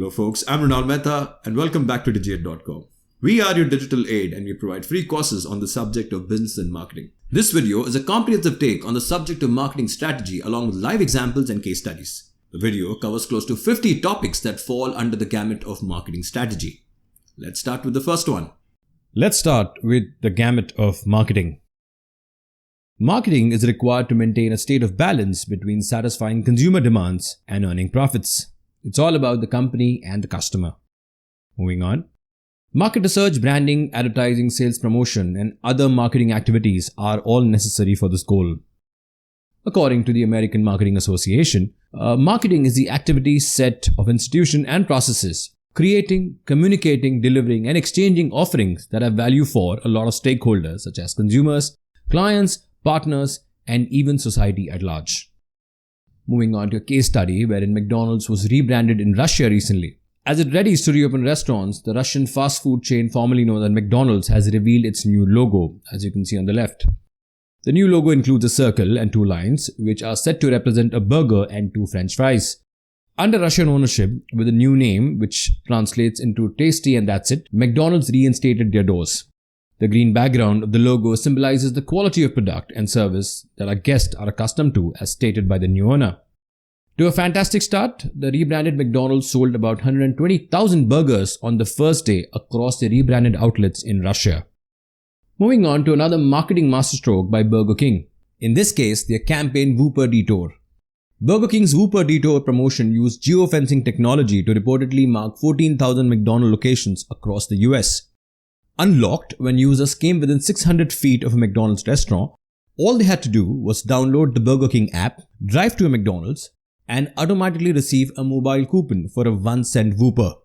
Hello folks, I'm Ronald Mehta and welcome back to Digit.com. We are your digital aid and we provide free courses on the subject of business and marketing. This video is a comprehensive take on the subject of marketing strategy along with live examples and case studies. The video covers close to 50 topics that fall under the gamut of marketing strategy. Let's start with the first one. Let's start with the gamut of marketing. Marketing is required to maintain a state of balance between satisfying consumer demands and earning profits. It's all about the company and the customer. Moving on. Market research, branding, advertising, sales promotion, and other marketing activities are all necessary for this goal. According to the American Marketing Association, marketing is the activity set of institutions and processes creating, communicating, delivering, and exchanging offerings that have value for a lot of stakeholders such as consumers, clients, partners, and even society at large. Moving on to a case study wherein McDonald's was rebranded in Russia recently. As it readies to reopen restaurants, the Russian fast food chain formerly known as McDonald's has revealed its new logo, as you can see on the left. The new logo includes a circle and two lines, which are set to represent a burger and two French fries. Under Russian ownership, with a new name which translates into tasty and that's it, McDonald's reinstated their doors. The green background of the logo symbolizes the quality of product and service that our guests are accustomed to, as stated by the new owner. To a fantastic start, the rebranded McDonald's sold about 120,000 burgers on the first day across the rebranded outlets in Russia. Moving on to another marketing masterstroke by Burger King. In this case, their campaign Whopper Detour. Burger King's Whopper Detour promotion used geofencing technology to reportedly mark 14,000 McDonald's locations across the US. Unlocked when users came within 600 feet of a McDonald's restaurant, all they had to do was download the Burger King app, drive to a McDonald's, and automatically receive a mobile coupon for a 1-cent Whopper.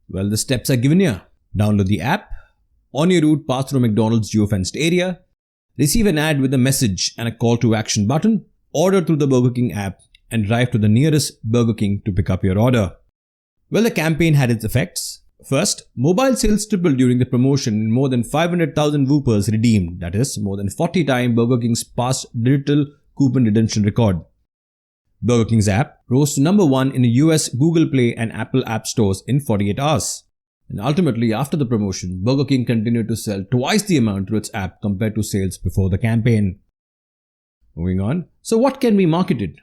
Well, the steps are given here. Download the app, on your route pass through McDonald's geofenced area, receive an ad with a message and a call to action button, order through the Burger King app, and drive to the nearest Burger King to pick up your order. Well, the campaign had its effects. First, mobile sales tripled during the promotion and more than 500,000 Whoppers redeemed, that is, more than 40 times Burger King's past digital coupon redemption record. Burger King's app rose to number 1 in the US Google Play and Apple App Stores in 48 hours. And ultimately, after the promotion, Burger King continued to sell twice the amount through its app compared to sales before the campaign. Moving on. So what can be marketed?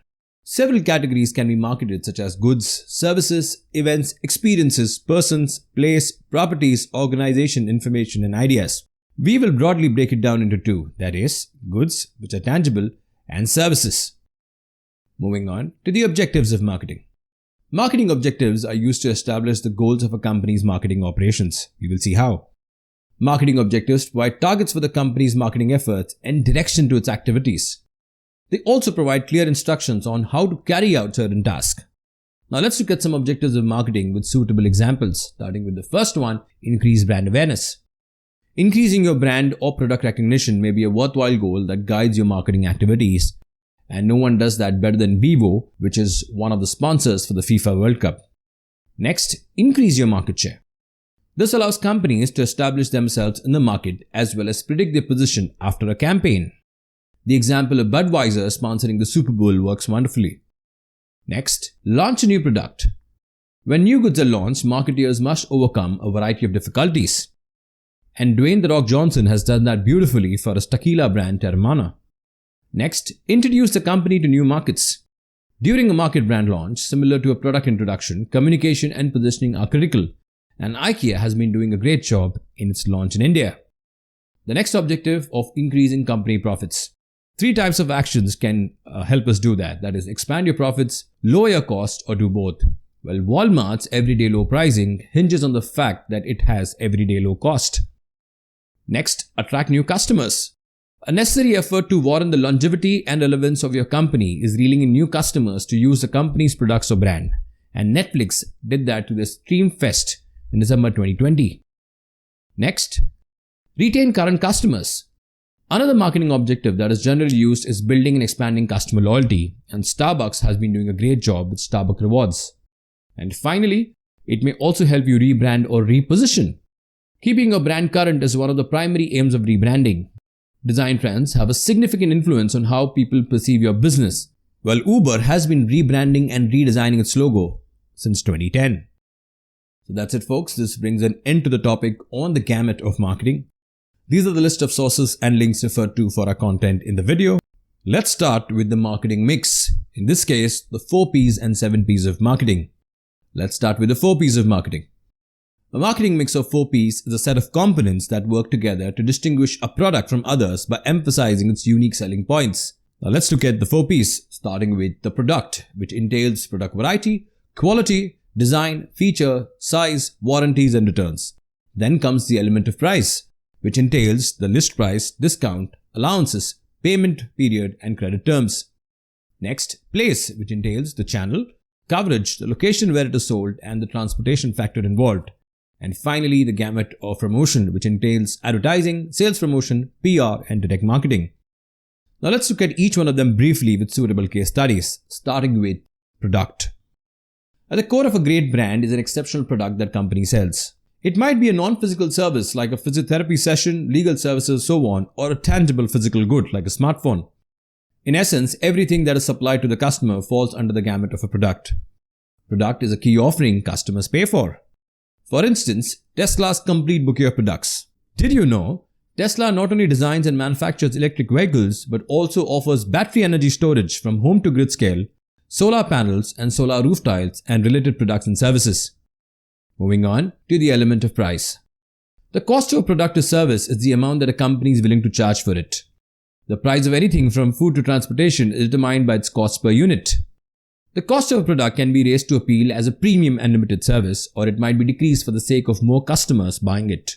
Several categories can be marketed such as goods, services, events, experiences, persons, place, properties, organization, information, and ideas. We will broadly break it down into two, that is, goods, which are tangible, and services. Moving on to the objectives of marketing. Marketing objectives are used to establish the goals of a company's marketing operations. We will see how. Marketing objectives provide targets for the company's marketing efforts and direction to its activities. They also provide clear instructions on how to carry out certain tasks. Now let's look at some objectives of marketing with suitable examples, starting with the first one, increase brand awareness. Increasing your brand or product recognition may be a worthwhile goal that guides your marketing activities, and no one does that better than Vivo, which is one of the sponsors for the FIFA World Cup. Next, increase your market share. This allows companies to establish themselves in the market as well as predict their position after a campaign. The example of Budweiser sponsoring the Super Bowl works wonderfully. Next, launch a new product. When new goods are launched, marketers must overcome a variety of difficulties. And Dwayne "The Rock" Johnson has done that beautifully for his tequila brand Terramana. Next, introduce the company to new markets. During a market brand launch, similar to a product introduction, communication and positioning are critical, and IKEA has been doing a great job in its launch in India. The next objective of increasing company profits. 3 types of actions can help us do that. That is, expand your profits, lower your cost, or do both. Well, Walmart's everyday low pricing hinges on the fact that it has everyday low cost. Next, attract new customers. A necessary effort to warrant the longevity and relevance of your company is reeling in new customers to use the company's products or brand. And Netflix did that to the Stream Fest in December 2020. Next, retain current customers. Another marketing objective that is generally used is building and expanding customer loyalty, and Starbucks has been doing a great job with Starbucks Rewards. And finally, it may also help you rebrand or reposition. Keeping your brand current is one of the primary aims of rebranding. Design trends have a significant influence on how people perceive your business. Well, Uber has been rebranding and redesigning its logo since 2010. So that's it, folks. This brings an end to the topic on the gamut of marketing. These are the list of sources and links referred to for our content in the video. Let's start with the marketing mix. In this case, the 4 P's and 7 P's of marketing. Let's start with the 4 P's of marketing. A marketing mix of 4 P's is a set of components that work together to distinguish a product from others by emphasizing its unique selling points. Now let's look at the 4 P's, starting with the product, which entails product variety, quality, design, feature, size, warranties, and returns. Then comes the element of price, which entails the list price, discount, allowances, payment period, and credit terms. Next, place, which entails the channel, coverage, the location where it is sold, and the transportation factor involved. And finally, the gamut of promotion, which entails advertising, sales promotion, PR, and direct marketing. Now let's look at each one of them briefly with suitable case studies, starting with product. At the core of a great brand is an exceptional product that company sells. It might be a non-physical service like a physiotherapy session, legal services, so on, or a tangible physical good like a smartphone. In essence, everything that is supplied to the customer falls under the gamut of a product. Product is a key offering customers pay for. For instance, Tesla's complete bouquet of products. Did you know Tesla not only designs and manufactures electric vehicles but also offers battery energy storage from home to grid scale, solar panels and solar roof tiles, and related products and services. Moving on to the element of price. The cost of a product or service is the amount that a company is willing to charge for it. The price of anything from food to transportation is determined by its cost per unit. The cost of a product can be raised to appeal as a premium and limited service, or it might be decreased for the sake of more customers buying it.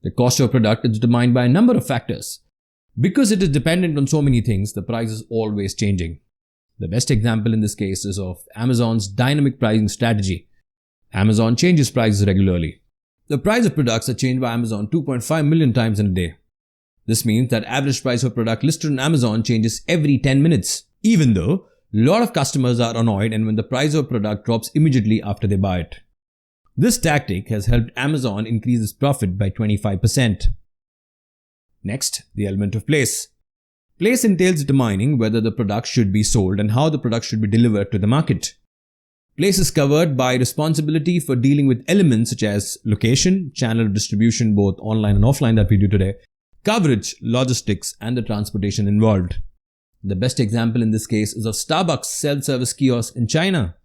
The cost of a product is determined by a number of factors. Because it is dependent on so many things, the price is always changing. The best example in this case is of Amazon's dynamic pricing strategy. Amazon changes prices regularly. The price of products are changed by Amazon 2.5 million times in a day. This means that average price of a product listed on Amazon changes every 10 minutes, even though a lot of customers are annoyed and when the price of a product drops immediately after they buy it. This tactic has helped Amazon increase its profit by 25%. Next, the element of place. Place entails determining whether the product should be sold and how the product should be delivered to the market. Place is covered by responsibility for dealing with elements such as location, channel of distribution both online and offline that we do today, coverage, logistics, and the transportation involved. The best example in this case is of Starbucks self-service kiosk in China.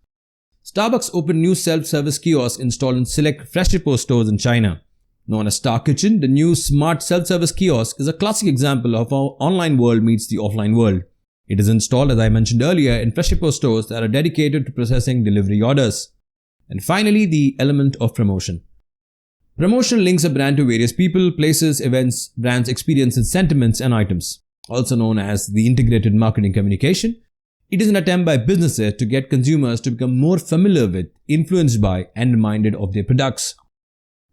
Starbucks opened new self-service kiosks installed in select Freshippo stores in China. Known as Star Kitchen, the new smart self-service kiosk is a classic example of how online world meets the offline world. It is installed, as I mentioned earlier, in Freshippo stores that are dedicated to processing delivery orders. And finally, the element of promotion. Promotion links a brand to various people, places, events, brands, experiences, sentiments, and items. Also known as the integrated marketing communication. It is an attempt by businesses to get consumers to become more familiar with, influenced by, and reminded of their products.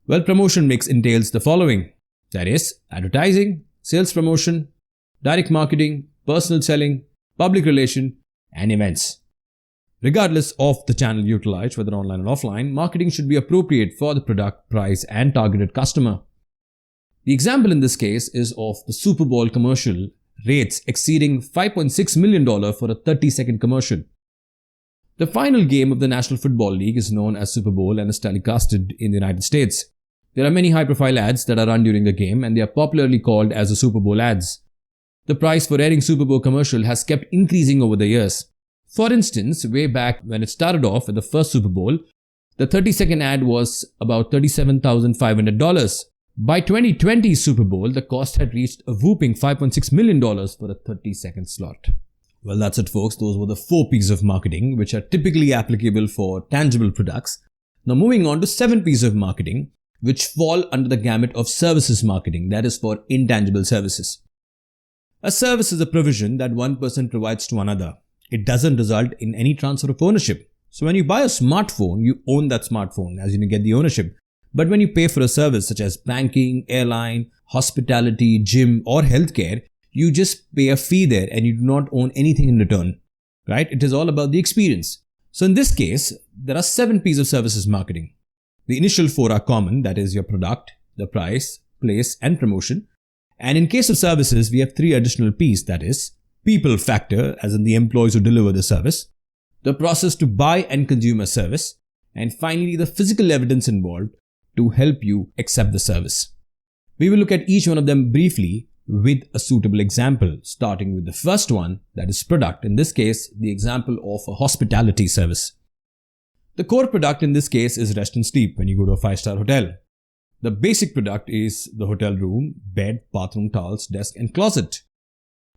Well, promotion mix entails the following. That is, advertising, sales promotion, direct marketing, personal selling, public relation, and events. Regardless of the channel utilized, whether online or offline, marketing should be appropriate for the product, price, and targeted customer. The example in this case is of the Super Bowl commercial, rates exceeding $5.6 million for a 30-second commercial. The final game of the National Football League is known as Super Bowl and is telecasted in the United States. There are many high-profile ads that are run during the game and they are popularly called as the Super Bowl ads. The price for airing Super Bowl commercial has kept increasing over the years. For instance, way back when it started off at the first Super Bowl, the 30-second ad was about $37,500. By 2020's Super Bowl, the cost had reached a whooping $5.6 million for a 30-second slot. Well, that's it, folks. Those were the 4 P's of marketing, which are typically applicable for tangible products. Now moving on to 7 P's of marketing, which fall under the gamut of services marketing, that is for intangible services. A service is a provision that one person provides to another. It doesn't result in any transfer of ownership. So when you buy a smartphone, you own that smartphone, as you get the ownership. But when you pay for a service such as banking, airline, hospitality, gym, or healthcare, you just pay a fee there and you do not own anything in return, right? It is all about the experience. So in this case, there are 7 P's of services marketing. The initial 4 are common, that is your product, the price, place, and promotion. And in case of services, we have 3 additional P's, that is people factor, as in the employees who deliver the service, the process to buy and consume a service, and finally the physical evidence involved to help you accept the service. We will look at each one of them briefly with a suitable example, starting with the first one, that is product. In this case, the example of a hospitality service. The core product in this case is rest and sleep when you go to a 5-star hotel. The basic product is the hotel room, bed, bathroom towels, desk and closet.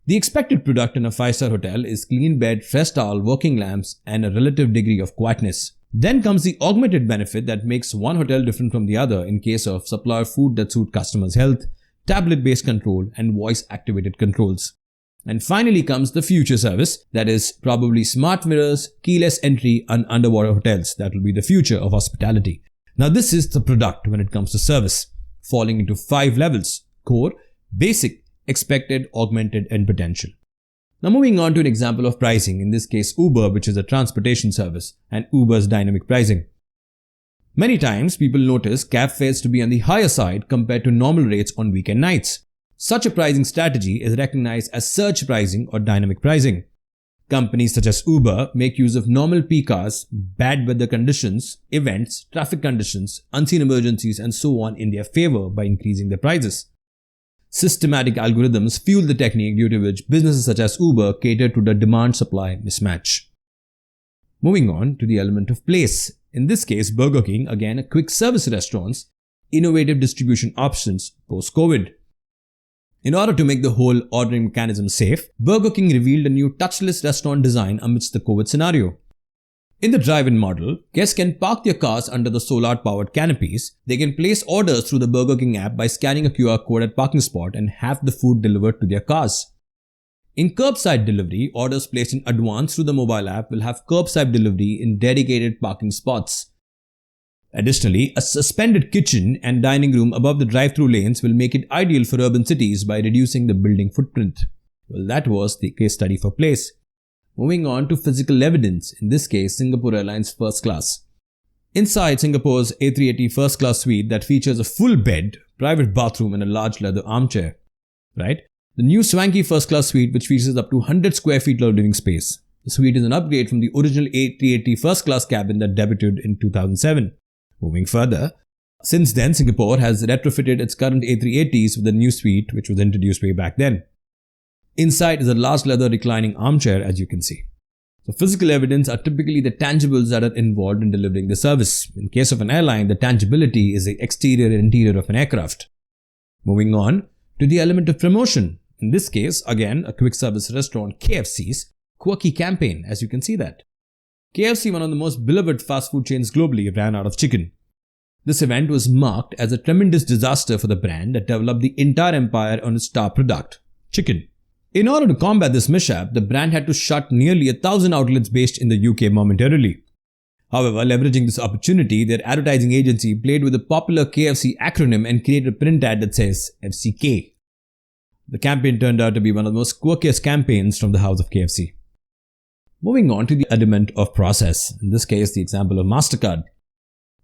The expected product in a 5-star hotel is clean bed, fresh towel, working lamps and a relative degree of quietness. Then comes the augmented benefit that makes one hotel different from the other in case of supply of food that suit customers' health, tablet-based control and voice-activated controls. And finally comes the future service, that is probably smart mirrors, keyless entry and underwater hotels. That will be the future of hospitality. Now this is the product when it comes to service, falling into 5 levels: core, basic, expected, augmented and potential. Now moving on to an example of pricing, in this case Uber, which is a transportation service, and Uber's dynamic pricing. Many times people notice cab fares to be on the higher side compared to normal rates on weekend nights. Such a pricing strategy is recognized as surge pricing or dynamic pricing. Companies such as Uber make use of normal peak hours, bad weather conditions, events, traffic conditions, unseen emergencies and so on in their favor by increasing their prices. Systematic algorithms fuel the technique due to which businesses such as Uber cater to the demand-supply mismatch. Moving on to the element of place. In this case, Burger King, again a quick service restaurants, innovative distribution options post-COVID. In order to make the whole ordering mechanism safe, Burger King revealed a new touchless restaurant design amidst the COVID scenario. In the drive-in model, guests can park their cars under the solar-powered canopies. They can place orders through the Burger King app by scanning a QR code at parking spot and have the food delivered to their cars. In curbside delivery, orders placed in advance through the mobile app will have curbside delivery in dedicated parking spots. Additionally, a suspended kitchen and dining room above the drive-through lanes will make it ideal for urban cities by reducing the building footprint. Well, that was the case study for place. Moving on to physical evidence, in this case Singapore Airlines First Class. Inside Singapore's A380 First Class suite that features a full bed, private bathroom and a large leather armchair. Right? The new swanky First Class suite which features up to 100 square feet of living space. The suite is an upgrade from the original A380 First Class cabin that debuted in 2007. Moving further, since then Singapore has retrofitted its current A380s with a new suite which was introduced way back then. Inside is a large leather reclining armchair as you can see. So physical evidence are typically the tangibles that are involved in delivering the service. In case of an airline, the tangibility is the exterior and interior of an aircraft. Moving on to the element of promotion. In this case, again, a quick service restaurant KFC's quirky campaign, as you can see that. KFC, one of the most beloved fast food chains globally, ran out of chicken. This event was marked as a tremendous disaster for the brand that developed the entire empire on its star product, chicken. In order to combat this mishap, the brand had to shut nearly 1,000 outlets based in the UK momentarily. However, leveraging this opportunity, their advertising agency played with the popular KFC acronym and created a print ad that says FCK. The campaign turned out to be one of the most quirkiest campaigns from the house of KFC. Moving on to the element of process, in this case the example of MasterCard.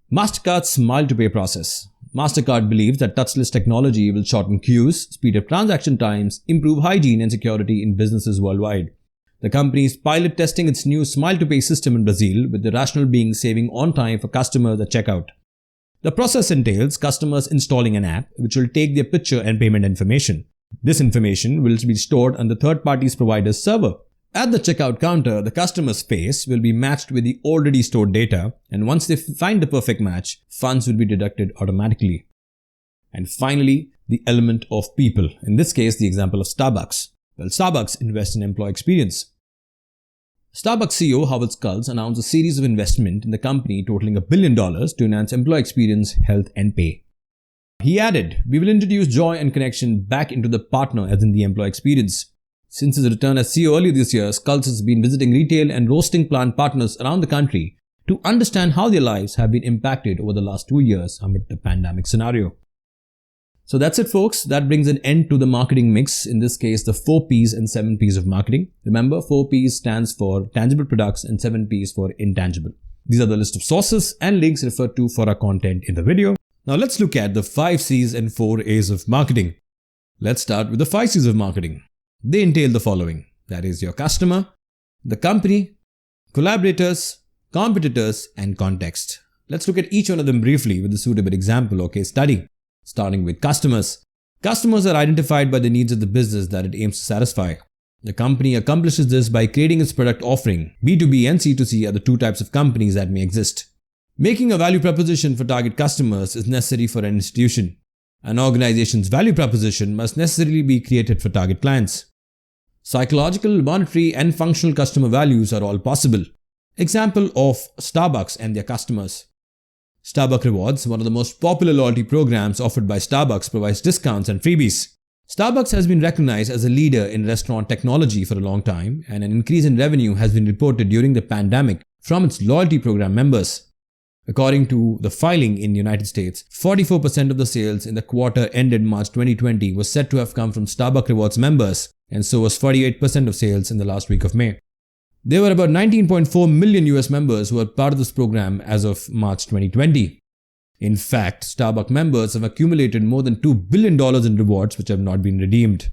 MasterCard's Smile to Pay process. MasterCard believes that touchless technology will shorten queues, speed up transaction times, improve hygiene and security in businesses worldwide. The company is pilot testing its new Smile to Pay system in Brazil, with the rationale being saving on time for customers at checkout. The process entails customers installing an app which will take their picture and payment information. This information will be stored on the third-party provider's server. At the checkout counter, the customer's face will be matched with the already stored data, and once they find the perfect match, funds will be deducted automatically. And finally, the element of people. In this case, the example of Starbucks. Well, Starbucks invests in employee experience. Starbucks CEO Howard Schultz announced a series of investment in the company totaling $1 billion to enhance employee experience, health, and pay. He added, "We will introduce joy and connection back into the partner as in the employee experience." Since his return as CEO earlier this year, Schultz has been visiting retail and roasting plant partners around the country to understand how their lives have been impacted over the last 2 years amid the pandemic scenario. So that's it, folks. That brings an end to the marketing mix, in this case the 4 P's and 7 P's of marketing. Remember, 4 P's stands for tangible products and 7 P's for intangible. These are the list of sources and links referred to for our content in the video. Now let's look at the 5 C's and 4 A's of marketing. Let's start with the 5 C's of marketing. They entail the following. That is your customer, the company, collaborators, competitors, and context. Let's look at each one of them briefly with a suitable example or case study. Starting with customers. Customers are identified by the needs of the business that it aims to satisfy. The company accomplishes this by creating its product offering. B2B and C2C are the two types of companies that may exist. Making a value proposition for target customers is necessary for an institution. An organization's value proposition must necessarily be created for target clients. Psychological, monetary, and functional customer values are all possible. Example of Starbucks and their customers. Starbucks Rewards, one of the most popular loyalty programs offered by Starbucks, provides discounts and freebies. Starbucks has been recognized as a leader in restaurant technology for a long time, and an increase in revenue has been reported during the pandemic from its loyalty program members. According to the filing in the United States, 44% of the sales in the quarter ended March 2020 was said to have come from Starbucks Rewards members, and so was 48% of sales in the last week of May. There were about 19.4 million US members who were part of this program as of March 2020. In fact, Starbucks members have accumulated more than $2 billion in rewards which have not been redeemed.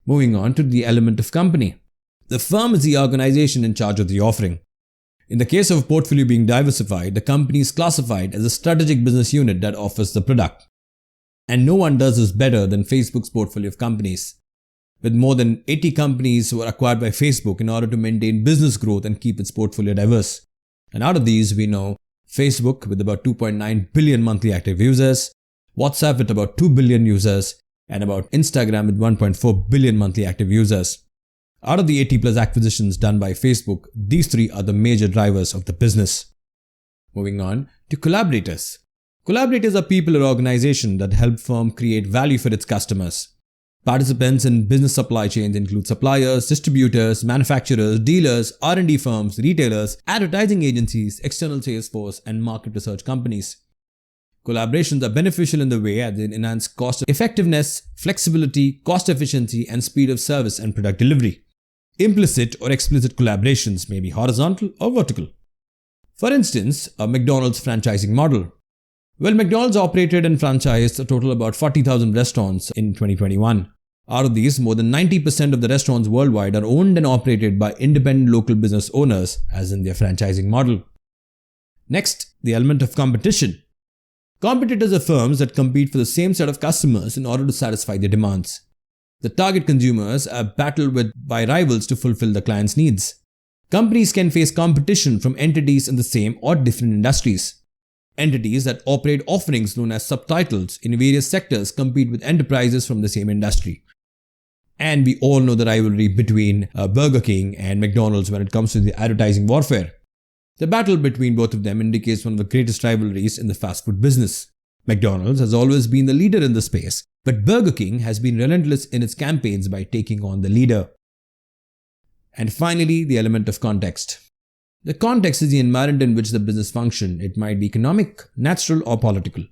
Moving on to the element of company. The firm is the organization in charge of the offering. In the case of a portfolio being diversified, the company is classified as a strategic business unit that offers the product. And no one does this better than Facebook's portfolio of companies. With more than 80 companies who were acquired by Facebook in order to maintain business growth and keep its portfolio diverse. And out of these, we know Facebook with about 2.9 billion monthly active users, WhatsApp with about 2 billion users, and about Instagram with 1.4 billion monthly active users. Out of the 80 plus acquisitions done by Facebook, these three are the major drivers of the business. Moving on to collaborators. Collaborators are people or organizations that help firm create value for its customers. Participants in business supply chains include suppliers, distributors, manufacturers, dealers, R&D firms, retailers, advertising agencies, external sales force, and market research companies. Collaborations are beneficial in the way that they enhance cost effectiveness, flexibility, cost efficiency, and speed of service and product delivery. Implicit or explicit collaborations may be horizontal or vertical. For instance, a McDonald's franchising model. Well, McDonald's operated and franchised a total of about 40,000 restaurants in 2021. Out of these, more than 90% of the restaurants worldwide are owned and operated by independent local business owners, as in their franchising model. Next, the element of competition. Competitors are firms that compete for the same set of customers in order to satisfy their demands. The target consumers are battled with by rivals to fulfill the client's needs. Companies can face competition from entities in the same or different industries. Entities that operate offerings known as subtitles in various sectors compete with enterprises from the same industry. And we all know the rivalry between Burger King and McDonald's when it comes to the advertising warfare. The battle between both of them indicates one of the greatest rivalries in the fast food business. McDonald's has always been the leader in the space, but Burger King has been relentless in its campaigns by taking on the leader. And finally, the element of context. The context is the environment in which the business functions. It might be economic, natural, or political.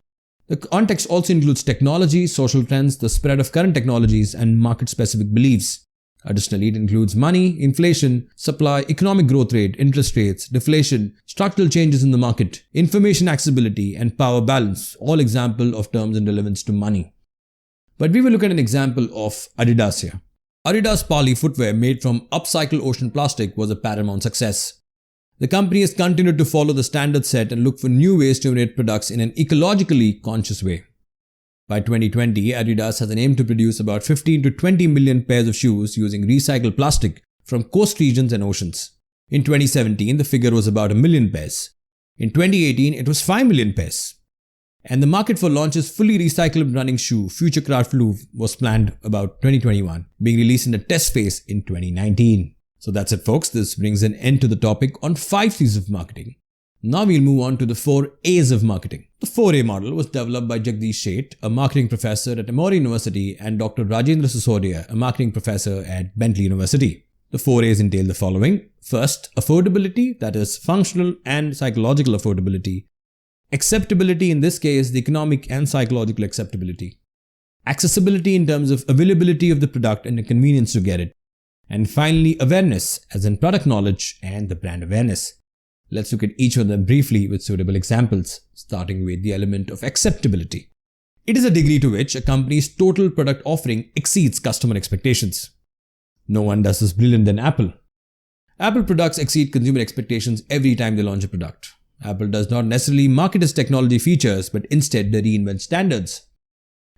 The context also includes technology, social trends, the spread of current technologies, and market-specific beliefs. Additionally, it includes money, inflation, supply, economic growth rate, interest rates, deflation, structural changes in the market, information accessibility, and power balance, all examples of terms in relevance to money. But we will look at an example of Adidas here. Adidas Poly footwear made from upcycled ocean plastic was a paramount success. The company has continued to follow the standard set and look for new ways to innovate products in an ecologically conscious way. By 2020, Adidas has an aim to produce about 15 to 20 million pairs of shoes using recycled plastic from coast regions and oceans. In 2017, the figure was about 1 million pairs. In 2018, it was 5 million pairs. And the market for launch's fully recyclable running shoe, Futurecraft Flu, was planned about 2021, being released in a test phase in 2019. So that's it, folks. This brings an end to the topic on 5 C's of marketing. Now we'll move on to the 4 A's of marketing. The 4A model was developed by Jagdish Sheth, a marketing professor at Emory University, and Dr. Rajendra Sisodia, a marketing professor at Bentley University. The 4 A's entail the following. First, affordability, that is functional and psychological affordability. Acceptability, in this case, the economic and psychological acceptability. Accessibility in terms of availability of the product and the convenience to get it. And finally, awareness, as in product knowledge and the brand awareness. Let's look at each of them briefly with suitable examples, starting with the element of acceptability. It is a degree to which a company's total product offering exceeds customer expectations. No one does this brilliant than Apple. Apple products exceed consumer expectations every time they launch a product. Apple does not necessarily market its technology features, but instead they reinvent standards.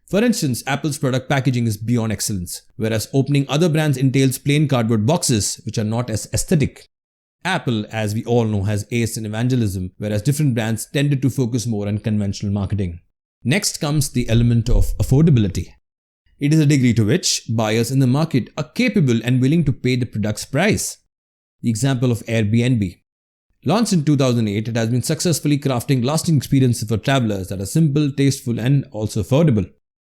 For instance, Apple's product packaging is beyond excellence, whereas opening other brands entails plain cardboard boxes which are not as aesthetic. Apple, as we all know, has aced in evangelism, whereas different brands tended to focus more on conventional marketing. Next comes the element of affordability. It is a degree to which buyers in the market are capable and willing to pay the product's price. The example of Airbnb. Launched in 2008, it has been successfully crafting lasting experiences for travelers that are simple, tasteful, and also affordable.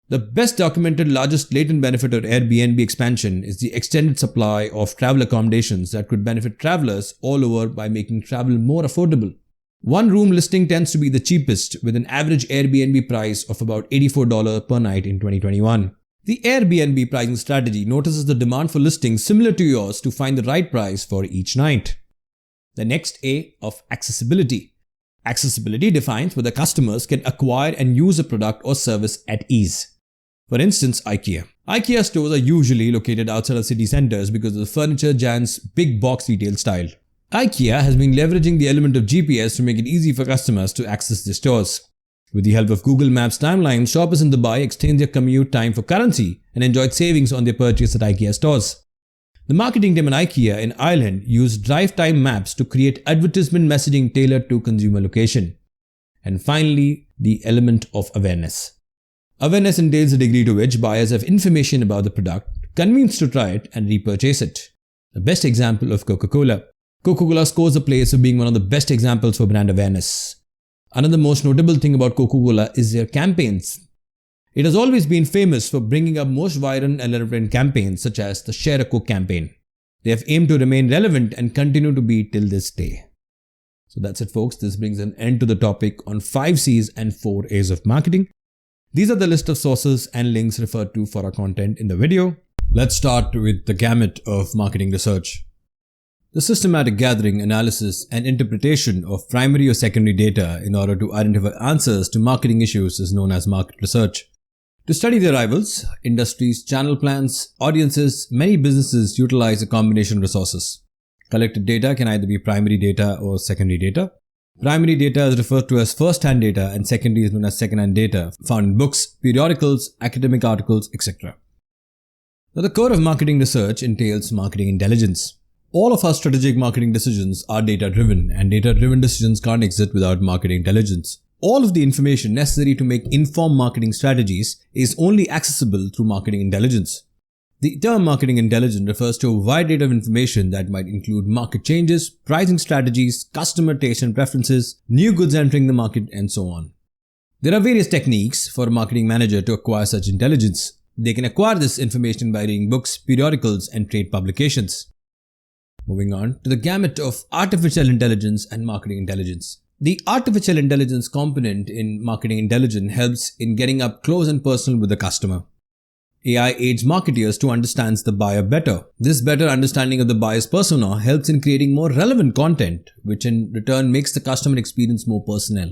The best documented largest latent benefit of Airbnb expansion is the extended supply of travel accommodations that could benefit travelers all over by making travel more affordable. One room listing tends to be the cheapest, with an average Airbnb price of about $84 per night in 2021. The Airbnb pricing strategy notices the demand for listings similar to yours to find the right price for each night. The next A of accessibility. Accessibility defines whether customers can acquire and use a product or service at ease. For instance, IKEA. IKEA stores are usually located outside of city centers because of the furniture giant's big box retail style. IKEA has been leveraging the element of GPS to make it easy for customers to access their stores. With the help of Google Maps timelines, shoppers in Dubai exchanged their commute time for currency and enjoyed savings on their purchase at IKEA stores. The marketing team at IKEA in Ireland used drive time maps to create advertisement messaging tailored to consumer location. And finally, the element of awareness. Awareness entails a degree to which buyers have information about the product, convinced to try it and repurchase it. The best example of Coca-Cola. Coca-Cola scores a place of being one of the best examples for brand awareness. Another most notable thing about Coca-Cola is their campaigns. It has always been famous for bringing up most viral and relevant campaigns such as the Share a Coke campaign. They have aimed to remain relevant and continue to be till this day. So that's it, folks. This brings an end to the topic on 5 C's and 4 A's of marketing. These are the list of sources and links referred to for our content in the video. Let's start with the gamut of marketing research. The systematic gathering, analysis, and interpretation of primary or secondary data in order to identify answers to marketing issues is known as market research. To study their rivals, industries, channel plans, audiences, many businesses utilize a combination of resources. Collected data can either be primary data or secondary data. Primary data is referred to as first-hand data and secondary is known as second-hand data, found in books, periodicals, academic articles, etc. Now, the core of marketing research entails marketing intelligence. All of our strategic marketing decisions are data-driven, and data-driven decisions can't exist without marketing intelligence. All of the information necessary to make informed marketing strategies is only accessible through marketing intelligence. The term marketing intelligence refers to a wide range of information that might include market changes, pricing strategies, customer taste and preferences, new goods entering the market, and so on. There are various techniques for a marketing manager to acquire such intelligence. They can acquire this information by reading books, periodicals, and trade publications. Moving on to the gamut of artificial intelligence and marketing intelligence. The artificial intelligence component in marketing intelligence helps in getting up close and personal with the customer. AI aids marketers to understand the buyer better. This better understanding of the buyer's persona helps in creating more relevant content, which in return makes the customer experience more personal.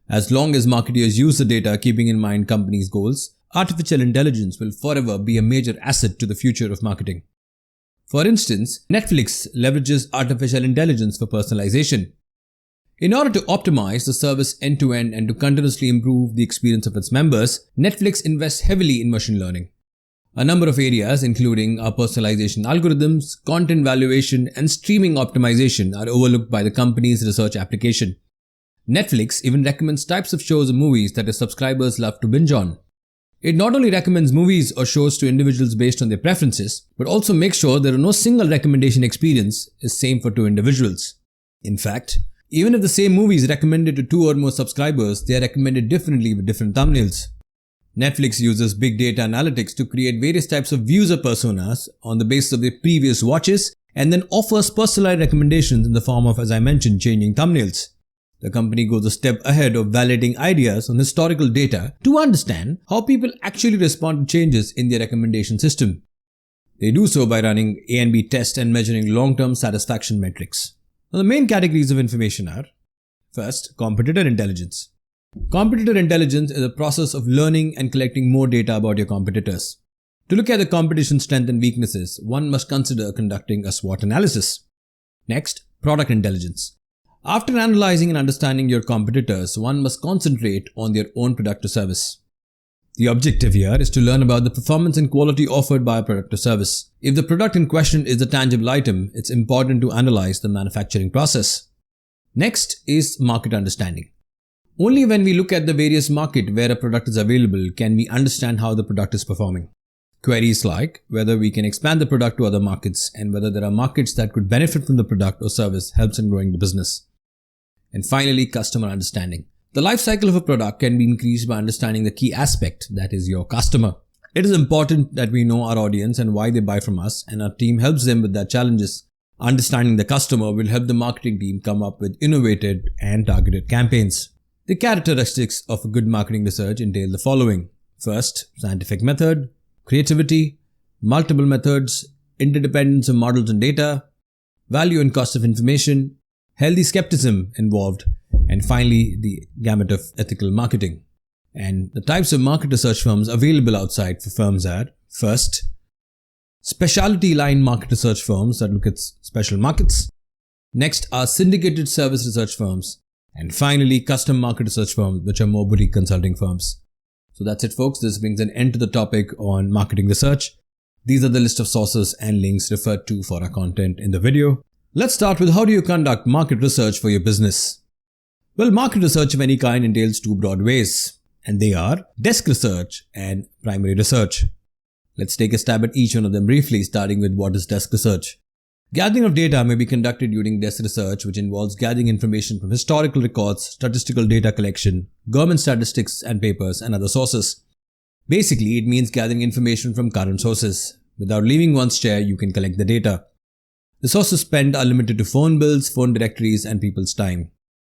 As long as marketers use the data keeping in mind companies' goals, artificial intelligence will forever be a major asset to the future of marketing. For instance, Netflix leverages artificial intelligence for personalization. In order to optimize the service end-to-end and to continuously improve the experience of its members, Netflix invests heavily in machine learning. A number of areas, including our personalization algorithms, content valuation, and streaming optimization, are overlooked by the company's research application. Netflix even recommends types of shows and movies that its subscribers love to binge on. It not only recommends movies or shows to individuals based on their preferences, but also makes sure there are no single recommendation experience is same for two individuals. In fact, even if the same movie is recommended to 2 or more subscribers, they are recommended differently with different thumbnails. Netflix uses big data analytics to create various types of user personas on the basis of their previous watches and then offers personalized recommendations in the form of, as I mentioned, changing thumbnails. The company goes a step ahead of validating ideas on historical data to understand how people actually respond to changes in their recommendation system. They do so by running A&B tests and measuring long-term satisfaction metrics. Now, the main categories of information are: first, competitor intelligence. Competitor intelligence is a process of learning and collecting more data about your competitors. To look at the competition's strengths and weaknesses, one must consider conducting a SWOT analysis. Next, product intelligence. After analyzing and understanding your competitors, one must concentrate on their own product or service. The objective here is to learn about the performance and quality offered by a product or service. If the product in question is a tangible item, it's important to analyze the manufacturing process. Next is market understanding. Only when we look at the various market where a product is available can we understand how the product is performing. Queries like whether we can expand the product to other markets and whether there are markets that could benefit from the product or service helps in growing the business. And finally, customer understanding. The life cycle of a product can be increased by understanding the key aspect, that is your customer. It is important that we know our audience and why they buy from us, and our team helps them with their challenges. Understanding the customer will help the marketing team come up with innovative and targeted campaigns. The characteristics of a good marketing research entail the following. First, scientific method, creativity, multiple methods, interdependence of models and data, value and cost of information, healthy skepticism involved, and finally, the gamut of ethical marketing. And the types of market research firms available outside for firms are, first, specialty line market research firms that look at special markets. Next are syndicated service research firms. And finally, custom market research firms, which are more boutique consulting firms. So that's it, folks. This brings an end to the topic on marketing research. These are the list of sources and links referred to for our content in the video. Let's start with how do you conduct market research for your business? Well, market research of any kind entails two broad ways, and they are desk research and primary research. Let's take a stab at each one of them briefly, starting with what is desk research. Gathering of data may be conducted during desk research, which involves gathering information from historical records, statistical data collection, government statistics and papers, and other sources. Basically, it means gathering information from current sources. Without leaving one's chair, you can collect the data. The sources spent are limited to phone bills, phone directories, and people's time.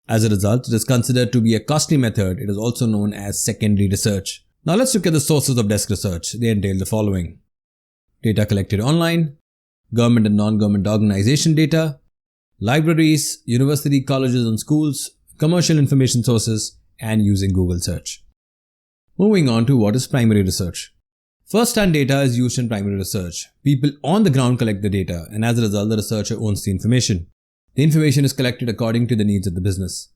As a result, it is considered to be a costly method. It is also known as secondary research. Now let's look at the sources of desk research. They entail the following. Data collected online, government and non-government organization data, libraries, university, colleges and schools, commercial information sources, and using Google search. Moving on to what is primary research. First-hand data is used in primary research. People on the ground collect the data, and as a result, the researcher owns the information. The information is collected according to the needs of the business.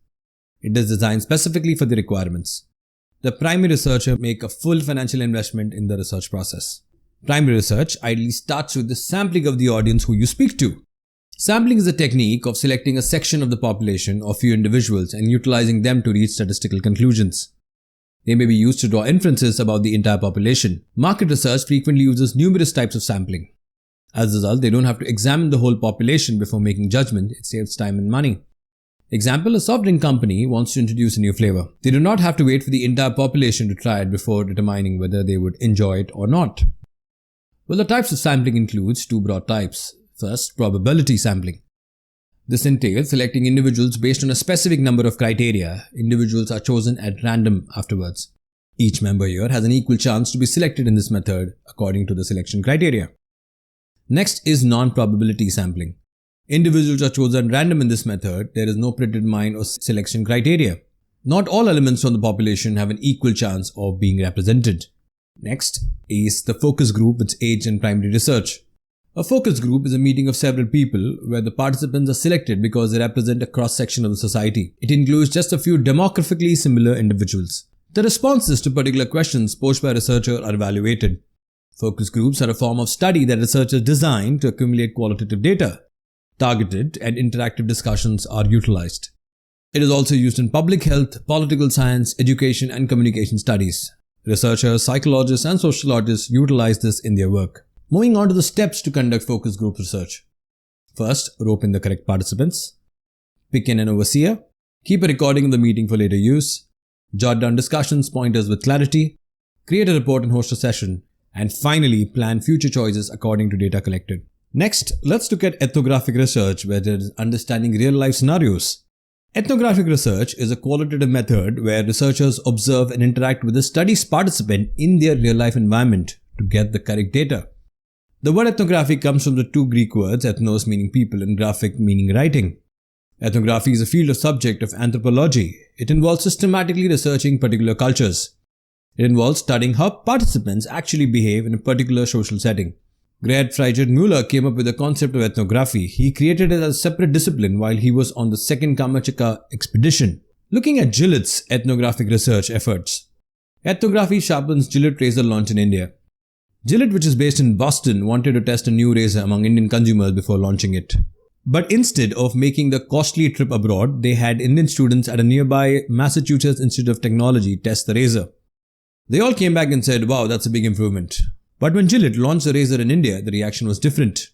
It is designed specifically for the requirements. The primary researcher makes a full financial investment in the research process. Primary research ideally starts with the sampling of the audience who you speak to. Sampling is a technique of selecting a section of the population or few individuals and utilizing them to reach statistical conclusions. They may be used to draw inferences about the entire population. Market research frequently uses numerous types of sampling. As a result, they don't have to examine the whole population before making judgment. It saves time and money. Example, a soft drink company wants to introduce a new flavor. They do not have to wait for the entire population to try it before determining whether they would enjoy it or not. Well, the types of sampling includes two broad types. First, probability sampling. This entails selecting individuals based on a specific number of criteria. Individuals are chosen at random afterwards. Each member here has an equal chance to be selected in this method according to the selection criteria. Next is non-probability sampling. Individuals are chosen random in this method. There is no predetermined or selection criteria. Not all elements from the population have an equal chance of being represented. Next is the focus group, which aids in primary research. A focus group is a meeting of several people where the participants are selected because they represent a cross-section of the society. It includes just a few demographically similar individuals. The responses to particular questions posed by a researcher are evaluated. Focus groups are a form of study that researchers design to accumulate qualitative data. Targeted and interactive discussions are utilized. It is also used in public health, political science, education, and communication studies. Researchers, psychologists, and sociologists utilize this in their work. Moving on to the steps to conduct focus group research. First, rope in the correct participants. Pick an overseer. Keep a recording of the meeting for later use. Jot down discussions pointers with clarity. Create a report and host a session. And finally, plan future choices according to data collected. Next, let's look at ethnographic research, where there is understanding real-life scenarios. Ethnographic research is a qualitative method where researchers observe and interact with the study's participant in their real-life environment to get the correct data. The word ethnography comes from the two Greek words, ethnos meaning people and graphic meaning writing. Ethnography is a field of subject of anthropology. It involves systematically researching particular cultures. It involves studying how participants actually behave in a particular social setting. Gerd Friedrich Müller came up with the concept of ethnography. He created it as a separate discipline while he was on the second Kamchatka expedition. Looking at Gillette's ethnographic research efforts. Ethnography sharpens Gillette razor launch in India. Gillette, which is based in Boston, wanted to test a new razor among Indian consumers before launching it. But instead of making the costly trip abroad, they had Indian students at a nearby Massachusetts Institute of Technology test the razor. They all came back and said, wow, that's a big improvement. But when Gillette launched the razor in India, the reaction was different.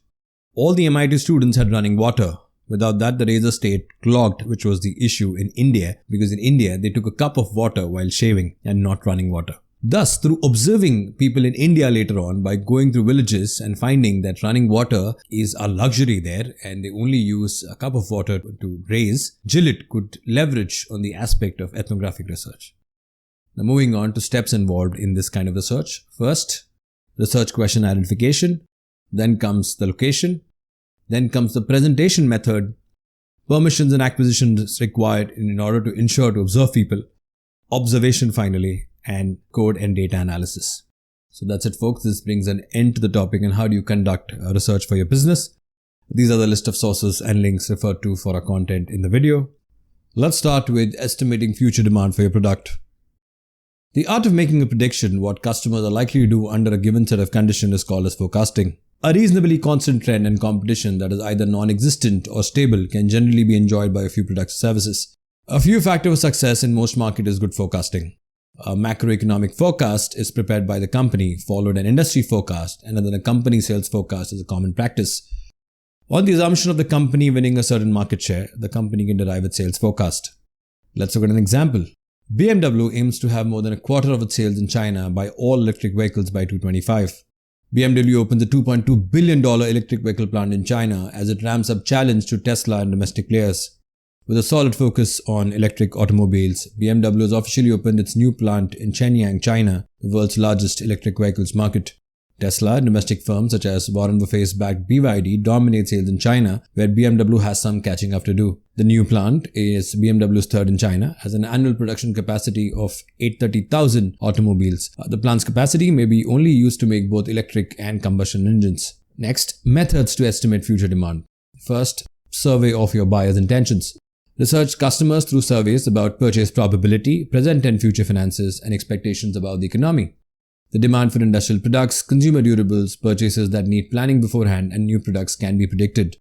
All the MIT students had running water. Without that, the razor stayed clogged, which was the issue in India, because in India, they took a cup of water while shaving and not running water. Thus, through observing people in India later on by going through villages and finding that running water is a luxury there and they only use a cup of water to raise, Gillette could leverage on the aspect of ethnographic research. Now moving on to steps involved in this kind of research. First, research question identification. Then comes the location. Then comes the presentation method. Permissions and acquisitions required in order to ensure to observe people. Observation finally. And code and data analysis. So that's it, folks. This brings an end to the topic on how do you conduct research for your business. These are the list of sources and links referred to for our content in the video. Let's start with estimating future demand for your product. The art of making a prediction what customers are likely to do under a given set of conditions is called as forecasting. A reasonably constant trend and competition that is either non-existent or stable can generally be enjoyed by a few products or services. A few factors of success in most markets is good forecasting. A macroeconomic forecast is prepared by the company, followed an industry forecast, and then a company sales forecast is a common practice. On the assumption of the company winning a certain market share, the company can derive its sales forecast. Let's look at an example. BMW aims to have more than a quarter of its sales in China by all electric vehicles by 2025. BMW opens a $2.2 billion electric vehicle plant in China as it ramps up challenge to Tesla and domestic players. With a solid focus on electric automobiles, BMW has officially opened its new plant in Shenyang, China, the world's largest electric vehicles market. Tesla and domestic firms such as Warren Buffett-backed BYD dominate sales in China, where BMW has some catching up to do. The new plant is BMW's third in China, has an annual production capacity of 830,000 automobiles. The plant's capacity may be only used to make both electric and combustion engines. Next, methods to estimate future demand. First, survey of your buyer's intentions. Research customers through surveys about purchase probability, present and future finances, and expectations about the economy. The demand for industrial products, consumer durables, purchases that need planning beforehand, and new products can be predicted.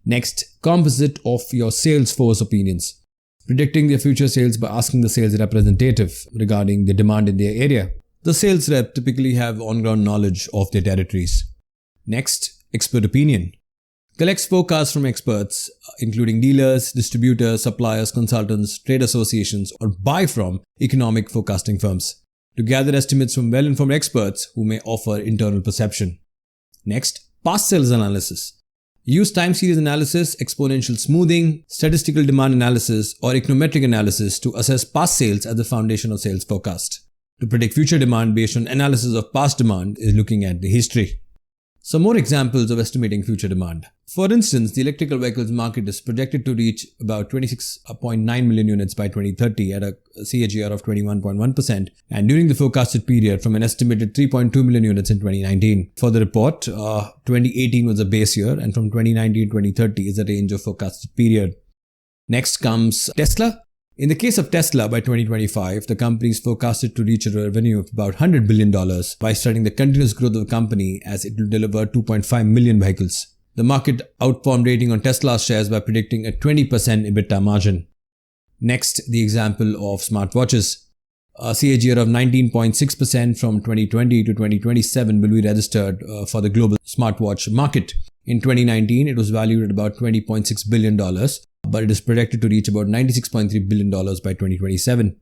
Next, composite of your sales force opinions. Predicting their future sales by asking the sales representative regarding the demand in their area. The sales rep typically have on-ground knowledge of their territories. Next, expert opinion. Collects forecasts from experts, including dealers, distributors, suppliers, consultants, trade associations, or buy from economic forecasting firms to gather estimates from well-informed experts who may offer internal perception. Next, past sales analysis. Use time series analysis, exponential smoothing, statistical demand analysis, or econometric analysis to assess past sales as the foundation of sales forecast. To predict future demand based on analysis of past demand is looking at the history. Some more examples of estimating future demand. For instance, the electrical vehicles market is projected to reach about 26.9 million units by 2030 at a CAGR of 21.1%, and during the forecasted period from an estimated 3.2 million units in 2019. For the report, 2018 was a base year, and from 2019 to 2030 is a range of forecasted period. Next comes Tesla. In the case of Tesla, by 2025, the company is forecasted to reach a revenue of about $100 billion by studying the continuous growth of the company as it will deliver 2.5 million vehicles. The market outperformed rating on Tesla's shares by predicting a 20% EBITDA margin. Next, the example of smartwatches. A CAGR of 19.6% from 2020 to 2027 will be registered for the global smartwatch market. In 2019, it was valued at about $20.6 billion. But it is projected to reach about $96.3 billion by 2027.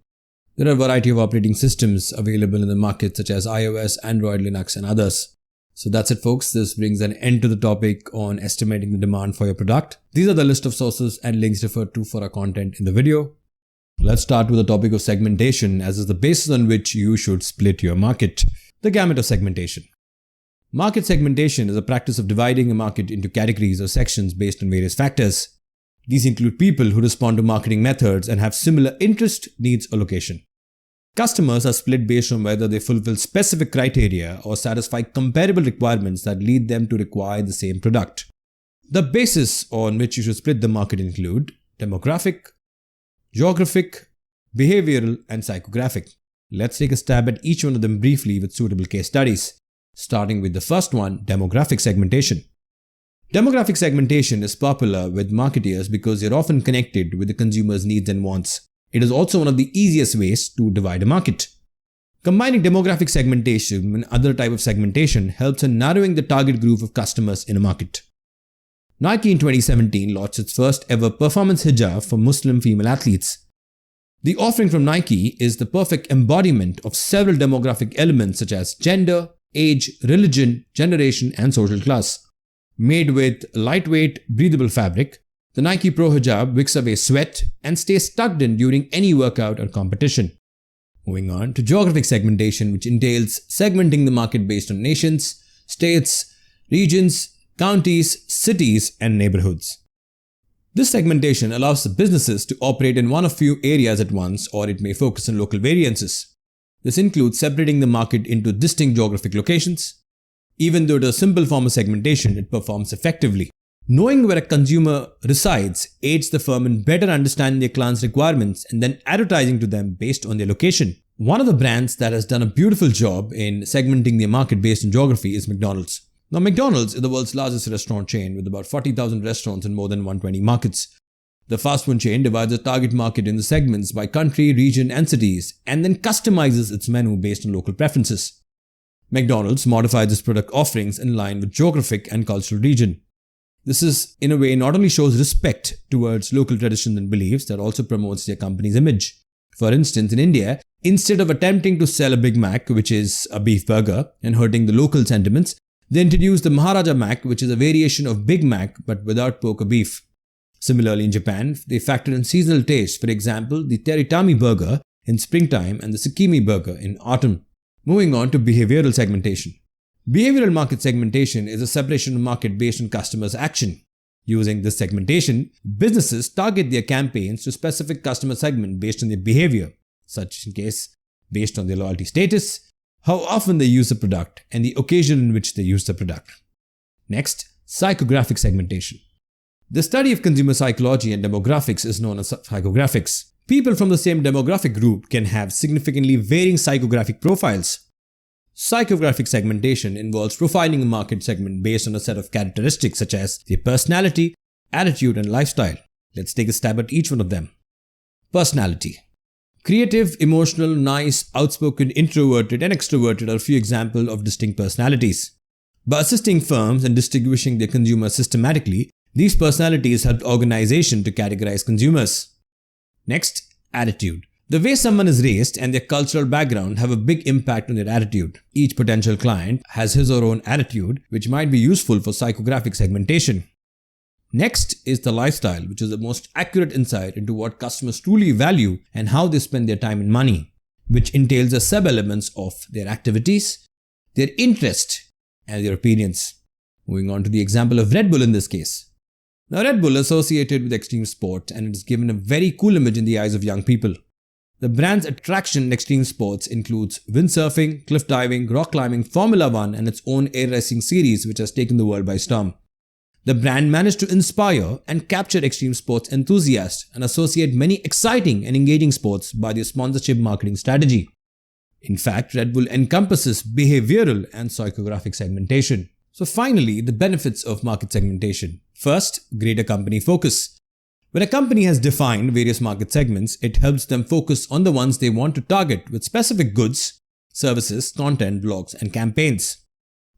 There are a variety of operating systems available in the market such as iOS, Android, Linux, and others. So that's it, folks. This brings an end to the topic on estimating the demand for your product. These are the list of sources and links referred to for our content in the video. Let's start with the topic of segmentation, as is the basis on which you should split your market. The gamut of segmentation. Market segmentation is a practice of dividing a market into categories or sections based on various factors. These include people who respond to marketing methods and have similar interest, needs, or location. Customers are split based on whether they fulfill specific criteria or satisfy comparable requirements that lead them to require the same product. The basis on which you should split the market include demographic, geographic, behavioral, and psychographic. Let's take a stab at each one of them briefly with suitable case studies, starting with the first one, demographic segmentation. Demographic segmentation is popular with marketeers because they're often connected with the consumer's needs and wants. It is also one of the easiest ways to divide a market. Combining demographic segmentation and other type of segmentation helps in narrowing the target group of customers in a market. Nike in 2017 launched its first ever performance hijab for Muslim female athletes. The offering from Nike is the perfect embodiment of several demographic elements such as gender, age, religion, generation, and social class. Made with lightweight, breathable fabric, the Nike Pro Hijab wicks away sweat and stays tucked in during any workout or competition. Moving on to geographic segmentation, which entails segmenting the market based on nations, states, regions, counties, cities, and neighborhoods. This segmentation allows the businesses to operate in one of few areas at once, or it may focus on local variances. This includes separating the market into distinct geographic locations. Even though it is a simple form of segmentation, it performs effectively. Knowing where a consumer resides aids the firm in better understanding their clients' requirements and then advertising to them based on their location. One of the brands that has done a beautiful job in segmenting their market based on geography is McDonald's. Now, McDonald's is the world's largest restaurant chain with about 40,000 restaurants in more than 120 markets. The fast food chain divides the target market into segments by country, region, and cities, and then customizes its menu based on local preferences. McDonald's modifies its product offerings in line with geographic and cultural region. This is, in a way, not only shows respect towards local traditions and beliefs, that also promotes their company's image. For instance, in India, instead of attempting to sell a Big Mac, which is a beef burger, and hurting the local sentiments, they introduced the Maharaja Mac, which is a variation of Big Mac but without pork or beef. Similarly, in Japan, they factor in seasonal taste, for example, the Teritami burger in springtime and the Tsukimi burger in autumn. Moving on to behavioral segmentation. Behavioral market segmentation is a separation of market based on customers' action. Using this segmentation, businesses target their campaigns to specific customer segment based on their behavior, such in case based on their loyalty status, how often they use the product, and the occasion in which they use the product. Next, psychographic segmentation. The study of consumer psychology and demographics is known as psychographics. People from the same demographic group can have significantly varying psychographic profiles. Psychographic segmentation involves profiling a market segment based on a set of characteristics such as their personality, attitude, and lifestyle. Let's take a stab at each one of them. Personality. Creative, emotional, nice, outspoken, introverted, and extroverted are a few examples of distinct personalities. By assisting firms in distinguishing their consumers systematically, these personalities help organizations to categorize consumers. Next, attitude. The way someone is raised and their cultural background have a big impact on their attitude. Each potential client has his or her own attitude, which might be useful for psychographic segmentation. Next is the lifestyle, which is the most accurate insight into what customers truly value and how they spend their time and money, which entails the sub-elements of their activities, their interest, and their opinions. Moving on to the example of Red Bull in this case. Now, Red Bull is associated with extreme sport and it is given a very cool image in the eyes of young people. The brand's attraction in extreme sports includes windsurfing, cliff diving, rock climbing, Formula One, and its own air racing series, which has taken the world by storm. The brand managed to inspire and capture extreme sports enthusiasts and associate many exciting and engaging sports by their sponsorship marketing strategy. In fact, Red Bull encompasses behavioral and psychographic segmentation. So finally, the benefits of market segmentation. First, greater company focus. When a company has defined various market segments, it helps them focus on the ones they want to target with specific goods, services, content, blogs, and campaigns.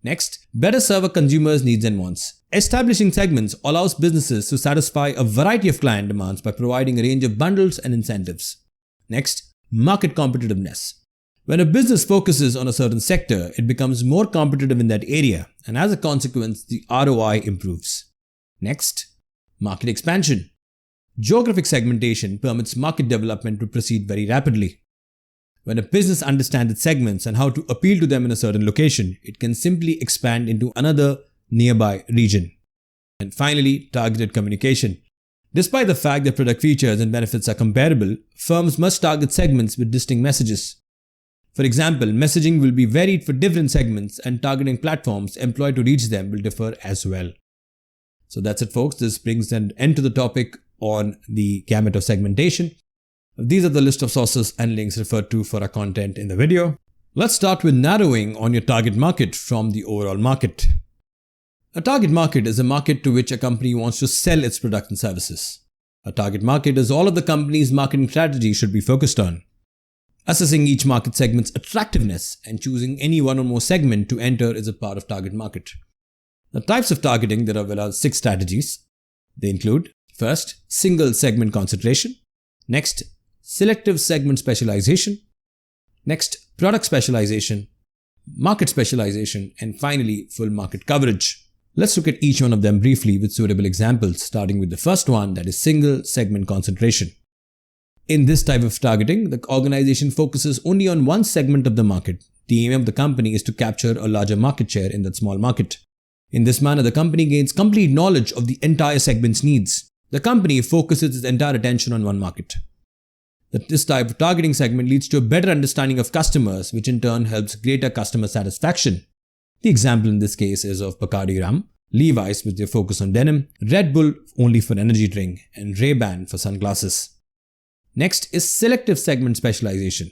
Next, better serve a consumer's needs and wants. Establishing segments allows businesses to satisfy a variety of client demands by providing a range of bundles and incentives. Next, market competitiveness. When a business focuses on a certain sector, it becomes more competitive in that area, and as a consequence, the ROI improves. Next, market expansion. Geographic segmentation permits market development to proceed very rapidly. When a business understands its segments and how to appeal to them in a certain location, it can simply expand into another nearby region. And finally, targeted communication. Despite the fact that product features and benefits are comparable, firms must target segments with distinct messages. For example, messaging will be varied for different segments and targeting platforms employed to reach them will differ as well. So that's it, folks. This brings an end to the topic on the gamut of segmentation. These are the list of sources and links referred to for our content in the video. Let's start with narrowing on your target market from the overall market. A target market is a market to which a company wants to sell its products and services. A target market is all of the company's marketing strategy should be focused on. Assessing each market segment's attractiveness and choosing any one or more segment to enter is a part of target market. The types of targeting, there are 6 strategies. They include, first, single segment concentration. Next, selective segment specialization. Next, product specialization, market specialization, and finally, full market coverage. Let's look at each one of them briefly with suitable examples, starting with the first one, that is single segment concentration. In this type of targeting, the organization focuses only on one segment of the market. The aim of the company is to capture a larger market share in that small market. In this manner, the company gains complete knowledge of the entire segment's needs. The company focuses its entire attention on one market. This type of targeting segment leads to a better understanding of customers, which in turn helps greater customer satisfaction. The example in this case is of Bacardi Rum, Levi's with their focus on denim, Red Bull only for energy drink, and Ray-Ban for sunglasses. Next is selective segment specialization.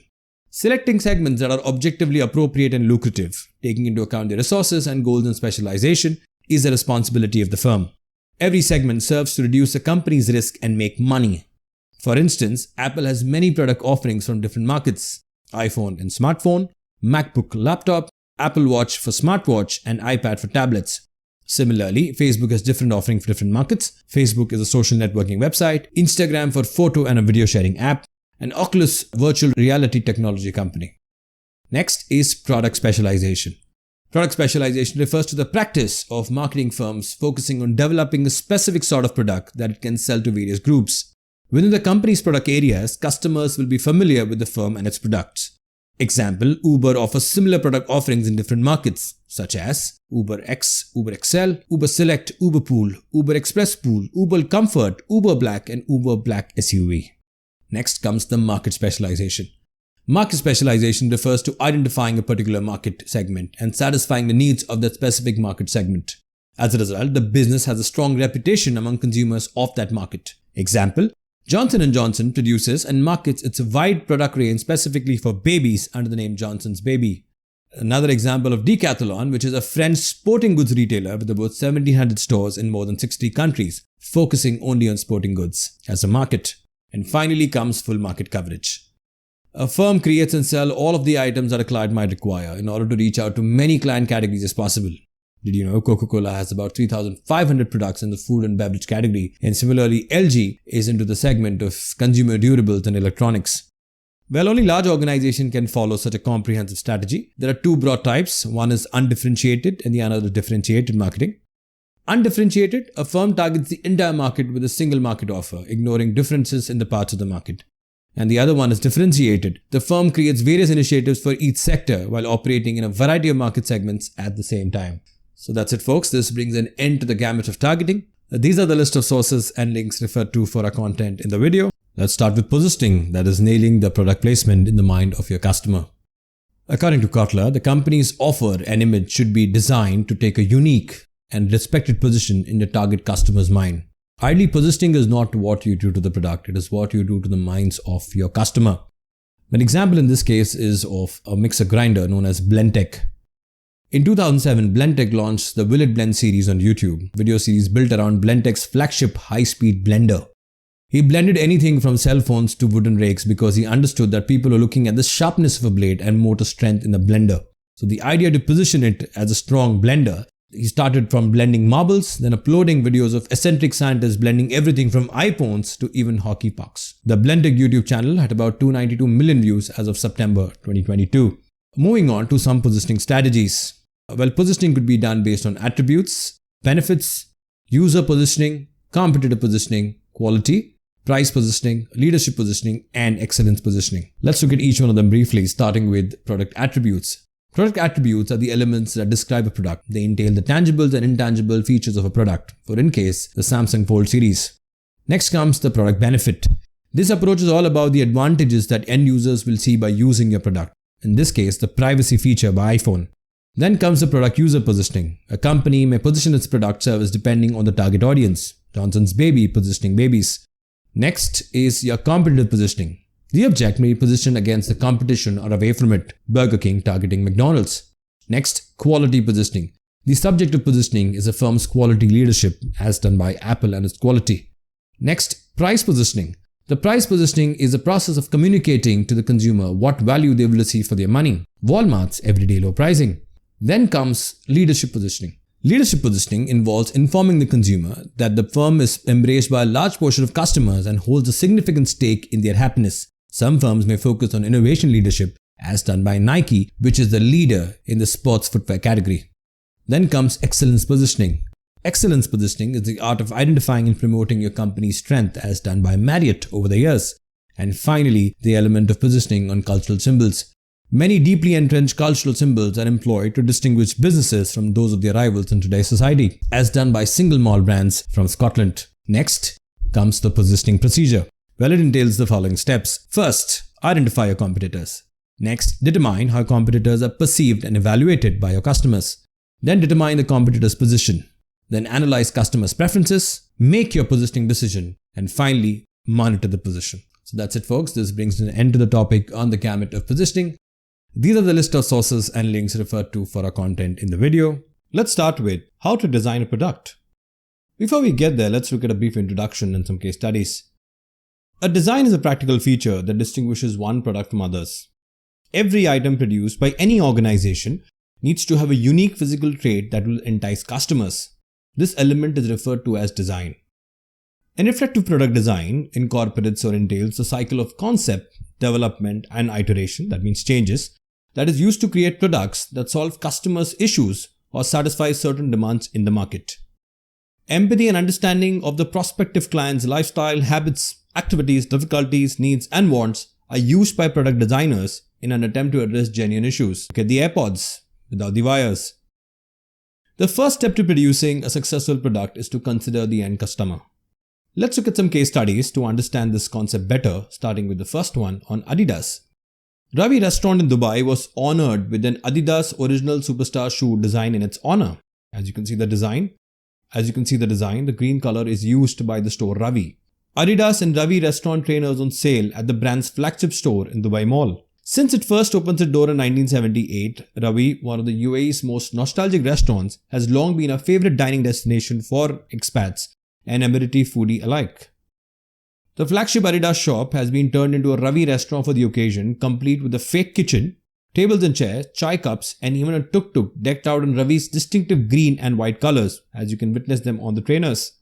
Selecting segments that are objectively appropriate and lucrative, taking into account their resources and goals in specialization, is the responsibility of the firm. Every segment serves to reduce a company's risk and make money. For instance, Apple has many product offerings from different markets: iPhone and smartphone, MacBook laptop, Apple Watch for smartwatch, and iPad for tablets. Similarly, Facebook has different offerings for different markets. Facebook is a social networking website, Instagram for photo and a video sharing app, and Oculus virtual reality technology company. Next is product specialization. Product specialization refers to the practice of marketing firms focusing on developing a specific sort of product that it can sell to various groups. Within the company's product areas, customers will be familiar with the firm and its products. Example, Uber offers similar product offerings in different markets, such as Uber X, Uber XL, Uber Select, Uber Pool, Uber Express Pool, Uber Comfort, Uber Black, and Uber Black SUV. Next comes the market specialization. Market specialization refers to identifying a particular market segment and satisfying the needs of that specific market segment. As a result, the business has a strong reputation among consumers of that market. Example, Johnson & Johnson produces and markets its wide product range specifically for babies under the name Johnson's Baby. Another example of Decathlon, which is a French sporting goods retailer with about 1,700 stores in more than 60 countries, focusing only on sporting goods as a market. And finally comes full market coverage. A firm creates and sells all of the items that a client might require in order to reach out to many client categories as possible. Did you know Coca-Cola has about 3,500 products in the food and beverage category, and similarly LG is into the segment of consumer durables and electronics. While only large organizations can follow such a comprehensive strategy, there are 2 broad types. One is undifferentiated and the other is differentiated marketing. Undifferentiated, a firm targets the entire market with a single market offer, ignoring differences in the parts of the market. And the other one is differentiated. The firm creates various initiatives for each sector while operating in a variety of market segments at the same time. So that's it, folks. This brings an end to the gamut of targeting. These are the list of sources and links referred to for our content in the video. Let's start with positioning, that is nailing the product placement in the mind of your customer. According to Clutter, the company's offer and image should be designed to take a unique and respected position in the target customer's mind. Ideally, positioning is not what you do to the product, it is what you do to the minds of your customer. An example in this case is of a mixer grinder known as Blendtec. In 2007, Blendtec launched the Will It Blend series on YouTube, video series built around Blendtec's flagship high-speed blender. He blended anything from cell phones to wooden rakes because he understood that people are looking at the sharpness of a blade and motor strength in the blender. So the idea to position it as a strong blender, he started from blending marbles, then uploading videos of eccentric scientists blending everything from iPhones to even hockey pucks. The Blendtec YouTube channel had about 292 million views as of September 2022. Moving on to some positioning strategies. Well, positioning could be done based on attributes, benefits, user positioning, competitor positioning, quality, price positioning, leadership positioning, and excellence positioning. Let's look at each one of them briefly, starting with product attributes. Product attributes are the elements that describe a product. They entail the tangible and intangible features of a product, for in case, the Samsung Fold series. Next comes the product benefit. This approach is all about the advantages that end users will see by using your product. in this case the privacy feature by iPhone. Then comes the product user positioning. A company may position its product service depending on the target audience. Johnson's Baby positioning babies. Next is your competitive positioning. The object may be positioned against the competition or away from it. Burger King targeting McDonald's. Next, quality positioning. The subject of positioning is a firm's quality leadership as done by Apple and its quality. Next, price positioning. The price positioning is the process of communicating to the consumer what value they will receive for their money. Walmart's everyday low pricing. Then comes leadership positioning. Leadership positioning involves informing the consumer that the firm is embraced by a large portion of customers and holds a significant stake in their happiness. Some firms may focus on innovation leadership as done by Nike, which is the leader in the sports footwear category. Then comes excellence positioning. Excellence positioning is the art of identifying and promoting your company's strength as done by Marriott over the years. And finally, the element of positioning on cultural symbols. Many deeply entrenched cultural symbols are employed to distinguish businesses from those of their rivals in today's society, as done by single malt brands from Scotland. Next comes the positioning procedure. Well, it entails the following steps. First, identify your competitors. Next, determine how competitors are perceived and evaluated by your customers. Then determine the competitor's position. Then analyze customers' preferences, make your positioning decision, and finally, monitor the position. So that's it, folks. This brings an end to the topic on the gamut of positioning. These are the list of sources and links referred to for our content in the video. Let's start with how to design a product. Before we get there, let's look at a brief introduction and some case studies. A design is a practical feature that distinguishes one product from others. Every item produced by any organization needs to have a unique physical trait that will entice customers. This element is referred to as design. An effective product design incorporates or entails the cycle of concept, development, and iteration, that means changes, that is used to create products that solve customers' issues or satisfy certain demands in the market. Empathy and understanding of the prospective client's lifestyle, habits, activities, difficulties, needs, and wants are used by product designers in an attempt to address genuine issues. Look at the AirPods without the wires. The first step to producing a successful product is to consider the end customer. Let's look at some case studies to understand this concept better, starting with the first one on Adidas. Ravi restaurant in Dubai was honored with an Adidas original superstar shoe design in its honor. As you can see the design, the green color is used by the store Ravi. Adidas and Ravi restaurant trainers on sale at the brand's flagship store in Dubai Mall. Since it first opened its door in 1978, Ravi, one of the UAE's most nostalgic restaurants, has long been a favorite dining destination for expats and Emirati foodie alike. The flagship Adidas shop has been turned into a Ravi restaurant for the occasion, complete with a fake kitchen, tables and chairs, chai cups, and even a tuk-tuk decked out in Ravi's distinctive green and white colors, as you can witness them on the trainers.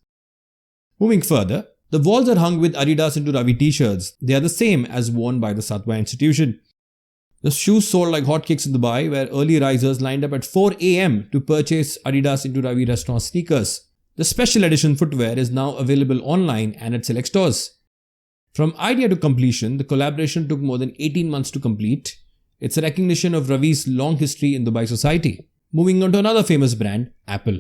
Moving further, the walls are hung with Adidas into Ravi t-shirts. They are the same as worn by the Satwa institution. The shoes sold like hotcakes in Dubai, where early risers lined up at 4 a.m. to purchase Adidas into Ravi restaurant sneakers. The special edition footwear is now available online and at select stores. From idea to completion, the collaboration took more than 18 months to complete. It's a recognition of Ravi's long history in Dubai society. Moving on to another famous brand, Apple.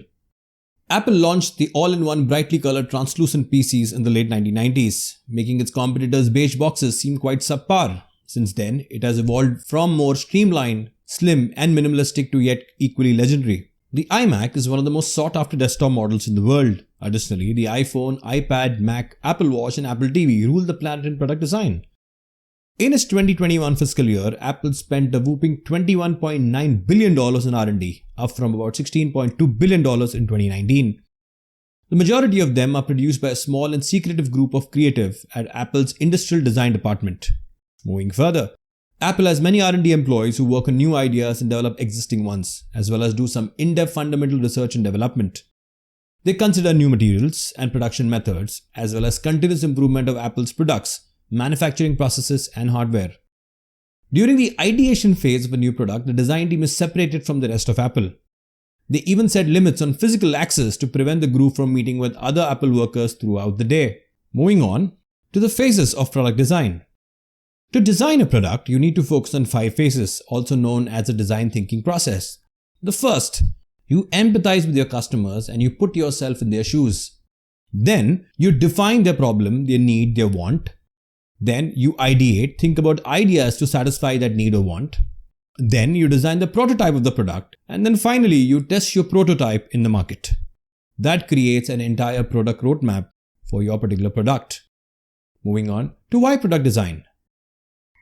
Apple launched the all-in-one brightly colored translucent PCs in the late 1990s, making its competitors' beige boxes seem quite subpar. Since then, it has evolved from more streamlined, slim, and minimalistic to yet equally legendary. The iMac is one of the most sought-after desktop models in the world. Additionally, the iPhone, iPad, Mac, Apple Watch, and Apple TV rule the planet in product design. In its 2021 fiscal year, Apple spent a whopping $21.9 billion in R&D, up from about $16.2 billion in 2019. The majority of them are produced by a small and secretive group of creative at Apple's industrial design department. Moving further, Apple has many R&D employees who work on new ideas and develop existing ones, as well as do some in-depth fundamental research and development. They consider new materials and production methods, as well as continuous improvement of Apple's products, manufacturing processes, and hardware. During the ideation phase of a new product, the design team is separated from the rest of Apple. They even set limits on physical access to prevent the group from meeting with other Apple workers throughout the day. Moving on to the phases of product design. To design a product, you need to focus on 5 phases, also known as the design thinking process. The first, you empathize with your customers and you put yourself in their shoes. Then, you define their problem, their need, their want. Then, you ideate, think about ideas to satisfy that need or want. Then you design the prototype of the product, and then finally you test your prototype in the market. That creates an entire product roadmap for your particular product. Moving on to why product design.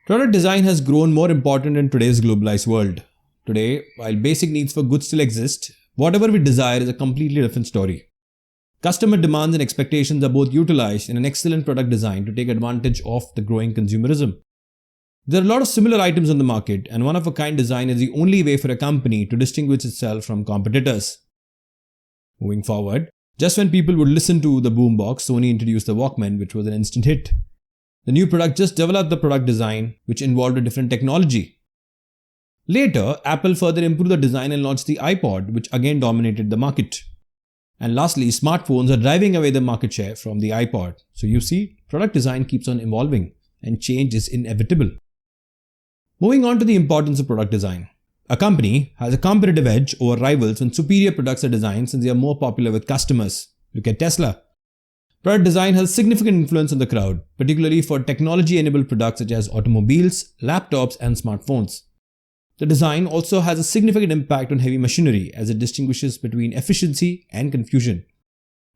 Product design has grown more important in today's globalized world. Today, while basic needs for goods still exist, whatever we desire is a completely different story. Customer demands and expectations are both utilized in an excellent product design to take advantage of the growing consumerism. There are a lot of similar items on the market, and one-of-a-kind design is the only way for a company to distinguish itself from competitors. Moving forward, just when people would listen to the boombox, Sony introduced the Walkman, which was an instant hit. The new product just developed the product design, which involved a different technology. Later, Apple further improved the design and launched the iPod, which again dominated the market. And lastly, smartphones are driving away the market share from the iPod. So you see, product design keeps on evolving and change is inevitable. Moving on to the importance of product design. A company has a competitive edge over rivals when superior products are designed since they are more popular with customers. Look at Tesla. Product design has significant influence on the crowd, particularly for technology-enabled products such as automobiles, laptops, and smartphones. The design also has a significant impact on heavy machinery as it distinguishes between efficiency and confusion.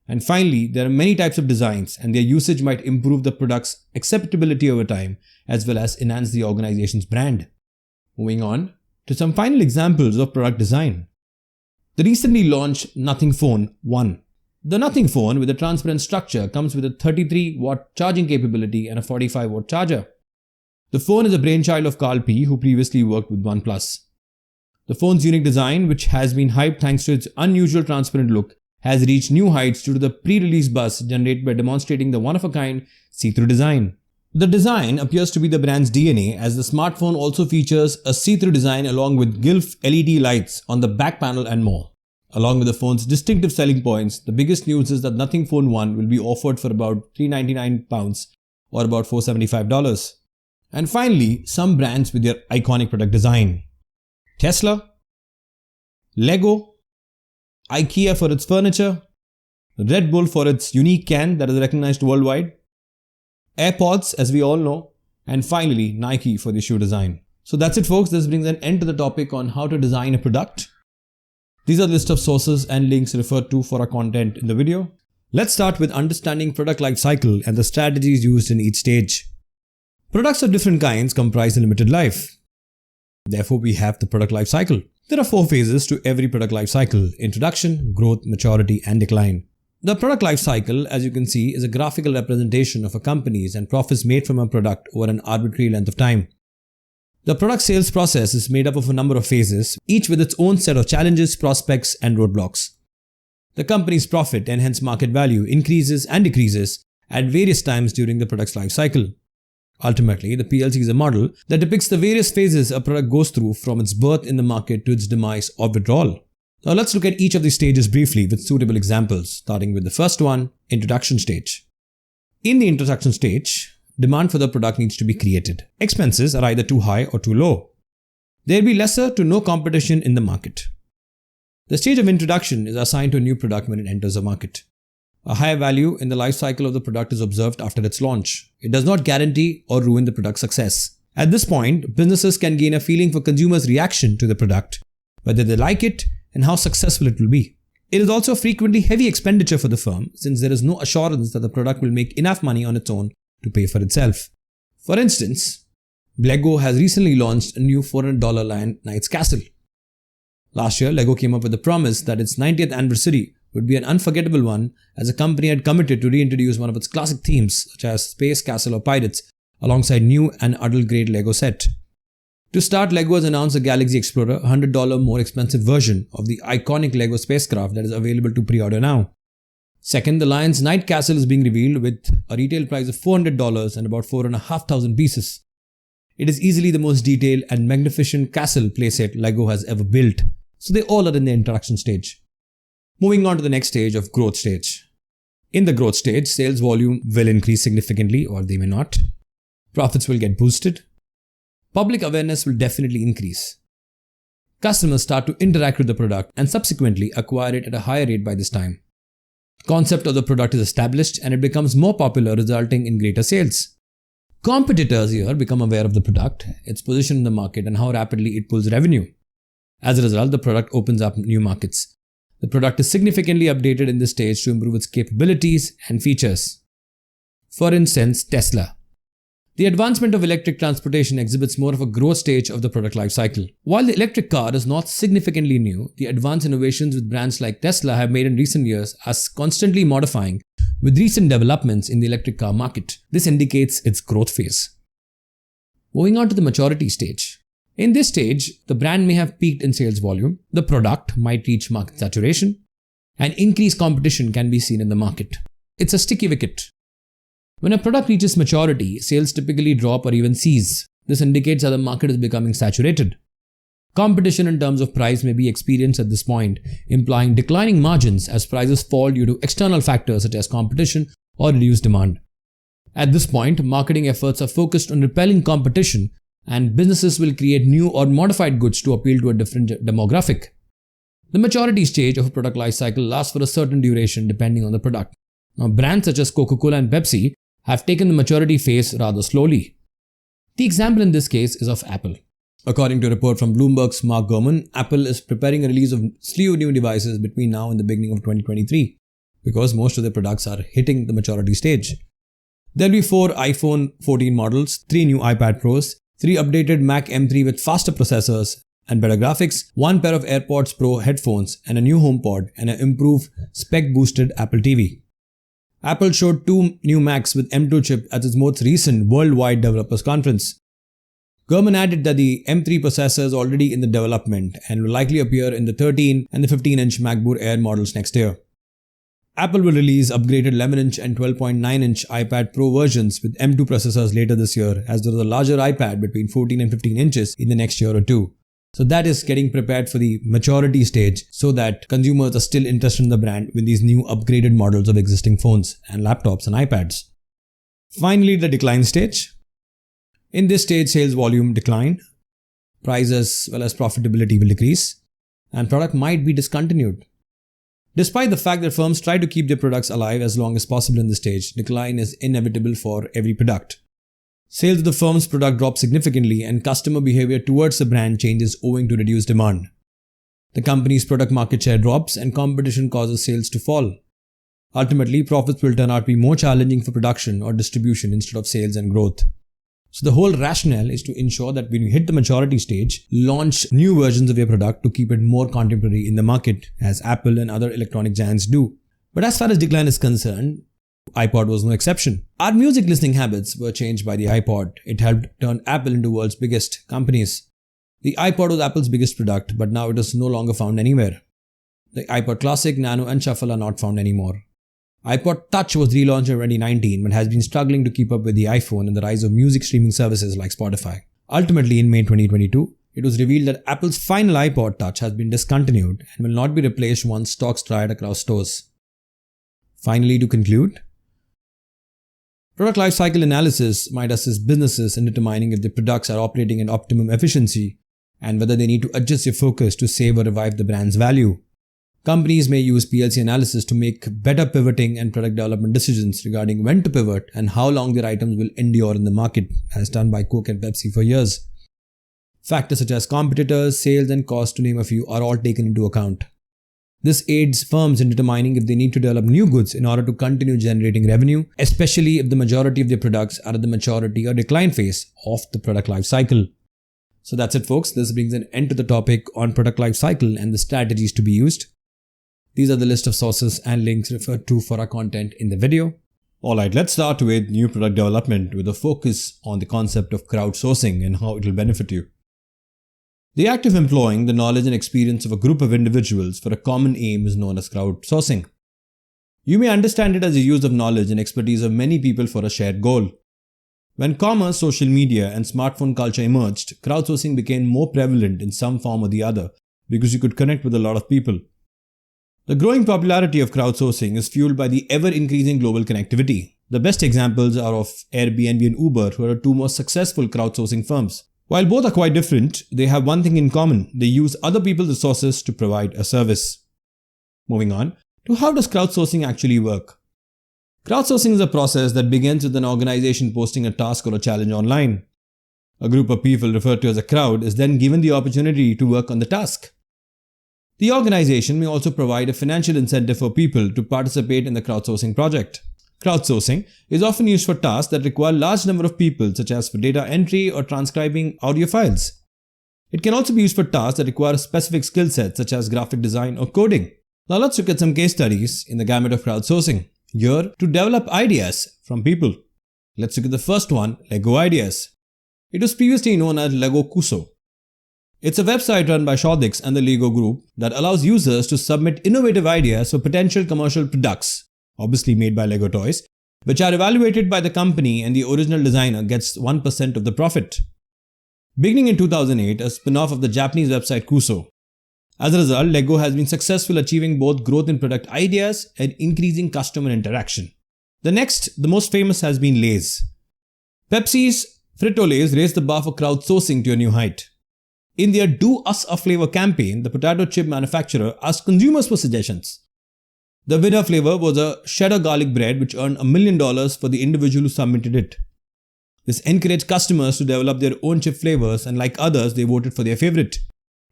And finally, there are many types of designs and their usage might improve the product's acceptability over time as well as enhance the organization's brand. Moving on to some final examples of product design. The recently launched Nothing Phone 1. The Nothing Phone with a transparent structure comes with a 33-watt charging capability and a 45-watt charger. The phone is a brainchild of Carl P, who previously worked with OnePlus. The phone's unique design, which has been hyped thanks to its unusual transparent look, has reached new heights due to the pre-release buzz generated by demonstrating the one-of-a-kind see-through design. The design appears to be the brand's DNA, as the smartphone also features a see-through design along with GILF LED lights on the back panel and more. Along with the phone's distinctive selling points, the biggest news is that Nothing Phone 1 will be offered for about £399 or about $475. And finally, some brands with their iconic product design. Tesla, Lego, IKEA for its furniture, Red Bull for its unique can that is recognized worldwide, AirPods as we all know, and finally Nike for the shoe design. So that's it folks, this brings an end to the topic on how to design a product. These are the list of sources and links referred to for our content in the video. Let's start with understanding product lifecycle and the strategies used in each stage. Products of different kinds comprise a limited life. Therefore, we have the product lifecycle. There are 4 phases to every product lifecycle: introduction, growth, maturity, and decline. The product lifecycle, as you can see, is a graphical representation of a company's and profits made from a product over an arbitrary length of time. The product sales process is made up of a number of phases, each with its own set of challenges, prospects, and roadblocks. The company's profit and hence market value increases and decreases at various times during the product's lifecycle. Ultimately, the PLC is a model that depicts the various phases a product goes through from its birth in the market to its demise or withdrawal. Now let's look at each of these stages briefly with suitable examples, starting with the first one, introduction stage. In the introduction stage, demand for the product needs to be created. Expenses are either too high or too low. There will be lesser to no competition in the market. The stage of introduction is assigned to a new product when it enters the market. A higher value in the life cycle of the product is observed after its launch. It does not guarantee or ruin the product's success. At this point, businesses can gain a feeling for consumers' reaction to the product, whether they like it and how successful it will be. It is also frequently heavy expenditure for the firm since there is no assurance that the product will make enough money on its own to pay for itself. For instance, Lego has recently launched a new $400 Lion Knight's Castle. Last year, Lego came up with the promise that its 90th anniversary would be an unforgettable one, as the company had committed to reintroduce one of its classic themes such as space, castle or pirates alongside new and adult-grade Lego set. To start, Lego has announced the Galaxy Explorer, a $100 more expensive version of the iconic Lego spacecraft that is available to pre-order now. Second, the Lion's Knight Castle is being revealed with a retail price of $400 and about 4,500 pieces. It is easily the most detailed and magnificent castle playset Lego has ever built, so they all are in the introduction stage. Moving on to the next stage of growth stage. In the growth stage, sales volume will increase significantly or they may not. Profits will get boosted. Public awareness will definitely increase. Customers start to interact with the product and subsequently acquire it at a higher rate by this time. The concept of the product is established and it becomes more popular, resulting in greater sales. Competitors here become aware of the product, its position in the market, and how rapidly it pulls revenue. As a result, the product opens up new markets. The product is significantly updated in this stage to improve its capabilities and features. For instance, Tesla. The advancement of electric transportation exhibits more of a growth stage of the product lifecycle. While the electric car is not significantly new, the advanced innovations with brands like Tesla have made in recent years are constantly modifying with recent developments in the electric car market. This indicates its growth phase. Moving on to the maturity stage. In this stage, the brand may have peaked in sales volume, the product might reach market saturation, and increased competition can be seen in the market. It's a sticky wicket. When a product reaches maturity, sales typically drop or even cease. This indicates that the market is becoming saturated. Competition in terms of price may be experienced at this point, implying declining margins as prices fall due to external factors such as competition or reduced demand. At this point, marketing efforts are focused on repelling competition, and businesses will create new or modified goods to appeal to a different demographic. The maturity stage of a product lifecycle lasts for a certain duration depending on the product. Now, brands such as Coca-Cola and Pepsi have taken the maturity phase rather slowly. The example in this case is of Apple. According to a report from Bloomberg's Mark Gurman, Apple is preparing a release of slew of new devices between now and the beginning of 2023 because most of their products are hitting the maturity stage. There will be 4 iPhone 14 models, 3 new iPad Pros, 3 updated Mac M3 with faster processors and better graphics, 1 pair of AirPods Pro headphones and a new HomePod, and an improved spec-boosted Apple TV. Apple showed 2 new Macs with M2 chip at its most recent worldwide developers conference. Gurman added that the M3 processor is already in the development and will likely appear in the 13 and the 15-inch MacBook Air models next year. Apple will release upgraded 11-inch and 12.9-inch iPad Pro versions with M2 processors later this year, as there is a larger iPad between 14 and 15 inches in the next year or two. So that is getting prepared for the maturity stage so that consumers are still interested in the brand with these new upgraded models of existing phones and laptops and iPads. Finally, the decline stage. In this stage, sales volume decline, price as well as profitability will decrease, and product might be discontinued. Despite the fact that firms try to keep their products alive as long as possible in this stage, decline is inevitable for every product. Sales of the firm's product drop significantly and customer behavior towards the brand changes owing to reduced demand. The company's product market share drops and competition causes sales to fall. Ultimately, profits will turn out to be more challenging for production or distribution instead of sales and growth. So the whole rationale is to ensure that when you hit the maturity stage, launch new versions of your product to keep it more contemporary in the market, as Apple and other electronic giants do. But as far as decline is concerned, iPod was no exception. Our music listening habits were changed by the iPod. It helped turn Apple into the world's biggest companies. The iPod was Apple's biggest product, but now it is no longer found anywhere. The iPod Classic, Nano and Shuffle are not found anymore. iPod Touch was relaunched in 2019 but has been struggling to keep up with the iPhone and the rise of music streaming services like Spotify. Ultimately, in May 2022, it was revealed that Apple's final iPod Touch has been discontinued and will not be replaced once stocks dry across stores. Finally, to conclude, product lifecycle analysis might assist businesses in determining if their products are operating at optimum efficiency and whether they need to adjust their focus to save or revive the brand's value. Companies may use PLC analysis to make better pivoting and product development decisions regarding when to pivot and how long their items will endure in the market, as done by Coke and Pepsi for years. Factors such as competitors, sales and cost, to name a few, are all taken into account. This aids firms in determining if they need to develop new goods in order to continue generating revenue, especially if the majority of their products are at the maturity or decline phase of the product life cycle. So that's it, folks. This brings an end to the topic on product life cycle and the strategies to be used. These are the list of sources and links referred to for our content in the video. Alright, let's start with new product development with a focus on the concept of crowdsourcing and how it will benefit you. The act of employing the knowledge and experience of a group of individuals for a common aim is known as crowdsourcing. You may understand it as the use of knowledge and expertise of many people for a shared goal. When commerce, social media, and smartphone culture emerged, crowdsourcing became more prevalent in some form or the other because you could connect with a lot of people. The growing popularity of crowdsourcing is fueled by the ever-increasing global connectivity. The best examples are of Airbnb and Uber, who are the 2 most successful crowdsourcing firms. While both are quite different, they have one thing in common: they use other people's resources to provide a service. Moving on to how does crowdsourcing actually work? Crowdsourcing is a process that begins with an organization posting a task or a challenge online. A group of people referred to as a crowd is then given the opportunity to work on the task. The organization may also provide a financial incentive for people to participate in the crowdsourcing project. Crowdsourcing is often used for tasks that require a large number of people, such as for data entry or transcribing audio files. It can also be used for tasks that require a specific skill set, such as graphic design or coding. Now let's look at some case studies in the gamut of crowdsourcing. Here, to develop ideas from people. Let's look at the first one, Lego Ideas. It was previously known as Lego Kuso. It's a website run by Shaudix and the Lego Group that allows users to submit innovative ideas for potential commercial products, obviously made by Lego toys, which are evaluated by the company, and the original designer gets 1% of the profit. Beginning in 2008, a spin-off of the Japanese website Kuso. As a result, Lego has been successful achieving both growth in product ideas and increasing customer interaction. The most famous has been Lay's. Pepsi's Frito-Lay's raised the bar for crowdsourcing to a new height. In their Do Us a Flavor campaign, the potato chip manufacturer asked consumers for suggestions. The winner flavor was a cheddar garlic bread, which earned $1 million for the individual who submitted it. This encouraged customers to develop their own chip flavors, and like others, they voted for their favorite.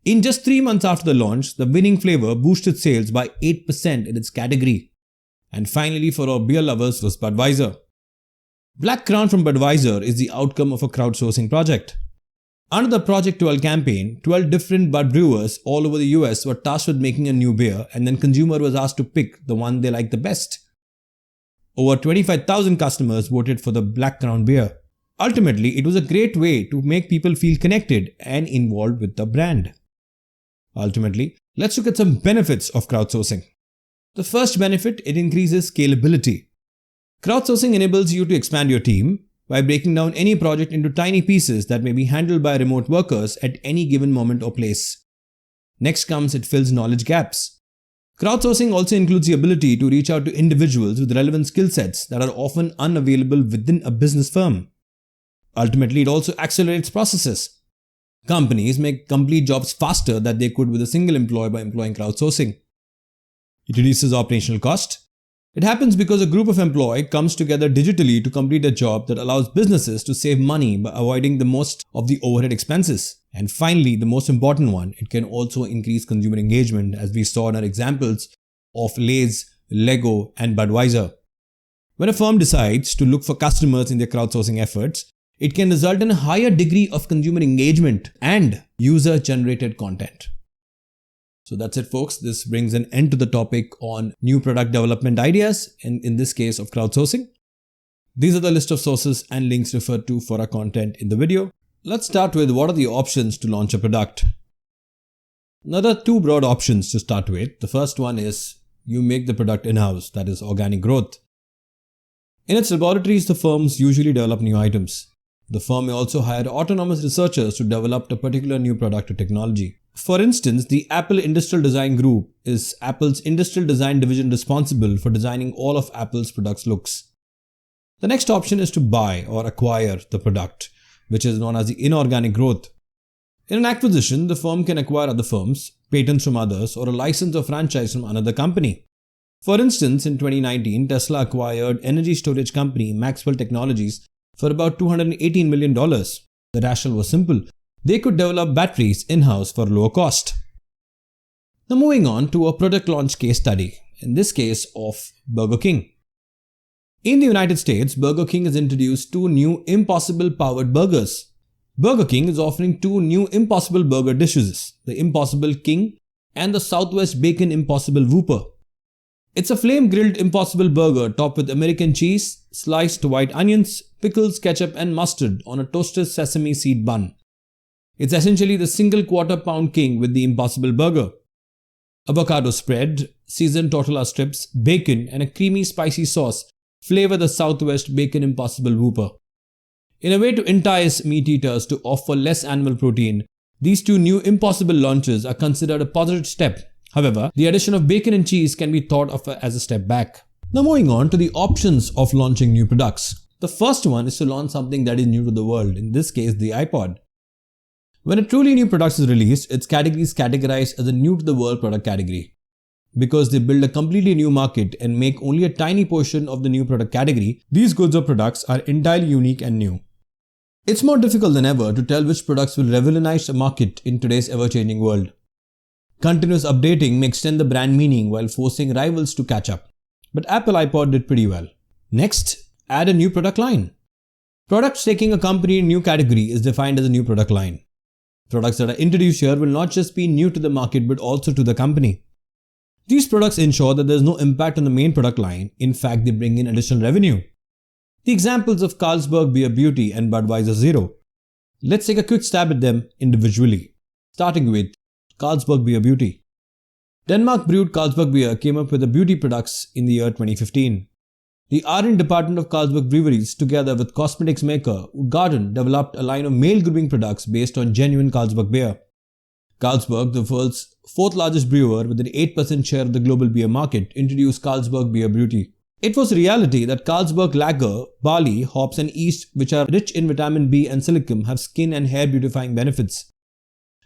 In just 3 months after the launch, the winning flavor boosted sales by 8% in its category. And finally, for our beer lovers, was Budweiser. Black Crown from Budweiser is the outcome of a crowdsourcing project. Under the Project 12 campaign, 12 different Bud brewers all over the US were tasked with making a new beer, and then consumer was asked to pick the one they liked the best. Over 25,000 customers voted for the Black Crown beer. Ultimately, it was a great way to make people feel connected and involved with the brand. Ultimately, let's look at some benefits of crowdsourcing. The first benefit, it increases scalability. Crowdsourcing enables you to expand your team by breaking down any project into tiny pieces that may be handled by remote workers at any given moment or place. Next comes, it fills knowledge gaps. Crowdsourcing also includes the ability to reach out to individuals with relevant skill sets that are often unavailable within a business firm. Ultimately, it also accelerates processes. Companies make complete jobs faster than they could with a single employee by employing crowdsourcing. It reduces operational cost. It happens because a group of employees comes together digitally to complete a job that allows businesses to save money by avoiding the most of the overhead expenses. And finally, the most important one, it can also increase consumer engagement, as we saw in our examples of Lay's, Lego, and Budweiser. When a firm decides to look for customers in their crowdsourcing efforts, it can result in a higher degree of consumer engagement and user-generated content. So that's it, folks. This brings an end to the topic on new product development ideas, in this case of crowdsourcing. These are the list of sources and links referred to for our content in the video. Let's start with what are the options to launch a product. Now, there are two broad options to start with. The first one is you make the product in-house, that is organic growth. In its laboratories, the firms usually develop new items. The firm may also hire autonomous researchers to develop a particular new product or technology. For instance, the Apple Industrial Design Group is Apple's industrial design division responsible for designing all of Apple's products' looks. The next option is to buy or acquire the product, which is known as the inorganic growth. In an acquisition, the firm can acquire other firms, patents from others, or a license or franchise from another company. For instance, in 2019, Tesla acquired energy storage company Maxwell Technologies for about $218 million. The rationale was simple. They could develop batteries in-house for lower cost. Now moving on to a product launch case study, in this case of Burger King. In the United States, Burger King has introduced two new Impossible powered burgers. Burger King is offering two new Impossible burger dishes, the Impossible King and the Southwest Bacon Impossible Whopper. It's a flame-grilled Impossible burger topped with American cheese, sliced white onions, pickles, ketchup and mustard on a toasted sesame seed bun. It's essentially the single quarter-pound king with the Impossible burger. Avocado spread, seasoned tortilla strips, bacon and a creamy spicy sauce flavor the Southwest Bacon Impossible Whopper. In a way to entice meat eaters to offer less animal protein, these two new Impossible launches are considered a positive step. However, the addition of bacon and cheese can be thought of as a step back. Now moving on to the options of launching new products. The first one is to launch something that is new to the world, in this case the iPod. When a truly new product is released, its category is categorized as a new to the world product category. because they build a completely new market and make only a tiny portion of the new product category, these goods or products are entirely unique and new. It's more difficult than ever to tell which products will revolutionize a market in today's ever-changing world. Continuous updating may extend the brand meaning while forcing rivals to catch up. But Apple iPod did pretty well. Next, add a new product line. Products taking a company in a new category is defined as a new product line. Products that are introduced here will not just be new to the market but also to the company. These products ensure that there is no impact on the main product line. In fact, they bring in additional revenue. The examples of Carlsberg Beer Beauty and Budweiser Zero. Let's take a quick stab at them individually, starting with Carlsberg Beer Beauty. Denmark brewed Carlsberg Beer came up with the beauty products in the year 2015. The R&D department of Carlsberg Breweries, together with cosmetics maker Garden, developed a line of male grooming products based on genuine Carlsberg beer. Carlsberg, the world's fourth largest brewer with an 8% share of the global beer market, introduced Carlsberg Beer Beauty. It was a reality that Carlsberg lager, barley, hops and yeast, which are rich in vitamin B and silicon, have skin and hair beautifying benefits.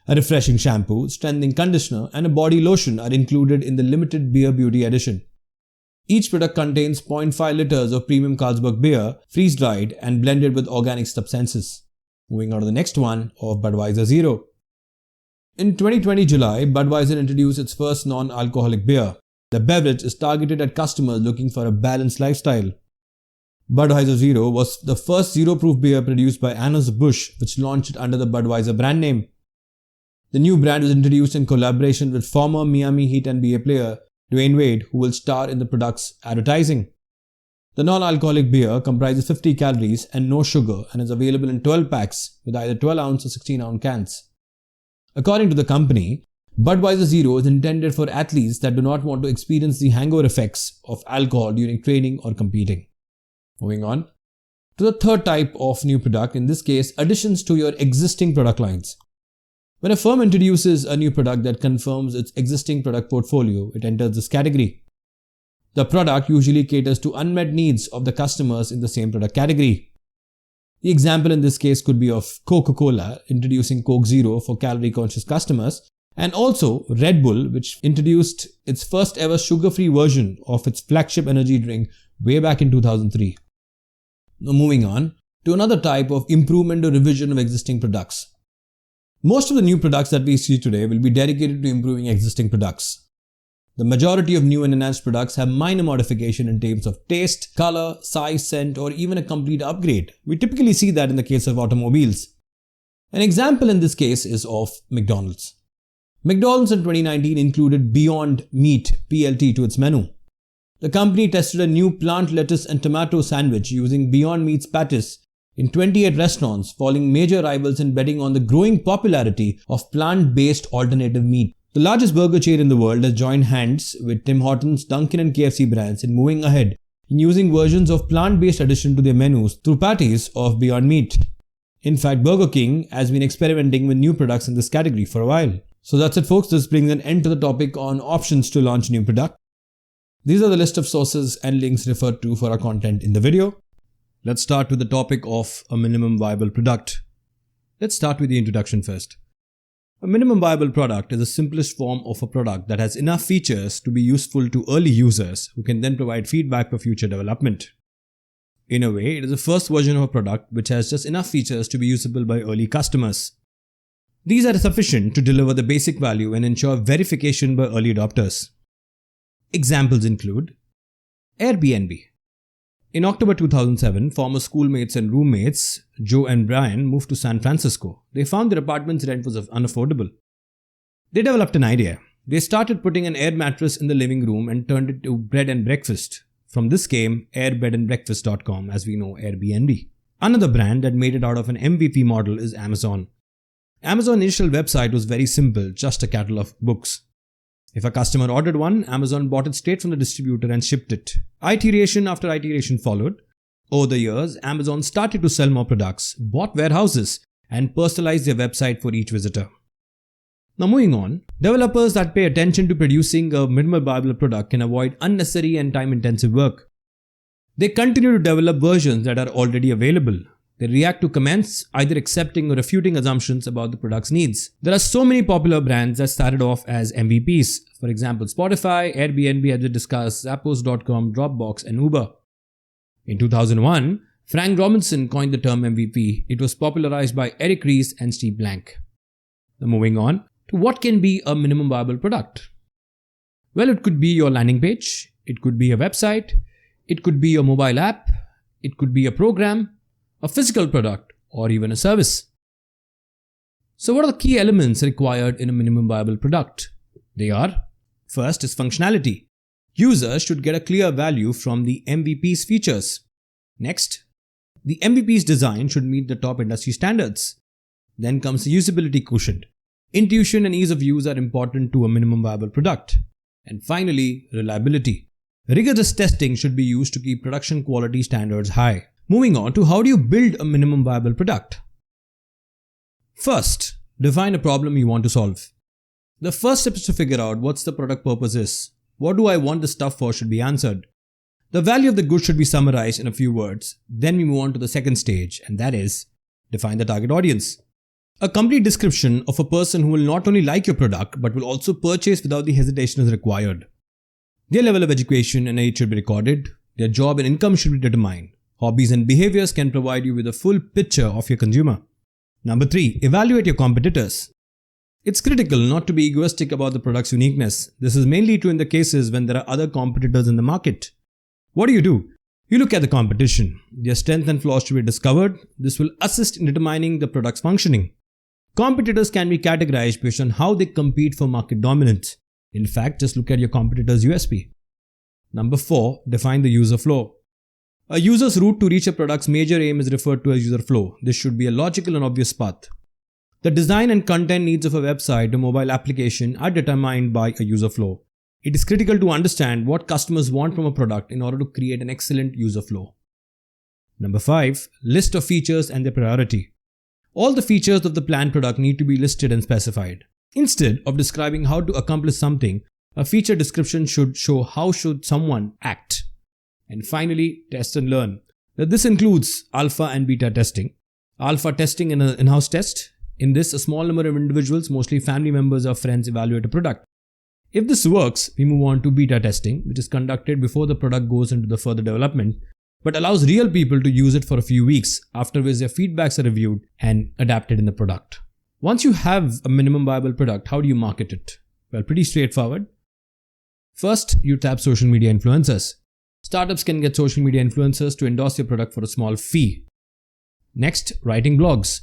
A refreshing shampoo, strengthening conditioner and a body lotion are included in the limited Beer Beauty edition. Each product contains 0.5 liters of premium Carlsberg beer, freeze-dried and blended with organic substances. Moving on to the next one of Budweiser Zero. In 2020 July, Budweiser introduced its first non-alcoholic beer. The beverage is targeted at customers looking for a balanced lifestyle. Budweiser Zero was the first zero-proof beer produced by Anheuser-Busch, which launched it under the Budweiser brand name. The new brand was introduced in collaboration with former Miami Heat NBA player Dwayne Wade, who will star in the product's advertising. The non-alcoholic beer comprises 50 calories and no sugar and is available in 12 packs with either 12-ounce or 16-ounce cans. According to the company, Budweiser Zero is intended for athletes that do not want to experience the hangover effects of alcohol during training or competing. Moving on to the third type of new product, in this case, additions to your existing product lines. When a firm introduces a new product that confirms its existing product portfolio, it enters this category. The product usually caters to unmet needs of the customers in the same product category. The example in this case could be of Coca-Cola introducing Coke Zero for calorie-conscious customers, and also Red Bull, which introduced its first ever sugar-free version of its flagship energy drink way back in 2003. Now moving on to another type of improvement or revision of existing products. Most of the new products that we see today will be dedicated to improving existing products. The majority of new and enhanced products have minor modification in terms of taste, color, size, scent, or even a complete upgrade. We typically see that in the case of automobiles. An example in this case is of McDonald's. McDonald's in 2019 included Beyond Meat (PLT) to its menu. The company tested a new plant lettuce and tomato sandwich using Beyond Meat's patties in 28 restaurants, following major rivals and betting on the growing popularity of plant-based alternative meat. The largest burger chain in the world has joined hands with Tim Hortons, Dunkin' and KFC brands in moving ahead in using versions of plant-based addition to their menus through patties of Beyond Meat. In fact, Burger King has been experimenting with new products in this category for a while. So that's it, folks. This brings an end to the topic on options to launch new product. These are the list of sources and links referred to for our content in the video. Let's start with the topic of a minimum viable product. Let's start with the introduction first. A minimum viable product is the simplest form of a product that has enough features to be useful to early users who can then provide feedback for future development. In a way, it is the first version of a product which has just enough features to be usable by early customers. These are sufficient to deliver the basic value and ensure verification by early adopters. Examples include Airbnb. In October 2007, former schoolmates and roommates, Joe and Brian, moved to San Francisco. They found their apartment's rent was unaffordable. They developed an idea. They started putting an air mattress in the living room and turned it to bed and breakfast. From this came airbedandbreakfast.com, as we know Airbnb. Another brand that made it out of an MVP model is Amazon. Amazon's initial website was very simple, just a catalog of books. If a customer ordered one, Amazon bought it straight from the distributor and shipped it. Iteration after iteration followed. Over the years, Amazon started to sell more products, bought warehouses, and personalized their website for each visitor. Now moving on, developers that pay attention to producing a minimum viable product can avoid unnecessary and time-intensive work. They continue to develop versions that are already available. They react to comments, either accepting or refuting assumptions about the product's needs. There are so many popular brands that started off as MVPs. For example, Spotify, Airbnb, as we discussed, Zappos.com, Dropbox, and Uber. In 2001, Frank Robinson coined the term MVP. It was popularized by Eric Ries and Steve Blank. Now moving on to what can be a minimum viable product. Well, it could be your landing page, it could be a website, it could be a mobile app, it could be a program, a physical product, or even a service. So what are the key elements required in a minimum viable product? They are: first is functionality. Users should get a clear value from the MVP's features. Next, the MVP's design should meet the top industry standards. Then comes the usability quotient. Intuition and ease of use are important to a minimum viable product. And finally, reliability. Rigorous testing should be used to keep production quality standards high. Moving on to how do you build a minimum viable product? First, define a problem you want to solve. The first step is to figure out what's the product purpose is. What do I want the stuff for should be answered. The value of the good should be summarized in a few words. Then we move on to the second stage, and that is define the target audience. A complete description of a person who will not only like your product but will also purchase without the hesitation is required. Their level of education and age should be recorded. Their job and income should be determined. Hobbies and behaviors can provide you with a full picture of your consumer. Number 3. Evaluate your competitors. It's critical not to be egoistic about the product's uniqueness. This is mainly true in the cases when there are other competitors in the market. What do? You look at the competition. Their strengths and flaws should be discovered. This will assist in determining the product's functioning. Competitors can be categorized based on how they compete for market dominance. In fact, just look at your competitor's USP. Number 4. Define the user flow. A user's route to reach a product's major aim is referred to as user flow. This should be a logical and obvious path. The design and content needs of a website or mobile application are determined by a user flow. It is critical to understand what customers want from a product in order to create an excellent user flow. Number 5. List of features and their priority. All the features of the planned product need to be listed and specified. Instead of describing how to accomplish something, a feature description should show how should someone act. And finally, test and learn. This includes alpha and beta testing. Alpha testing in an in-house test. In this, a small number of individuals, mostly family members or friends, evaluate a product. If this works, we move on to beta testing, which is conducted before the product goes into the further development, but allows real people to use it for a few weeks, after which their feedbacks are reviewed and adapted in the product. Once you have a minimum viable product, how do you market it? Well, pretty straightforward. First, you tap social media influencers. Startups can get social media influencers to endorse your product for a small fee. Next, writing blogs.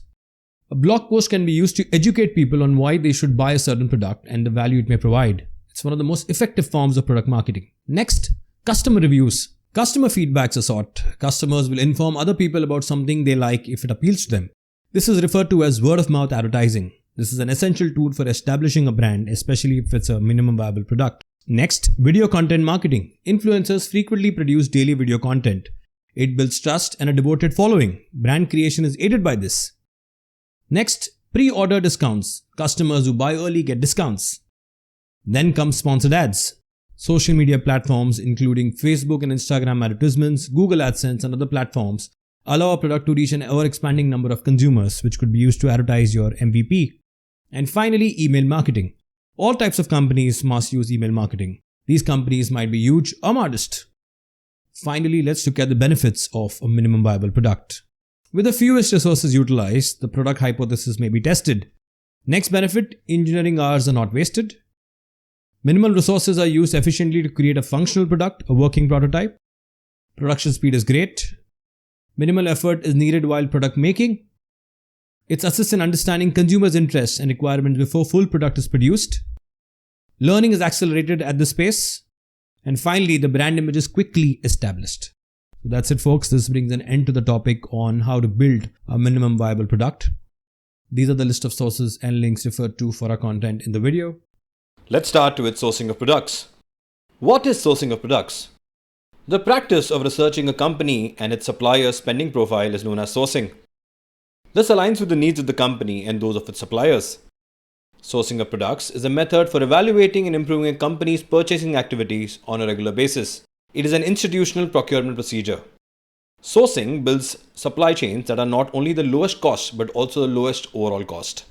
A blog post can be used to educate people on why they should buy a certain product and the value it may provide. It's one of the most effective forms of product marketing. Next, customer reviews. Customer feedbacks are sought. Customers will inform other people about something they like if it appeals to them. This is referred to as word-of-mouth advertising. This is an essential tool for establishing a brand, especially if it's a minimum viable product. Next, video content marketing. Influencers frequently produce daily video content. It builds trust and a devoted following. Brand creation is aided by this. Next, pre-order discounts. Customers who buy early get discounts. Then comes sponsored ads. Social media platforms including Facebook and Instagram advertisements, Google AdSense and other platforms allow a product to reach an ever-expanding number of consumers, which could be used to advertise your MVP. And finally, email marketing. All types of companies must use email marketing. These companies might be huge or modest. Finally, let's look at the benefits of a minimum viable product. With the fewest resources utilized, the product hypothesis may be tested. Next benefit, engineering hours are not wasted. Minimal resources are used efficiently to create a functional product, a working prototype. Production speed is great. Minimal effort is needed while product making. It assists in understanding consumers' interests and requirements before full product is produced. Learning is accelerated at this pace. And finally, the brand image is quickly established. So that's it, folks. This brings an end to the topic on how to build a minimum viable product. These are the list of sources and links referred to for our content in the video. Let's start with sourcing of products. What is sourcing of products? The practice of researching a company and its supplier's spending profile is known as sourcing. This aligns with the needs of the company and those of its suppliers. Sourcing of products is a method for evaluating and improving a company's purchasing activities on a regular basis. It is an institutional procurement procedure. Sourcing builds supply chains that are not only the lowest cost but also the lowest overall cost.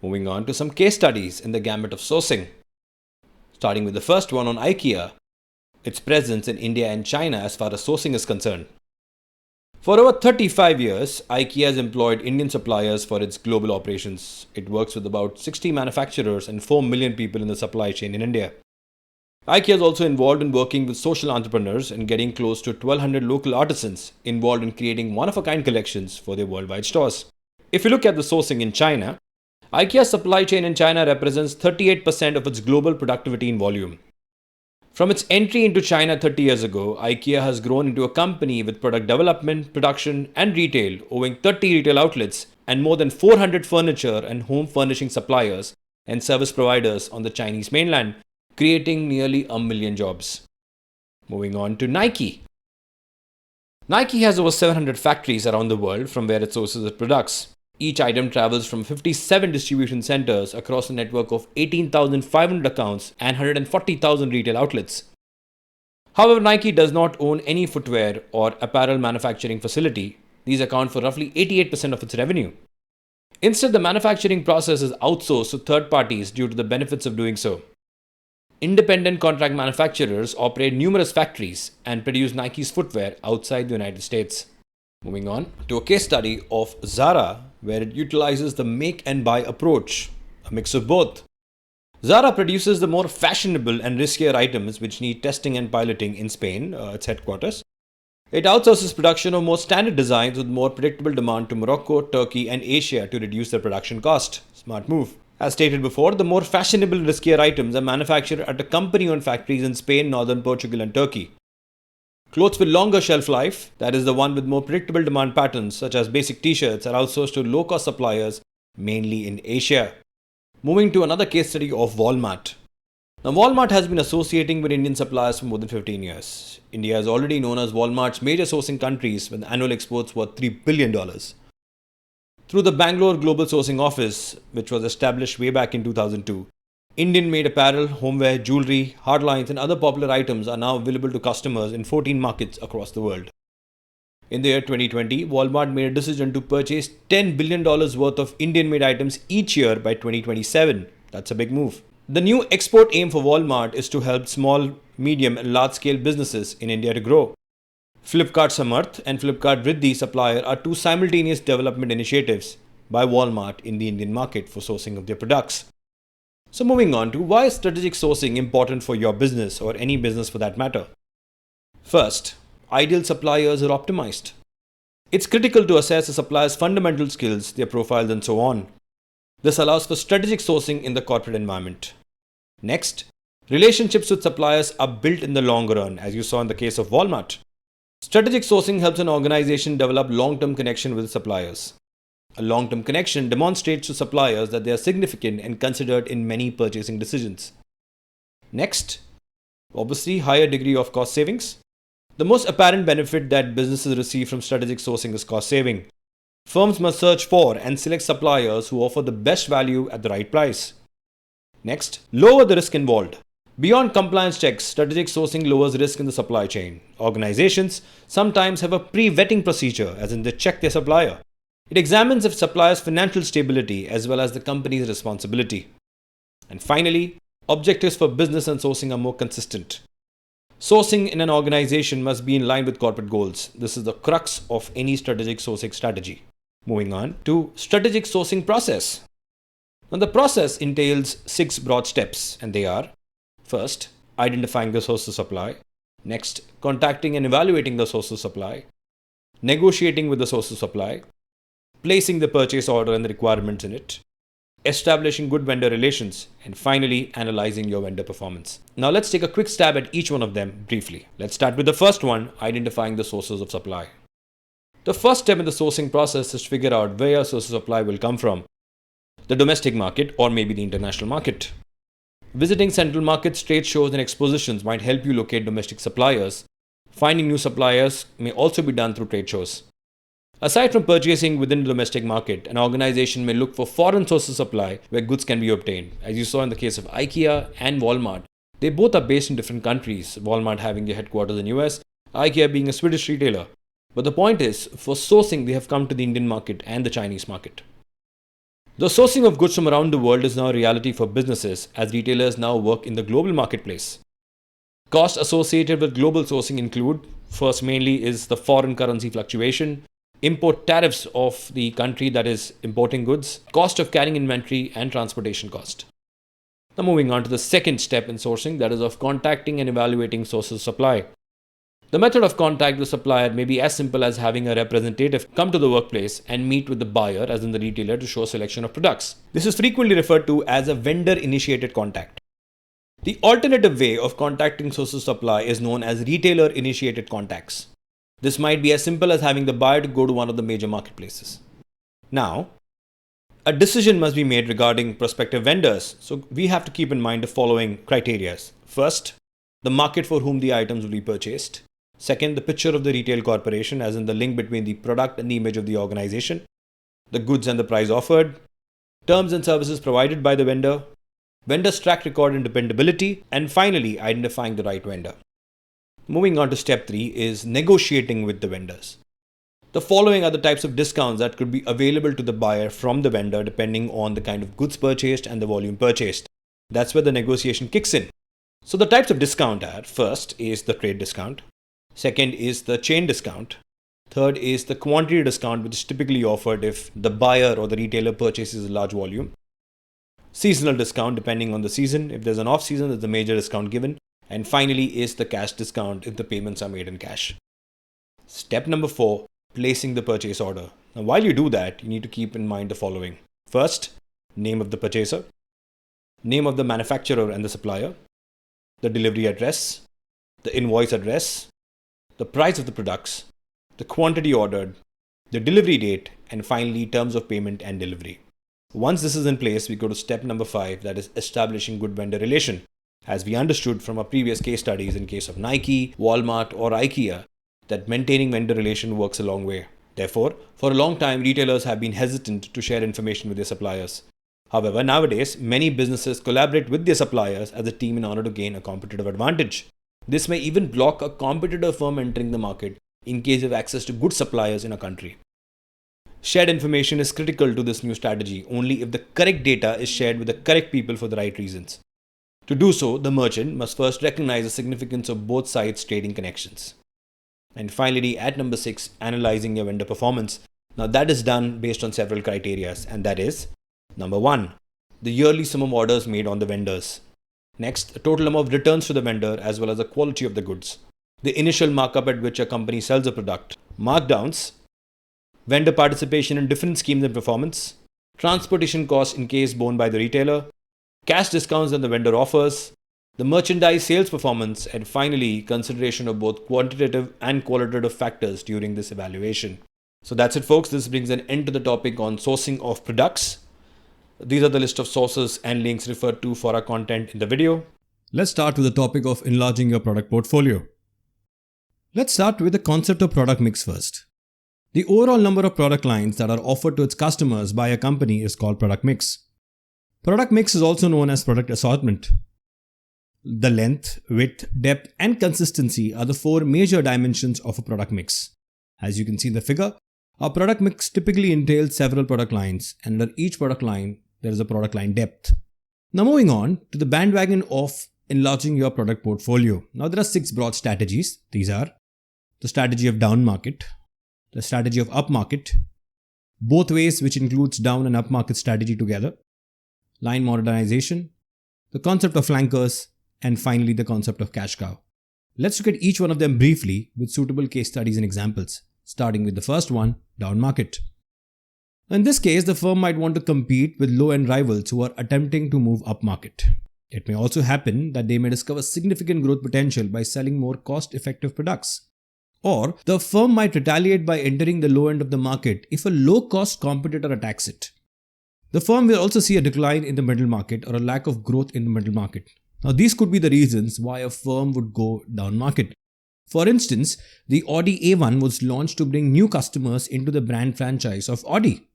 Moving on to some case studies in the gamut of sourcing. Starting with the first one on IKEA, its presence in India and China as far as sourcing is concerned. For over 35 years, IKEA has employed Indian suppliers for its global operations. It works with about 60 manufacturers and 4 million people in the supply chain in India. IKEA is also involved in working with social entrepreneurs and getting close to 1,200 local artisans involved in creating one-of-a-kind collections for their worldwide stores. If you look at the sourcing in China, IKEA's supply chain in China represents 38% of its global productivity in volume. From its entry into China 30 years ago, IKEA has grown into a company with product development, production, and retail, owning 30 retail outlets and more than 400 furniture and home furnishing suppliers and service providers on the Chinese mainland, creating nearly 1 million jobs. Moving on to Nike. Nike has over 700 factories around the world from where it sources its products. Each item travels from 57 distribution centers across a network of 18,500 accounts and 140,000 retail outlets. However, Nike does not own any footwear or apparel manufacturing facility. These account for roughly 88% of its revenue. Instead, the manufacturing process is outsourced to third parties due to the benefits of doing so. Independent contract manufacturers operate numerous factories and produce Nike's footwear outside the United States. Moving on to a case study of Zara, where it utilizes the make and buy approach, a mix of both. Zara produces the more fashionable and riskier items which need testing and piloting in Spain, its headquarters. It outsources production of more standard designs with more predictable demand to Morocco, Turkey, and Asia to reduce their production cost. Smart move. As stated before, the more fashionable, riskier items are manufactured at a company-owned factories in Spain, northern Portugal, and Turkey. Clothes with longer shelf life, that is the one with more predictable demand patterns, such as basic t-shirts, are outsourced to low-cost suppliers, mainly in Asia. Moving to another case study of Walmart. Now, Walmart has been associating with Indian suppliers for more than 15 years. India is already known as Walmart's major sourcing countries with annual exports worth $3 billion. Through the Bangalore Global Sourcing Office, which was established way back in 2002, Indian-made apparel, homeware, jewelry, hardlines, and other popular items are now available to customers in 14 markets across the world. In the year 2020, Walmart made a decision to purchase $10 billion worth of Indian-made items each year by 2027. That's a big move. The new export aim for Walmart is to help small, medium, and large-scale businesses in India to grow. Flipkart Samarth and Flipkart Vriddhi Supplier are two simultaneous development initiatives by Walmart in the Indian market for sourcing of their products. So moving on to why is strategic sourcing important for your business or any business for that matter? First, ideal suppliers are optimized. It's critical to assess a supplier's fundamental skills, their profiles, and so on. This allows for strategic sourcing in the corporate environment. Next, relationships with suppliers are built in the long run, as you saw in the case of Walmart. Strategic sourcing helps an organization develop long-term connection with suppliers. A long-term connection demonstrates to suppliers that they are significant and considered in many purchasing decisions. Next, obviously, higher degree of cost savings. The most apparent benefit that businesses receive from strategic sourcing is cost saving. Firms must search for and select suppliers who offer the best value at the right price. Next, lower the risk involved. Beyond compliance checks, strategic sourcing lowers risk in the supply chain. Organizations sometimes have a pre-vetting procedure, as in they check their supplier. It examines if supplier's financial stability as well as the company's responsibility. And finally, objectives for business and sourcing are more consistent. Sourcing in an organization must be in line with corporate goals. This is the crux of any strategic sourcing strategy. Moving on to strategic sourcing process. Now, the process entails 6 broad steps, and they are: first, identifying the source of supply. Next, contacting and evaluating the source of supply. Negotiating with the source of supply. Placing the purchase order and the requirements in it. Establishing good vendor relations. And finally, analyzing your vendor performance. Now, let's take a quick stab at each one of them briefly. Let's start with the first one, identifying the sources of supply. The first step in the sourcing process is to figure out where your source of supply will come from. The domestic market or maybe the international market. Visiting central markets, trade shows, and expositions might help you locate domestic suppliers. Finding new suppliers may also be done through trade shows. Aside from purchasing within the domestic market, an organization may look for foreign sources of supply where goods can be obtained. As you saw in the case of IKEA and Walmart, they both are based in different countries, Walmart having their headquarters in US, IKEA being a Swedish retailer. But the point is, for sourcing, we have come to the Indian market and the Chinese market. The sourcing of goods from around the world is now a reality for businesses as retailers now work in the global marketplace. Costs associated with global sourcing include, first mainly is the foreign currency fluctuation, import tariffs of the country that is importing goods, cost of carrying inventory, and transportation cost. Now moving on to the second step in sourcing, that is of contacting and evaluating sources of supply. The method of contact with the supplier may be as simple as having a representative come to the workplace and meet with the buyer, as in the retailer, to show a selection of products. This is frequently referred to as a vendor-initiated contact. The alternative way of contacting sources of supply is known as retailer-initiated contacts. This might be as simple as having the buyer to go to one of the major marketplaces. Now, a decision must be made regarding prospective vendors, so we have to keep in mind the following criteria. First, the market for whom the items will be purchased. Second, the picture of the retail corporation, as in the link between the product and the image of the organization. The goods and the price offered. Terms and services provided by the vendor. Vendor's track record and dependability. And finally, identifying the right vendor. Moving on to step 3 is negotiating with the vendors. The following are the types of discounts that could be available to the buyer from the vendor depending on the kind of goods purchased and the volume purchased. That's where the negotiation kicks in. So the types of discount are, first is the trade discount. Second is the chain discount. Third is the quantity discount, which is typically offered if the buyer or the retailer purchases a large volume. Seasonal discount, depending on the season. If there's an off season, there's a major discount given. And finally is the cash discount if the payments are made in cash. Step number 4, placing the purchase order. Now, while you do that, you need to keep in mind the following. First, name of the purchaser, name of the manufacturer and the supplier, the delivery address, the invoice address, the price of the products, the quantity ordered, the delivery date, and finally terms of payment and delivery. Once this is in place, we go to step number 5, that is establishing good vendor relation. As we understood from our previous case studies in case of Nike, Walmart, or IKEA, that maintaining vendor relation works a long way. Therefore, for a long time, retailers have been hesitant to share information with their suppliers. However, nowadays, many businesses collaborate with their suppliers as a team in order to gain a competitive advantage. This may even block a competitor firm entering the market in case of access to good suppliers in a country. Shared information is critical to this new strategy only if the correct data is shared with the correct people for the right reasons. To do so, the merchant must first recognize the significance of both sides' trading connections. And finally, at number 6, analyzing your vendor performance. Now that is done based on several criteria, and that is, number 1, the yearly sum of orders made on the vendors. Next, the total amount of returns to the vendor as well as the quality of the goods. The initial markup at which a company sells a product. Markdowns. Vendor participation in different schemes and performance. Transportation costs in case borne by the retailer. Cash discounts that the vendor offers, the merchandise sales performance, and finally, consideration of both quantitative and qualitative factors during this evaluation. So that's it, folks. This brings an end to the topic on sourcing of products. These are the list of sources and links referred to for our content in the video. Let's start with the topic of enlarging your product portfolio. Let's start with the concept of product mix first. The overall number of product lines that are offered to its customers by a company is called product mix. Product mix is also known as product assortment. The length, width, depth, and consistency are the 4 major dimensions of a product mix. As you can see in the figure, our product mix typically entails several product lines, and under each product line, there is a product line depth. Now moving on to the bandwagon of enlarging your product portfolio. Now there are 6 broad strategies. These are the strategy of down market, the strategy of up market, both ways which includes down and up market strategy together, line modernization, the concept of flankers, and finally the concept of cash cow. Let's look at each one of them briefly with suitable case studies and examples, starting with the first one, down market. In this case, the firm might want to compete with low-end rivals who are attempting to move up market. It may also happen that they may discover significant growth potential by selling more cost-effective products. Or the firm might retaliate by entering the low end of the market if a low-cost competitor attacks it. The firm will also see a decline in the middle market or a lack of growth in the middle market. Now, these could be the reasons why a firm would go down market. For instance, the Audi A1 was launched to bring new customers into the brand franchise of Audi.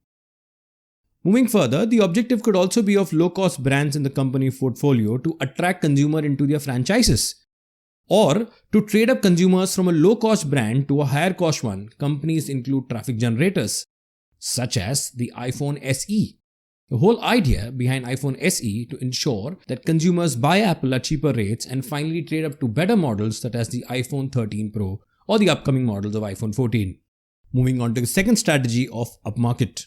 Moving further, the objective could also be of low-cost brands in the company portfolio to attract consumer into their franchises. Or to trade up consumers from a low-cost brand to a higher-cost one, companies include traffic generators, such as the iPhone SE. The whole idea behind iPhone SE to ensure that consumers buy Apple at cheaper rates and finally trade up to better models such as the iPhone 13 Pro or the upcoming models of iPhone 14. Moving on to the second strategy of upmarket.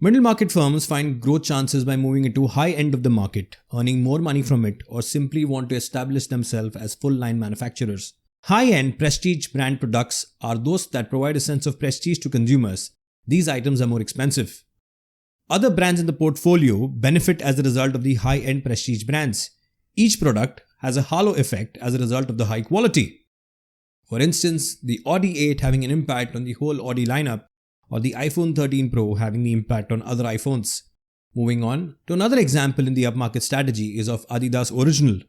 Middle market firms find growth chances by moving into high end of the market, earning more money from it, or simply want to establish themselves as full-line manufacturers. High-end prestige brand products are those that provide a sense of prestige to consumers. These items are more expensive. Other brands in the portfolio benefit as a result of the high-end prestige brands. Each product has a halo effect as a result of the high quality. For instance, the Audi 8 having an impact on the whole Audi lineup, or the iPhone 13 Pro having the impact on other iPhones. Moving on to another example in the upmarket strategy is of Adidas Original.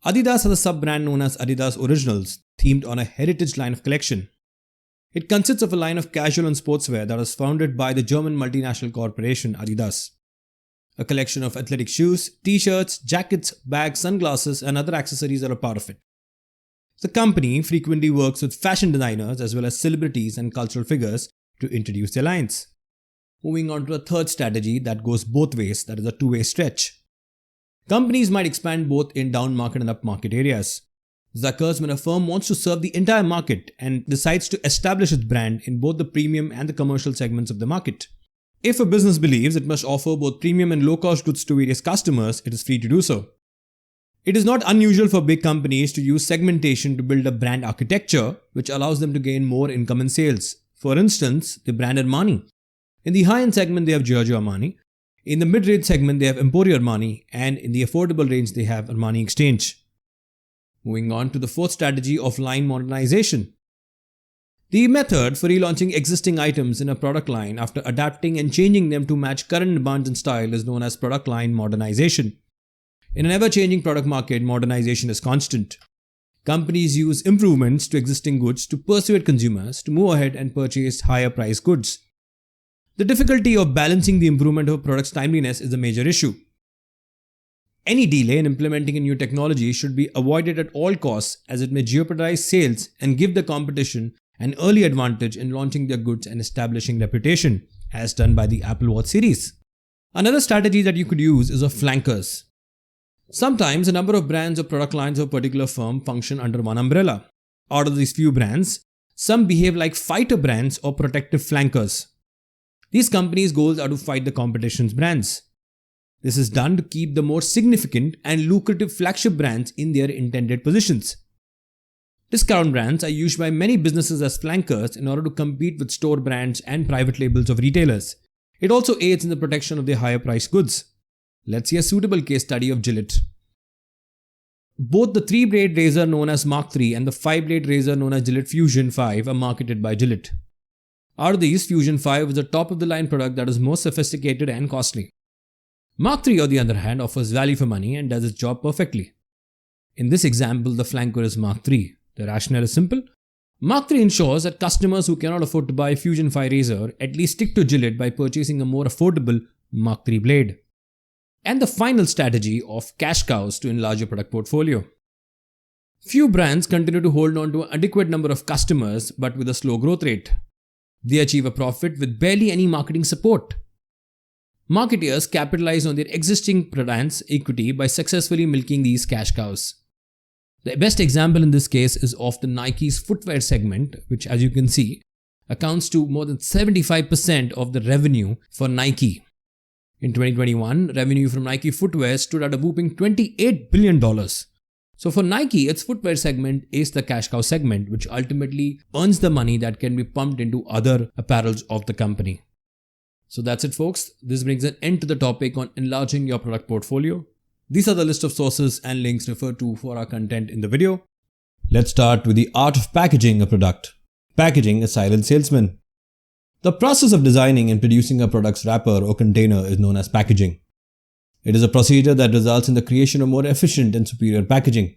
Adidas has a sub-brand known as Adidas Originals, themed on a heritage line of collection. It consists of a line of casual and sportswear that was founded by the German multinational corporation Adidas. A collection of athletic shoes, t-shirts, jackets, bags, sunglasses, and other accessories are a part of it. The company frequently works with fashion designers as well as celebrities and cultural figures to introduce their lines. Moving on to a third strategy that goes both ways, that is a two-way stretch. Companies might expand both in down market and up market areas. This occurs when a firm wants to serve the entire market and decides to establish its brand in both the premium and the commercial segments of the market. If a business believes it must offer both premium and low-cost goods to various customers, it is free to do so. It is not unusual for big companies to use segmentation to build a brand architecture which allows them to gain more income and sales. For instance, the brand Armani. In the high-end segment, they have Giorgio Armani. In the mid-range segment, they have Emporio Armani. And in the affordable range, they have Armani Exchange. Moving on to the fourth strategy of line modernization. The method for relaunching existing items in a product line after adapting and changing them to match current demands and style is known as product line modernization. In an ever-changing product market, modernization is constant. Companies use improvements to existing goods to persuade consumers to move ahead and purchase higher-priced goods. The difficulty of balancing the improvement of a product's timeliness is a major issue. Any delay in implementing a new technology should be avoided at all costs, as it may jeopardize sales and give the competition an early advantage in launching their goods and establishing reputation, as done by the Apple Watch series. Another strategy that you could use is of flankers. Sometimes a number of brands or product lines of a particular firm function under one umbrella. Out of these few brands, some behave like fighter brands or protective flankers. These companies' goals are to fight the competition's brands. This is done to keep the more significant and lucrative flagship brands in their intended positions. Discount brands are used by many businesses as flankers in order to compete with store brands and private labels of retailers. It also aids in the protection of their higher priced goods. Let's see a suitable case study of Gillette. Both the 3-blade razor known as Mark III and the 5-blade razor known as Gillette Fusion 5 are marketed by Gillette. Out of these, Fusion 5 is the top of the line product that is most sophisticated and costly. Mark III, on the other hand, offers value for money and does its job perfectly. In this example, the flanker is Mark III. The rationale is simple. Mark III ensures that customers who cannot afford to buy a Fusion 5 razor at least stick to Gillette by purchasing a more affordable Mark III blade. And the final strategy of cash cows to enlarge your product portfolio. Few brands continue to hold on to an adequate number of customers but with a slow growth rate. They achieve a profit with barely any marketing support. Marketeers capitalize on their existing brands' equity by successfully milking these cash cows. The best example in this case is of the Nike's footwear segment, which, as you can see, accounts to more than 75% of the revenue for Nike. In 2021, revenue from Nike footwear stood at a whopping $28 billion. So for Nike, its footwear segment is the cash cow segment, which ultimately earns the money that can be pumped into other apparels of the company. So that's it, folks. This brings an end to the topic on enlarging your product portfolio. These are the list of sources and links referred to for our content in the video. Let's start with the art of packaging a product. Packaging a silent salesman. The process of designing and producing a product's wrapper or container is known as packaging. It is a procedure that results in the creation of more efficient and superior packaging.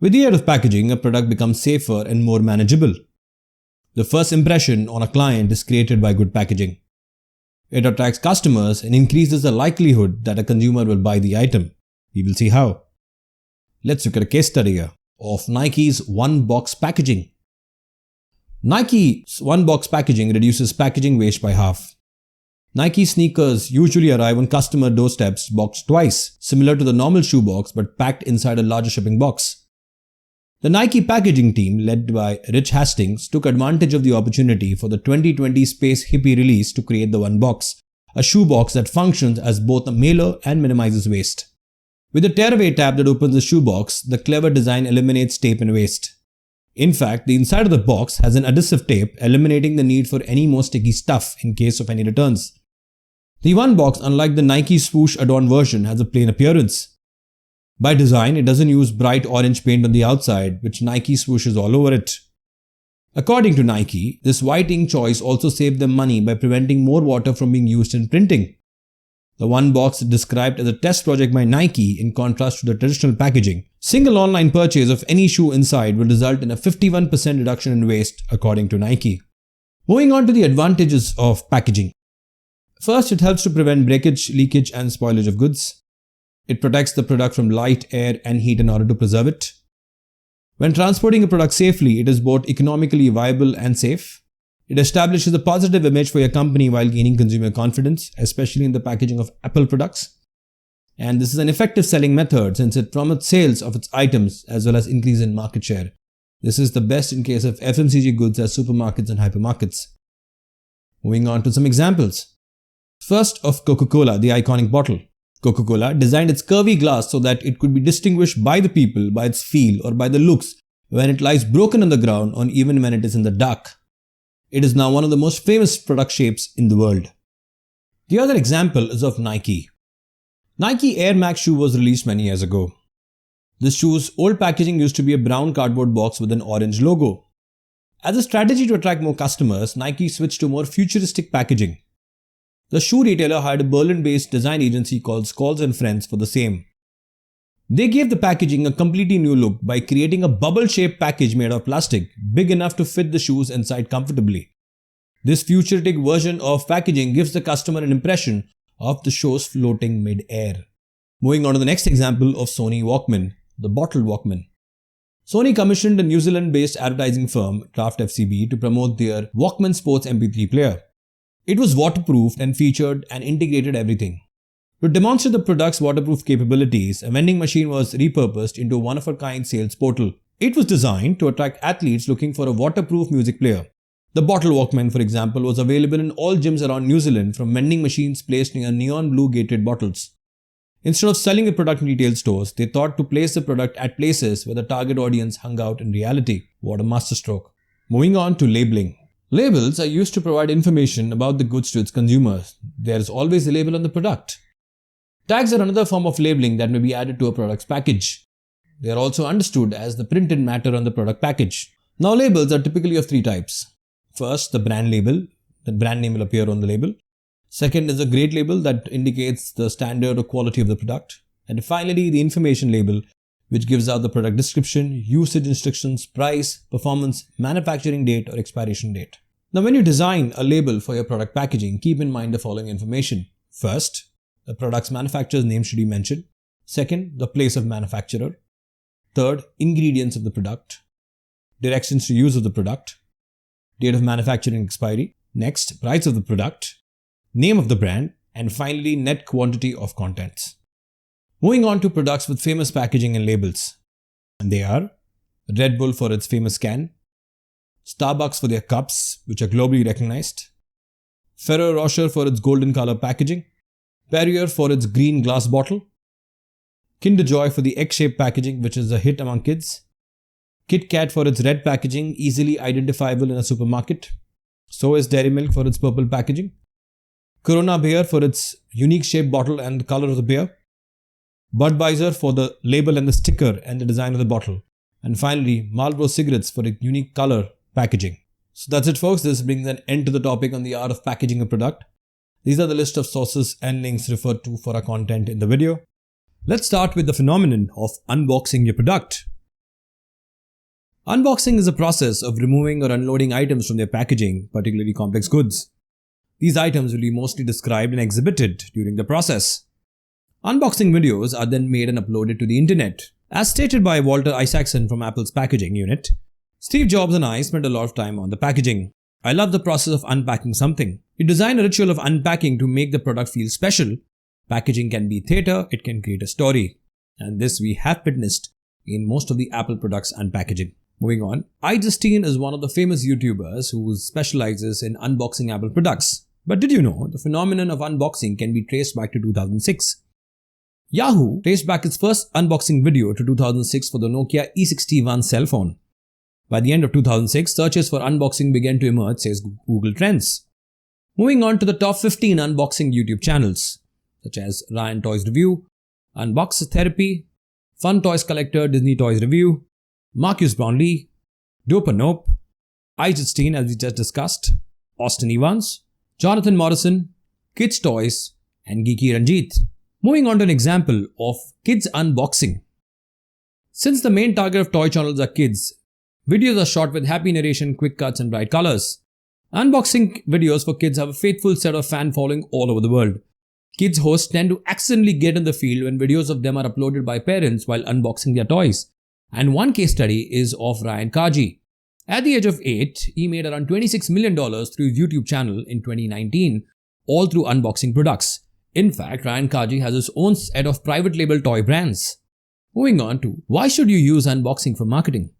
With the aid of packaging, a product becomes safer and more manageable. The first impression on a client is created by good packaging. It attracts customers and increases the likelihood that a consumer will buy the item. We will see how. Let's look at a case study here. of Nike's one-box packaging. Nike's one-box packaging reduces packaging waste by half. Nike sneakers usually arrive on customer doorsteps boxed twice, similar to the normal shoebox but packed inside a larger shipping box. The Nike packaging team, led by Rich Hastings, took advantage of the opportunity for the 2020 Space Hippie release to create the One Box, a shoebox that functions as both a mailer and minimizes waste. With the tearaway tab that opens the shoebox, the clever design eliminates tape and waste. In fact, the inside of the box has an adhesive tape, eliminating the need for any more sticky stuff in case of any returns. The One Box, unlike the Nike swoosh adorned version, has a plain appearance. By design, it doesn't use bright orange paint on the outside, which Nike swooshes all over it. According to Nike, this white ink choice also saved them money by preventing more water from being used in printing. The One Box is described as a test project by Nike in contrast to the traditional packaging. Single online purchase of any shoe inside will result in a 51% reduction in waste, according to Nike. Moving on to the advantages of packaging. First, it helps to prevent breakage, leakage, and spoilage of goods. It protects the product from light, air, and heat in order to preserve it. When transporting a product safely, it is both economically viable and safe. It establishes a positive image for your company while gaining consumer confidence, especially in the packaging of Apple products. And this is an effective selling method since it promotes sales of its items as well as increase in market share. This is the best in case of FMCG goods as supermarkets and hypermarkets. Moving on to some examples. First, of Coca-Cola, the iconic bottle. Coca-Cola designed its curvy glass so that it could be distinguished by the people by its feel or by the looks when it lies broken on the ground or even when it is in the dark. It is now one of the most famous product shapes in the world. The other example is of Nike. Nike Air Max shoe was released many years ago. This shoe's old packaging used to be a brown cardboard box with an orange logo. As a strategy to attract more customers, Nike switched to more futuristic packaging. The shoe retailer hired a Berlin-based design agency called Scholes & Friends for the same. They gave the packaging a completely new look by creating a bubble-shaped package made of plastic, big enough to fit the shoes inside comfortably. This futuristic version of packaging gives the customer an impression of the shoes floating mid-air. Moving on to the next example of Sony Walkman, the bottle Walkman. Sony commissioned a New Zealand-based advertising firm, Craft FCB, to promote their Walkman Sports MP3 player. It was waterproof and featured an integrated everything. To demonstrate the product's waterproof capabilities, a vending machine was repurposed into a one-of-a-kind sales portal. It was designed to attract athletes looking for a waterproof music player. The bottle Walkman, for example, was available in all gyms around New Zealand from vending machines placed near neon blue gated bottles. Instead of selling the product in retail stores, they thought to place the product at places where the target audience hung out in reality. What a masterstroke. Moving on to labeling. Labels are used to provide information about the goods to its consumers. There is always a label on the product. Tags are another form of labeling that may be added to a product's package. They are also understood as the printed matter on the product package. Now, labels are typically of three types. First, the brand label. The brand name will appear on the label. Second is a grade label that indicates the standard or quality of the product. And finally, the information label, which gives out the product description, usage instructions, price, performance, manufacturing date, or expiration date. Now, when you design a label for your product packaging, keep in mind the following information. First, the product's manufacturer's name should be mentioned. Second, the place of manufacturer. Third, ingredients of the product. Directions to use of the product. Date of manufacturing expiry. Next, price of the product. Name of the brand. And finally, net quantity of contents. Moving on to products with famous packaging and labels. And they are Red Bull for its famous can, Starbucks for their cups, which are globally recognized, Ferrero Rocher for its golden color packaging, Perrier for its green glass bottle, Kinder Joy for the egg-shaped packaging, which is a hit among kids, Kit Kat for its red packaging, easily identifiable in a supermarket, so is Dairy Milk for its purple packaging, Corona beer for its unique shaped bottle and the color of the beer, Budweiser for the label and the sticker and the design of the bottle. And finally, Marlboro cigarettes for its unique color packaging. So that's it, folks. This brings an end to the topic on the art of packaging a product. These are the list of sources and links referred to for our content in the video. Let's start with the phenomenon of unboxing your product. Unboxing is a process of removing or unloading items from their packaging, particularly complex goods. These items will be mostly described and exhibited during the process. Unboxing videos are then made and uploaded to the internet. As stated by Walter Isaacson from Apple's packaging unit, Steve Jobs and I spent a lot of time on the packaging. I love the process of unpacking something. You design a ritual of unpacking to make the product feel special. Packaging can be theatre, it can create a story. And this we have witnessed in most of the Apple products unpackaging. Moving on, iJustine is one of the famous YouTubers who specializes in unboxing Apple products. But did you know the phenomenon of unboxing can be traced back to 2006? Yahoo traced back its first unboxing video to 2006 for the Nokia E61 cell phone. By the end of 2006, searches for unboxing began to emerge, says Google Trends. Moving on to the top 15 unboxing YouTube channels, such as Ryan Toys Review, Unbox Therapy, Fun Toys Collector Disney Toys Review, Marcus Brownlee, Dope and Nope, iJustine as we just discussed, Austin Evans, Jonathan Morrison, Kids Toys, and Geeky Ranjit. Moving on to an example of kids unboxing. Since the main target of toy channels are kids, videos are shot with happy narration, quick cuts and bright colors. Unboxing videos for kids have a faithful set of fan following all over the world. Kids hosts tend to accidentally get in the field when videos of them are uploaded by parents while unboxing their toys. And one case study is of Ryan Kaji. At the age of 8, he made around $26 million through his YouTube channel in 2019, all through unboxing products. In fact, Ryan Kaji has his own set of private label toy brands. Moving on to why should you use unboxing for marketing?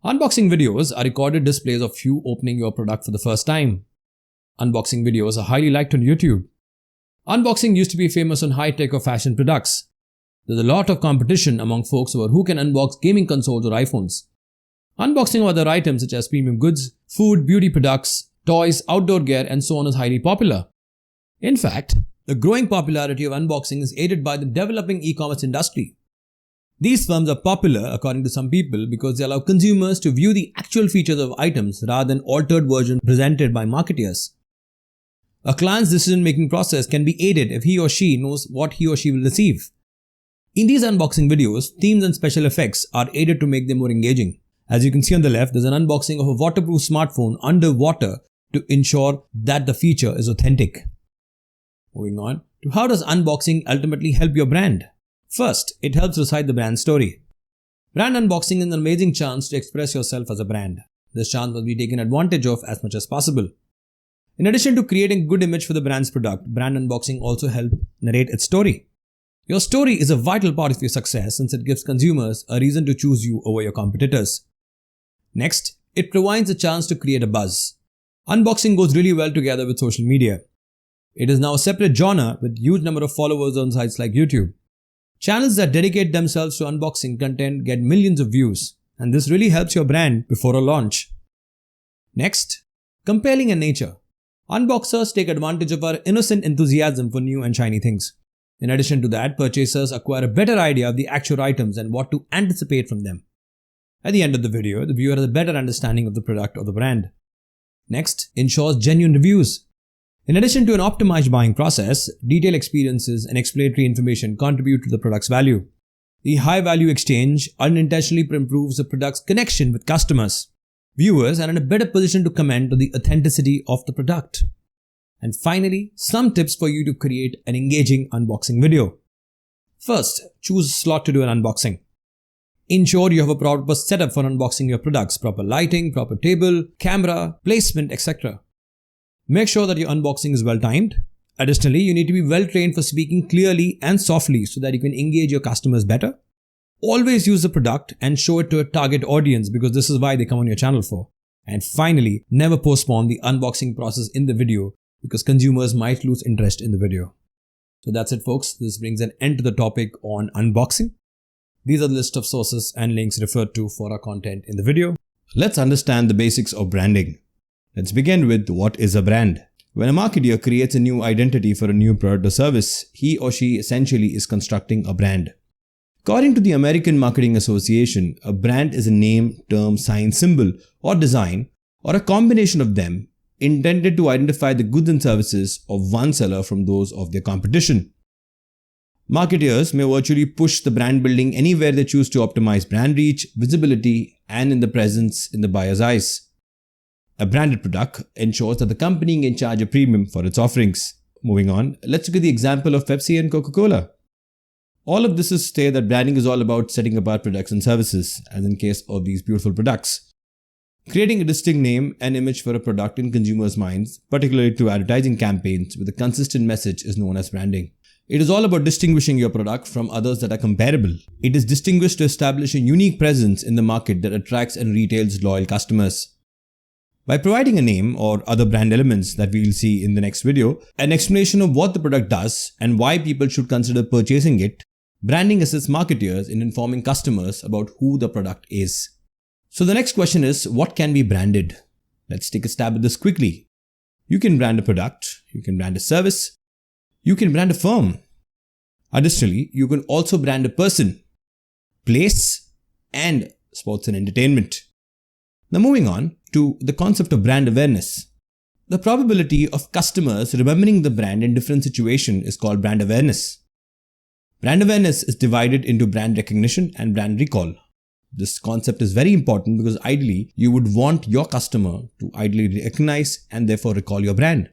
Unboxing videos are recorded displays of you opening your product for the first time. Unboxing videos are highly liked on YouTube. Unboxing used to be famous on high-tech or fashion products. There's a lot of competition among folks over who can unbox gaming consoles or iPhones. Unboxing of other items such as premium goods, food, beauty products, toys, outdoor gear, and so on is highly popular. In fact, the growing popularity of unboxing is aided by the developing e-commerce industry. These firms are popular, according to some people, because they allow consumers to view the actual features of items rather than altered versions presented by marketers. A client's decision-making process can be aided if he or she knows what he or she will receive. In these unboxing videos, themes and special effects are aided to make them more engaging. As you can see on the left, there's an unboxing of a waterproof smartphone underwater to ensure that the feature is authentic. Moving on to how does unboxing ultimately help your brand? First, it helps recite the brand story. Brand unboxing is an amazing chance to express yourself as a brand. This chance must be taken advantage of as much as possible. In addition to creating a good image for the brand's product, brand unboxing also helps narrate its story. Your story is a vital part of your success since it gives consumers a reason to choose you over your competitors. Next, it provides a chance to create a buzz. Unboxing goes really well together with social media. It is now a separate genre with a huge number of followers on sites like YouTube. Channels that dedicate themselves to unboxing content get millions of views, and this really helps your brand before a launch. Next, compelling in nature. Unboxers take advantage of our innocent enthusiasm for new and shiny things. In addition to that, purchasers acquire a better idea of the actual items and what to anticipate from them. At the end of the video, the viewer has a better understanding of the product or the brand. Next, ensures genuine reviews. In addition to an optimized buying process, detailed experiences and explanatory information contribute to the product's value. The high-value exchange unintentionally improves the product's connection with customers. Viewers are in a better position to comment on the authenticity of the product. And finally, some tips for you to create an engaging unboxing video. First, choose a slot to do an unboxing. Ensure you have a proper setup for unboxing your products, proper lighting, proper table, camera, placement, etc. Make sure that your unboxing is well timed. Additionally, you need to be well trained for speaking clearly and softly so that you can engage your customers better. Always use the product and show it to a target audience because this is why they come on your channel for. And finally, never postpone the unboxing process in the video because consumers might lose interest in the video. So that's it, folks. This brings an end to the topic on unboxing. These are the list of sources and links referred to for our content in the video. Let's understand the basics of branding. Let's begin with what is a brand. When a marketer creates a new identity for a new product or service, he or she essentially is constructing a brand. According to the American Marketing Association, a brand is a name, term, sign, symbol, or design, or a combination of them intended to identify the goods and services of one seller from those of their competition. Marketers may virtually push the brand building anywhere they choose to optimize brand reach, visibility, and in the presence in the buyer's eyes. A branded product ensures that the company can charge a premium for its offerings. Moving on, let's look at the example of Pepsi and Coca-Cola. All of this is to say that branding is all about setting apart products and services, as in case of these beautiful products. Creating a distinct name and image for a product in consumers' minds, particularly through advertising campaigns with a consistent message, is known as branding. It is all about distinguishing your product from others that are comparable. It is distinguished to establish a unique presence in the market that attracts and retails loyal customers. By providing a name or other brand elements that we will see in the next video, an explanation of what the product does and why people should consider purchasing it, branding assists marketers in informing customers about who the product is. So the next question is, what can be branded? Let's take a stab at this quickly. You can brand a product, you can brand a service, you can brand a firm. Additionally, you can also brand a person, place, and sports and entertainment. Now moving on to the concept of brand awareness. The probability of customers remembering the brand in different situations is called brand awareness. Brand awareness is divided into brand recognition and brand recall. This concept is very important because ideally, you would want your customer to ideally recognize and therefore recall your brand.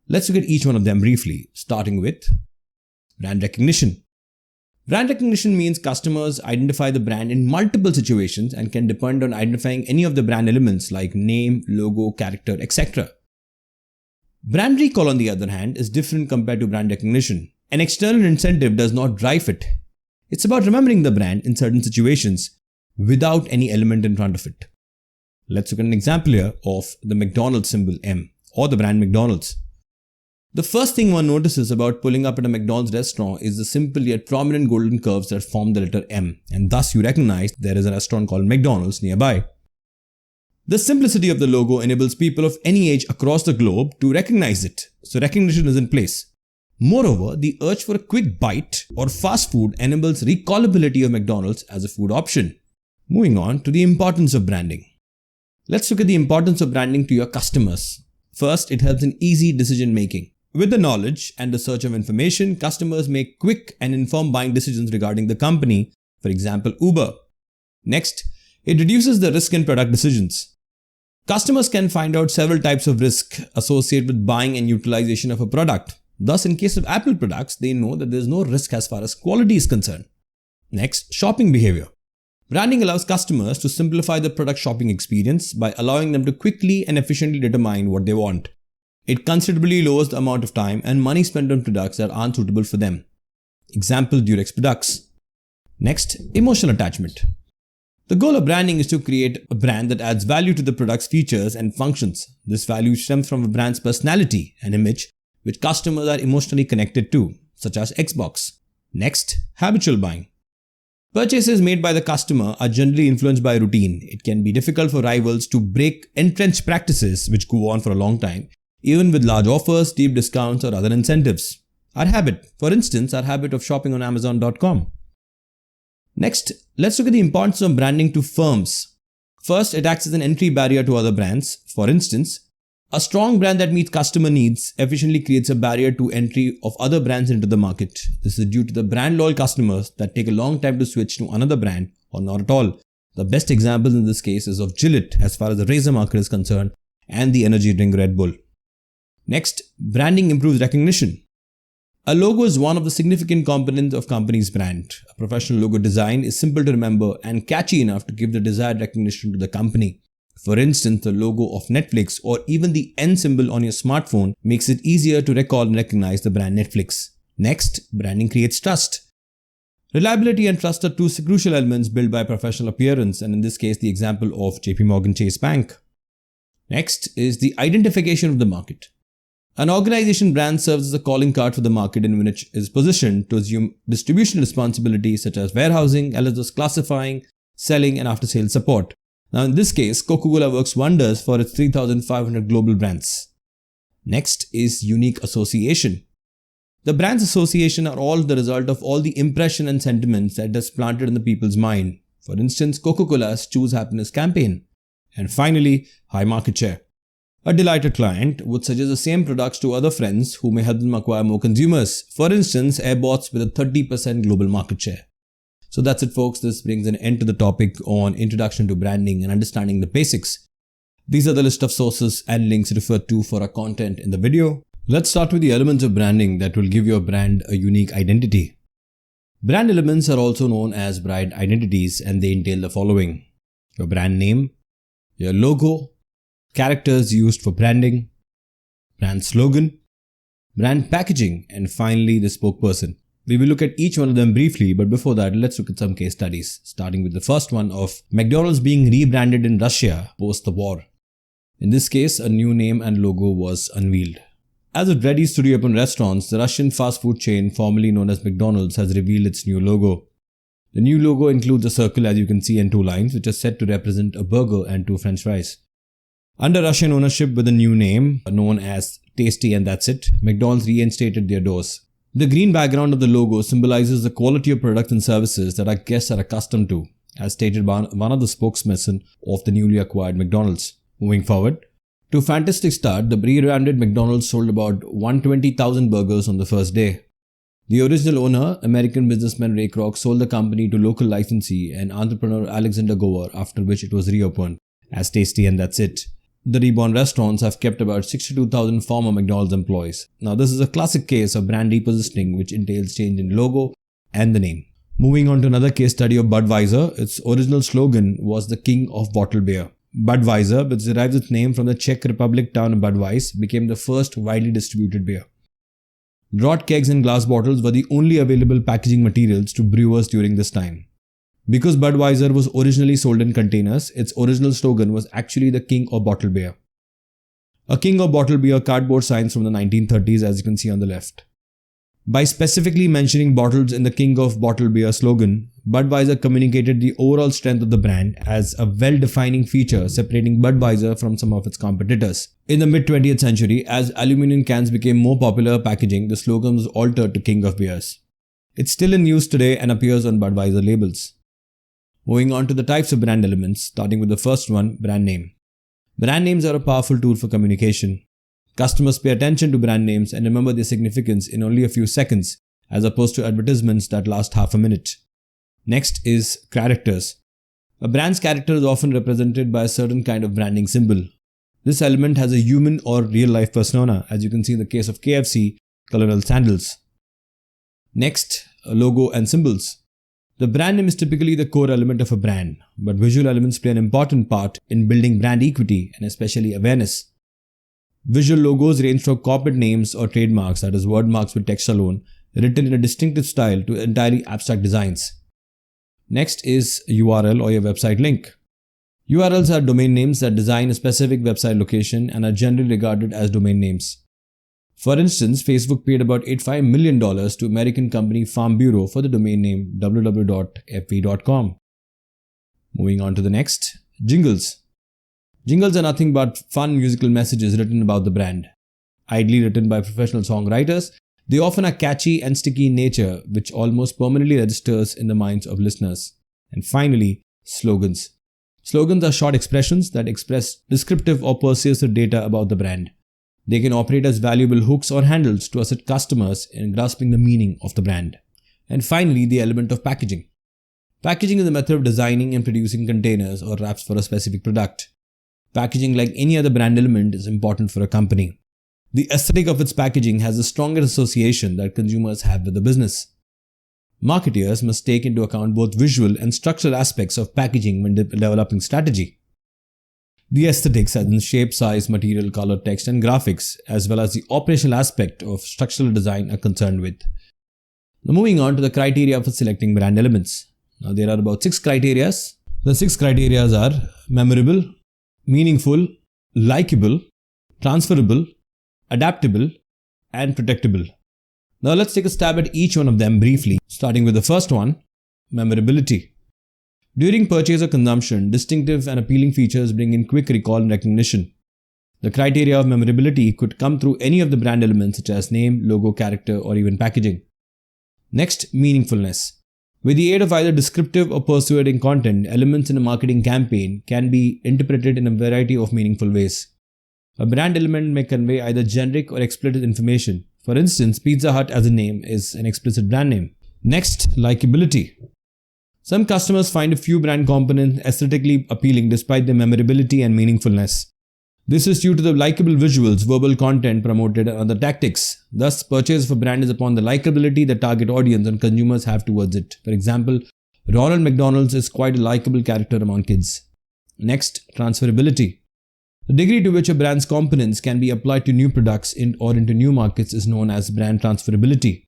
Let's look at each one of them briefly, starting with brand recognition. Brand recognition means customers identify the brand in multiple situations and can depend on identifying any of the brand elements like name, logo, character, etc. Brand recall, on the other hand, is different compared to brand recognition. An external incentive does not drive it. It's about remembering the brand in certain situations without any element in front of it. Let's look at an example here of the McDonald's symbol M or the brand McDonald's. The first thing one notices about pulling up at a McDonald's restaurant is the simple yet prominent golden curves that form the letter M, and thus you recognize there is a restaurant called McDonald's nearby. The simplicity of the logo enables people of any age across the globe to recognize it, so recognition is in place. Moreover, the urge for a quick bite or fast food enables recallability of McDonald's as a food option. Moving on to the importance of branding. Let's look at the importance of branding to your customers. First, it helps in easy decision making. With the knowledge and the search of information, customers make quick and informed buying decisions regarding the company, for example, Uber. Next, it reduces the risk in product decisions. Customers can find out several types of risk associated with buying and utilization of a product. Thus, in case of Apple products, they know that there is no risk as far as quality is concerned. Next, shopping behavior. Branding allows customers to simplify the product shopping experience by allowing them to quickly and efficiently determine what they want. It considerably lowers the amount of time and money spent on products that aren't suitable for them. Example, Durex products. Next, emotional attachment. The goal of branding is to create a brand that adds value to the product's features and functions. This value stems from a brand's personality and image, which customers are emotionally connected to, such as Xbox. Next, habitual buying. Purchases made by the customer are generally influenced by routine. It can be difficult for rivals to break entrenched practices which go on for a long time, even with large offers, deep discounts, or other incentives. For instance, our habit of shopping on Amazon.com. Next, let's look at the importance of branding to firms. First, it acts as an entry barrier to other brands. For instance, a strong brand that meets customer needs efficiently creates a barrier to entry of other brands into the market. This is due to the brand loyal customers that take a long time to switch to another brand or not at all. The best example in this case is of Gillette as far as the razor market is concerned and the energy drink Red Bull. Next, branding improves recognition. A logo is one of the significant components of a company's brand. A professional logo design is simple to remember and catchy enough to give the desired recognition to the company. For instance, the logo of Netflix or even the N symbol on your smartphone makes it easier to recall and recognize the brand Netflix. Next, branding creates trust. Reliability and trust are two crucial elements built by professional appearance, and in this case, the example of JP Chase Bank. Next is the identification of the market. An organization brand serves as a calling card for the market in which it is positioned to assume distribution responsibilities such as warehousing, as well as classifying, selling, and after-sales support. Now in this case, Coca-Cola works wonders for its 3,500 global brands. Next is unique association. The brands association are all the result of all the impression and sentiments that is planted in the people's mind. For instance, Coca-Cola's Choose Happiness campaign. And finally, high market share. A delighted client would suggest the same products to other friends who may help them acquire more consumers. For instance, Airbots with a 30% global market share. So that's it, folks. This brings an end to the topic on introduction to branding and understanding the basics. These are the list of sources and links referred to for our content in the video. Let's start with the elements of branding that will give your brand a unique identity. Brand elements are also known as brand identities, and they entail the following: your brand name, your logo, characters used for branding, brand slogan, brand packaging, and finally the spokesperson. We will look at each one of them briefly, but before that, let's look at some case studies, starting with the first one of McDonald's being rebranded in Russia post the war. In this case, a new name and logo was unveiled. As it readies to reopen restaurants, the Russian fast food chain formerly known as McDonald's has revealed its new logo. The new logo includes a circle, as you can see, and two lines, which are said to represent a burger and two french fries. Under Russian ownership with a new name, known as Tasty and That's It, McDonald's reinstated their doors. The green background of the logo symbolizes the quality of products and services that our guests are accustomed to, as stated by one of the spokesmen of the newly acquired McDonald's. Moving forward, to a fantastic start, the rebranded McDonald's sold about 120,000 burgers on the first day. The original owner, American businessman Ray Kroc, sold the company to local licensee and entrepreneur Alexander Gower, after which it was reopened as Tasty and That's It. The reborn restaurants have kept about 62,000 former McDonald's employees. Now, this is a classic case of brand repositioning, which entails change in logo and the name. Moving on to another case study of Budweiser, its original slogan was the King of Bottled Beer. Budweiser, which derives its name from the Czech Republic town of Budweis, became the first widely distributed beer. Draught kegs and glass bottles were the only available packaging materials to brewers during this time. Because Budweiser was originally sold in containers, its original slogan was actually the King of Bottled Beer. A King of Bottled Beer cardboard signs from the 1930s, as you can see on the left. By specifically mentioning bottles in the King of Bottled Beer slogan, Budweiser communicated the overall strength of the brand as a well-defining feature separating Budweiser from some of its competitors. In the mid-20th century, as aluminum cans became more popular packaging, the slogan was altered to King of Beers. It's still in use today and appears on Budweiser labels. Moving on to the types of brand elements, starting with the first one, brand name. Brand names are a powerful tool for communication. Customers pay attention to brand names and remember their significance in only a few seconds, as opposed to advertisements that last half a minute. Next is characters. A brand's character is often represented by a certain kind of branding symbol. This element has a human or real-life persona, as you can see in the case of KFC, Colonel Sandals. Next, logo and symbols. The brand name is typically the core element of a brand, but visual elements play an important part in building brand equity and especially awareness. Visual logos range from corporate names or trademarks, that is word marks with text alone, written in a distinctive style, to entirely abstract designs. Next is URL or your website link. URLs are domain names that design a specific website location and are generally regarded as domain names. For instance, Facebook paid about $85 million to American company Farm Bureau for the domain name www.fv.com. Moving on to the next, jingles. Jingles are nothing but fun musical messages written about the brand. Ideally written by professional songwriters, they often are catchy and sticky in nature, which almost permanently registers in the minds of listeners. And finally, slogans. Slogans are short expressions that express descriptive or persuasive data about the brand. They can operate as valuable hooks or handles to assist customers in grasping the meaning of the brand. And finally, the element of packaging. Packaging is a method of designing and producing containers or wraps for a specific product. Packaging, like any other brand element, is important for a company. The aesthetic of its packaging has the strongest association that consumers have with the business. Marketeers must take into account both visual and structural aspects of packaging when developing strategy. The aesthetics, as in shape, size, material, color, text, and graphics, as well as the operational aspect of structural design, are concerned with. Now, moving on to the criteria for selecting brand elements. Now, there are about 6 criteria. The 6 criteria are memorable, meaningful, likable, transferable, adaptable, and protectable. Now, let's take a stab at each one of them briefly, starting with the first one, memorability. During purchase or consumption, distinctive and appealing features bring in quick recall and recognition. The criteria of memorability could come through any of the brand elements such as name, logo, character, or even packaging. Next, meaningfulness. With the aid of either descriptive or persuading content, elements in a marketing campaign can be interpreted in a variety of meaningful ways. A brand element may convey either generic or explicit information. For instance, Pizza Hut as a name is an explicit brand name. Next, likability. Some customers find a few brand components aesthetically appealing despite their memorability and meaningfulness. This is due to the likable visuals, verbal content promoted, and other tactics. Thus, purchase of a brand is upon the likability the target audience and consumers have towards it. For example, Ronald McDonald's is quite a likable character among kids. Next, transferability. The degree to which a brand's components can be applied to new products or into new markets is known as brand transferability.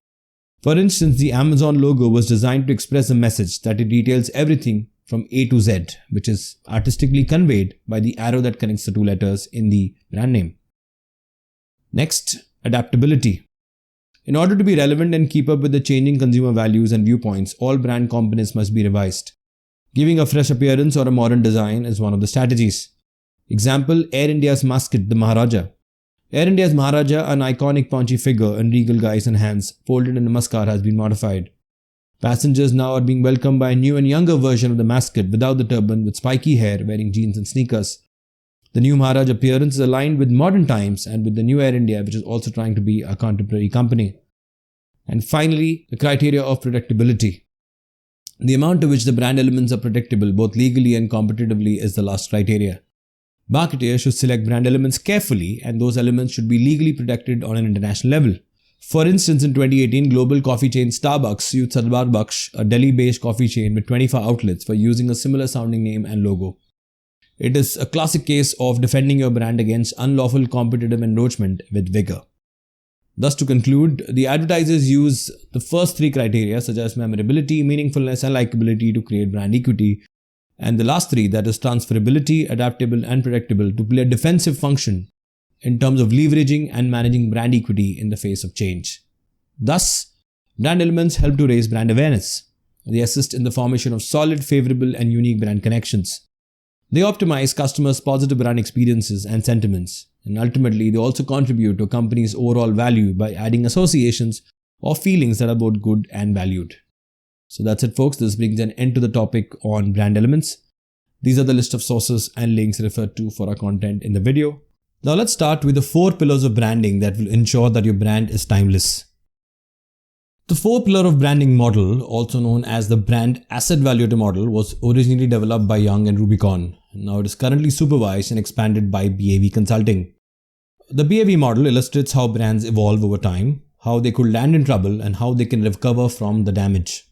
For instance, the Amazon logo was designed to express a message that it details everything from A to Z, which is artistically conveyed by the arrow that connects the two letters in the brand name. Next, adaptability. In order to be relevant and keep up with the changing consumer values and viewpoints, all brand components must be revised. Giving a fresh appearance or a modern design is one of the strategies. Example, Air India's mascot, the Maharaja. Air India's Maharaja, an iconic paunchy figure in regal guise and hands, folded in a namaskar, has been modified. Passengers now are being welcomed by a new and younger version of the mascot without the turban, with spiky hair, wearing jeans and sneakers. The new Maharaj appearance is aligned with modern times and with the new Air India, which is also trying to be a contemporary company. And finally, the criteria of predictability. The amount to which the brand elements are predictable, both legally and competitively, is the last criteria. Marketers should select brand elements carefully, and those elements should be legally protected on an international level. For instance, in 2018, global coffee chain Starbucks sued Sardar Baksh, a Delhi-based coffee chain with 25 outlets, for using a similar sounding name and logo. It is a classic case of defending your brand against unlawful competitive encroachment with vigor. Thus, to conclude, the advertisers use the first three criteria, such as memorability, meaningfulness, and likability, to create brand equity, and the last three, that is transferability, adaptable, and predictable, to play a defensive function in terms of leveraging and managing brand equity in the face of change. Thus, brand elements help to raise brand awareness. They assist in the formation of solid, favorable, and unique brand connections. They optimize customers' positive brand experiences and sentiments, and ultimately they also contribute to a company's overall value by adding associations or feelings that are both good and valued. So that's it, folks. This brings an end to the topic on brand elements. These are the list of sources and links referred to for our content in the video. Now let's start with the 4 pillars of branding that will ensure that your brand is timeless. The 4-pillar of branding model, also known as the brand asset valuator model, was originally developed by Young and Rubicon. Now it is currently supervised and expanded by BAV Consulting. The BAV model illustrates how brands evolve over time, how they could land in trouble, and how they can recover from the damage.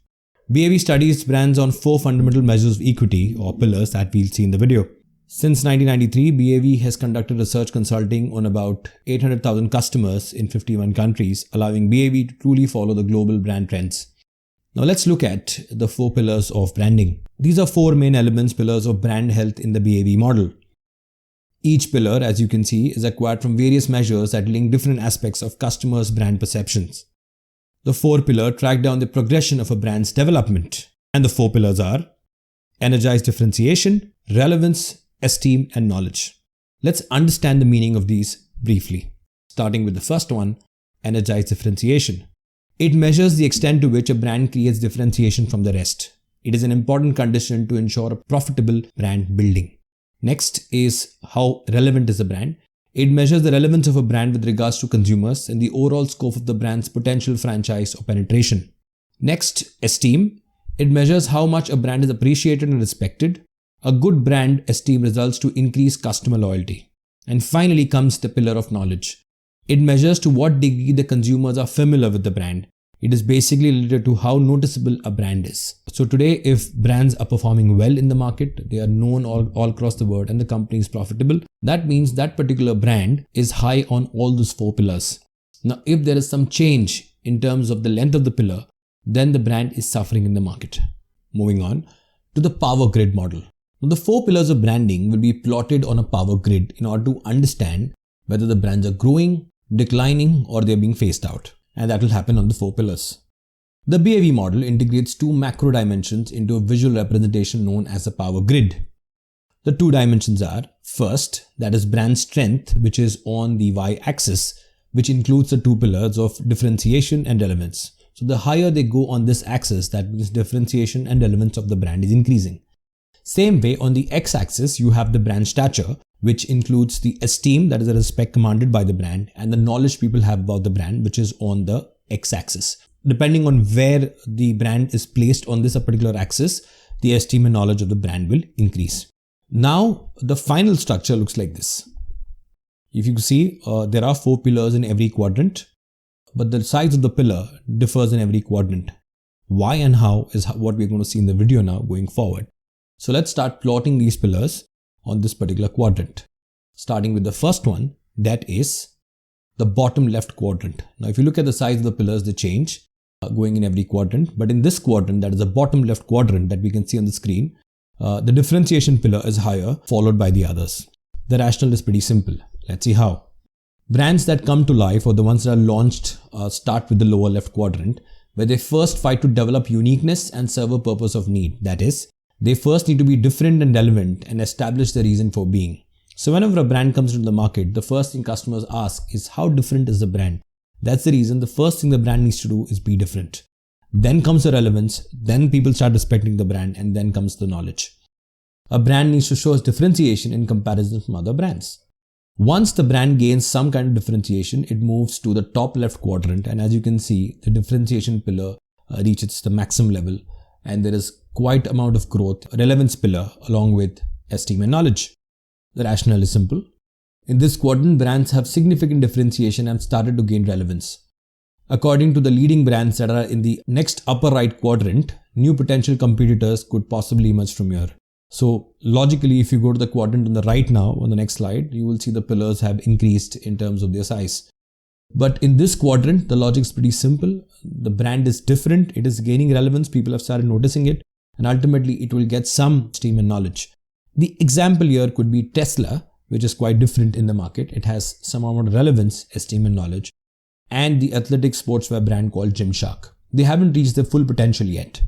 BAV studies brands on 4 fundamental measures of equity, or pillars, that we'll see in the video. Since 1993, BAV has conducted research consulting on about 800,000 customers in 51 countries, allowing BAV to truly follow the global brand trends. Now let's look at the 4 pillars of branding. These are 4 main pillars of brand health in the BAV model. Each pillar, as you can see, is acquired from various measures that link different aspects of customers' brand perceptions. The 4-pillar track down the progression of a brand's development. And the 4 pillars are energize differentiation, relevance, esteem, and knowledge. Let's understand the meaning of these briefly. Starting with the first one, energize differentiation. It measures the extent to which a brand creates differentiation from the rest. It is an important condition to ensure a profitable brand building. Next is how relevant is a brand. It measures the relevance of a brand with regards to consumers and the overall scope of the brand's potential franchise or penetration. Next, esteem. It measures how much a brand is appreciated and respected. A good brand esteem results to increase customer loyalty. And finally comes the pillar of knowledge. It measures to what degree the consumers are familiar with the brand. It is basically related to how noticeable a brand is. So today, if brands are performing well in the market, they are known all across the world, and the company is profitable, that means that particular brand is high on all those 4 pillars. Now, if there is some change in terms of the length of the pillar, then the brand is suffering in the market. Moving on to the power grid model. Now, the 4 pillars of branding will be plotted on a power grid in order to understand whether the brands are growing, declining, or they're being phased out. And that will happen on the 4 pillars. The BAV model integrates 2 macro dimensions into a visual representation known as a power grid. The 2 dimensions are, first, that is brand strength, which is on the y-axis, which includes the 2 pillars of differentiation and relevance. So the higher they go on this axis, that means differentiation and relevance of the brand is increasing. Same way, on the x-axis, you have the brand stature, which includes the esteem, that is the respect commanded by the brand, and the knowledge people have about the brand, which is on the x-axis. Depending on where the brand is placed on this particular axis, the esteem and knowledge of the brand will increase. Now, the final structure looks like this. If you see, there are 4 pillars in every quadrant, but the size of the pillar differs in every quadrant. Why and how is what we're going to see in the video now going forward. So let's start plotting these pillars on this particular quadrant. Starting with the first one, that is the bottom left quadrant. Now, if you look at the size of the pillars, they change going in every quadrant. But in this quadrant, that is the bottom left quadrant that we can see on the screen, the differentiation pillar is higher, followed by the others. The rationale is pretty simple. Let's see how. Brands that come to life, or the ones that are launched, start with the lower left quadrant, where they first fight to develop uniqueness and serve a purpose of need. That is, they first need to be different and relevant and establish the reason for being. So whenever a brand comes into the market, the first thing customers ask is how different is the brand? That's the reason the first thing the brand needs to do is be different. Then comes the relevance, then people start respecting the brand, and then comes the knowledge. A brand needs to show its differentiation in comparison from other brands. Once the brand gains some kind of differentiation, it moves to the top left quadrant, and as you can see, the differentiation pillar reaches the maximum level, and there is quite amount of growth, relevance pillar along with esteem and knowledge. The rationale is simple. In this quadrant, brands have significant differentiation and started to gain relevance. According to the leading brands that are in the next upper right quadrant, new potential competitors could possibly emerge from here. So logically, if you go to the quadrant on the right now, on the next slide, you will see the pillars have increased in terms of their size. But in this quadrant, the logic is pretty simple. The brand is different. It is gaining relevance. People have started noticing it. And ultimately, it will get some esteem and knowledge. The example here could be Tesla, which is quite different in the market. It has some amount of relevance, esteem and knowledge. And the athletic sportswear brand called Gymshark. They haven't reached their full potential yet.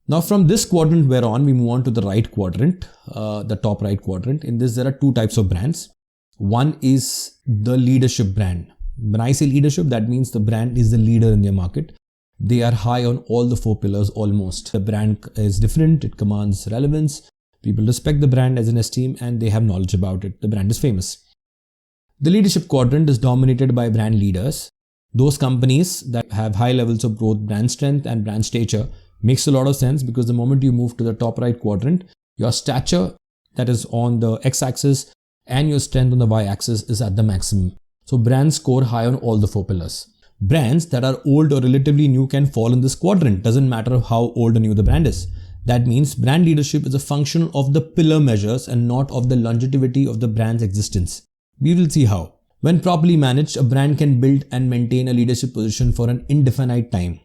Now from this quadrant where on, we move on to the right quadrant, the top right quadrant. In this, there are 2 types of brands. One is the leadership brand. When I say leadership, that means the brand is the leader in their market. They are high on all the 4 pillars almost. The brand is different. It commands relevance. People respect the brand as an esteem and they have knowledge about it. The brand is famous. The leadership quadrant is dominated by brand leaders. Those companies that have high levels of both brand strength and brand stature. Makes a lot of sense because the moment you move to the top right quadrant, your stature that is on the x-axis and your strength on the y-axis is at the maximum. So brands score high on all the 4 pillars. Brands that are old or relatively new can fall in this quadrant. Doesn't matter how old or new the brand is. That means brand leadership is a function of the pillar measures and not of the longevity of the brand's existence. We will see how. When properly managed, a brand can build and maintain a leadership position for an indefinite time.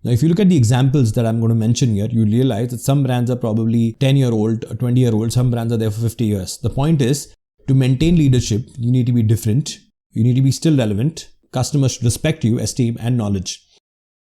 Now, if you look at the examples that I'm going to mention here, you realize that some brands are probably 10-year-old or 20-year-old. Some brands are there for 50 years. The point is, to maintain leadership, you need to be different. You need to be still relevant. Customers should respect you, esteem and knowledge.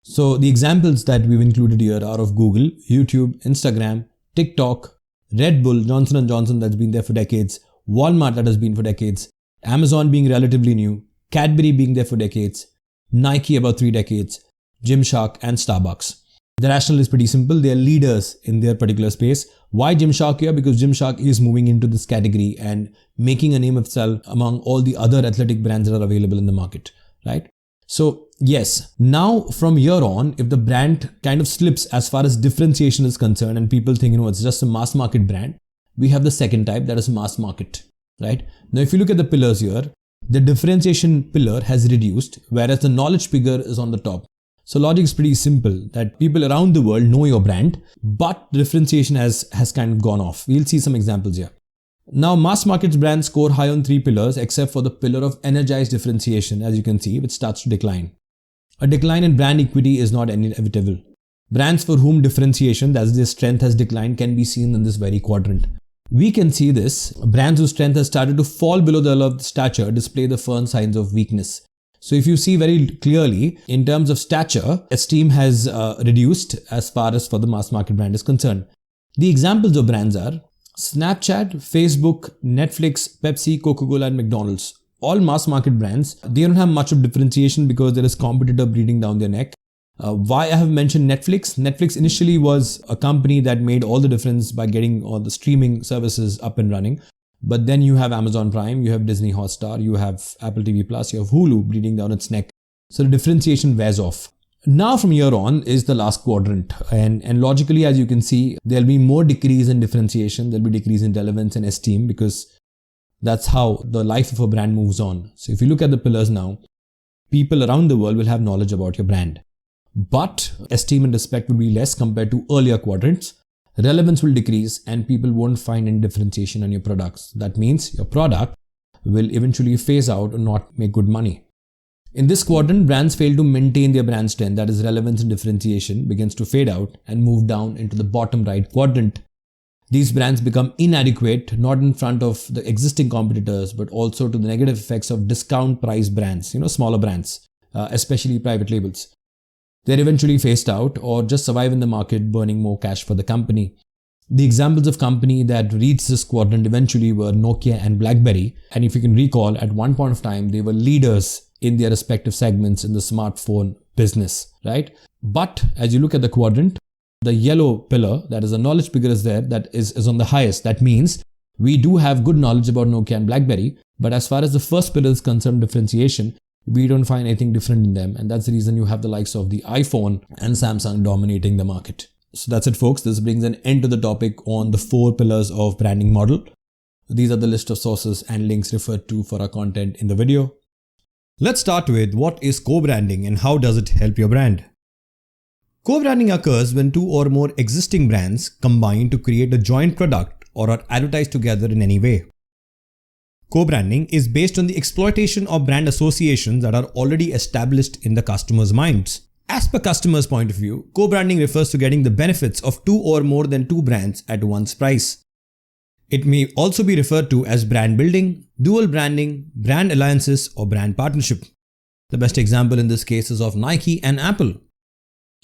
So the examples that we've included here are of Google, YouTube, Instagram, TikTok, Red Bull, Johnson & Johnson that's been there for decades, Walmart that has been for decades, Amazon being relatively new, Cadbury being there for decades, Nike about 3 decades, Gymshark and Starbucks. The rationale is pretty simple. They are leaders in their particular space. Why Gymshark here? Because Gymshark is moving into this category and making a name of itself among all the other athletic brands that are available in the market, right? So yes, now from here on, if the brand kind of slips as far as differentiation is concerned and people think, it's just a mass market brand, we have the second type, that is mass market, right? Now, if you look at the pillars here, the differentiation pillar has reduced, whereas the knowledge pillar is on the top. So logic is pretty simple that people around the world know your brand, but differentiation has kind of gone off. We'll see some examples here. Now, mass market brands score high on 3 pillars except for the pillar of energized differentiation, as you can see, which starts to decline. A decline in brand equity is not inevitable. Brands for whom differentiation, that is their strength, has declined can be seen in this very quadrant. We can see this. Brands whose strength has started to fall below the level of stature display the first signs of weakness. So if you see very clearly, in terms of stature, esteem has reduced as far as for the mass market brand is concerned. The examples of brands are Snapchat, Facebook, Netflix, Pepsi, Coca-Cola and McDonald's. All mass market brands, they don't have much of differentiation because there is competitor breathing down their neck. Why I have mentioned Netflix? Netflix initially was a company that made all the difference by getting all the streaming services up and running. But then you have Amazon Prime, you have Disney Hotstar, you have Apple TV Plus, you have Hulu bleeding down its neck. So the differentiation wears off. Now from here on is the last quadrant. And logically, as you can see, there'll be more decrease in differentiation. There'll be decrease in relevance and esteem because That's how the life of a brand moves on. So if you look at the pillars now, people around the world will have knowledge about your brand. But esteem and respect will be less compared to earlier quadrants. Relevance will decrease and people won't find any differentiation on your products. That means your product will eventually phase out or not make good money. In this quadrant, brands fail to maintain their brand strength, that is relevance and differentiation, begins to fade out and move down into the bottom right quadrant. These brands become inadequate, not in front of the existing competitors, but also to the negative effects of discount price brands, smaller brands, especially private labels. They're eventually phased out or just survive in the market, burning more cash for the company. The examples of company that reached this quadrant eventually were Nokia and BlackBerry. And if you can recall, at one point of time, they were leaders in their respective segments in the smartphone business, right? But as you look at the quadrant, the yellow pillar, that is the knowledge figure is there, that is on the highest. That means we do have good knowledge about Nokia and BlackBerry, but as far as the first pillar is concerned, differentiation, we don't find anything different in them. And that's the reason you have the likes of the iPhone and Samsung dominating the market. So that's it, folks. This brings an end to the topic on the 4 pillars of branding model. These are the list of sources and links referred to for our content in the video. Let's start with what is co-branding and how does it help your brand. Co-branding occurs when 2 or more existing brands combine to create a joint product or are advertised together in any way. Co-branding is based on the exploitation of brand associations that are already established in the customer's minds. As per customer's point of view, co-branding refers to getting the benefits of 2 or more than 2 brands at one's price. It may also be referred to as brand building, dual branding, brand alliances, or brand partnership. The best example in this case is of Nike and Apple.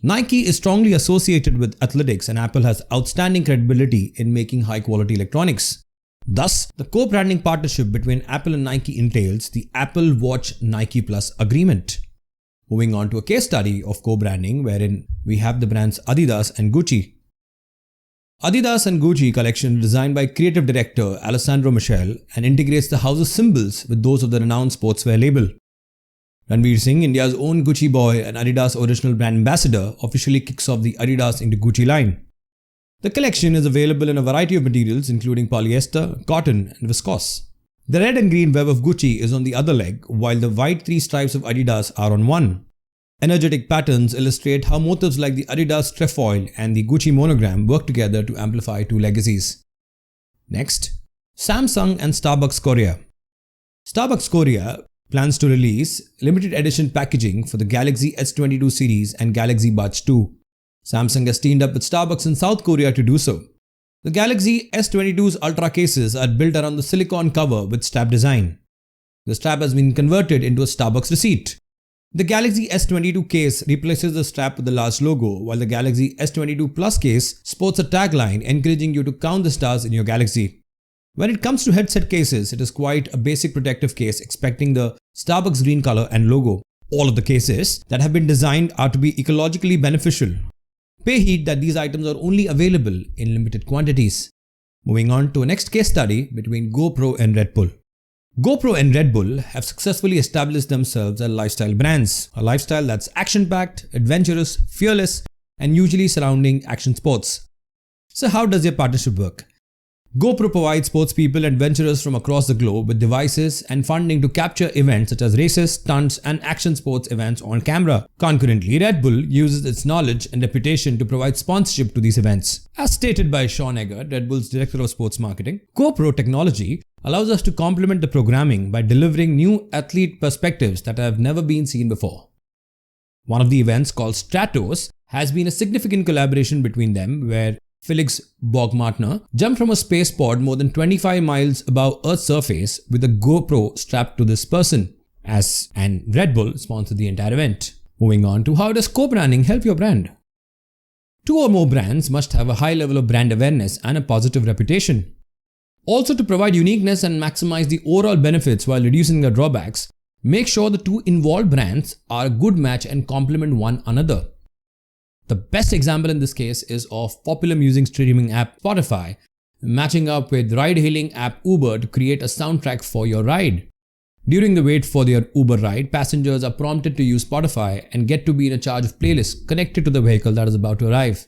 Nike is strongly associated with athletics and Apple has outstanding credibility in making high-quality electronics. Thus, the co-branding partnership between Apple and Nike entails the Apple Watch Nike Plus agreement. Moving on to a case study of co-branding wherein we have the brands Adidas and Gucci. Adidas and Gucci collection designed by creative director Alessandro Michel and integrates the house's symbols with those of the renowned sportswear label. Ranveer Singh, India's own Gucci boy and Adidas original brand ambassador, officially kicks off the Adidas into Gucci line. The collection is available in a variety of materials including polyester, cotton and viscose. The red and green web of Gucci is on the other leg, while the white 3 stripes of Adidas are on one. Energetic patterns illustrate how motifs like the Adidas trefoil and the Gucci monogram work together to amplify 2 legacies. Next, Samsung and Starbucks Korea. Starbucks Korea plans to release limited edition packaging for the Galaxy S22 series and Galaxy Buds 2. Samsung has teamed up with Starbucks in South Korea to do so. The Galaxy S22's Ultra cases are built around the silicone cover with strap design. The strap has been converted into a Starbucks receipt. The Galaxy S22 case replaces the strap with the large logo, while the Galaxy S22 Plus case sports a tagline encouraging you to count the stars in your Galaxy. When it comes to headset cases, it is quite a basic protective case expecting the Starbucks green color and logo. All of the cases that have been designed are to be ecologically beneficial. Pay heed that these items are only available in limited quantities. Moving on to a next case study between GoPro and Red Bull. GoPro and Red Bull have successfully established themselves as lifestyle brands, a lifestyle that's action-packed, adventurous, fearless, and usually surrounding action sports. So how does their partnership work? GoPro provides sports people and adventurers from across the globe with devices and funding to capture events such as races, stunts, and action sports events on camera. Concurrently, Red Bull uses its knowledge and reputation to provide sponsorship to these events. As stated by Sean Eggert, Red Bull's Director of Sports Marketing, GoPro technology allows us to complement the programming by delivering new athlete perspectives that have never been seen before. One of the events, called Stratos, has been a significant collaboration between them where Felix Baumgartner jumped from a space pod more than 25 miles above Earth's surface with a GoPro strapped to this person, and Red Bull sponsored the entire event. Moving on to how does co-branding help your brand? 2 or more brands must have a high level of brand awareness and a positive reputation. Also, to provide uniqueness and maximize the overall benefits while reducing the drawbacks, make sure the 2 involved brands are a good match and complement one another. The best example in this case is of popular music streaming app Spotify matching up with ride-hailing app Uber to create a soundtrack for your ride. During the wait for their Uber ride, passengers are prompted to use Spotify and get to be in a charge of playlists connected to the vehicle that is about to arrive.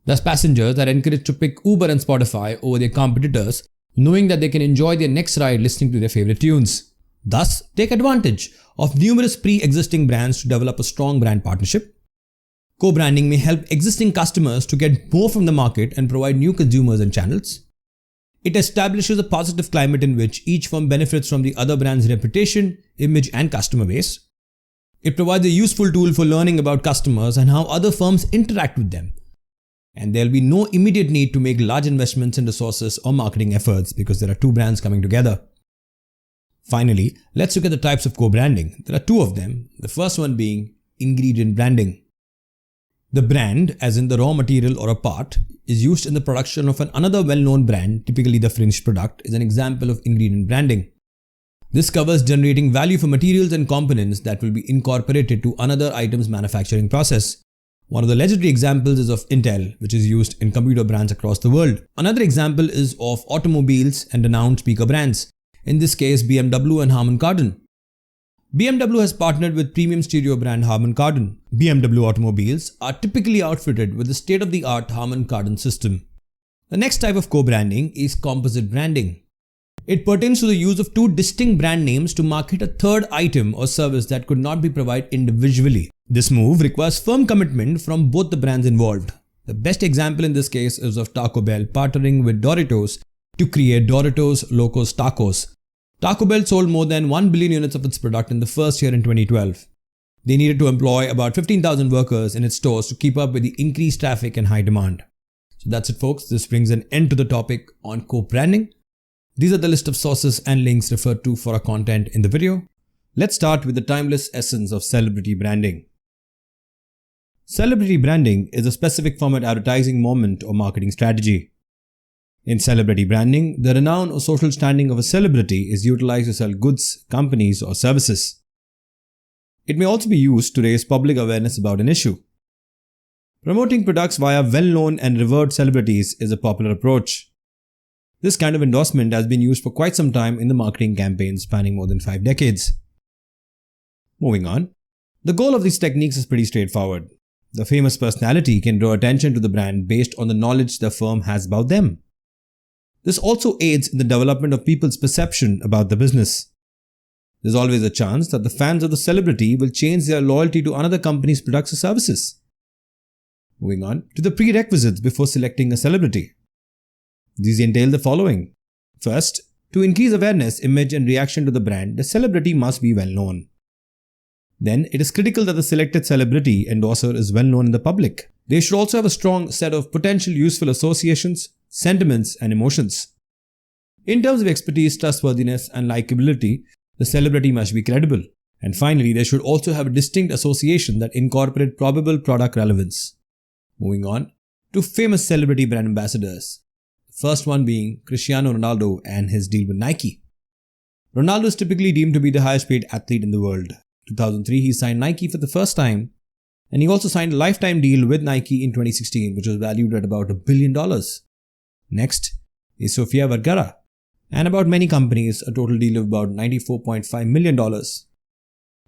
Thus, passengers are encouraged to pick Uber and Spotify over their competitors knowing that they can enjoy their next ride listening to their favorite tunes. Thus, take advantage of numerous pre-existing brands to develop a strong brand partnership. Co-branding may help existing customers to get more from the market and provide new consumers and channels. It establishes a positive climate in which each firm benefits from the other brand's reputation, image, and customer base. It provides a useful tool for learning about customers and how other firms interact with them. And there will be no immediate need to make large investments in resources or marketing efforts because there are two brands coming together. Finally, let's look at the types of co-branding. There are two of them, the first one being ingredient branding. The brand, as in the raw material or a part, is used in the production of another well-known brand, typically the finished product, is an example of ingredient branding. This covers generating value for materials and components that will be incorporated to another item's manufacturing process. One of the legendary examples is of Intel, which is used in computer brands across the world. Another example is of automobiles and renowned speaker brands, in this case BMW and Harman Kardon. BMW has partnered with premium stereo brand Harman Kardon. BMW automobiles are typically outfitted with the state-of-the-art Harman Kardon system. The next type of co-branding is composite branding. It pertains to the use of two distinct brand names to market a third item or service that could not be provided individually. This move requires firm commitment from both the brands involved. The best example in this case is of Taco Bell partnering with Doritos to create Doritos Locos Tacos. Taco Bell sold more than 1 billion units of its product in the first year in 2012. They needed to employ about 15,000 workers in its stores to keep up with the increased traffic and high demand. So that's it, folks. This brings an end to the topic on co-branding. These are the list of sources and links referred to for our content in the video. Let's start with the timeless essence of celebrity branding. Celebrity branding is a specific format advertising moment or marketing strategy. In celebrity branding, the renown or social standing of a celebrity is utilized to sell goods, companies, or services. It may also be used to raise public awareness about an issue. Promoting products via well-known and revered celebrities is a popular approach. This kind of endorsement has been used for quite some time in the marketing campaigns spanning more than 5 decades. Moving on, the goal of these techniques is pretty straightforward. The famous personality can draw attention to the brand based on the knowledge the firm has about them. This also aids in the development of people's perception about the business. There's always a chance that the fans of the celebrity will change their loyalty to another company's products or services. Moving on to the prerequisites before selecting a celebrity. These entail the following. First, to increase awareness, image, and reaction to the brand, the celebrity must be well known. Then, it is critical that the selected celebrity endorser is well known in the public. They should also have a strong set of potential useful associations, sentiments, and emotions. In terms of expertise, trustworthiness, and likability, the celebrity must be credible. And finally, they should also have a distinct association that incorporate probable product relevance. Moving on to famous celebrity brand ambassadors. The first one being Cristiano Ronaldo and his deal with Nike. Ronaldo is typically deemed to be the highest paid athlete in the world. In 2003, he signed Nike for the first time, and he also signed a lifetime deal with Nike in 2016, which was valued at about $1 billion. Next is Sofia Vergara, and about many companies, a total deal of about $94.5 million.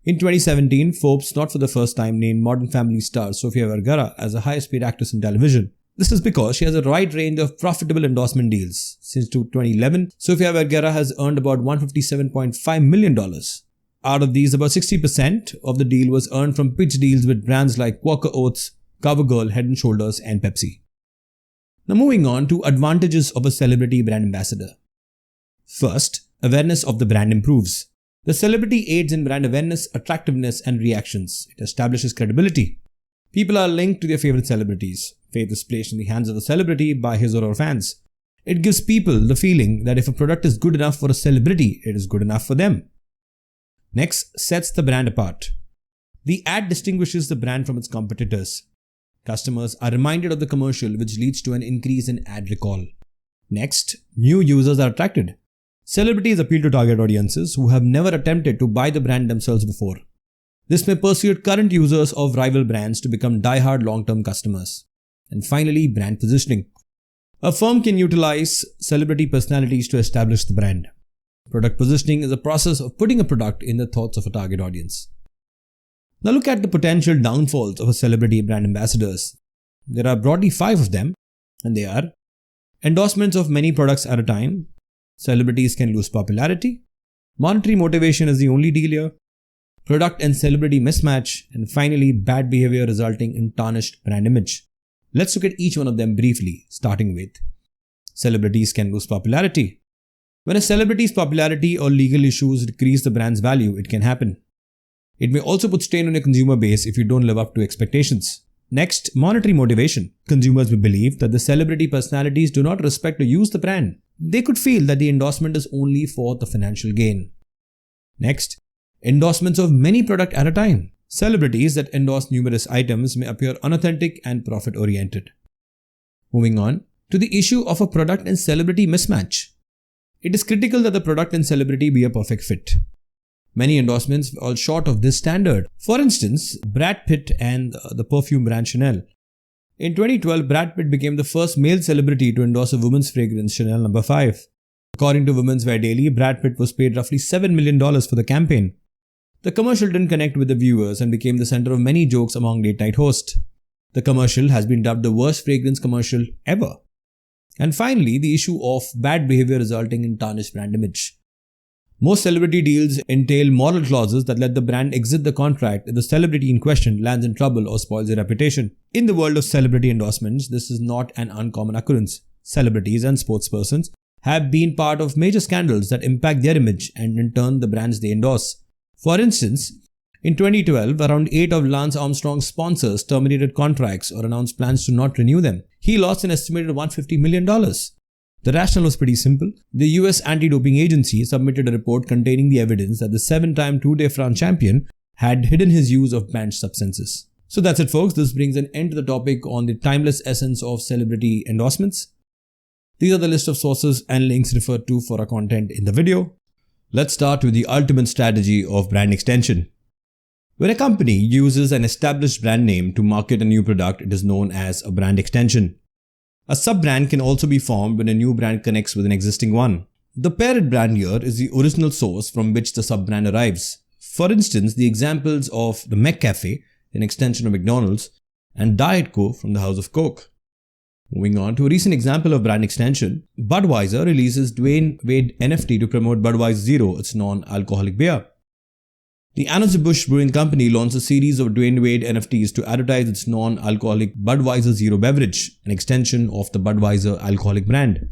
In 2017, Forbes, not for the first time, named Modern Family star Sofia Vergara as the highest paid actress in television. This is because she has a wide range of profitable endorsement deals. Since 2011, Sofia Vergara has earned about $157.5 million. Out of these, about 60% of the deal was earned from pitch deals with brands like Quaker Oats, CoverGirl, Head & Shoulders, and Pepsi. Now moving on to advantages of a celebrity brand ambassador. First, awareness of the brand improves. The celebrity aids in brand awareness, attractiveness, and reactions. It establishes credibility. People are linked to their favorite celebrities. Faith is placed in the hands of the celebrity by his or her fans. It gives people the feeling that if a product is good enough for a celebrity, it is good enough for them. Next, sets the brand apart. The ad distinguishes the brand from its competitors. Customers are reminded of the commercial, which leads to an increase in ad recall. Next, new users are attracted. Celebrities appeal to target audiences who have never attempted to buy the brand themselves before. This may persuade current users of rival brands to become die-hard long-term customers. And finally, brand positioning. A firm can utilize celebrity personalities to establish the brand. Product positioning is a process of putting a product in the thoughts of a target audience. Now look at the potential downfalls of a celebrity brand ambassadors. There are broadly 5 of them, and they are endorsements of many products at a time, Celebrities can lose popularity. Monetary motivation is the only deal here. Product and celebrity mismatch. And finally, bad behavior resulting in tarnished brand image. Let's look at each one of them briefly, starting with celebrities can lose popularity. When a celebrity's popularity or legal issues decrease the brand's value, it can happen. It may also put strain on your consumer base if you don't live up to expectations. Next, monetary motivation. Consumers will believe that the celebrity personalities do not respect or use the brand. They could feel that the endorsement is only for the financial gain. Next, endorsements of many products at a time. Celebrities that endorse numerous items may appear unauthentic and profit-oriented. Moving on to the issue of a product and celebrity mismatch. It is critical that the product and celebrity be a perfect fit. Many endorsements fall short of this standard. For instance, Brad Pitt and the perfume brand Chanel. In 2012, Brad Pitt became the first male celebrity to endorse a women's fragrance, Chanel No. 5. According to Women's Wear Daily, Brad Pitt was paid roughly $7 million for the campaign. The commercial didn't connect with the viewers and became the center of many jokes among late-night hosts. The commercial has been dubbed the worst fragrance commercial ever. And finally, the issue of bad behavior resulting in tarnished brand image. Most celebrity deals entail moral clauses that let the brand exit the contract if the celebrity in question lands in trouble or spoils their reputation. In the world of celebrity endorsements, this is not an uncommon occurrence. Celebrities and sportspersons have been part of major scandals that impact their image and in turn the brands they endorse. For instance, in 2012, around 8 of Lance Armstrong's sponsors terminated contracts or announced plans to not renew them. He lost an estimated $150 million. The rationale was pretty simple. The US Anti-Doping Agency submitted a report containing the evidence that the 7-time Tour de France champion had hidden his use of banned substances. So that's it, folks. This brings an end to the topic on the timeless essence of celebrity endorsements. These are the list of sources and links referred to for our content in the video. Let's start with the ultimate strategy of brand extension. When a company uses an established brand name to market a new product, it is known as a brand extension. A sub-brand can also be formed when a new brand connects with an existing one. The parent brand here is the original source from which the sub-brand arrives. For instance, the examples of the McCafe, an extension of McDonald's, and Diet Coke from the House of Coke. Moving on to a recent example of brand extension, Budweiser releases Dwayne Wade NFT to promote Budweiser Zero, its non-alcoholic beer. The Anheuser-Busch Brewing Company launched a series of Dwayne Wade NFTs to advertise its non-alcoholic Budweiser Zero beverage, an extension of the Budweiser alcoholic brand.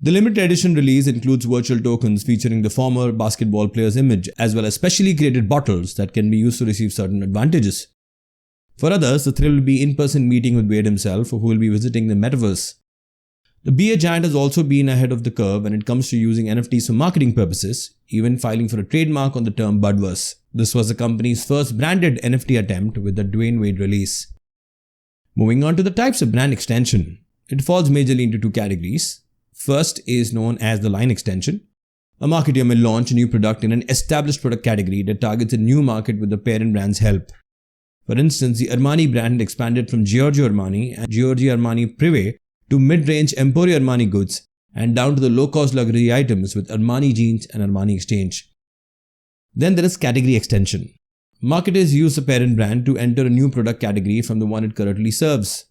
The limited edition release includes virtual tokens featuring the former basketball player's image, as well as specially created bottles that can be used to receive certain advantages. For others, the thrill will be in-person meeting with Wade himself, who will be visiting the metaverse. The beer giant has also been ahead of the curve when it comes to using NFTs for marketing purposes, even filing for a trademark on the term Budverse. This was the company's first branded NFT attempt with the Dwayne Wade release. Moving on to the types of brand extension. It falls majorly into two categories. First is known as the line extension. A marketer may launch a new product in an established product category that targets a new market with the parent brand's help. For instance, the Armani brand expanded from Giorgio Armani and Giorgio Armani Privé to mid-range Emporio Armani goods and down to the low-cost luxury items with Armani Jeans and Armani Exchange. Then there is category extension. Marketers use the parent brand to enter a new product category from the one it currently serves.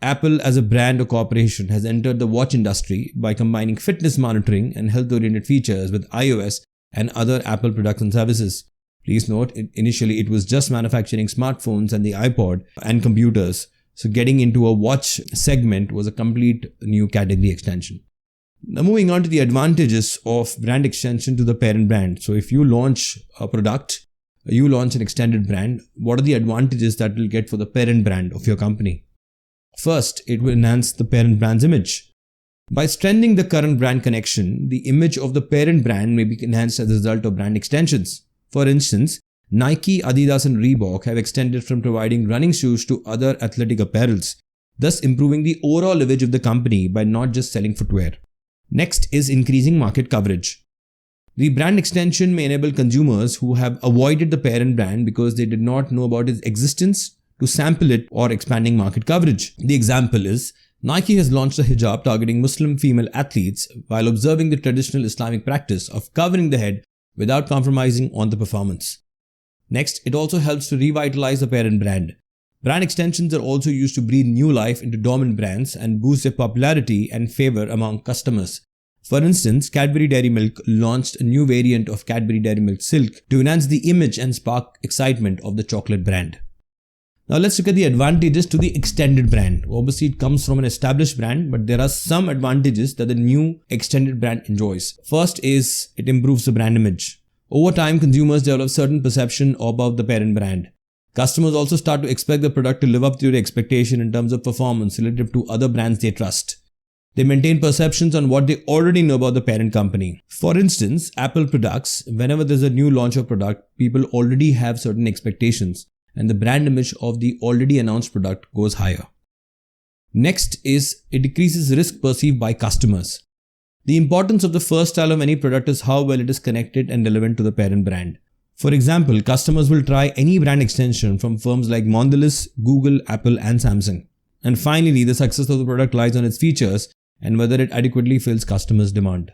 Apple as a brand or corporation has entered the watch industry by combining fitness monitoring and health-oriented features with iOS and other Apple products and services. Please note, initially it was just manufacturing smartphones and the iPod and computers. So getting into a watch segment was a complete new category extension. Now moving on to the advantages of brand extension to the parent brand. So if you launch a product, you launch an extended brand, what are the advantages that you'll get for the parent brand of your company? First, it will enhance the parent brand's image. By strengthening the current brand connection, the image of the parent brand may be enhanced as a result of brand extensions. For instance, Nike, Adidas and Reebok have extended from providing running shoes to other athletic apparels, thus improving the overall image of the company by not just selling footwear. Next is increasing market coverage. The brand extension may enable consumers who have avoided the parent brand because they did not know about its existence to sample it or expanding market coverage. The example is, Nike has launched a hijab targeting Muslim female athletes while observing the traditional Islamic practice of covering the head without compromising on the performance. Next, it also helps to revitalize the parent brand. Brand extensions are also used to breathe new life into dormant brands and boost their popularity and favor among customers. For instance, Cadbury Dairy Milk launched a new variant of Cadbury Dairy Milk Silk to enhance the image and spark excitement of the chocolate brand. Now let's look at the advantages to the extended brand. Obviously, it comes from an established brand, but there are some advantages that the new extended brand enjoys. First is it improves the brand image. Over time, consumers develop certain perception about the parent brand. Customers also start to expect the product to live up to their expectation in terms of performance relative to other brands they trust. They maintain perceptions on what they already know about the parent company. For instance, Apple products, whenever there's a new launch of product, people already have certain expectations and the brand image of the already announced product goes higher. Next is it decreases risk perceived by customers. The importance of the first style of any product is how well it is connected and relevant to the parent brand. For example, customers will try any brand extension from firms like Mondelez, Google, Apple and Samsung. And finally, the success of the product lies on its features and whether it adequately fills customers' demand.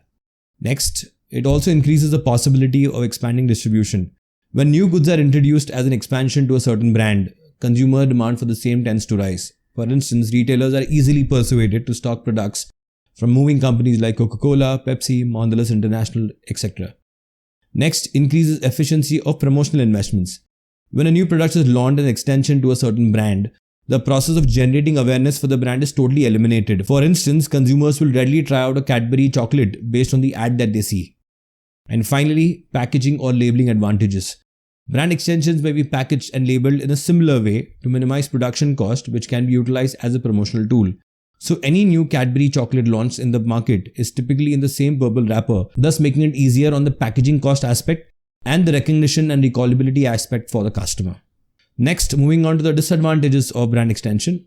Next, it also increases the possibility of expanding distribution. When new goods are introduced as an expansion to a certain brand, consumer demand for the same tends to rise. For instance, retailers are easily persuaded to stock products from moving companies like Coca-Cola, Pepsi, Mondelez International, etc. Next, increases efficiency of promotional investments. When a new product is launched as an extension to a certain brand, the process of generating awareness for the brand is totally eliminated. For instance, consumers will readily try out a Cadbury chocolate based on the ad that they see. And finally, packaging or labeling advantages. Brand extensions may be packaged and labeled in a similar way to minimize production cost, which can be utilized as a promotional tool. So any new Cadbury chocolate launched in the market is typically in the same purple wrapper, thus making it easier on the packaging cost aspect and the recognition and recallability aspect for the customer. Next, moving on to the disadvantages of brand extension.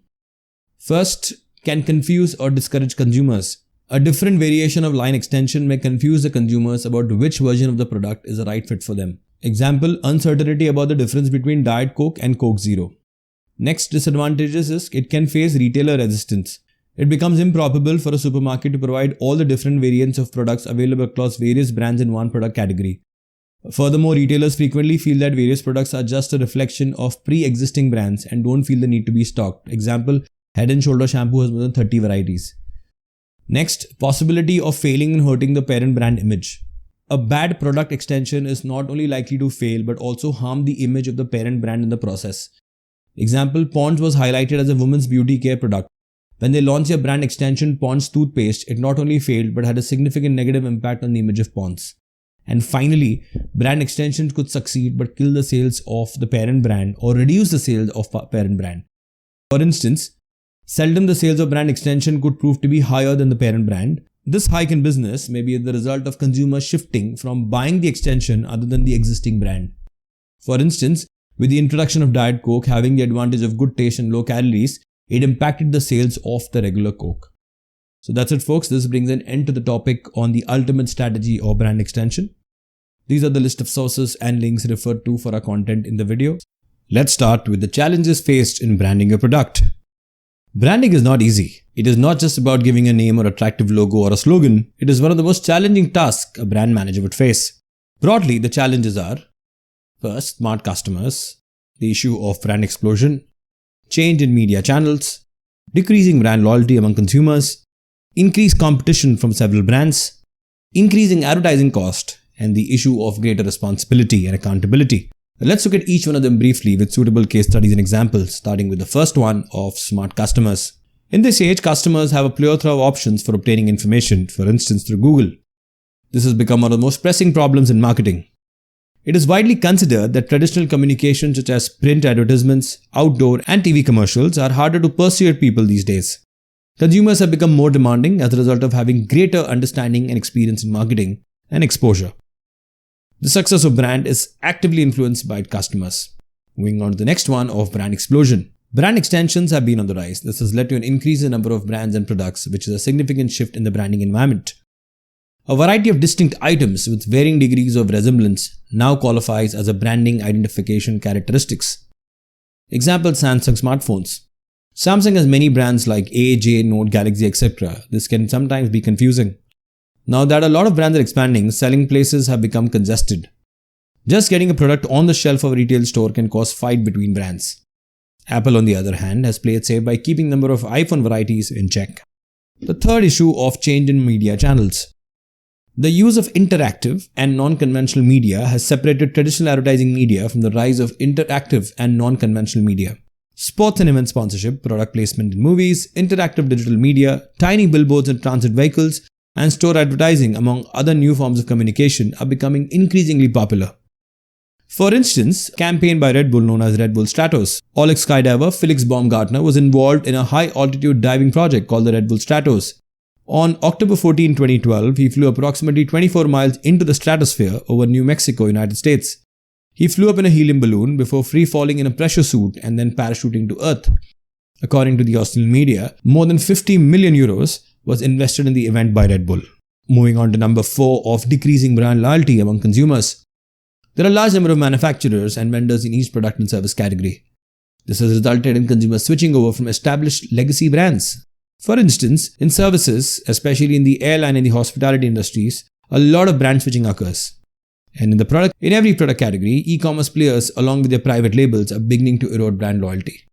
First, can confuse or discourage consumers. A different variation of line extension may confuse the consumers about which version of the product is the right fit for them. Example, uncertainty about the difference between Diet Coke and Coke Zero. Next disadvantages is it can face retailer resistance. It becomes improbable for a supermarket to provide all the different variants of products available across various brands in one product category. Furthermore, retailers frequently feel that various products are just a reflection of pre-existing brands and don't feel the need to be stocked. Example, Head & Shoulder shampoo has more than 30 varieties. Next, possibility of failing and hurting the parent brand image. A bad product extension is not only likely to fail but also harm the image of the parent brand in the process. Example, Pond's was highlighted as a women's beauty care product. When they launched their brand extension Pond's toothpaste, it not only failed but had a significant negative impact on the image of Pond's. And finally, brand extensions could succeed but kill the sales of the parent brand or reduce the sales of parent brand. For instance, seldom the sales of brand extension could prove to be higher than the parent brand. This hike in business may be the result of consumers shifting from buying the extension other than the existing brand. For instance, with the introduction of Diet Coke having the advantage of good taste and low calories, it impacted the sales of the regular Coke. So that's it folks, this brings an end to the topic on the ultimate strategy or brand extension. These are the list of sources and links referred to for our content in the video. Let's start with the challenges faced in branding a product. Branding is not easy. It is not just about giving a name or attractive logo or a slogan. It is one of the most challenging tasks a brand manager would face. Broadly, the challenges are: first, smart customers, the issue of brand explosion, change in media channels, decreasing brand loyalty among consumers, increased competition from several brands, increasing advertising cost, and the issue of greater responsibility and accountability. Let's look at each one of them briefly with suitable case studies and examples, starting with the first one of smart customers. In this age, customers have a plethora of options for obtaining information, for instance through Google. This has become one of the most pressing problems in marketing. It is widely considered that traditional communication such as print advertisements, outdoor and TV commercials are harder to persuade people these days. Consumers have become more demanding as a result of having greater understanding and experience in marketing and exposure. The success of brand is actively influenced by its customers. Moving on to the next one of brand explosion. Brand extensions have been on the rise. This has led to an increase in the number of brands and products, which is a significant shift in the branding environment. A variety of distinct items with varying degrees of resemblance now qualifies as a branding identification characteristics. Example, Samsung smartphones. Samsung has many brands like A, J, Note, Galaxy, etc. This can sometimes be confusing. Now that a lot of brands are expanding, selling places have become congested. Just getting a product on the shelf of a retail store can cause fight between brands. Apple, on the other hand, has played safe by keeping the number of iPhone varieties in check. The third issue of change in media channels. The use of interactive and non-conventional media has separated traditional advertising media from the rise of interactive and non-conventional media. Sports and event sponsorship, product placement in movies, interactive digital media, tiny billboards in transit vehicles, and store advertising, among other new forms of communication, are becoming increasingly popular. For instance, a campaign by Red Bull known as Red Bull Stratos. Olympic skydiver Felix Baumgartner was involved in a high-altitude diving project called the Red Bull Stratos. On October 14, 2012, he flew approximately 24 miles into the stratosphere over New Mexico, United States. He flew up in a helium balloon before free-falling in a pressure suit and then parachuting to Earth. According to the Australian media, more than 50 million euros was invested in the event by Red Bull. Moving on to number 4 of decreasing brand loyalty among consumers. There are a large number of manufacturers and vendors in each product and service category. This has resulted in consumers switching over from established legacy brands. For instance, in services, especially in the airline and the hospitality industries, a lot of brand switching occurs. And in every product category, e-commerce players along with their private labels are beginning to erode brand loyalty.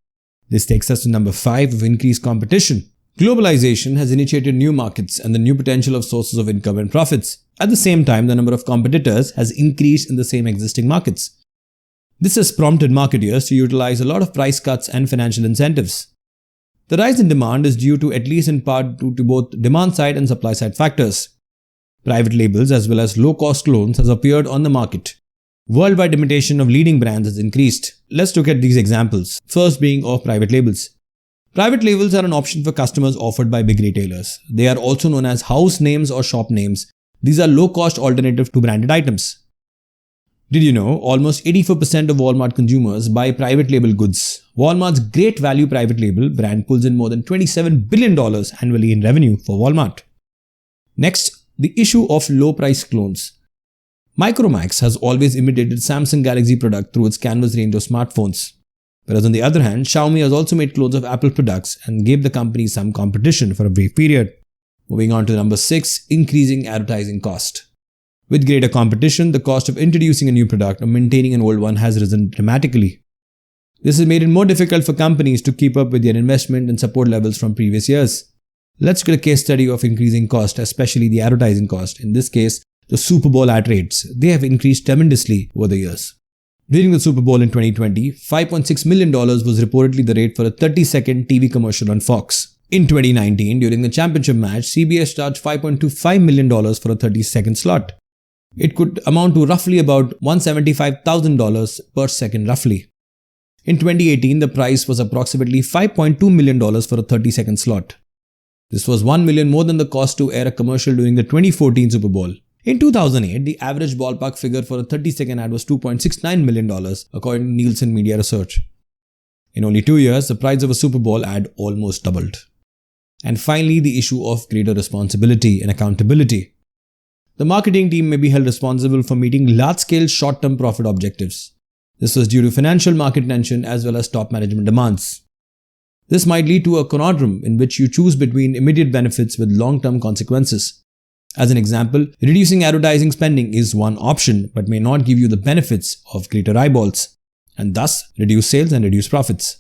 This takes us to number 5 of increased competition. Globalization has initiated new markets and the new potential of sources of income and profits. At the same time, the number of competitors has increased in the same existing markets. This has prompted marketers to utilize a lot of price cuts and financial incentives. The rise in demand is due to, at least in part, due to both demand side and supply side factors. Private labels as well as low-cost clones has appeared on the market. Worldwide imitation of leading brands has increased. Let's look at these examples, first being of private labels. Private labels are an option for customers offered by big retailers. They are also known as house names or shop names. These are low-cost alternatives to branded items. Did you know almost 84% of Walmart consumers buy private label goods? Walmart's Great Value private label brand pulls in more than $27 billion annually in revenue for Walmart. Next, the issue of low-price clones. Micromax has always imitated Samsung Galaxy product through its Canvas range of smartphones. Whereas on the other hand, Xiaomi has also made clones of Apple products and gave the company some competition for a brief period. Moving on to number 6, increasing advertising cost. With greater competition, the cost of introducing a new product or maintaining an old one has risen dramatically. This has made it more difficult for companies to keep up with their investment and support levels from previous years. Let's get a case study of increasing cost, especially the advertising cost. In this case, the Super Bowl ad rates. They have increased tremendously over the years. During the Super Bowl in 2020, $5.6 million was reportedly the rate for a 30-second TV commercial on Fox. In 2019, during the championship match, CBS charged $5.25 million for a 30-second slot. It could amount to roughly about $175,000 per second roughly. In 2018, the price was approximately $5.2 million for a 30-second slot. This was $1 million more than the cost to air a commercial during the 2014 Super Bowl. In 2008, the average ballpark figure for a 30-second ad was $2.69 million, according to Nielsen Media Research. In only 2 years, the price of a Super Bowl ad almost doubled. And finally, the issue of greater responsibility and accountability. The marketing team may be held responsible for meeting large-scale short-term profit objectives. This was due to financial market tension as well as top management demands. This might lead to a conundrum in which you choose between immediate benefits with long-term consequences. As an example, reducing advertising spending is one option but may not give you the benefits of greater eyeballs and thus reduce sales and reduce profits.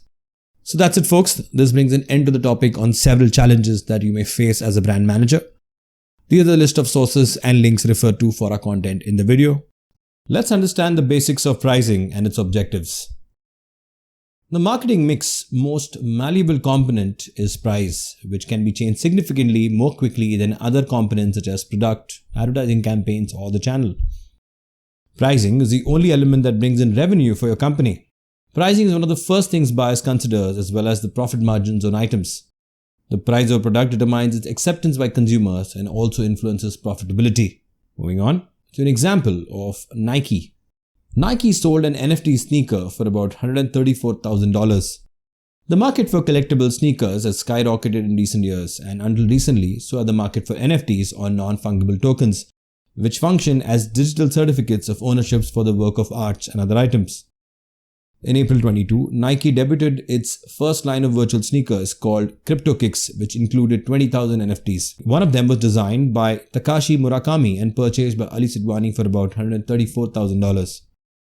So that's it, folks. This brings an end to the topic on several challenges that you may face as a brand manager. These are the list of sources and links referred to for our content in the video. Let's understand the basics of pricing and its objectives. The marketing mix most malleable component is price, which can be changed significantly more quickly than other components such as product, advertising campaigns, or the channel. Pricing is the only element that brings in revenue for your company. Pricing is one of the first things buyers consider, as well as the profit margins on items. The price of a product determines its acceptance by consumers and also influences profitability. Moving on to an example of Nike. Nike sold an NFT sneaker for about $134,000. The market for collectible sneakers has skyrocketed in recent years, and until recently, so had the market for NFTs or non-fungible tokens, which function as digital certificates of ownership for the work of arts and other items. In April 22, Nike debuted its first line of virtual sneakers called CryptoKicks, which included 20,000 NFTs. One of them was designed by Takashi Murakami and purchased by Ali Sidwani for about $134,000.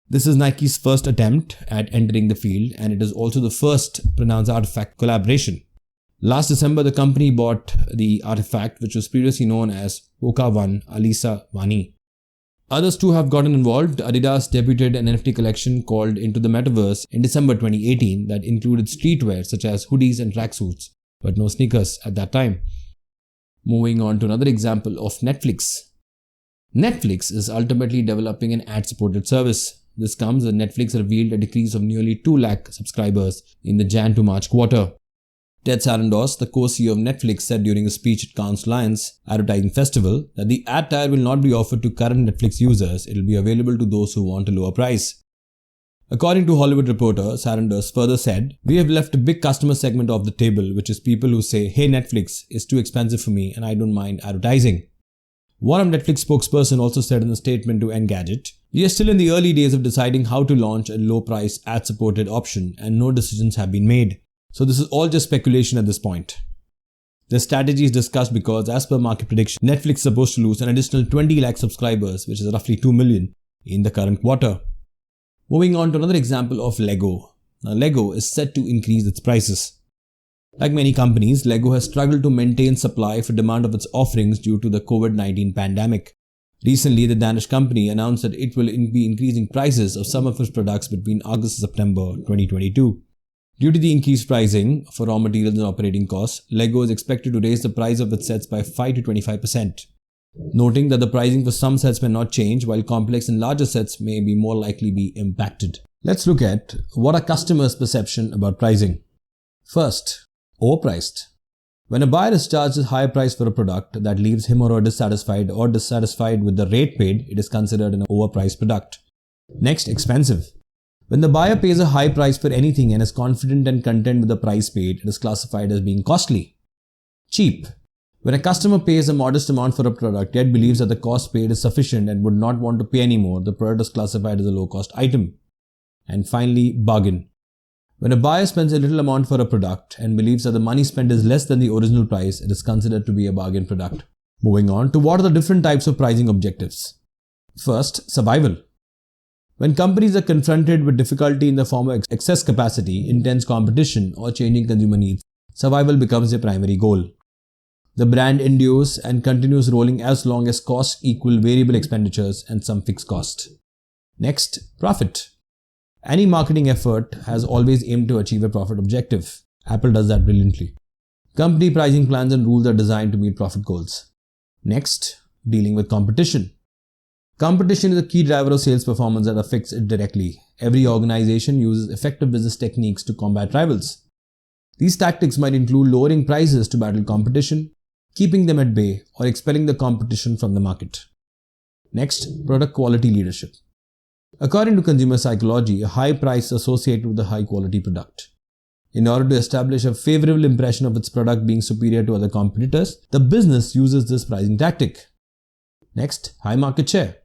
This is Nike's first attempt at entering the field, and it is also the first pronounced artifact collaboration. Last December, the company bought the artifact, which was previously known as Oka One, Alisa Vani. Others too have gotten involved. Adidas debuted an NFT collection called Into the Metaverse in December 2018 that included streetwear such as hoodies and tracksuits, but no sneakers at that time. Moving on to another example of Netflix. Netflix is ultimately developing an ad-supported service. This comes as Netflix revealed a decrease of nearly 2 lakh subscribers in the Jan to March quarter. Ted Sarandos, the co-CEO of Netflix, said during a speech at Cannes Lions Advertising Festival that the ad tier will not be offered to current Netflix users, it will be available to those who want a lower price. According to Hollywood Reporter, Sarandos further said, "We have left a big customer segment off the table, which is people who say, 'Hey, Netflix is too expensive for me and I don't mind advertising.'" One of Netflix spokesperson also said in a statement to Engadget, "We are still in the early days of deciding how to launch a low-price ad-supported option and no decisions have been made. So this is all just speculation at this point." The strategy is discussed because, as per market prediction, Netflix is supposed to lose an additional 20 lakh subscribers, which is roughly 2 million, in the current quarter. Moving on to another example of Lego. Now, Lego is set to increase its prices. Like many companies, Lego has struggled to maintain supply for demand of its offerings due to the COVID-19 pandemic. Recently, the Danish company announced that it will be increasing prices of some of its products between August and September 2022. Due to the increased pricing for raw materials and operating costs, Lego is expected to raise the price of its sets by 5 to 25%. Noting that the pricing for some sets may not change, while complex and larger sets may be more likely be impacted. Let's look at what are customers' perception about pricing. First, overpriced. When a buyer is charged a higher price for a product that leaves him or her dissatisfied with the rate paid, it is considered an overpriced product. Next, expensive. When the buyer pays a high price for anything and is confident and content with the price paid, it is classified as being costly. Cheap. When a customer pays a modest amount for a product yet believes that the cost paid is sufficient and would not want to pay any more, the product is classified as a low-cost item. And finally, bargain. When a buyer spends a little amount for a product and believes that the money spent is less than the original price, it is considered to be a bargain product. Moving on to what are the different types of pricing objectives. First, survival. When companies are confronted with difficulty in the form of excess capacity, intense competition, or changing consumer needs, survival becomes their primary goal. The brand endures and continues rolling as long as costs equal variable expenditures and some fixed cost. Next, profit. Any marketing effort has always aimed to achieve a profit objective. Apple does that brilliantly. Company pricing plans and rules are designed to meet profit goals. Next, dealing with competition. Competition is a key driver of sales performance that affects it directly. Every organization uses effective business techniques to combat rivals. These tactics might include lowering prices to battle competition, keeping them at bay, or expelling the competition from the market. Next, product quality leadership. According to consumer psychology, a high price is associated with a high quality product. In order to establish a favorable impression of its product being superior to other competitors, the business uses this pricing tactic. Next, high market share.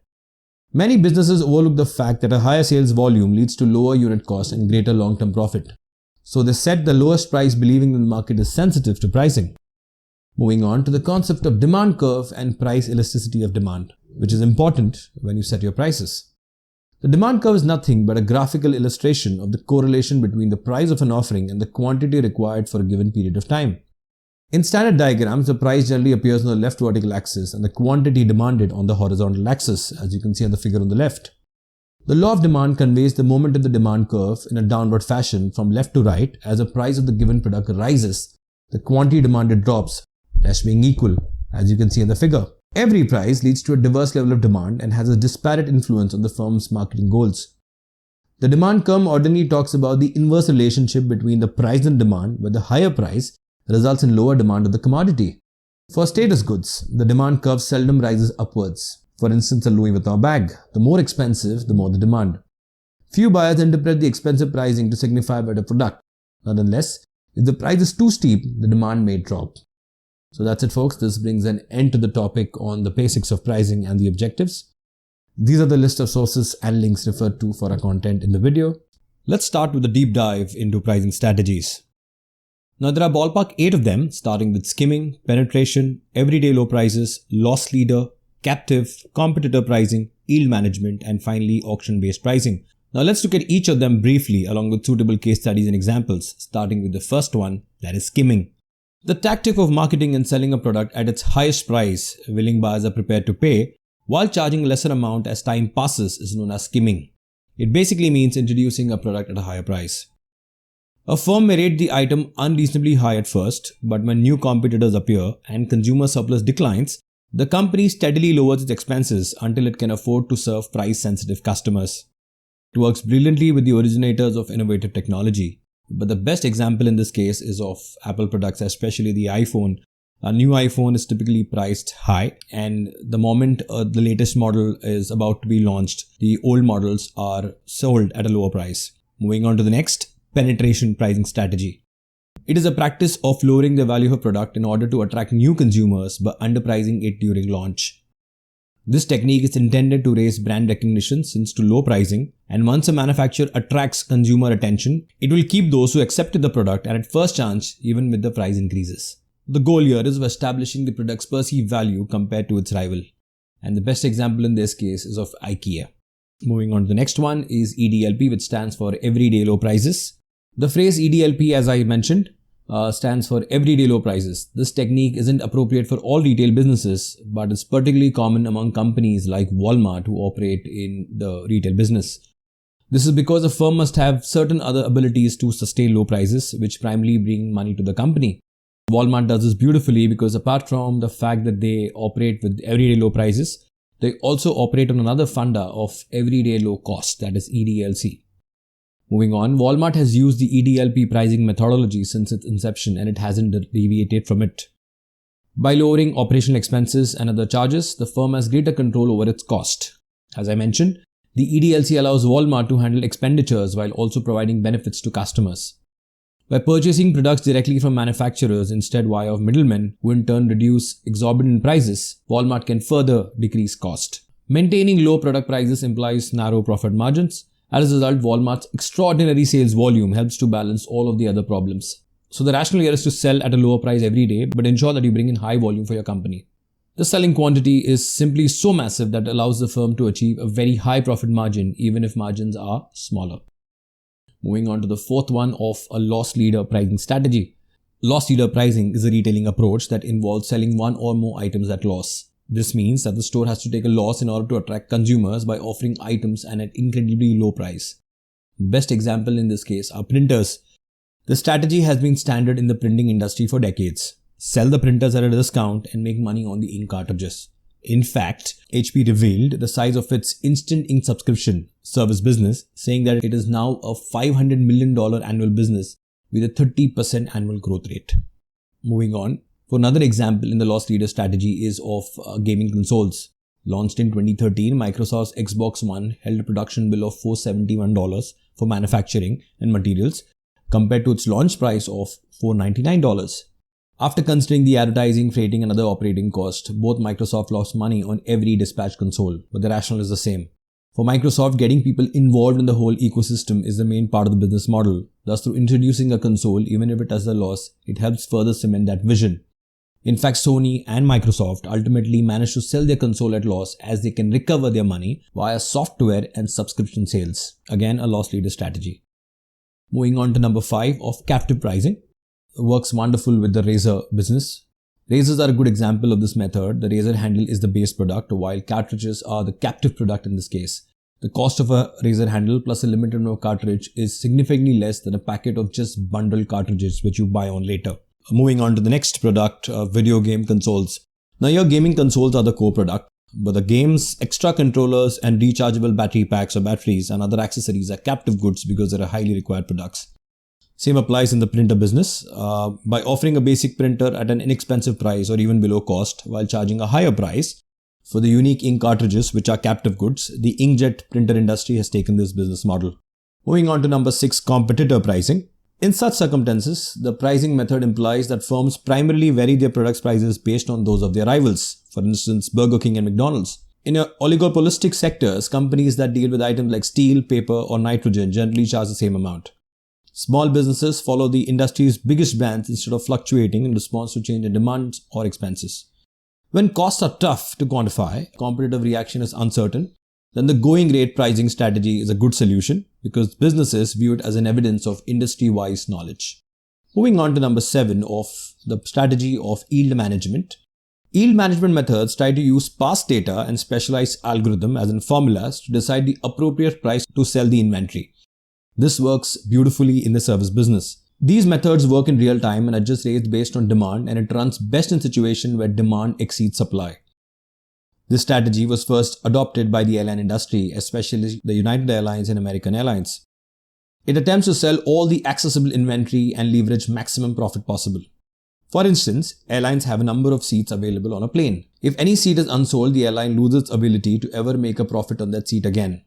Many businesses overlook the fact that a higher sales volume leads to lower unit cost and greater long-term profit. So they set the lowest price believing the market is sensitive to pricing. Moving on to the concept of demand curve and price elasticity of demand, which is important when you set your prices. The demand curve is nothing but a graphical illustration of the correlation between the price of an offering and the quantity required for a given period of time. In standard diagrams, the price generally appears on the left vertical axis and the quantity demanded on the horizontal axis, as you can see on the figure on the left. The law of demand conveys the moment of the demand curve in a downward fashion from left to right. As the price of the given product rises, the quantity demanded drops, rest being equal, as you can see in the figure. Every price leads to a diverse level of demand and has a disparate influence on the firm's marketing goals. The demand curve ordinarily talks about the inverse relationship between the price and demand, where the higher price results in lower demand of the commodity. For status goods, the demand curve seldom rises upwards. For instance, a Louis Vuitton bag. The more expensive, the more the demand. Few buyers interpret the expensive pricing to signify a better product. Nonetheless, if the price is too steep, the demand may drop. So that's it, folks. This brings an end to the topic on the basics of pricing and the objectives. These are the list of sources and links referred to for our content in the video. Let's start with a deep dive into pricing strategies. Now, there are ballpark 8 of them, starting with skimming, penetration, everyday low prices, loss leader, captive, competitor pricing, yield management, and finally auction-based pricing. Now, let's look at each of them briefly along with suitable case studies and examples, starting with the first one, that is skimming. The tactic of marketing and selling a product at its highest price, willing buyers are prepared to pay, while charging a lesser amount as time passes, is known as skimming. It basically means introducing a product at a higher price. A firm may rate the item unreasonably high at first, but when new competitors appear and consumer surplus declines, the company steadily lowers its expenses until it can afford to serve price-sensitive customers. It works brilliantly with the originators of innovative technology, but the best example in this case is of Apple products, especially the iPhone. A new iPhone is typically priced high, and the moment the latest model is about to be launched, the old models are sold at a lower price. Moving on to the next, penetration pricing strategy. It is a practice of lowering the value of a product in order to attract new consumers by underpricing it during launch. This technique is intended to raise brand recognition since to low pricing, and once a manufacturer attracts consumer attention, it will keep those who accepted the product and at first chance even with the price increases. The goal here is of establishing the product's perceived value compared to its rival, and the best example in this case is of IKEA. Moving on to the next one is EDLP, which stands for Everyday Low Prices. The phrase EDLP, as I mentioned, stands for Everyday Low Prices. This technique isn't appropriate for all retail businesses, but it's particularly common among companies like Walmart who operate in the retail business. This is because a firm must have certain other abilities to sustain low prices, which primarily bring money to the company. Walmart does this beautifully because apart from the fact that they operate with everyday low prices, they also operate on another funda of everyday low cost, that is EDLC. Moving on, Walmart has used the EDLP pricing methodology since its inception and it hasn't deviated from it. By lowering operational expenses and other charges, the firm has greater control over its cost. As I mentioned, the EDLC allows Walmart to handle expenditures while also providing benefits to customers. By purchasing products directly from manufacturers instead via middlemen who in turn reduce exorbitant prices, Walmart can further decrease cost. Maintaining low product prices implies narrow profit margins. As a result, Walmart's extraordinary sales volume helps to balance all of the other problems. So the rationale here is to sell at a lower price every day, but ensure that you bring in high volume for your company. The selling quantity is simply so massive that it allows the firm to achieve a very high profit margin even if margins are smaller. Moving on to the fourth one of a loss leader pricing strategy. Loss leader pricing is a retailing approach that involves selling one or more items at loss. This means that the store has to take a loss in order to attract consumers by offering items at an incredibly low price. The best example in this case are printers. The strategy has been standard in the printing industry for decades. Sell the printers at a discount and make money on the ink cartridges. In fact, HP revealed the size of its instant ink subscription service business, saying that it is now a $500 million annual business with a 30% annual growth rate. Moving on, for another example in the loss leader strategy is of gaming consoles. Launched in 2013, Microsoft's Xbox One held a production bill of $471 for manufacturing and materials compared to its launch price of $499. After considering the advertising, freighting and other operating costs, both Microsoft lost money on every dispatched console, but the rationale is the same. For Microsoft, getting people involved in the whole ecosystem is the main part of the business model. Thus, through introducing a console, even if it has a loss, it helps further cement that vision. In fact, Sony and Microsoft ultimately managed to sell their console at loss as they can recover their money via software and subscription sales. Again, a loss leader strategy. Moving on to number 5 of captive pricing. It works wonderful with the razor business. Razors are a good example of this method. The razor handle is the base product, while cartridges are the captive product in this case. The cost of a razor handle plus a limited number of cartridge is significantly less than a packet of just bundled cartridges which you buy on later. Moving on to the next product, video game consoles. Now your gaming consoles are the core product, but the game's extra controllers and rechargeable battery packs or batteries and other accessories are captive goods because they are highly required products. Same applies in the printer business. By offering a basic printer at an inexpensive price or even below cost while charging a higher price for the unique ink cartridges which are captive goods, the inkjet printer industry has taken this business model. Moving on to number 6, competitor pricing. In such circumstances, the pricing method implies that firms primarily vary their products' prices based on those of their rivals, for instance, Burger King and McDonald's. In oligopolistic sectors, companies that deal with items like steel, paper, or nitrogen generally charge the same amount. Small businesses follow the industry's biggest brands instead of fluctuating in response to change in demand or expenses. When costs are tough to quantify, competitive reaction is uncertain, then the going rate pricing strategy is a good solution because businesses view it as an evidence of industry-wise knowledge. Moving on to number 7 of the strategy of yield management. Yield management methods try to use past data and specialized algorithm as in formulas to decide the appropriate price to sell the inventory. This works beautifully in the service business. These methods work in real time and adjust rates based on demand, and it runs best in situations where demand exceeds supply. This strategy was first adopted by the airline industry, especially the United Airlines and American Airlines. It attempts to sell all the accessible inventory and leverage maximum profit possible. For instance, airlines have a number of seats available on a plane. If any seat is unsold, the airline loses its ability to ever make a profit on that seat again.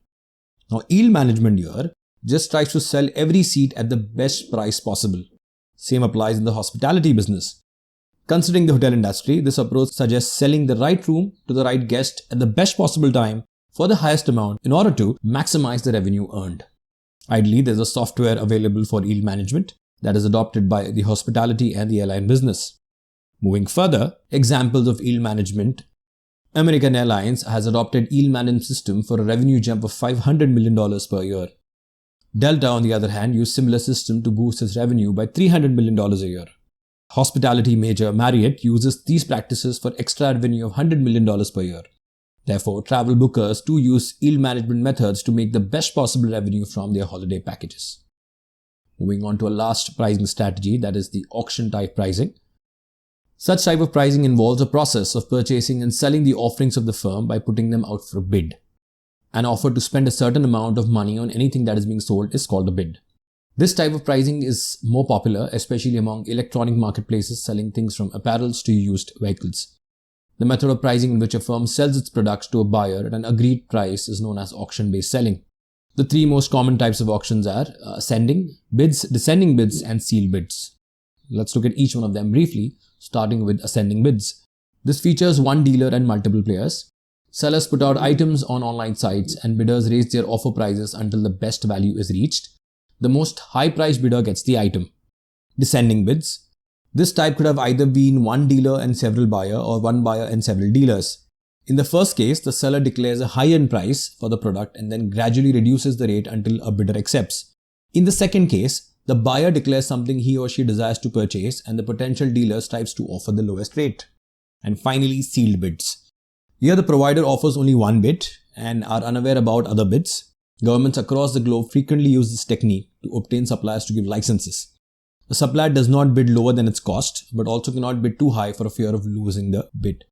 Now, yield management here just tries to sell every seat at the best price possible. Same applies in the hospitality business. Considering the hotel industry, this approach suggests selling the right room to the right guest at the best possible time for the highest amount in order to maximize the revenue earned. Ideally, there's a software available for yield management that is adopted by the hospitality and the airline business. Moving further, examples of yield management. American Airlines has adopted yield management system for a revenue jump of $500 million per year. Delta, on the other hand, used similar system to boost its revenue by $300 million a year. Hospitality major Marriott uses these practices for extra revenue of $100 million per year. Therefore, travel bookers too use yield management methods to make the best possible revenue from their holiday packages. Moving on to a last pricing strategy, that is the auction type pricing. Such type of pricing involves a process of purchasing and selling the offerings of the firm by putting them out for a bid. An offer to spend a certain amount of money on anything that is being sold is called a bid. This type of pricing is more popular, especially among electronic marketplaces selling things from apparels to used vehicles. The method of pricing in which a firm sells its products to a buyer at an agreed price is known as auction-based selling. The 3 most common types of auctions are ascending bids, descending bids, and sealed bids. Let's look at each one of them briefly, starting with ascending bids. This features one dealer and multiple players. Sellers put out items on online sites and bidders raise their offer prices until the best value is reached. The most high-priced bidder gets the item. Descending bids. This type could have either been one dealer and several buyers or one buyer and several dealers. In the first case, the seller declares a high-end price for the product and then gradually reduces the rate until a bidder accepts. In the second case, the buyer declares something he or she desires to purchase and the potential dealer strives to offer the lowest rate. And finally, sealed bids. Here the provider offers only one bid and are unaware about other bids. Governments across the globe frequently use this technique to obtain suppliers to give licenses. The supplier does not bid lower than its cost, but also cannot bid too high for a fear of losing the bid.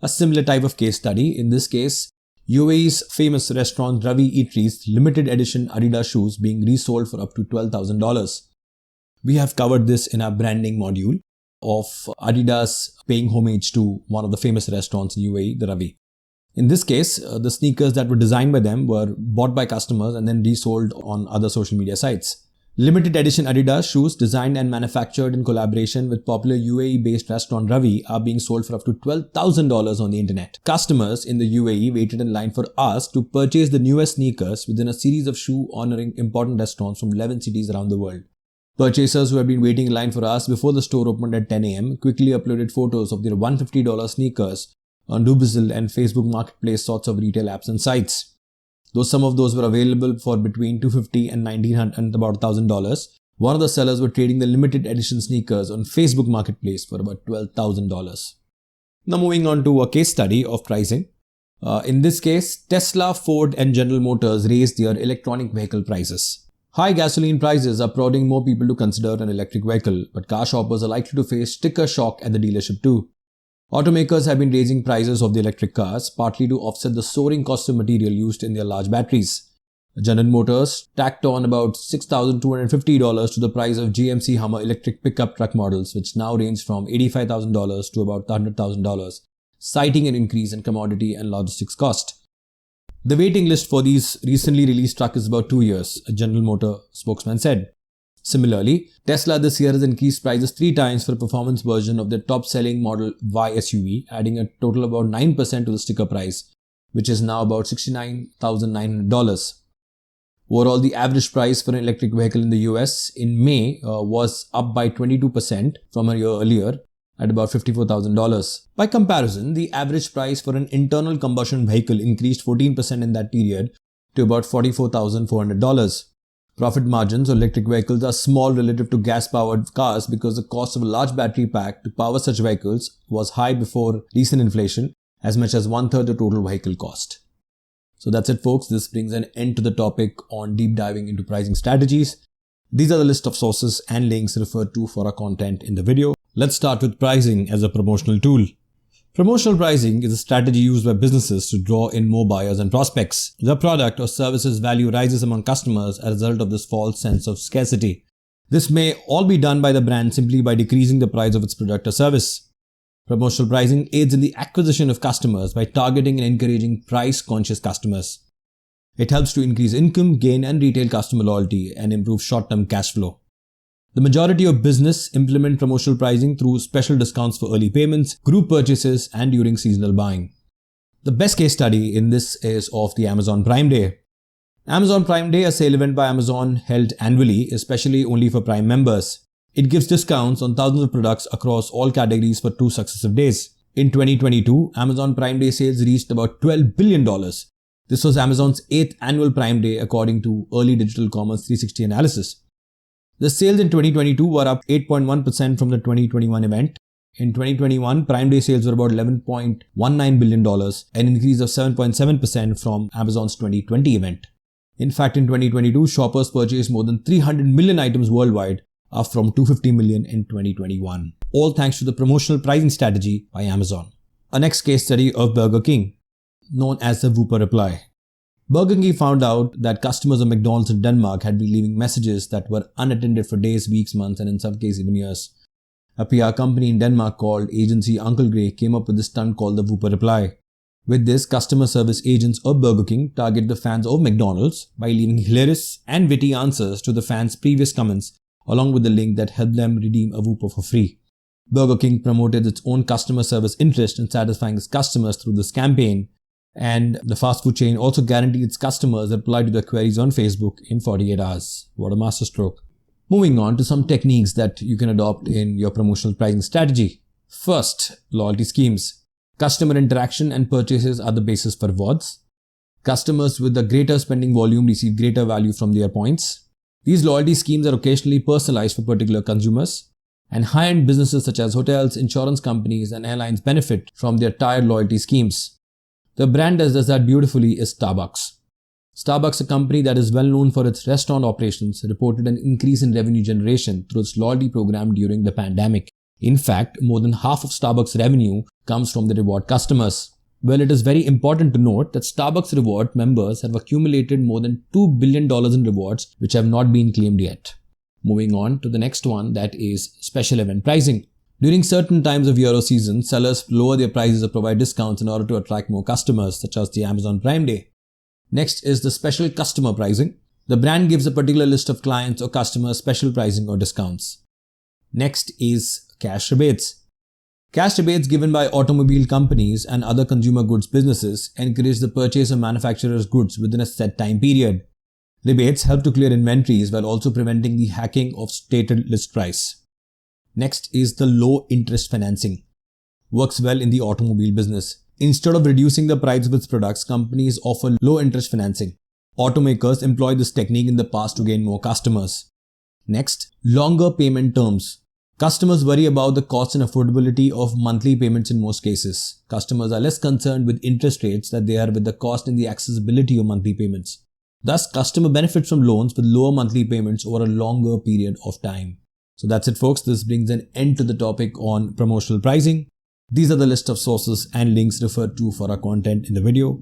A similar type of case study, in this case, UAE's famous restaurant Ravi Eatery's limited edition Adidas shoes being resold for up to $12,000. We have covered this in our branding module of Adidas paying homage to one of the famous restaurants in UAE, the Ravi. In this case, the sneakers that were designed by them were bought by customers and then resold on other social media sites. Limited edition Adidas shoes designed and manufactured in collaboration with popular UAE-based restaurant Ravi are being sold for up to $12,000 on the internet. Customers in the UAE waited in line for hours to purchase the newest sneakers within a series of shoe honoring important restaurants from 11 cities around the world. Purchasers who had been waiting in line for hours before the store opened at 10 a.m. quickly uploaded photos of their $150 sneakers on Dubizzle and Facebook Marketplace sorts of retail apps and sites. Though some of those were available for between $250 and $1,900 and about $1,000, one of the sellers were trading the limited edition sneakers on Facebook Marketplace for about $12,000. Now moving on to a case study of pricing. In this case, Tesla, Ford and General Motors raised their electronic vehicle prices. High gasoline prices are prodding more people to consider an electric vehicle, but car shoppers are likely to face sticker shock at the dealership too. Automakers have been raising prices of the electric cars, partly to offset the soaring cost of material used in their large batteries. General Motors tacked on about $6,250 to the price of GMC Hummer electric pickup truck models, which now range from $85,000 to about $100,000, citing an increase in commodity and logistics cost. The waiting list for these recently released trucks is about 2 years, a General Motor spokesman said. Similarly, Tesla this year has increased prices 3 times for a performance version of their top-selling Model Y SUV, adding a total of about 9% to the sticker price, which is now about $69,900. Overall, the average price for an electric vehicle in the US in May was up by 22% from a year earlier at about $54,000. By comparison, the average price for an internal combustion vehicle increased 14% in that period to about $44,400. Profit margins on electric vehicles are small relative to gas-powered cars because the cost of a large battery pack to power such vehicles was high before recent inflation, as much as one-third the total vehicle cost. So that's it, folks. This brings an end to the topic on deep diving into pricing strategies. These are the list of sources and links referred to for our content in the video. Let's start with pricing as a promotional tool. Promotional pricing is a strategy used by businesses to draw in more buyers and prospects. The product or service's value rises among customers as a result of this false sense of scarcity. This may all be done by the brand simply by decreasing the price of its product or service. Promotional pricing aids in the acquisition of customers by targeting and encouraging price-conscious customers. It helps to increase income, gain and retail customer loyalty and improve short-term cash flow. The majority of business implement promotional pricing through special discounts for early payments, group purchases, and during seasonal buying. The best case study in this is of the Amazon Prime Day. Amazon Prime Day, a sale event by Amazon held annually, especially only for Prime members. It gives discounts on thousands of products across all categories for 2 successive days. In 2022, Amazon Prime Day sales reached about $12 billion. This was Amazon's 8th annual Prime Day according to early Digital Commerce 360 analysis. The sales in 2022 were up 8.1% from the 2021 event. In 2021, Prime Day sales were about $11.19 billion, an increase of 7.7% from Amazon's 2020 event. In fact, in 2022, shoppers purchased more than 300 million items worldwide, up from 250 million in 2021. All thanks to the promotional pricing strategy by Amazon. A next case study of Burger King, known as the Whopper reply. Burger King found out that customers of McDonald's in Denmark had been leaving messages that were unattended for days, weeks, months, and in some cases even years. A PR company in Denmark called Agency Uncle Grey came up with this stunt called the Whopper reply. With this, customer service agents of Burger King target the fans of McDonald's by leaving hilarious and witty answers to the fans' previous comments along with the link that helped them redeem a Whopper for free. Burger King promoted its own customer service interest in satisfying its customers through this campaign, and the fast food chain also guaranteed its customers reply to their queries on Facebook in 48 hours. What a masterstroke. Moving on to some techniques that you can adopt in your promotional pricing strategy. First, loyalty schemes. Customer interaction and purchases are the basis for rewards. Customers with a greater spending volume receive greater value from their points. These loyalty schemes are occasionally personalized for particular consumers, and high-end businesses such as hotels, insurance companies, and airlines benefit from their tiered loyalty schemes. The brand that does that beautifully is Starbucks. Starbucks, a company that is well known for its restaurant operations, reported an increase in revenue generation through its loyalty program during the pandemic. In fact, more than half of Starbucks' revenue comes from the reward customers. Well, it is very important to note that Starbucks reward members have accumulated more than $2 billion in rewards which have not been claimed yet. Moving on to the next one, that is special event pricing. During certain times of year or season, sellers lower their prices or provide discounts in order to attract more customers, such as the Amazon Prime Day. Next is the special customer pricing. The brand gives a particular list of clients or customers special pricing or discounts. Next is cash rebates. Cash rebates given by automobile companies and other consumer goods businesses encourage the purchase of manufacturers' goods within a set time period. Rebates help to clear inventories while also preventing the hacking of stated list price. Next is the low interest financing. Works well in the automobile business. Instead of reducing the price of its products, companies offer low interest financing. Automakers employed this technique in the past to gain more customers. Next, longer payment terms. Customers worry about the cost and affordability of monthly payments in most cases. Customers are less concerned with interest rates than they are with the cost and the accessibility of monthly payments. Thus, customer benefits from loans with lower monthly payments over a longer period of time. So that's it, folks. This brings an end to the topic on promotional pricing. These are the list of sources and links referred to for our content in the video.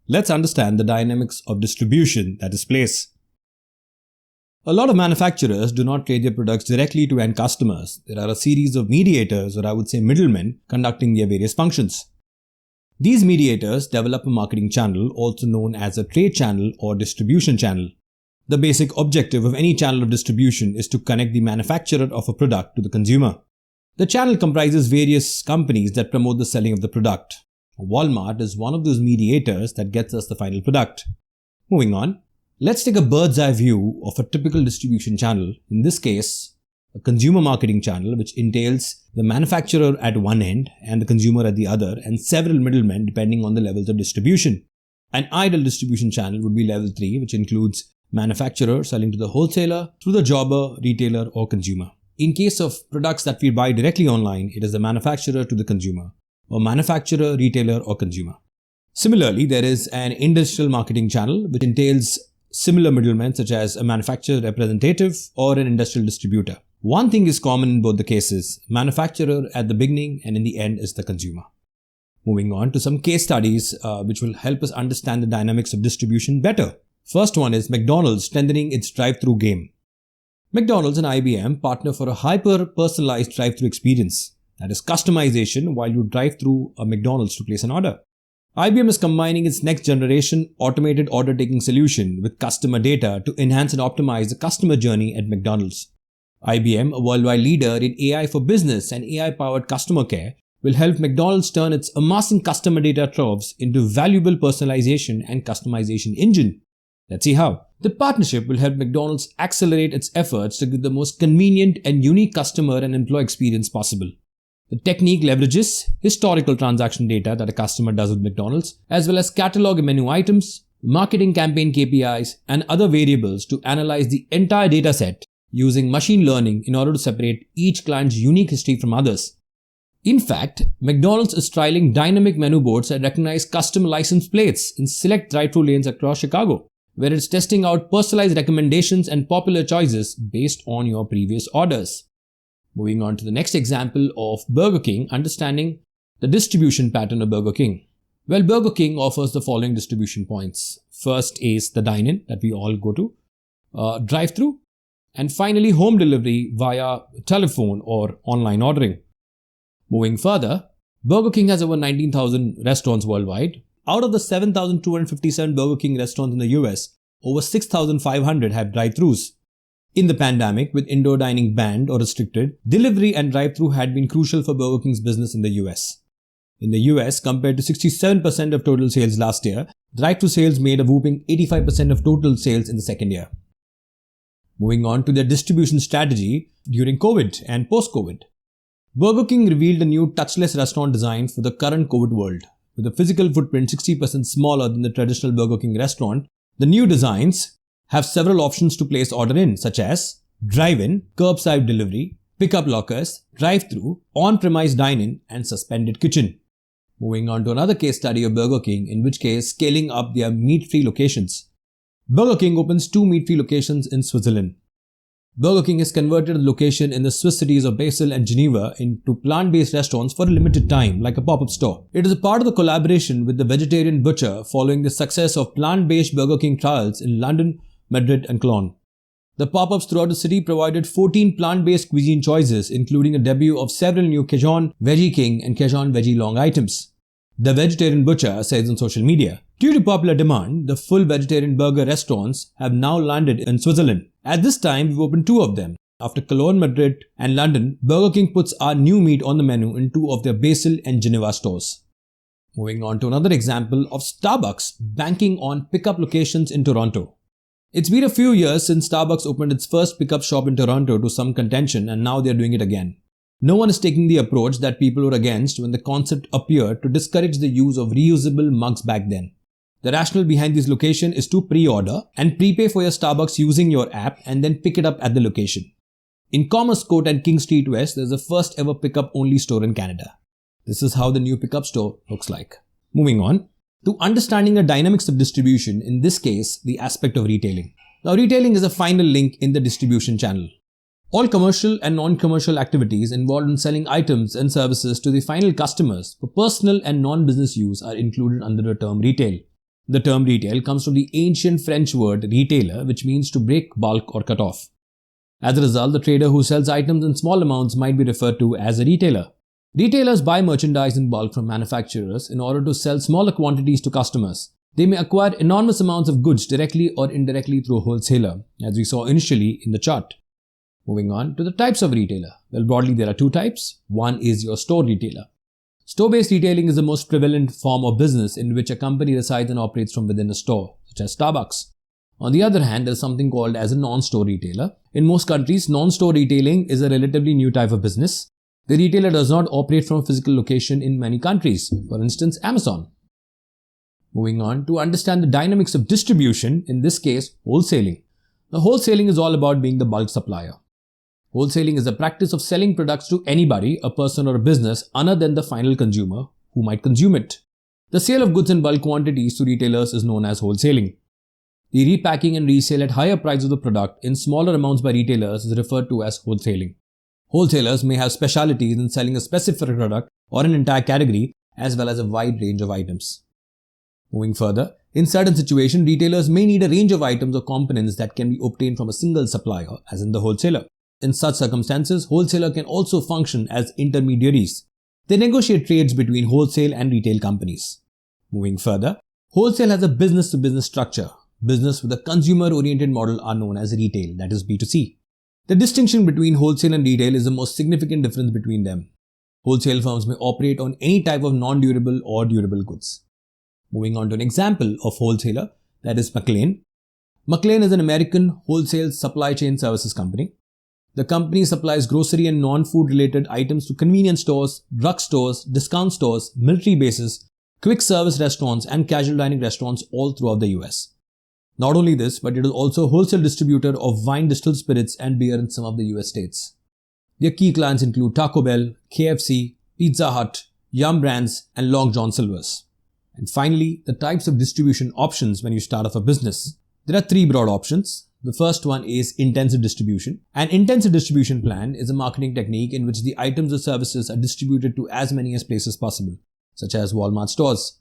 Let's understand the dynamics of distribution that is place. A lot of manufacturers do not trade their products directly to end customers. There are a series of mediators, or I would say middlemen, conducting their various functions. These mediators develop a marketing channel, also known as a trade channel or distribution channel. The basic objective of any channel of distribution is to connect the manufacturer of a product to the consumer. The channel comprises various companies that promote the selling of the product. Walmart is one of those mediators that gets us the final product. Moving on, let's take a bird's eye view of a typical distribution channel. In this case, a consumer marketing channel, which entails the manufacturer at one end and the consumer at the other, and several middlemen depending on the levels of distribution. An ideal distribution channel would be level 3, which includes manufacturer selling to the wholesaler, through the jobber, retailer, or consumer. In case of products that we buy directly online, it is the manufacturer to the consumer, or manufacturer, retailer, or consumer. Similarly, there is an industrial marketing channel which entails similar middlemen such as a manufacturer representative or an industrial distributor. One thing is common in both the cases: manufacturer at the beginning and in the end is the consumer. Moving on to some case studies which will help us understand the dynamics of distribution better. First one is McDonald's strengthening its drive-thru game. McDonald's and IBM partner for a hyper-personalized drive-thru experience. That is customization while you drive through a McDonald's to place an order. IBM is combining its next-generation automated order-taking solution with customer data to enhance and optimize the customer journey at McDonald's. IBM, a worldwide leader in AI for business and AI-powered customer care, will help McDonald's turn its amassing customer data troves into valuable personalization and customization engine. Let's see how. The partnership will help McDonald's accelerate its efforts to give the most convenient and unique customer and employee experience possible. The technique leverages historical transaction data that a customer does with McDonald's, as well as catalog menu items, marketing campaign KPIs, and other variables to analyze the entire dataset using machine learning in order to separate each client's unique history from others. In fact, McDonald's is trialing dynamic menu boards that recognize custom license plates in select drive-thru lanes across Chicago, where it's testing out personalized recommendations and popular choices based on your previous orders. Moving on to the next example of Burger King, understanding the distribution pattern of Burger King. Well, Burger King offers the following distribution points. First is the dine-in that we all go to, drive-thru, and finally home delivery via telephone or online ordering. Moving further, Burger King has over 19,000 restaurants worldwide. Out of the 7,257 Burger King restaurants in the US, over 6,500 have drive-thrus. In the pandemic, with indoor dining banned or restricted, delivery and drive-thru had been crucial for Burger King's business in the US. In the US, compared to 67% of total sales last year, drive-thru sales made a whopping 85% of total sales in the second year. Moving on to their distribution strategy during COVID and post-COVID. Burger King revealed a new touchless restaurant design for the current COVID world. With a physical footprint 60% smaller than the traditional Burger King restaurant, the new designs have several options to place order in, such as drive-in, curbside delivery, pickup lockers, drive-thru, on-premise dine-in, and suspended kitchen. Moving on to another case study of Burger King, in which case scaling up their meat-free locations. Burger King opens 2 meat-free locations in Switzerland. Burger King has converted a location in the Swiss cities of Basel and Geneva into plant-based restaurants for a limited time, like a pop-up store. It is a part of the collaboration with the vegetarian butcher following the success of plant-based Burger King trials in London, Madrid, and Cologne. The pop-ups throughout the city provided 14 plant-based cuisine choices, including a debut of several new Cajun Veggie King and Cajun Veggie Long items. The vegetarian butcher says on social media, "Due to popular demand, the full vegetarian burger restaurants have now landed in Switzerland. At this time, we've opened 2 of them. After Cologne, Madrid, and London, Burger King puts our new meat on the menu in 2 of their Basel and Geneva stores." Moving on to another example of Starbucks banking on pickup locations in Toronto. It's been a few years since Starbucks opened its first pickup shop in Toronto to some contention, and now they're doing it again. No one is taking the approach that people were against when the concept appeared to discourage the use of reusable mugs back then. The rationale behind this location is to pre-order and prepay for your Starbucks using your app and then pick it up at the location. In Commerce Court and King Street West, there's the first ever pickup-only store in Canada. This is how the new pickup store looks like. Moving on to understanding the dynamics of distribution, in this case, the aspect of retailing. Now, retailing is a final link in the distribution channel. All commercial and non-commercial activities involved in selling items and services to the final customers for personal and non-business use are included under the term retail. The term retail comes from the ancient French word retailer, which means to break, bulk, or cut off. As a result, the trader who sells items in small amounts might be referred to as a retailer. Retailers buy merchandise in bulk from manufacturers in order to sell smaller quantities to customers. They may acquire enormous amounts of goods directly or indirectly through a wholesaler, as we saw initially in the chart. Moving on to the types of retailer. Well, broadly there are 2 types. One is your store retailer. Store-based retailing is the most prevalent form of business in which a company resides and operates from within a store, such as Starbucks. On the other hand, there is something called as a non-store retailer. In most countries, non-store retailing is a relatively new type of business. The retailer does not operate from a physical location in many countries, for instance, Amazon. Moving on to understand the dynamics of distribution, in this case, wholesaling. Now, wholesaling is all about being the bulk supplier. Wholesaling is the practice of selling products to anybody, a person or a business, other than the final consumer who might consume it. The sale of goods in bulk quantities to retailers is known as wholesaling. The repacking and resale at higher price of the product in smaller amounts by retailers is referred to as wholesaling. Wholesalers may have specialities in selling a specific product or an entire category, as well as a wide range of items. Moving further, in certain situations, retailers may need a range of items or components that can be obtained from a single supplier, as in the wholesaler. In such circumstances, wholesaler can also function as intermediaries. They negotiate trades between wholesale and retail companies. Moving further, wholesale has a business-to-business structure. Business with a consumer-oriented model are known as retail, that is B2C. The distinction between wholesale and retail is the most significant difference between them. Wholesale firms may operate on any type of non-durable or durable goods. Moving on to an example of wholesaler, that is McLane. McLane is an American wholesale supply chain services company. The company supplies grocery and non-food related items to convenience stores, drug stores, discount stores, military bases, quick service restaurants and casual dining restaurants all throughout the US. Not only this, but it is also a wholesale distributor of wine, distilled spirits and beer in some of the US states. Their key clients include Taco Bell, KFC, Pizza Hut, Yum Brands and Long John Silver's. And finally, the types of distribution options when you start off a business. There are 3 broad options. The first one is intensive distribution. An intensive distribution plan is a marketing technique in which the items or services are distributed to as many as places possible, such as Walmart stores.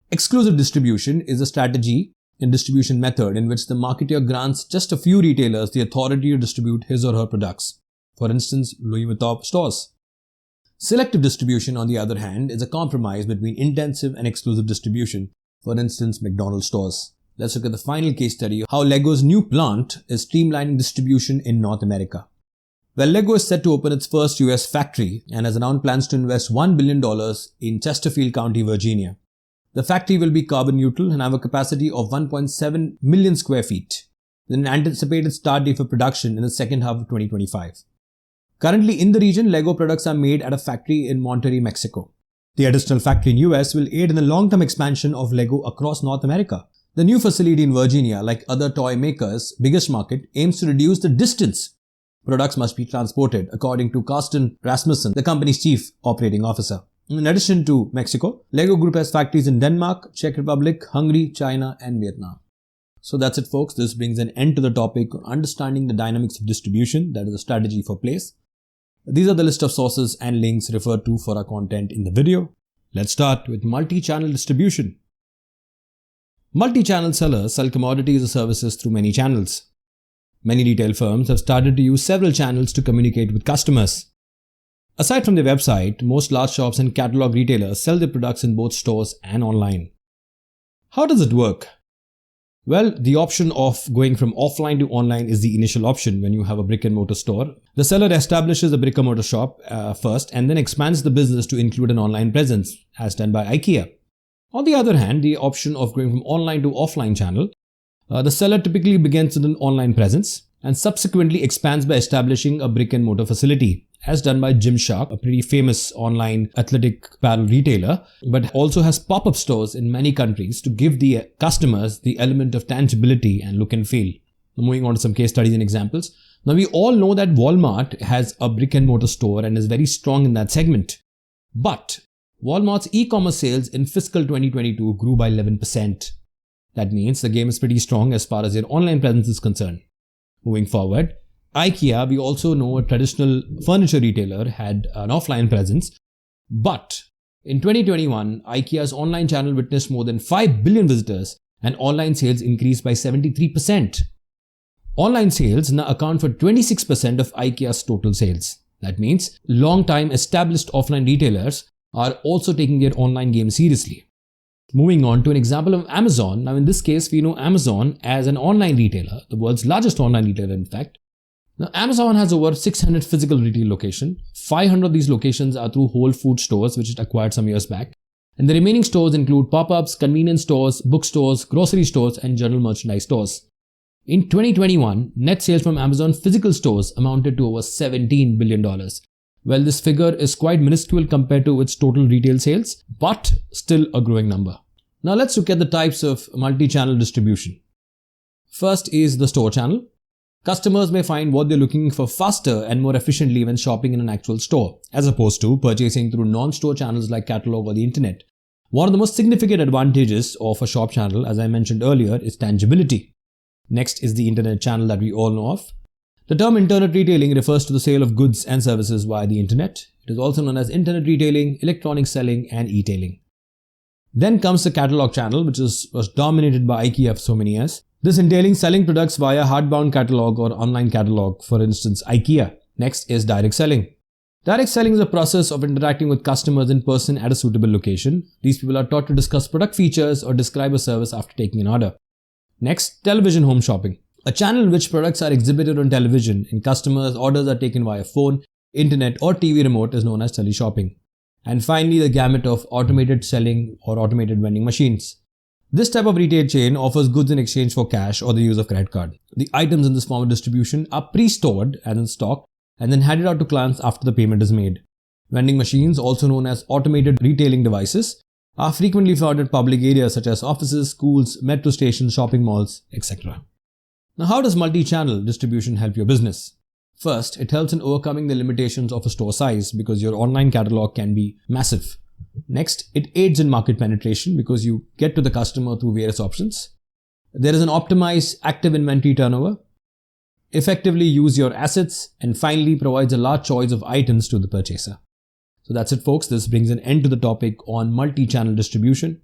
Exclusive distribution is a strategy and distribution method in which the marketer grants just a few retailers the authority to distribute his or her products. For instance, Louis Vuitton stores. Selective distribution, on the other hand, is a compromise between intensive and exclusive distribution. For instance, McDonald's stores. Let's look at the final case study of how Lego's new plant is streamlining distribution in North America. Well, Lego is set to open its first US factory and has announced plans to invest $1 billion in Chesterfield County, Virginia. The factory will be carbon neutral and have a capacity of 1.7 million square feet, with an anticipated start date for production in the second half of 2025. Currently in the region, Lego products are made at a factory in Monterrey, Mexico. The additional factory in US will aid in the long-term expansion of Lego across North America. The new facility in Virginia, like other toy makers' biggest market, aims to reduce the distance products must be transported, according to Carsten Rasmussen, the company's chief operating officer. In addition to Mexico, Lego Group has factories in Denmark, Czech Republic, Hungary, China, and Vietnam. So that's it, folks. This brings an end to the topic on understanding the dynamics of distribution, that is a strategy for place. These are the list of sources and links referred to for our content in the video. Let's start with multi-channel distribution. Multi-channel sellers sell commodities or services through many channels. Many retail firms have started to use several channels to communicate with customers. Aside from their website, most large shops and catalog retailers sell their products in both stores and online. How does it work? Well, the option of going from offline to online is the initial option when you have a brick and mortar store. The seller establishes a brick and mortar shop first and then expands the business to include an online presence, as done by IKEA. On the other hand, the option of going from online to offline channel, the seller typically begins with an online presence and subsequently expands by establishing a brick and mortar facility, as done by Gymshark, a pretty famous online athletic apparel retailer, but also has pop-up stores in many countries to give the customers the element of tangibility and look and feel. Now, moving on to some case studies and examples. Now, we all know that Walmart has a brick and mortar store and is very strong in that segment. But Walmart's e-commerce sales in fiscal 2022 grew by 11%. That means the game is pretty strong as far as their online presence is concerned. Moving forward, IKEA, we also know a traditional furniture retailer, had an offline presence. But in 2021, IKEA's online channel witnessed more than 5 billion visitors and online sales increased by 73%. Online sales now account for 26% of IKEA's total sales. That means long-time established offline retailers are also taking their online game seriously. Moving on to an example of Amazon. Now, in this case, we know Amazon as an online retailer, the world's largest online retailer, in fact. Now, Amazon has over 600 physical retail locations. 500 of these locations are through Whole Food stores, which it acquired some years back. And the remaining stores include pop-ups, convenience stores, bookstores, grocery stores, and general merchandise stores. In 2021, net sales from Amazon physical stores amounted to over $17 billion. Well, this figure is quite minuscule compared to its total retail sales, but still a growing number. Now let's look at the types of multi-channel distribution. First is the store channel. Customers may find what they're looking for faster and more efficiently when shopping in an actual store, as opposed to purchasing through non-store channels like catalog or the internet. One of the most significant advantages of a shop channel, as I mentioned earlier, is tangibility. Next is the internet channel that we all know of. The term internet retailing refers to the sale of goods and services via the internet. It is also known as internet retailing, electronic selling, and e-tailing. Then comes the catalog channel, which was dominated by IKEA for so many years. This entailing selling products via hardbound catalog or online catalog, for instance, IKEA. Next is direct selling. Direct selling is a process of interacting with customers in person at a suitable location. These people are taught to discuss product features or describe a service after taking an order. Next, television home shopping. A channel in which products are exhibited on television and customers' orders are taken via phone, internet or TV remote is known as teleshopping. And finally, the gamut of automated selling or automated vending machines. This type of retail chain offers goods in exchange for cash or the use of credit card. The items in this form of distribution are pre-stored and in stock and then handed out to clients after the payment is made. Vending machines, also known as automated retailing devices, are frequently found in public areas such as offices, schools, metro stations, shopping malls, etc. Now, how does multi-channel distribution help your business? First, it helps in overcoming the limitations of a store size because your online catalog can be massive. Next, it aids in market penetration because you get to the customer through various options. There is an optimized active inventory turnover. Effectively use your assets, and finally provides a large choice of items to the purchaser. So that's it, folks. This brings an end to the topic on multi-channel distribution.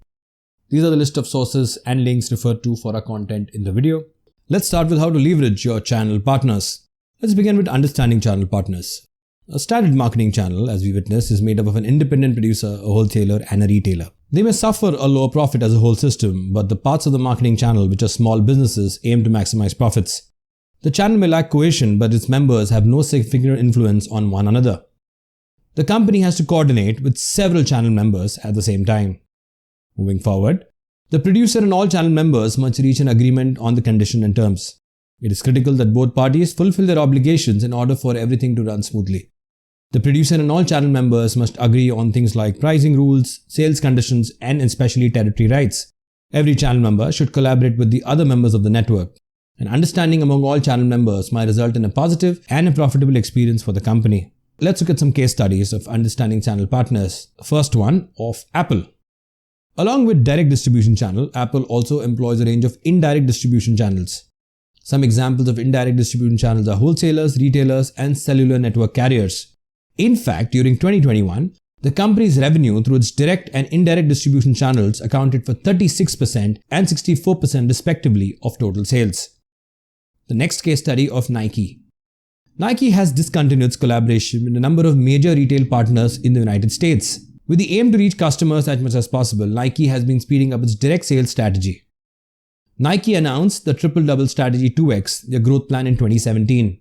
These are the list of sources and links referred to for our content in the video. Let's start with how to leverage your channel partners. Let's begin with understanding channel partners. A standard marketing channel, as we witness, is made up of an independent producer, a wholesaler, and a retailer. They may suffer a lower profit as a whole system, but the parts of the marketing channel which are small businesses aim to maximize profits. The channel may lack cohesion, but its members have no significant influence on one another. The company has to coordinate with several channel members at the same time. Moving forward, the producer and all channel members must reach an agreement on the condition and terms. It is critical that both parties fulfill their obligations in order for everything to run smoothly. The producer and all channel members must agree on things like pricing rules, sales conditions, and especially territory rights. Every channel member should collaborate with the other members of the network. An understanding among all channel members might result in a positive and a profitable experience for the company. Let's look at some case studies of understanding channel partners. First one of Apple. Along with direct distribution channel, Apple also employs a range of indirect distribution channels. Some examples of indirect distribution channels are wholesalers, retailers, and cellular network carriers. In fact, during 2021, the company's revenue through its direct and indirect distribution channels accounted for 36% and 64% respectively of total sales. The next case study of Nike. Nike has discontinued its collaboration with a number of major retail partners in the United States. With the aim to reach customers as much as possible, Nike has been speeding up its direct sales strategy. Nike announced the Triple Double Strategy 2X, their growth plan in 2017.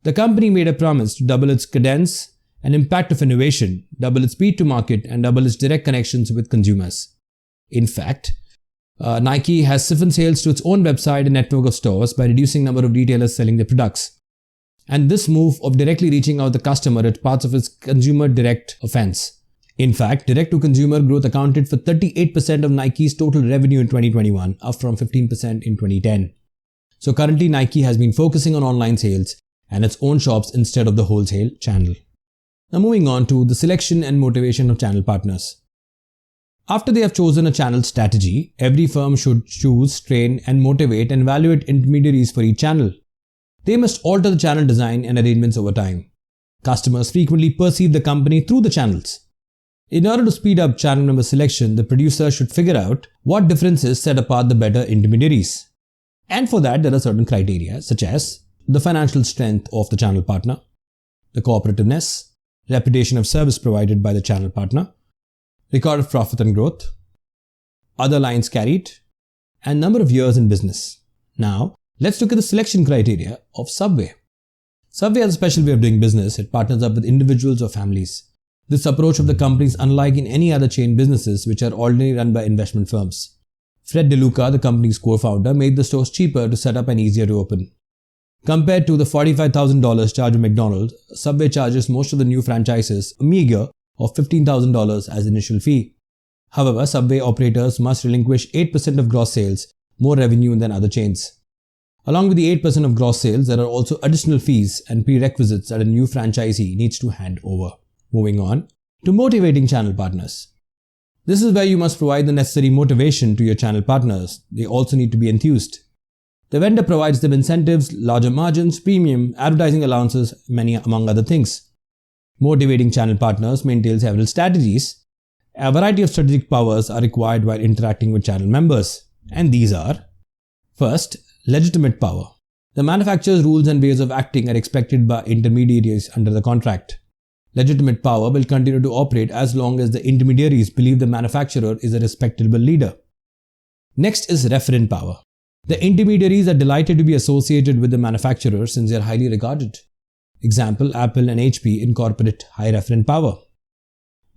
The company made a promise to double its cadence and impact of innovation, double its speed to market, and double its direct connections with consumers. In fact, Nike has siphoned sales to its own website and network of stores by reducing the number of retailers selling their products. And this move of directly reaching out the customer is parts of its consumer direct offense. In fact, direct-to-consumer growth accounted for 38% of Nike's total revenue in 2021, up from 15% in 2010. So currently, Nike has been focusing on online sales and its own shops instead of the wholesale channel. Now moving on to the selection and motivation of channel partners. After they have chosen a channel strategy, every firm should choose, train, and motivate and evaluate intermediaries for each channel. They must alter the channel design and arrangements over time. Customers frequently perceive the company through the channels. In order to speed up channel member selection, the producer should figure out what differences set apart the better intermediaries. And for that, there are certain criteria such as the financial strength of the channel partner, the cooperativeness, reputation of service provided by the channel partner, record of profit and growth, other lines carried, and number of years in business. Now, let's look at the selection criteria of Subway. Subway has a special way of doing business. It partners up with individuals or families. This approach of the company is unlike in any other chain businesses which are ordinarily run by investment firms. Fred DeLuca, the company's co-founder, made the stores cheaper to set up and easier to open. Compared to the $45,000 charged by McDonald's, Subway charges most of the new franchises a meager of $15,000 as initial fee. However, Subway operators must relinquish 8% of gross sales, more revenue than other chains. Along with the 8% of gross sales, there are also additional fees and prerequisites that a new franchisee needs to hand over. Moving on to motivating channel partners. This is where you must provide the necessary motivation to your channel partners. They also need to be enthused. The vendor provides them incentives, larger margins, premium, advertising allowances, many among other things. Motivating channel partners may entail several strategies. A variety of strategic powers are required while interacting with channel members, and these are: first, legitimate power. The manufacturer's rules and ways of acting are expected by intermediaries under the contract. Legitimate power will continue to operate as long as the intermediaries believe the manufacturer is a respectable leader. Next is referent power. The intermediaries are delighted to be associated with the manufacturer since they are highly regarded. Example, Apple and HP incorporate high referent power.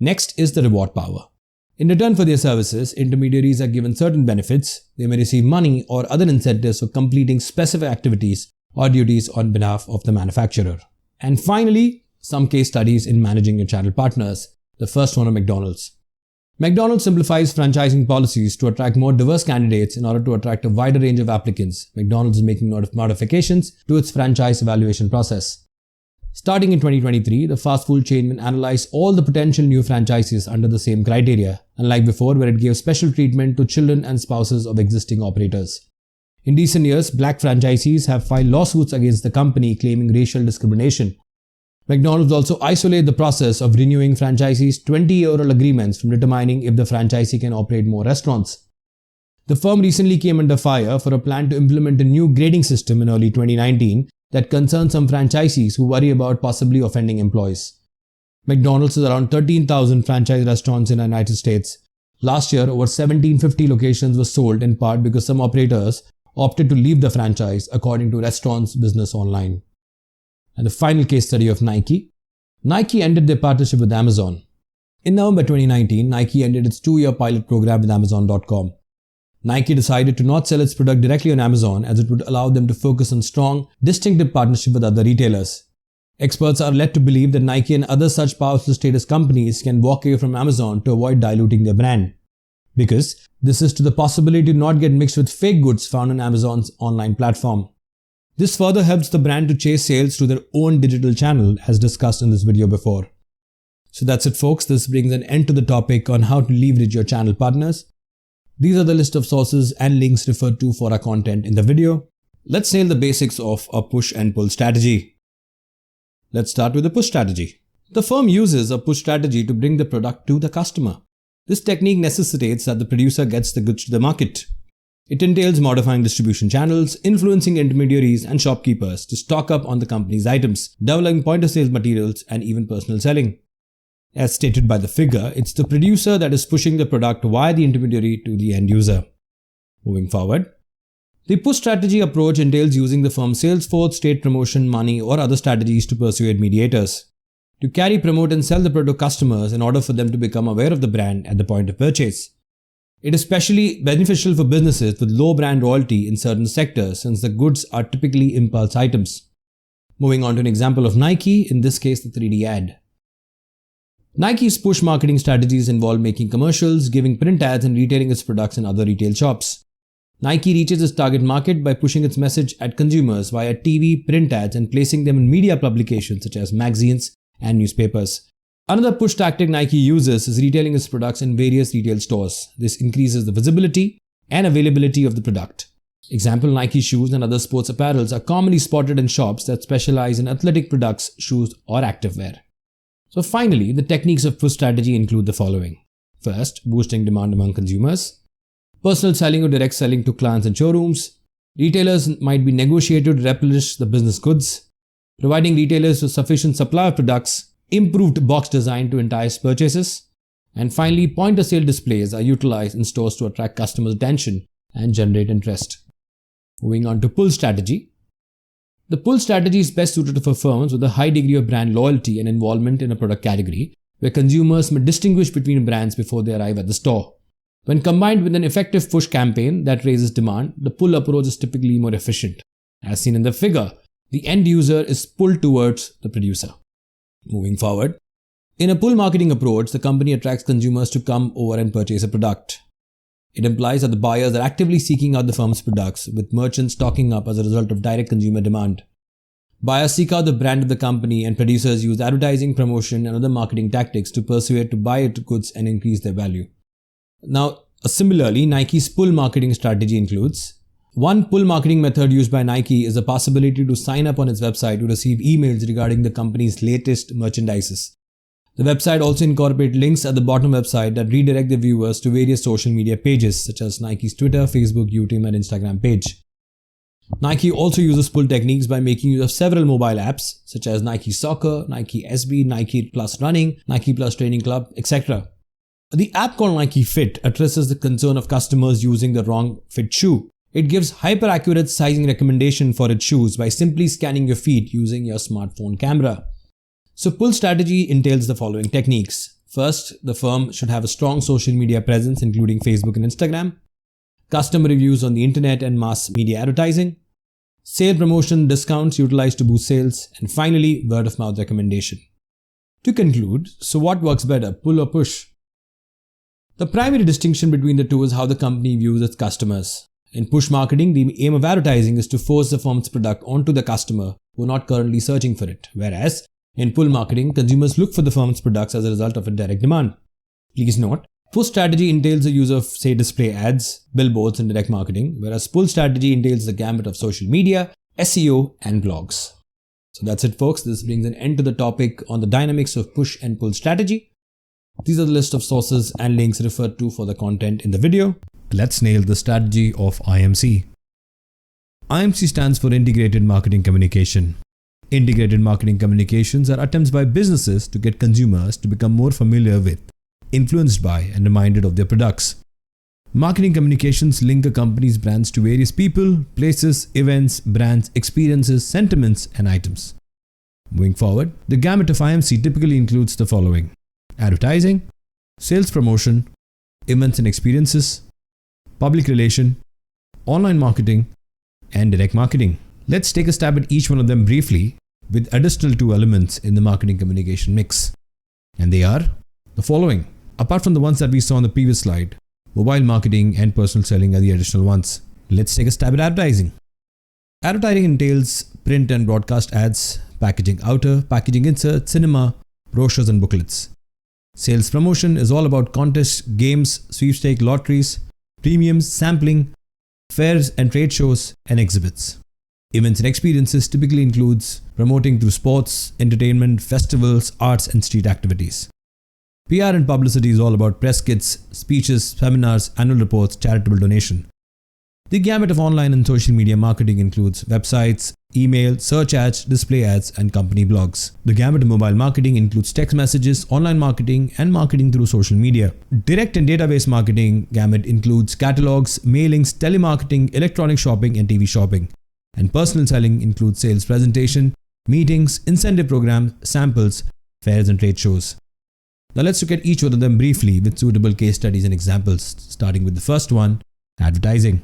Next is the reward power. In return for their services, intermediaries are given certain benefits. They may receive money or other incentives for completing specific activities or duties on behalf of the manufacturer. And finally, some case studies in managing your channel partners. The first one are McDonald's. McDonald's simplifies franchising policies to attract more diverse candidates in order to attract a wider range of applicants. McDonald's is making modifications to its franchise evaluation process. Starting in 2023, the fast food chain will analyze all the potential new franchises under the same criteria, unlike before where it gave special treatment to children and spouses of existing operators. In recent years, black franchisees have filed lawsuits against the company claiming racial discrimination. McDonald's also isolate the process of renewing franchisees' 20-year-old agreements from determining if the franchisee can operate more restaurants. The firm recently came under fire for a plan to implement a new grading system in early 2019 that concerns some franchisees who worry about possibly offending employees. McDonald's has around 13,000 franchise restaurants in the United States. Last year, over 1,750 locations were sold in part because some operators opted to leave the franchise, according to Restaurants Business Online. And the final case study of Nike. Nike ended their partnership with Amazon. In November 2019, Nike ended its 2-year pilot program with Amazon.com. Nike decided to not sell its product directly on Amazon as it would allow them to focus on strong, distinctive partnership with other retailers. Experts are led to believe that Nike and other such powerful status companies can walk away from Amazon to avoid diluting their brand, because this is to the possibility to not get mixed with fake goods found on Amazon's online platform. This further helps the brand to chase sales through their own digital channel, as discussed in this video before. So that's it, folks. This brings an end to the topic on how to leverage your channel partners. These are the list of sources and links referred to for our content in the video. Let's nail the basics of a push and pull strategy. Let's start with the push strategy. The firm uses a push strategy to bring the product to the customer. This technique necessitates that the producer gets the goods to the market. It entails modifying distribution channels, influencing intermediaries and shopkeepers to stock up on the company's items, developing point-of-sale materials, and even personal selling. As stated by the figure, it's the producer that is pushing the product via the intermediary to the end user. Moving forward, the push strategy approach entails using the firm's sales force, trade promotion, money, or other strategies to persuade mediators to carry, promote, and sell the product to customers in order for them to become aware of the brand at the point of purchase. It is especially beneficial for businesses with low brand loyalty in certain sectors since the goods are typically impulse items. Moving on to an example of Nike, in this case the 3D ad. Nike's push marketing strategies involve making commercials, giving print ads, and retailing its products in other retail shops. Nike reaches its target market by pushing its message at consumers via TV, print ads, and placing them in media publications such as magazines and newspapers. Another push tactic Nike uses is retailing its products in various retail stores. This increases the visibility and availability of the product. Example, Nike shoes and other sports apparels are commonly spotted in shops that specialize in athletic products, shoes, or activewear. So finally, the techniques of push strategy include the following. First, boosting demand among consumers. Personal selling or direct selling to clients and showrooms. Retailers might be negotiated to replenish the business goods. Providing retailers with sufficient supply of products. Improved box design to entice purchases. And finally, point-of-sale displays are utilized in stores to attract customers' attention and generate interest. Moving on to pull strategy. The pull strategy is best suited for firms with a high degree of brand loyalty and involvement in a product category, where consumers may distinguish between brands before they arrive at the store. When combined with an effective push campaign that raises demand, the pull approach is typically more efficient. As seen in the figure, the end user is pulled towards the producer. Moving forward, In a pull marketing approach, the company attracts consumers to come over and purchase a product. It implies that the buyers are actively seeking out the firm's products, with merchants stocking up as a result of direct consumer demand. Buyers seek out the brand of the company, and producers use advertising, promotion, and other marketing tactics to persuade to buy its goods and increase their value. Now, similarly, Nike's pull marketing strategy includes: one pull marketing method used by Nike is the possibility to sign up on its website to receive emails regarding the company's latest merchandises. The website also incorporates links at the bottom website that redirect the viewers to various social media pages such as Nike's Twitter, Facebook, YouTube, and Instagram page. Nike also uses pull techniques by making use of several mobile apps such as Nike Soccer, Nike SB, Nike Plus Running, Nike Plus Training Club, etc. The app called Nike Fit addresses the concern of customers using the wrong fit shoe. It gives hyper-accurate sizing recommendation for its shoes by simply scanning your feet using your smartphone camera. So pull strategy entails the following techniques. First, the firm should have a strong social media presence including Facebook and Instagram, customer reviews on the internet and mass media advertising, sale promotion discounts utilized to boost sales, and finally, word of mouth recommendation. To conclude, so what works better, pull or push? The primary distinction between the two is how the company views its customers. In push marketing, the aim of advertising is to force the firm's product onto the customer who are not currently searching for it, whereas in pull marketing, consumers look for the firm's products as a result of a direct demand. Please note, push strategy entails the use of, say, display ads, billboards, and direct marketing, whereas pull strategy entails the gamut of social media, SEO, and blogs. So that's it, folks. This brings an end to the topic on the dynamics of push and pull strategy. These are the list of sources and links referred to for the content in the video. Let's nail the strategy of IMC. IMC stands for Integrated Marketing Communication. Integrated marketing communications are attempts by businesses to get consumers to become more familiar with, influenced by, and reminded of their products. Marketing communications link a company's brands to various people, places, events, brands, experiences, sentiments, and items. Moving forward, the gamut of IMC typically includes the following: advertising, sales promotion, events and experiences, public relation, online marketing, and direct marketing. Let's take a stab at each one of them briefly, with additional two elements in the marketing communication mix. And they are the following. Apart from the ones that we saw on the previous slide, mobile marketing and personal selling are the additional ones. Let's take a stab at advertising. Advertising entails print and broadcast ads, packaging outer, packaging insert, cinema, brochures, and booklets. Sales promotion is all about contests, games, sweepstake, lotteries, premiums, sampling, fairs and trade shows, and exhibits. Events and experiences typically includes promoting through sports, entertainment, festivals, arts, and street activities. PR and publicity is all about press kits, speeches, seminars, annual reports, charitable donation. The gamut of online and social media marketing includes websites, email, search ads, display ads, and company blogs. The gamut of mobile marketing includes text messages, online marketing, and marketing through social media. Direct and database marketing gamut includes catalogs, mailings, telemarketing, electronic shopping, and TV shopping. And personal selling includes sales presentation, meetings, incentive programs, samples, fairs, and trade shows. Now let's look at each one of them briefly with suitable case studies and examples, starting with the first one, advertising.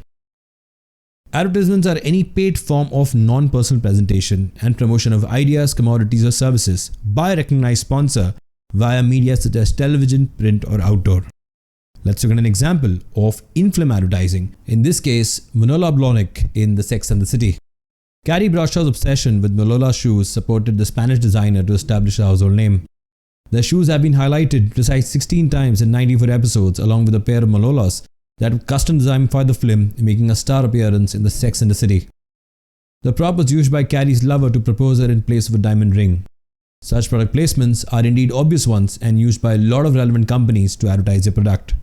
Advertisements are any paid form of non-personal presentation and promotion of ideas, commodities, or services by a recognized sponsor via media such as television, print, or outdoor. Let's look at an example of in-film advertising. In this case, Manolo Blahnik in The Sex and the City. Carrie Brashaw's obsession with Malola's shoes supported the Spanish designer to establish a household name. Their shoes have been highlighted precisely 16 times in 94 episodes, along with a pair of Malolas that were custom designed for the film, making a star appearance in The Sex and the City. The prop was used by Carrie's lover to propose her in place of a diamond ring. Such product placements are indeed obvious ones and used by a lot of relevant companies to advertise their product.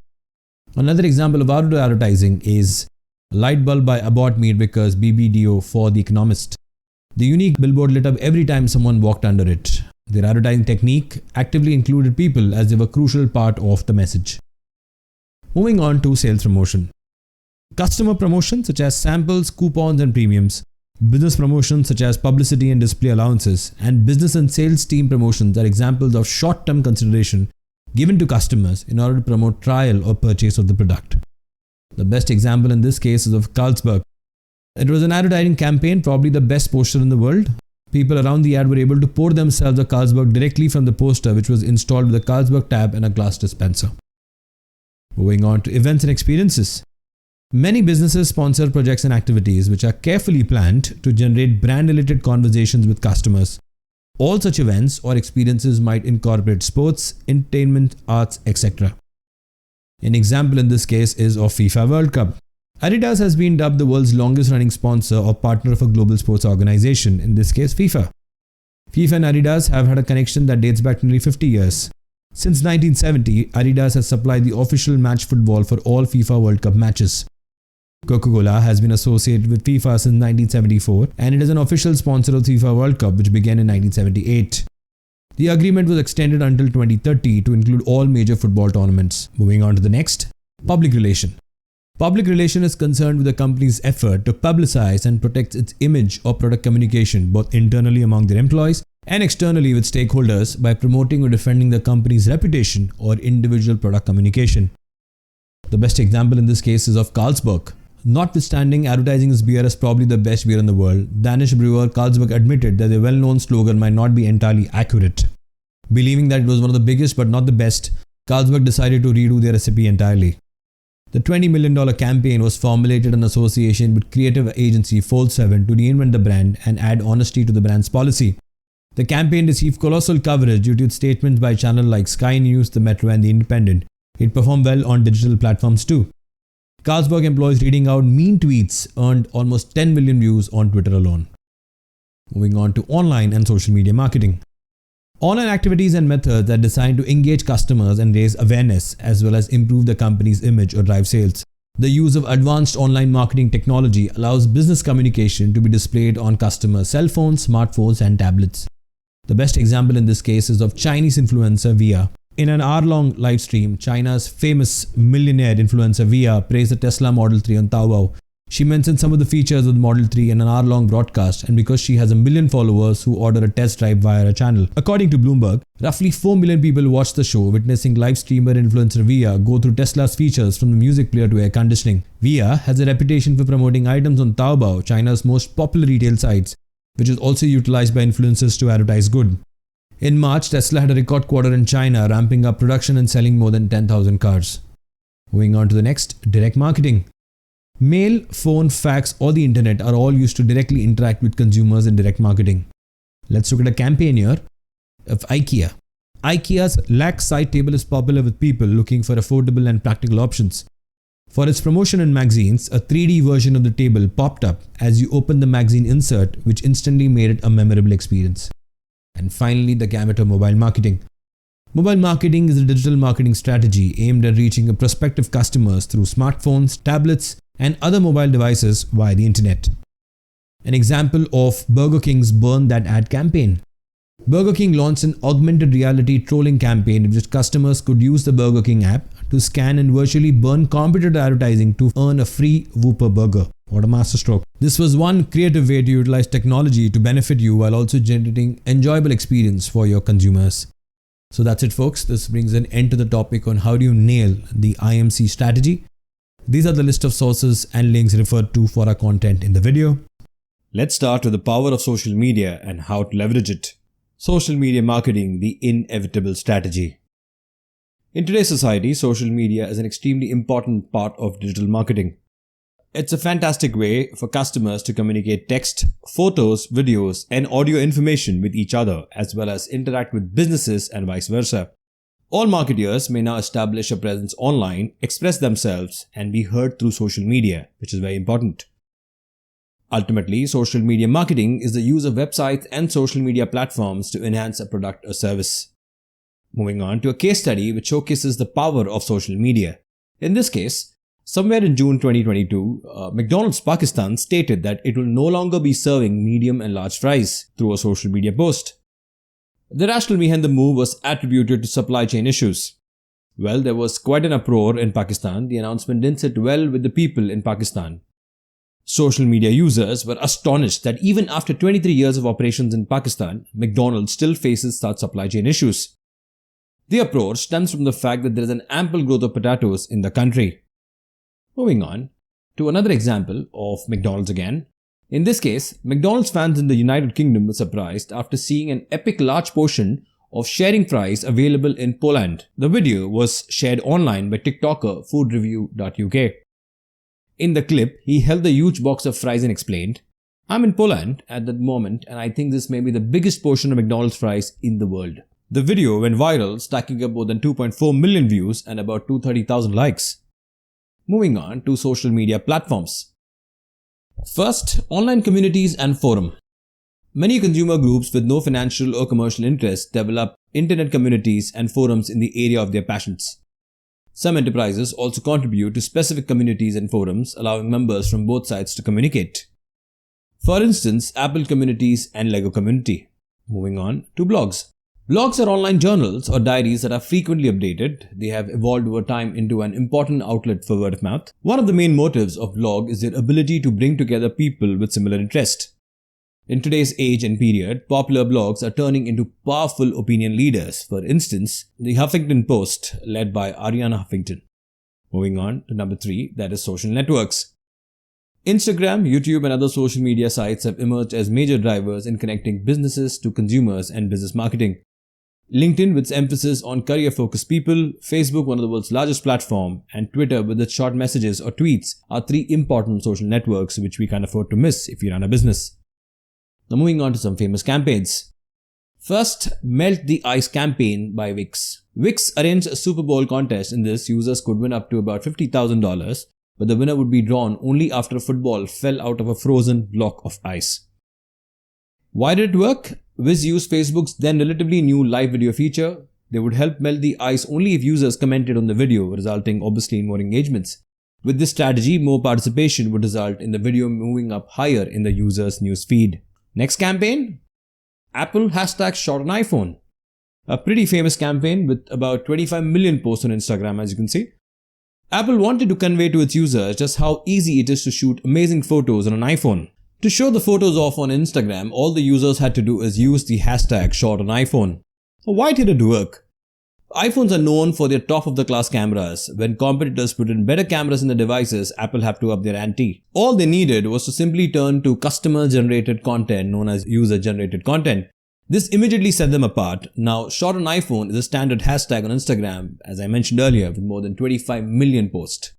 Another example of outdoor advertising is a light bulb by Abbott Meadwickers BBDO for The Economist. The unique billboard lit up every time someone walked under it. Their advertising technique actively included people as they were a crucial part of the message. Moving on to sales promotion. Customer promotion such as samples, coupons, and premiums. Business promotions such as publicity and display allowances, and business and sales team promotions are examples of short-term consideration given to customers in order to promote trial or purchase of the product. The best example in this case is of Carlsberg. It was an advertising campaign, probably the best poster in the world, people around the ad were able to pour themselves a Carlsberg directly from the poster, which was installed with a Carlsberg tab and a glass dispenser. Moving on to events and experiences. Many businesses sponsor projects and activities which are carefully planned to generate brand-related conversations with customers. All such events or experiences might incorporate sports, entertainment, arts, etc. An example in this case is of FIFA World Cup. Adidas has been dubbed the world's longest running sponsor or partner of a global sports organization, in this case FIFA. FIFA and Adidas have had a connection that dates back to nearly 50 years. Since 1970, Adidas has supplied the official match football for all FIFA World Cup matches. Coca-Cola has been associated with FIFA since 1974 and it is an official sponsor of FIFA World Cup, which began in 1978. The agreement was extended until 2030 to include all major football tournaments. Moving on to the next, public relation. Public relation is concerned with a company's effort to publicize and protect its image or product communication both internally among their employees and externally with stakeholders by promoting or defending the company's reputation or individual product communication. The best example in this case is of Carlsberg. Notwithstanding advertising this beer as probably the best beer in the world, Danish brewer Carlsberg admitted that their well-known slogan might not be entirely accurate. Believing that it was one of the biggest but not the best, Carlsberg decided to redo their recipe entirely. The $20 million campaign was formulated in association with creative agency Fold7 to reinvent the brand and add honesty to the brand's policy. The campaign received colossal coverage due to its statements by channels like Sky News, The Metro and The Independent. It performed well on digital platforms too. Carlsberg employees reading out mean tweets earned almost 10 million views on Twitter alone. Moving on to online and social media marketing. Online activities and methods are designed to engage customers and raise awareness as well as improve the company's image or drive sales. The use of advanced online marketing technology allows business communication to be displayed on customers' cell phones, smartphones and tablets. The best example in this case is of Chinese influencer Via. In an hour-long live stream, China's famous millionaire influencer Via praised the Tesla Model 3 on Taobao. She mentioned some of the features of the Model 3 in an hour-long broadcast, and because she has 1 million followers who order a test drive via her channel. According to Bloomberg, roughly 4 million people watched the show, witnessing live streamer influencer Via go through Tesla's features from the music player to air conditioning. Via has a reputation for promoting items on Taobao, China's most popular retail sites, which is also utilized by influencers to advertise goods. In March, Tesla had a record quarter in China, ramping up production and selling more than 10,000 cars. Moving on to the next, direct marketing. Mail, phone, fax or the internet are all used to directly interact with consumers in direct marketing. Let's look at a campaign here of IKEA. IKEA's lax side table is popular with people looking for affordable and practical options. For its promotion in magazines, a 3D version of the table popped up as you opened the magazine insert, which instantly made it a memorable experience. And finally, the gamut of mobile marketing. Mobile marketing is a digital marketing strategy aimed at reaching prospective customers through smartphones, tablets, and other mobile devices via the internet. An example of Burger King's Burn That Ad campaign. Burger King launched an augmented reality trolling campaign in which customers could use the Burger King app to scan and virtually burn competitor advertising to earn a free Whopper burger. What a masterstroke. This was one creative way to utilize technology to benefit you while also generating enjoyable experience for your consumers. So that's it folks. This brings an end to the topic on how do you nail the IMC strategy. These are the list of sources and links referred to for our content in the video. Let's start with the power of social media and how to leverage it. Social media marketing, the inevitable strategy. In today's society, social media is an extremely important part of digital marketing. It's a fantastic way for customers to communicate text, photos, videos, and audio information with each other, as well as interact with businesses and vice versa. All marketers may now establish a presence online, express themselves, and be heard through social media, which is very important. Ultimately, social media marketing is the use of websites and social media platforms to enhance a product or service. Moving on to a case study which showcases the power of social media. In this case, somewhere in June 2022, McDonald's Pakistan stated that it will no longer be serving medium and large fries through a social media post. The rationale behind the move was attributed to supply chain issues. Well, there was quite an uproar in Pakistan. The announcement didn't sit well with the people in Pakistan. Social media users were astonished that even after 23 years of operations in Pakistan, McDonald's still faces such supply chain issues. The uproar stems from the fact that there is an ample growth of potatoes in the country. Moving on to another example of McDonald's again. In this case, McDonald's fans in the United Kingdom were surprised after seeing an epic large portion of sharing fries available in Poland. The video was shared online by TikToker foodreview.uk. In the clip, he held the huge box of fries and explained, "I'm in Poland at that moment and I think this may be the biggest portion of McDonald's fries in the world." The video went viral, stacking up more than 2.4 million views and about 230,000 likes. Moving on to social media platforms. First, online communities and forum. Many consumer groups with no financial or commercial interest develop internet communities and forums in the area of their passions. Some enterprises also contribute to specific communities and forums, allowing members from both sides to communicate. For instance, Apple communities and Lego community. Moving on to blogs. Blogs are online journals or diaries that are frequently updated. They have evolved over time into an important outlet for word of mouth. One of the main motives of blog is their ability to bring together people with similar interest. In today's age and period, popular blogs are turning into powerful opinion leaders. For instance, the Huffington Post, led by Ariana Huffington. Moving on to number 3, that is social networks. Instagram, YouTube, and other social media sites have emerged as major drivers in connecting businesses to consumers and business marketing. LinkedIn, with its emphasis on career-focused people, Facebook, one of the world's largest platforms, and Twitter, with its short messages or tweets, are 3 important social networks which we can't afford to miss if you run a business. Now moving on to some famous campaigns. First, Melt the Ice campaign by Wix. Wix arranged a Super Bowl contest. In this, users could win up to about $50,000, but the winner would be drawn only after a football fell out of a frozen block of ice. Why did it work? Wix used Facebook's then relatively new live video feature. They would help melt the ice only if users commented on the video, resulting obviously in more engagements. With this strategy, more participation would result in the video moving up higher in the user's newsfeed. Next campaign, Apple #short on iPhone. A pretty famous campaign with about 25 million posts on Instagram, as you can see. Apple wanted to convey to its users just how easy it is to shoot amazing photos on an iPhone. To show the photos off on Instagram, all the users had to do is use the #short on iPhone. Why did it work? iPhones are known for their top-of-the-class cameras. When competitors put in better cameras in the devices, Apple had to up their ante. All they needed was to simply turn to customer-generated content known as user-generated content. This immediately set them apart. Now, short on iPhone is a standard hashtag on Instagram, as I mentioned earlier, with more than 25 million posts.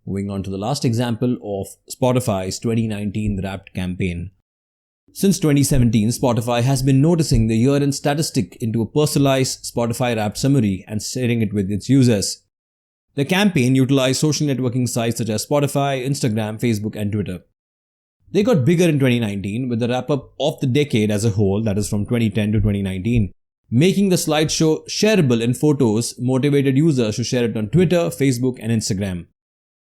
Moving on to the last example of Spotify's 2019 Wrapped campaign. Since 2017, Spotify has been noticing the year-end statistic into a personalized Spotify Wrapped summary and sharing it with its users. The campaign utilized social networking sites such as Spotify, Instagram, Facebook, and Twitter. They got bigger in 2019 with the wrap-up of the decade as a whole, that is from 2010 to 2019. Making the slideshow shareable in photos motivated users to share it on Twitter, Facebook, and Instagram.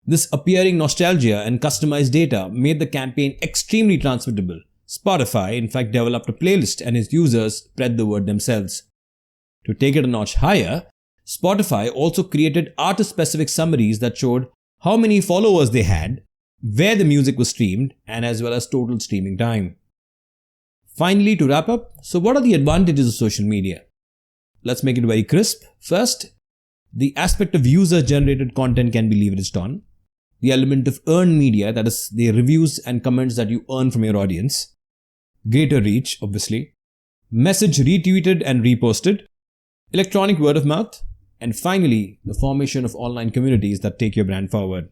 This appearing nostalgia and customized data made the campaign extremely transmittable. Spotify, in fact, developed a playlist and its users spread the word themselves. To take it a notch higher, Spotify also created artist-specific summaries that showed how many followers they had, where the music was streamed, and as well as total streaming time. Finally, to wrap up, so what are the advantages of social media? Let's make it very crisp. First, the aspect of user-generated content can be leveraged on. The element of earned media, that is, the reviews and comments that you earn from your audience. Greater reach, obviously. Message retweeted and reposted. Electronic word of mouth. And finally, the formation of online communities that take your brand forward.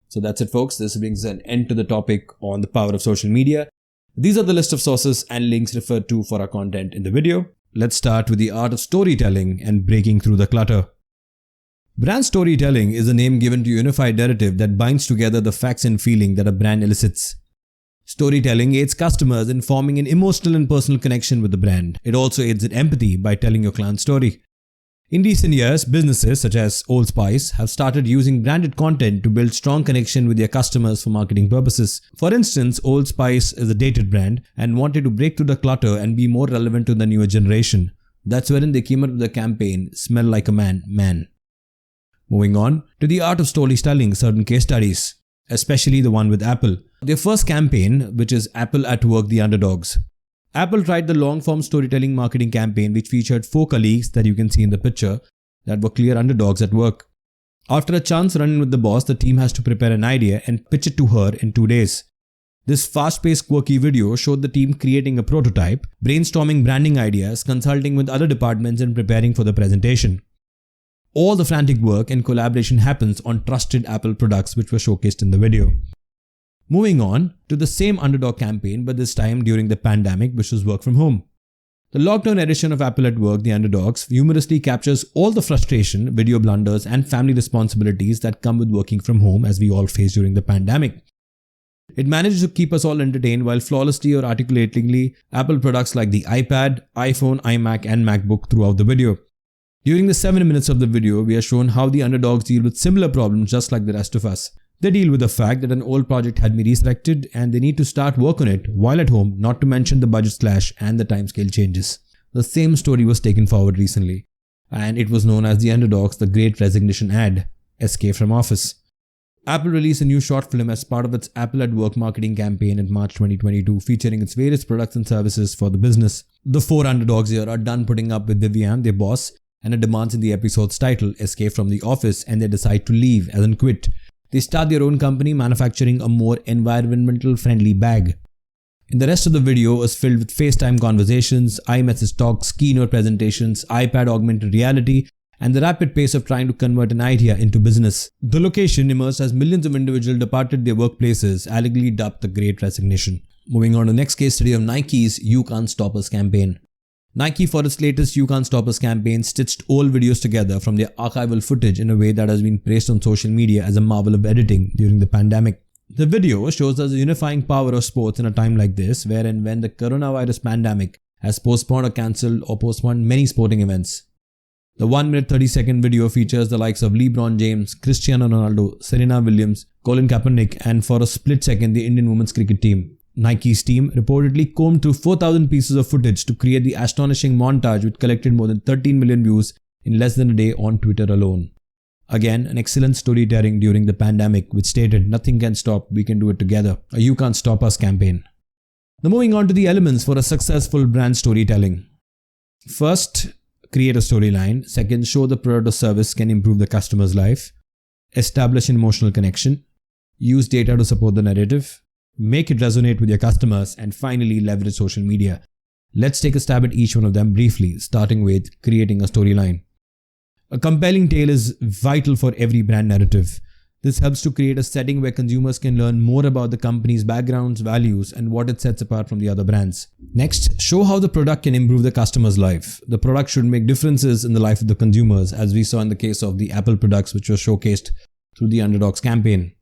So that's it, folks. This brings an end to the topic on the power of social media. These are the list of sources and links referred to for our content in the video. Let's start with the art of storytelling and breaking through the clutter. Brand storytelling is a name given to a unified narrative that binds together the facts and feeling that a brand elicits. Storytelling aids customers in forming an emotional and personal connection with the brand. It also aids in empathy by telling your client's story. In recent years, businesses such as Old Spice have started using branded content to build strong connection with their customers for marketing purposes. For instance, Old Spice is a dated brand and wanted to break through the clutter and be more relevant to the newer generation. That's wherein they came up with the campaign, Smell Like a Man. Moving on to the art of storytelling, certain case studies, especially the one with Apple. Their first campaign, which is Apple at Work, the Underdogs. Apple tried the long-form storytelling marketing campaign which featured 4 colleagues that you can see in the picture that were clear underdogs at work. After a chance run-in with the boss, the team has to prepare an idea and pitch it to her in 2 days. This fast-paced, quirky video showed the team creating a prototype, brainstorming branding ideas, consulting with other departments, and preparing for the presentation. All the frantic work and collaboration happens on trusted Apple products which were showcased in the video. Moving on to the same underdog campaign, but this time during the pandemic, which was work from home. The lockdown edition of Apple at Work, The Underdogs, humorously captures all the frustration, video blunders, and family responsibilities that come with working from home as we all face during the pandemic. It manages to keep us all entertained while flawlessly or articulatingly Apple products like the iPad, iPhone, iMac, and MacBook throughout the video. During the 7 minutes of the video, we are shown how the underdogs deal with similar problems just like the rest of us. They deal with the fact that an old project had been resurrected and they need to start work on it while at home, not to mention the budget clash and the timescale changes. The same story was taken forward recently, and it was known as the underdogs, the Great Resignation ad, Escape from Office. Apple released a new short film as part of its Apple at Work marketing campaign in March 2022, featuring its various products and services for the business. The 4 underdogs here are done putting up with Vivian, their boss, and it demands in the episode's title, Escape from the Office, and they decide to leave, as in quit. They start their own company manufacturing a more environmental friendly bag. And the rest of the video is filled with FaceTime conversations, iMessage talks, keynote presentations, iPad augmented reality, and the rapid pace of trying to convert an idea into business. The location emerged as millions of individuals departed their workplaces, allegedly dubbed the Great Resignation. Moving on to the next case study of Nike's You Can't Stop Us campaign. Nike, for its latest You Can't Stop Us campaign, stitched old videos together from their archival footage in a way that has been praised on social media as a marvel of editing during the pandemic. The video shows us the unifying power of sports in a time like this, wherein when the coronavirus pandemic has postponed or cancelled or postponed many sporting events. The 1 minute 30-second video features the likes of LeBron James, Cristiano Ronaldo, Serena Williams, Colin Kaepernick, and for a split second the Indian women's cricket team. Nike's team reportedly combed through 4,000 pieces of footage to create the astonishing montage which collected more than 13 million views in less than a day on Twitter alone. Again, an excellent storytelling during the pandemic which stated, "Nothing can stop, we can do it together." A You Can't Stop Us campaign. Now moving on to the elements for a successful brand storytelling. First, create a storyline. Second, show the product or service can improve the customer's life. Establish an emotional connection. Use data to support the narrative. Make it resonate with your customers, and finally leverage social media. Let's take a stab at each one of them briefly, starting with creating a storyline. A compelling tale is vital for every brand narrative. This helps to create a setting where consumers can learn more about the company's backgrounds, values, and what it sets apart from the other brands. Next, show how the product can improve the customer's life. The product should make differences in the life of the consumers, as we saw in the case of the Apple products which were showcased through the Underdogs campaign.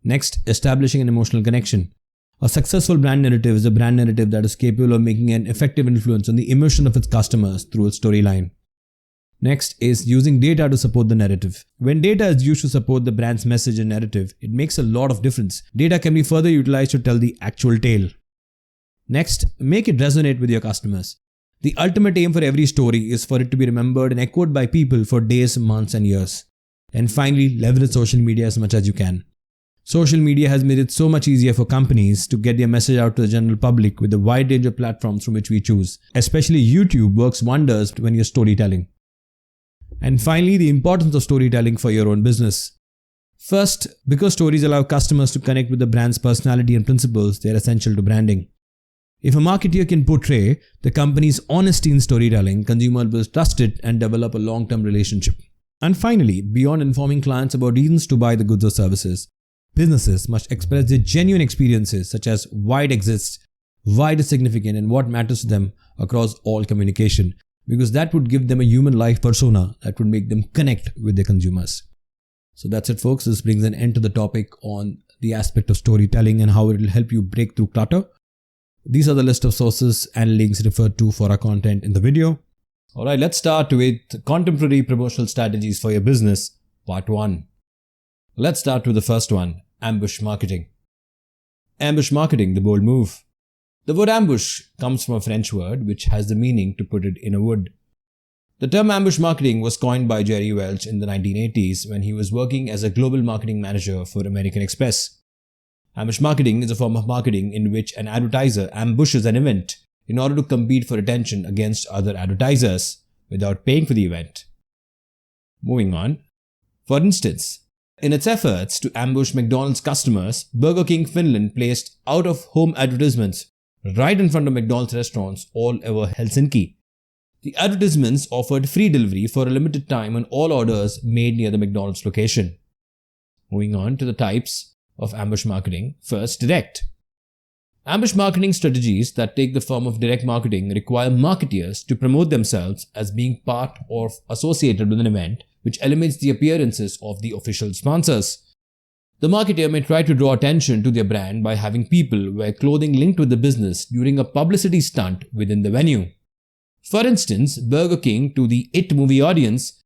Next, establishing an emotional connection. A successful brand narrative is a brand narrative that is capable of making an effective influence on the emotion of its customers through its storyline. Next is using data to support the narrative. When data is used to support the brand's message and narrative, it makes a lot of difference. Data can be further utilized to tell the actual tale. Next, make it resonate with your customers. The ultimate aim for every story is for it to be remembered and echoed by people for days, months, and years. And finally, leverage social media as much as you can. Social media has made it so much easier for companies to get their message out to the general public with the wide range of platforms from which we choose. Especially YouTube works wonders when you're storytelling. And finally, the importance of storytelling for your own business. First, because stories allow customers to connect with the brand's personality and principles, they are essential to branding. If a marketer can portray the company's honesty in storytelling, consumers will trust it and develop a long-term relationship. And finally, beyond informing clients about reasons to buy the goods or services, businesses must express their genuine experiences such as why it exists, why it is significant, and what matters to them across all communication, because that would give them a human life persona that would make them connect with their consumers. So that's it, folks. This brings an end to the topic on the aspect of storytelling and how it will help you break through clutter. These are the list of sources and links referred to for our content in the video. Alright, let's start with contemporary promotional strategies for your business, part 1. Let's start with the first one, ambush marketing. Ambush marketing, the bold move. The word ambush comes from a French word which has the meaning to put it in a wood. The term ambush marketing was coined by Jerry Welch in the 1980s when he was working as a global marketing manager for American Express. Ambush marketing is a form of marketing in which an advertiser ambushes an event in order to compete for attention against other advertisers without paying for the event. Moving on. For instance, In its efforts to ambush McDonald's customers, Burger King Finland placed out-of-home advertisements right in front of McDonald's restaurants all over Helsinki. The advertisements offered free delivery for a limited time on all orders made near the McDonald's location. Moving on to the types of ambush marketing. First, direct. Ambush marketing strategies that take the form of direct marketing require marketeers to promote themselves as being part or associated with an event, which eliminates the appearances of the official sponsors. The marketer may try to draw attention to their brand by having people wear clothing linked with the business during a publicity stunt within the venue. For instance, Burger King, to the It movie audience,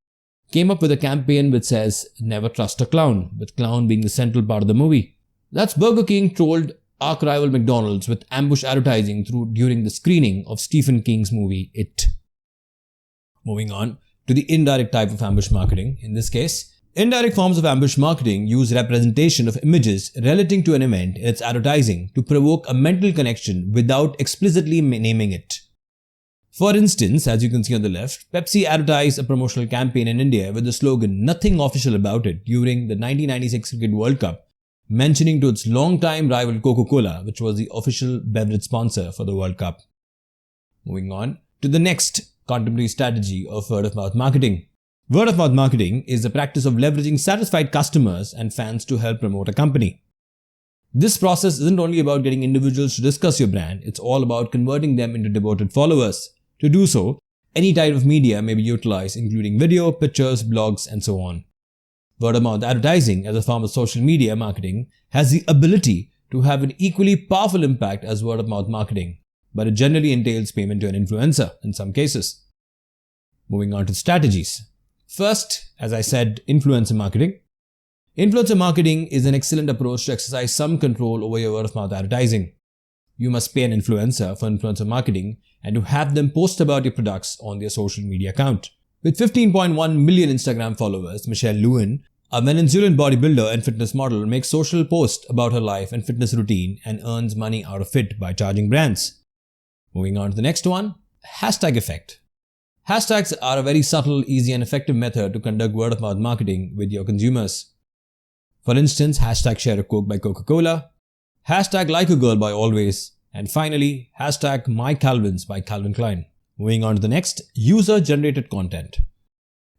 came up with a campaign which says, "Never trust a clown," with clown being the central part of the movie. That's Burger King trolled arch rival McDonald's with ambush advertising during the screening of Stephen King's movie It. Moving on to the indirect type of ambush marketing. In this case, indirect forms of ambush marketing use representation of images relating to an event in its advertising to provoke a mental connection without explicitly naming it. For instance, as you can see on the left, Pepsi advertised a promotional campaign in India with the slogan "Nothing Official About It" during the 1996 Cricket World Cup, mentioning to its long-time rival Coca-Cola, which was the official beverage sponsor for the World Cup. Moving on to the next contemporary strategy of word-of-mouth marketing. Word-of-mouth marketing is the practice of leveraging satisfied customers and fans to help promote a company. This process isn't only about getting individuals to discuss your brand, it's all about converting them into devoted followers. To do so, any type of media may be utilized, including video, pictures, blogs, and so on. Word-of-mouth advertising as a form of social media marketing has the ability to have an equally powerful impact as word-of-mouth marketing, but it generally entails payment to an influencer in some cases. Moving on to strategies. First, as I said, influencer marketing. Influencer marketing is an excellent approach to exercise some control over your word-of-mouth advertising. You must pay an influencer for influencer marketing and to have them post about your products on their social media account. With 15.1 million Instagram followers, Michelle Lewin, a Venezuelan bodybuilder and fitness model, makes social posts about her life and fitness routine and earns money out of it by charging brands. Moving on to the next one, hashtag effect. Hashtags are a very subtle, easy and effective method to conduct word-of-mouth marketing with your consumers. For instance, hashtag share a Coke by Coca-Cola, hashtag like a girl by Always, and finally, hashtag my Calvins by Calvin Klein. Moving on to the next, user-generated content.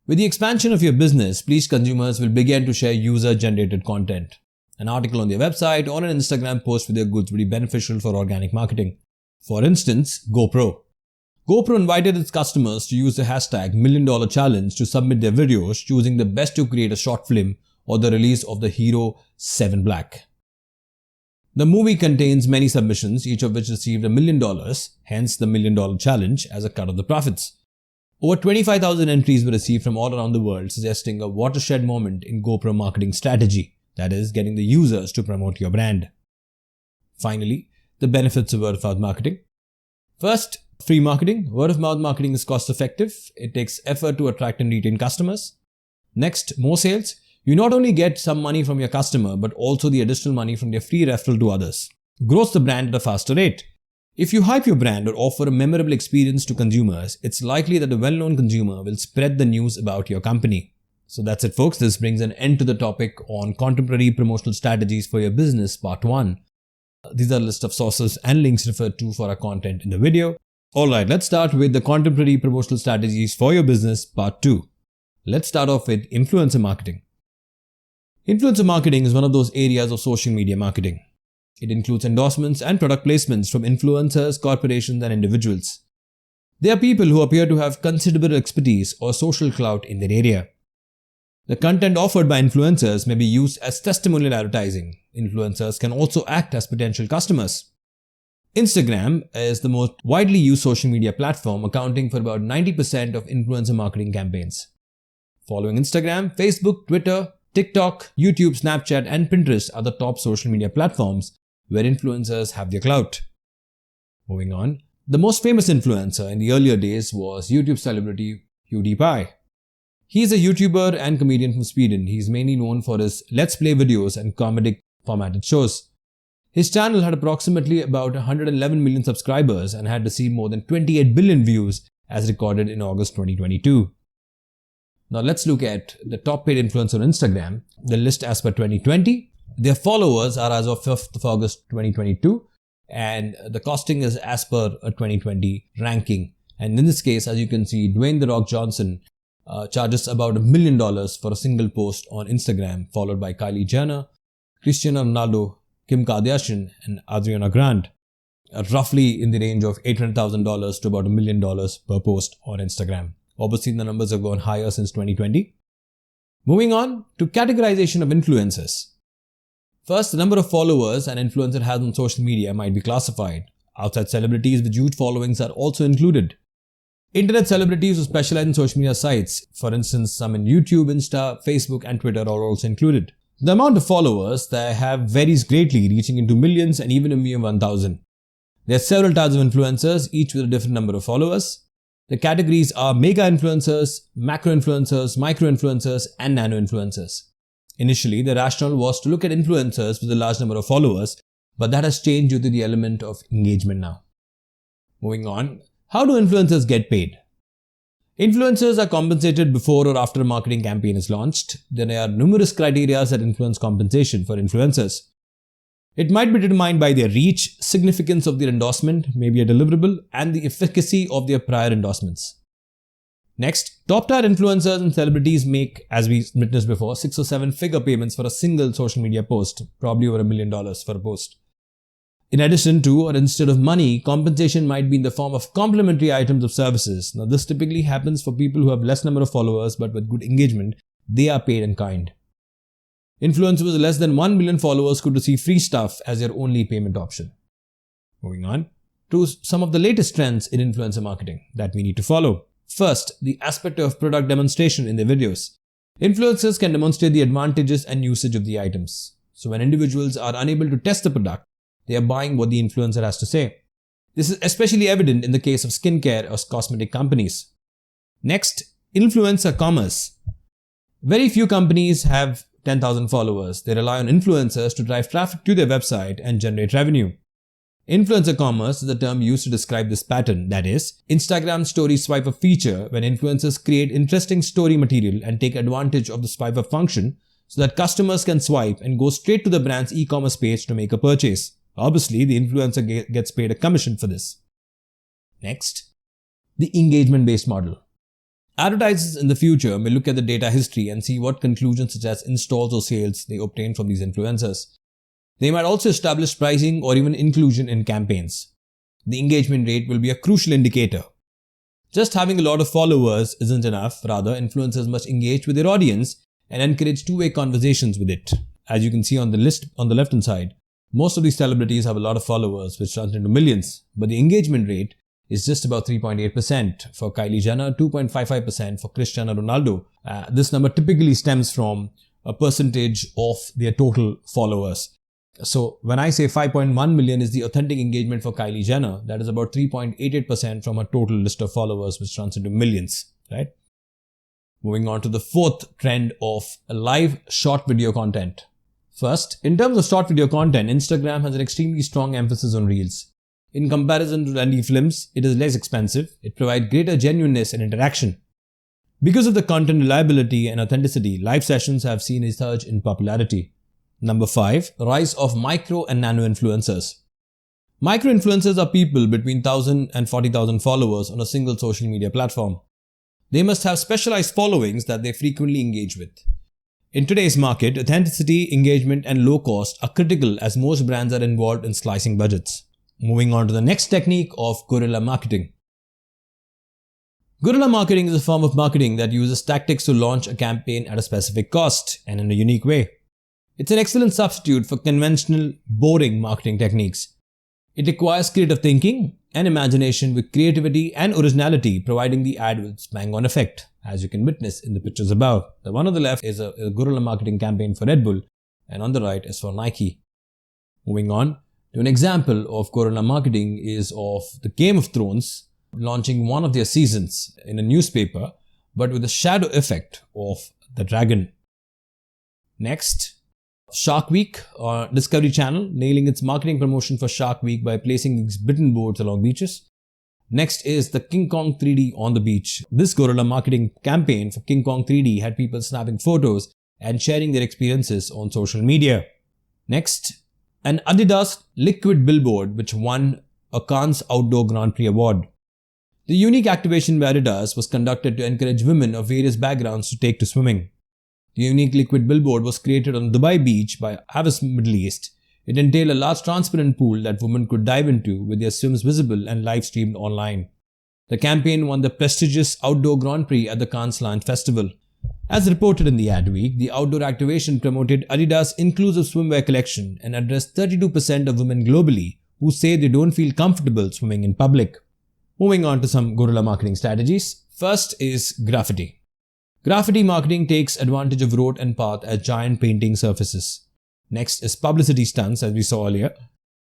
With the expansion of your business, pleased consumers will begin to share user-generated content. An article on their website or an Instagram post with their goods will be beneficial for organic marketing. For instance, GoPro. GoPro invited its customers to use the hashtag $1 Million Challenge to submit their videos, choosing the best to create a short film or the release of the Hero 7 Black. The movie contains many submissions, each of which received $1 million, hence the $1 Million Challenge, as a cut of the profits. Over 25,000 entries were received from all around the world, suggesting a watershed moment in GoPro marketing strategy, that is, getting the users to promote your brand. Finally, the benefits of word-of-mouth marketing. First, free marketing. Word-of-mouth marketing is cost-effective. It takes effort to attract and retain customers. Next, more sales. You not only get some money from your customer, but also the additional money from their free referral to others. Grows the brand at a faster rate. If you hype your brand or offer a memorable experience to consumers, it's likely that a well-known consumer will spread the news about your company. So that's it, folks. This brings an end to the topic on contemporary promotional strategies for your business, part 1. These are a list of sources and links referred to for our content in the video. Alright, let's start with the contemporary promotional strategies for your business, part 2. Let's start off with influencer marketing. Influencer marketing is one of those areas of social media marketing. It includes endorsements and product placements from influencers, corporations, and individuals. They are people who appear to have considerable expertise or social clout in their area. The content offered by influencers may be used as testimonial advertising. Influencers can also act as potential customers. Instagram is the most widely used social media platform, accounting for about 90% of influencer marketing campaigns. Following Instagram, Facebook, Twitter, TikTok, YouTube, Snapchat, and Pinterest are the top social media platforms where influencers have their clout. Moving on, the most famous influencer in the earlier days was YouTube celebrity PewDiePie. He is a YouTuber and comedian from Sweden. He is mainly known for his Let's Play videos and comedic formatted shows. His channel had approximately about 111 million subscribers and had received more than 28 billion views as recorded in August 2022. Now let's look at the top paid influencer on Instagram. The list as per 2020. Their followers are as of 5th of August 2022. And the costing is as per a 2020 ranking. And in this case, as you can see, Dwayne "The Rock" Johnson charges about $1 million for a single post on Instagram, followed by Kylie Jenner, Cristiano Ronaldo, Kim Kardashian, and Ariana Grande, roughly in the range of $800,000 to about $1 million per post on Instagram. Obviously, the numbers have gone higher since 2020. Moving on to categorization of influencers. First, the number of followers an influencer has on social media might be classified. Outside celebrities with huge followings are also included. Internet celebrities who specialize in social media sites, for instance, some in YouTube, Insta, Facebook, and Twitter, are also included. The amount of followers they have varies greatly, reaching into millions and even a mere 1,000. There are several types of influencers, each with a different number of followers. The categories are mega influencers, macro influencers, micro influencers, and nano influencers. Initially, the rationale was to look at influencers with a large number of followers, but that has changed due to the element of engagement now. Moving on, how do influencers get paid? Influencers are compensated before or after a marketing campaign is launched. There are numerous criteria that influence compensation for influencers. It might be determined by their reach, significance of their endorsement, maybe a deliverable, and the efficacy of their prior endorsements. Next, top-tier influencers and celebrities make, as we witnessed before, 6 or 7 figure payments for a single social media post, probably over $1 million for a post. In addition to or instead of money, compensation might be in the form of complementary items of services. Now, this typically happens for people who have less number of followers but with good engagement. They are paid in kind. Influencers with less than 1 million followers could receive free stuff as their only payment option. Moving on to some of the latest trends in influencer marketing that we need to follow. First, the aspect of product demonstration in their videos. Influencers can demonstrate the advantages and usage of the items. So when individuals are unable to test the product, they are buying what the influencer has to say. This is especially evident in the case of skincare or cosmetic companies. Next, influencer commerce. Very few companies have 10,000 followers. They rely on influencers to drive traffic to their website and generate revenue. Influencer commerce is the term used to describe this pattern. That is, Instagram story swiper feature when influencers create interesting story material and take advantage of the swiper function so that customers can swipe and go straight to the brand's e-commerce page to make a purchase. Obviously, the influencer gets paid a commission for this. Next, the engagement-based model. Advertisers in the future may look at the data history and see what conclusions such as installs or sales they obtain from these influencers. They might also establish pricing or even inclusion in campaigns. The engagement rate will be a crucial indicator. Just having a lot of followers isn't enough. Rather, influencers must engage with their audience and encourage two-way conversations with it. As you can see on the list on the left-hand side, most of these celebrities have a lot of followers, which runs into millions, but the engagement rate is just about 3.8% for Kylie Jenner, 2.55% for Cristiano Ronaldo. This number typically stems from a percentage of their total followers. So when I say 5.1 million is the authentic engagement for Kylie Jenner, that is about 3.88% from her total list of followers, which runs into millions, right? Moving on to the fourth trend of live short video content. First, in terms of short video content, Instagram has an extremely strong emphasis on Reels. In comparison to lengthy films, it is less expensive. It provides greater genuineness and interaction. Because of the content reliability and authenticity, live sessions have seen a surge in popularity. Number 5, rise of micro and nano influencers. Micro influencers are people between 1,000 and 40,000 followers on a single social media platform. They must have specialized followings that they frequently engage with. In today's market, authenticity, engagement, and low cost are critical as most brands are involved in slicing budgets. Moving on to the next technique of guerrilla marketing. Guerrilla marketing is a form of marketing that uses tactics to launch a campaign at a specific cost and in a unique way. It's an excellent substitute for conventional, boring marketing techniques. It requires creative thinking and imagination with creativity and originality, providing the ad with bang-on effect, as you can witness in the pictures above. The one on the left is a guerrilla marketing campaign for Red Bull, and on the right is for Nike. Moving on to an example of guerrilla marketing is of the Game of Thrones launching one of their seasons in a newspaper, but with the shadow effect of the dragon. Next, Shark Week or Discovery Channel nailing its marketing promotion for Shark Week by placing these bitten boards along beaches. Next is the King Kong 3D on the beach. This guerrilla marketing campaign for King Kong 3D had people snapping photos and sharing their experiences on social media. Next, an Adidas liquid billboard which won a Cannes Outdoor Grand Prix award. The unique activation by Adidas was conducted to encourage women of various backgrounds to take to swimming. The unique liquid billboard was created on Dubai beach by Avis Middle East. It entailed a large transparent pool that women could dive into with their swims visible and live streamed online. The campaign won the prestigious Outdoor Grand Prix at the Cannes Lions Festival. As reported in the Adweek, the outdoor activation promoted Adidas' inclusive swimwear collection and addressed 32% of women globally who say they don't feel comfortable swimming in public. Moving on to some guerrilla marketing strategies. First is graffiti. Graffiti marketing takes advantage of road and path as giant painting surfaces. Next is publicity stunts, as we saw earlier.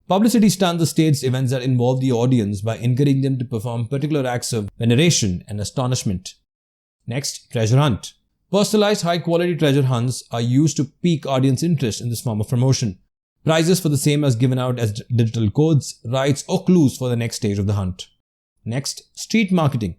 Publicity stunts are staged events that involve the audience by encouraging them to perform particular acts of veneration and astonishment. Next, treasure hunt. Personalized high-quality treasure hunts are used to pique audience interest in this form of promotion. Prizes for the same are given out as digital codes, rides, or clues for the next stage of the hunt. Next, street marketing.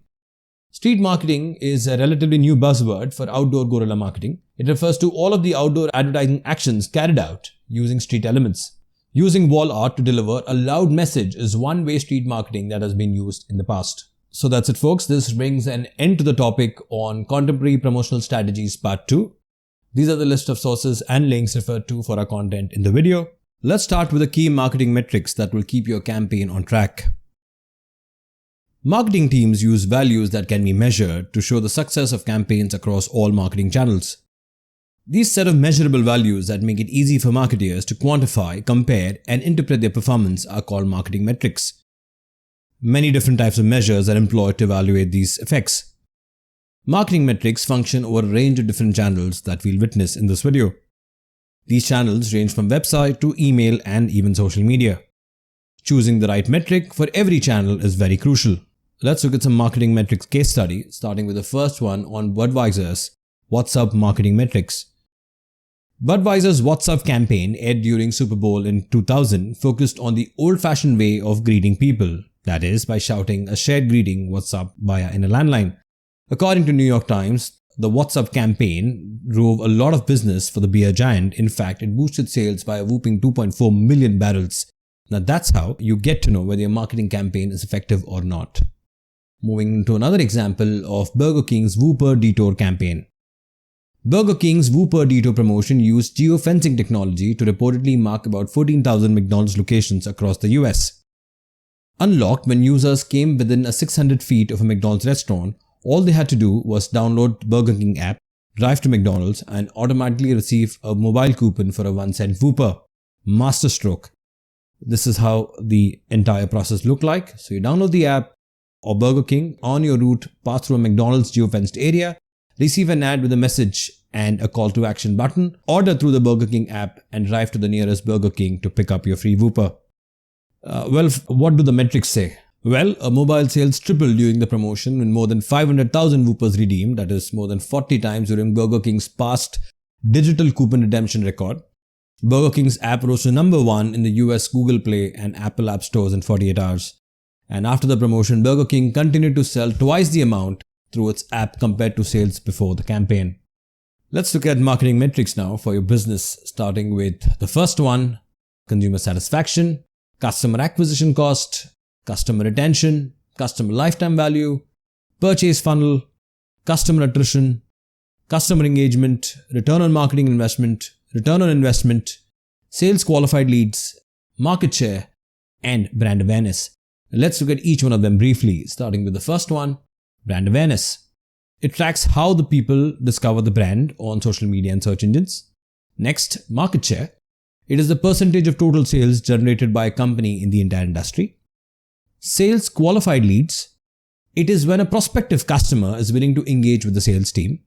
Street marketing is a relatively new buzzword for outdoor guerrilla marketing. It refers to all of the outdoor advertising actions carried out using street elements. Using wall art to deliver a loud message is one way street marketing that has been used in the past. So that's it, folks. This brings an end to the topic on contemporary promotional strategies part 2. These are the list of sources and links referred to for our content in the video. Let's start with the key marketing metrics that will keep your campaign on track. Marketing teams use values that can be measured to show the success of campaigns across all marketing channels. These set of measurable values that make it easy for marketers to quantify, compare, and interpret their performance are called marketing metrics. Many different types of measures are employed to evaluate these effects. Marketing metrics function over a range of different channels that we'll witness in this video. These channels range from website to email and even social media. Choosing the right metric for every channel is very crucial. Let's look at some marketing metrics case study, starting with the first one on Budweiser's What's Up marketing metrics. Budweiser's What's Up campaign, aired during Super Bowl in 2000, focused on the old-fashioned way of greeting people, that is, by shouting a shared greeting "What's up" via in a landline. According to New York Times, the What's Up campaign drove a lot of business for the beer giant. In fact, it boosted sales by a whopping 2.4 million barrels. Now that's how you get to know whether your marketing campaign is effective or not. Moving to another example of Burger King's Whopper Detour campaign. Burger King's Whopper Detour promotion used geofencing technology to reportedly mark about 14,000 McDonald's locations across the US. Unlocked when users came within a 600 feet of a McDonald's restaurant, all they had to do was download the Burger King app, drive to McDonald's, and automatically receive a mobile coupon for a 1-cent Whopper. Masterstroke. This is how the entire process looked like. So you download the app or Burger King on your route, pass through a McDonald's geofenced area, receive an ad with a message and a call to action button, order through the Burger King app, and drive to the nearest Burger King to pick up your free Whopper. What do the metrics say? Well, mobile sales tripled during the promotion with more than 500,000 Whoppers redeemed, that is more than 40 times during Burger King's past digital coupon redemption record. Burger King's app rose to number 1 in the US Google Play and Apple App Stores in 48 hours. And after the promotion, Burger King continued to sell twice the amount through its app compared to sales before the campaign. Let's look at marketing metrics now for your business, starting with the first one: consumer satisfaction, customer acquisition cost, customer retention, customer lifetime value, purchase funnel, customer attrition, customer engagement, return on marketing investment, return on investment, sales qualified leads, market share, and brand awareness. Let's look at each one of them briefly, starting with the first one, brand awareness. It tracks how the people discover the brand on social media and search engines. Next, market share. It is the percentage of total sales generated by a company in the entire industry. Sales qualified leads. It is when a prospective customer is willing to engage with the sales team.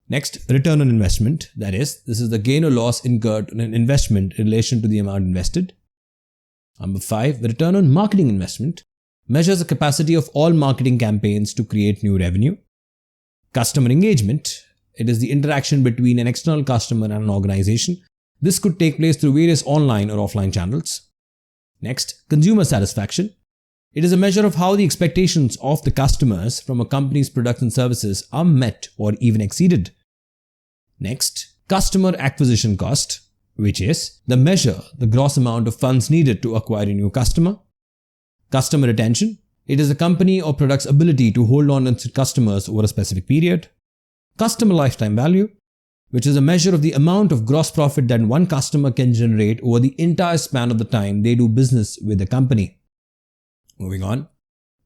Next, return on investment. That is, this is the gain or loss incurred on an investment in relation to the amount invested. Number 5, return on marketing investment. Measures the capacity of all marketing campaigns to create new revenue. Customer engagement. It is the interaction between an external customer and an organization. This could take place through various online or offline channels. Next, consumer satisfaction. It is a measure of how the expectations of the customers from a company's products and services are met or even exceeded. Next, customer acquisition cost, which is the measure, the gross amount of funds needed to acquire a new customer. Customer retention, it is a company or product's ability to hold on to its customers over a specific period. Customer lifetime value, which is a measure of the amount of gross profit that one customer can generate over the entire span of the time they do business with the company. Moving on.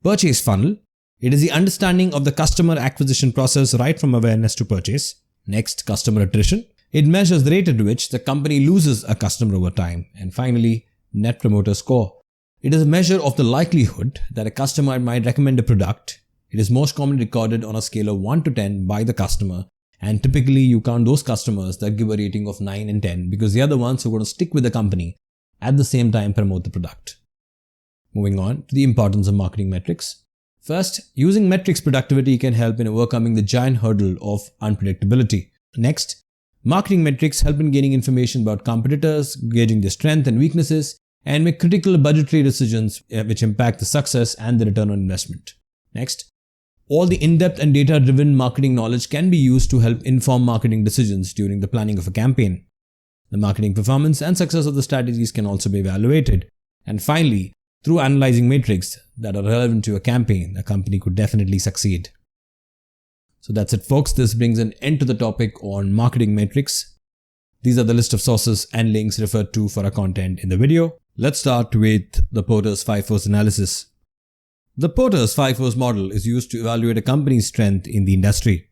Purchase funnel, it is the understanding of the customer acquisition process right from awareness to purchase. Next, customer attrition, it measures the rate at which the company loses a customer over time. And finally, net promoter score. It is a measure of the likelihood that a customer might recommend a product. It is most commonly recorded on a scale of 1 to 10 by the customer, and typically you count those customers that give a rating of 9 and 10 because they are the ones who are going to stick with the company at the same time promote the product. Moving on to the importance of marketing metrics. First, using metrics productivity can help in overcoming the giant hurdle of unpredictability. Next, marketing metrics help in gaining information about competitors, gauging their strengths and weaknesses, and make critical budgetary decisions which impact the success and the return on investment. Next, all the in-depth and data-driven marketing knowledge can be used to help inform marketing decisions during the planning of a campaign. The marketing performance and success of the strategies can also be evaluated. And finally, through analyzing metrics that are relevant to a campaign, a company could definitely succeed. So that's it, folks. This brings an end to the topic on marketing metrics. These are the list of sources and links referred to for our content in the video. Let's start with the Porter's 5 Foes analysis. The Porter's 5 Foes model is used to evaluate a company's strength in the industry.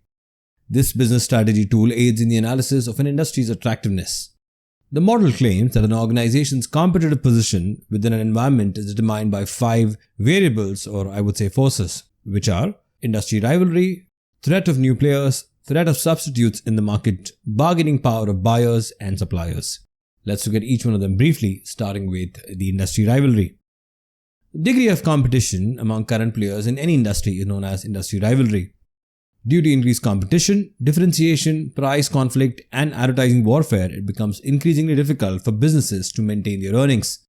This business strategy tool aids in the analysis of an industry's attractiveness. The model claims that an organization's competitive position within an environment is determined by 5 variables, or I would say forces, which are industry rivalry, threat of new players, threat of substitutes in the market, bargaining power of buyers and suppliers. Let's look at each one of them briefly, starting with the industry rivalry. The degree of competition among current players in any industry is known as industry rivalry. Due to increased competition, differentiation, price conflict, and advertising warfare, it becomes increasingly difficult for businesses to maintain their earnings.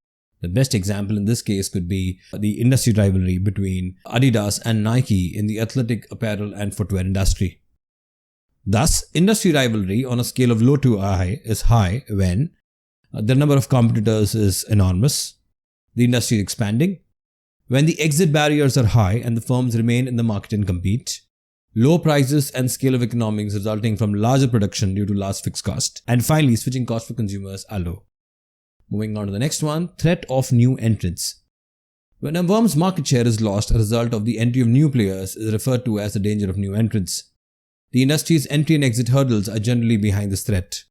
The best example in this case could be the industry rivalry between Adidas and Nike in the athletic apparel and footwear industry. Thus, industry rivalry on a scale of low to high is high when the number of competitors is enormous, the industry is expanding, when the exit barriers are high and the firms remain in the market and compete, low prices and scale of economics resulting from larger production due to large fixed cost, and finally switching costs for consumers are low. Moving on to the next one, threat of new entrants. When a firm's market share is lost as a result of the entry of new players is referred to as the danger of new entrants. The industry's entry and exit hurdles are generally behind this threat.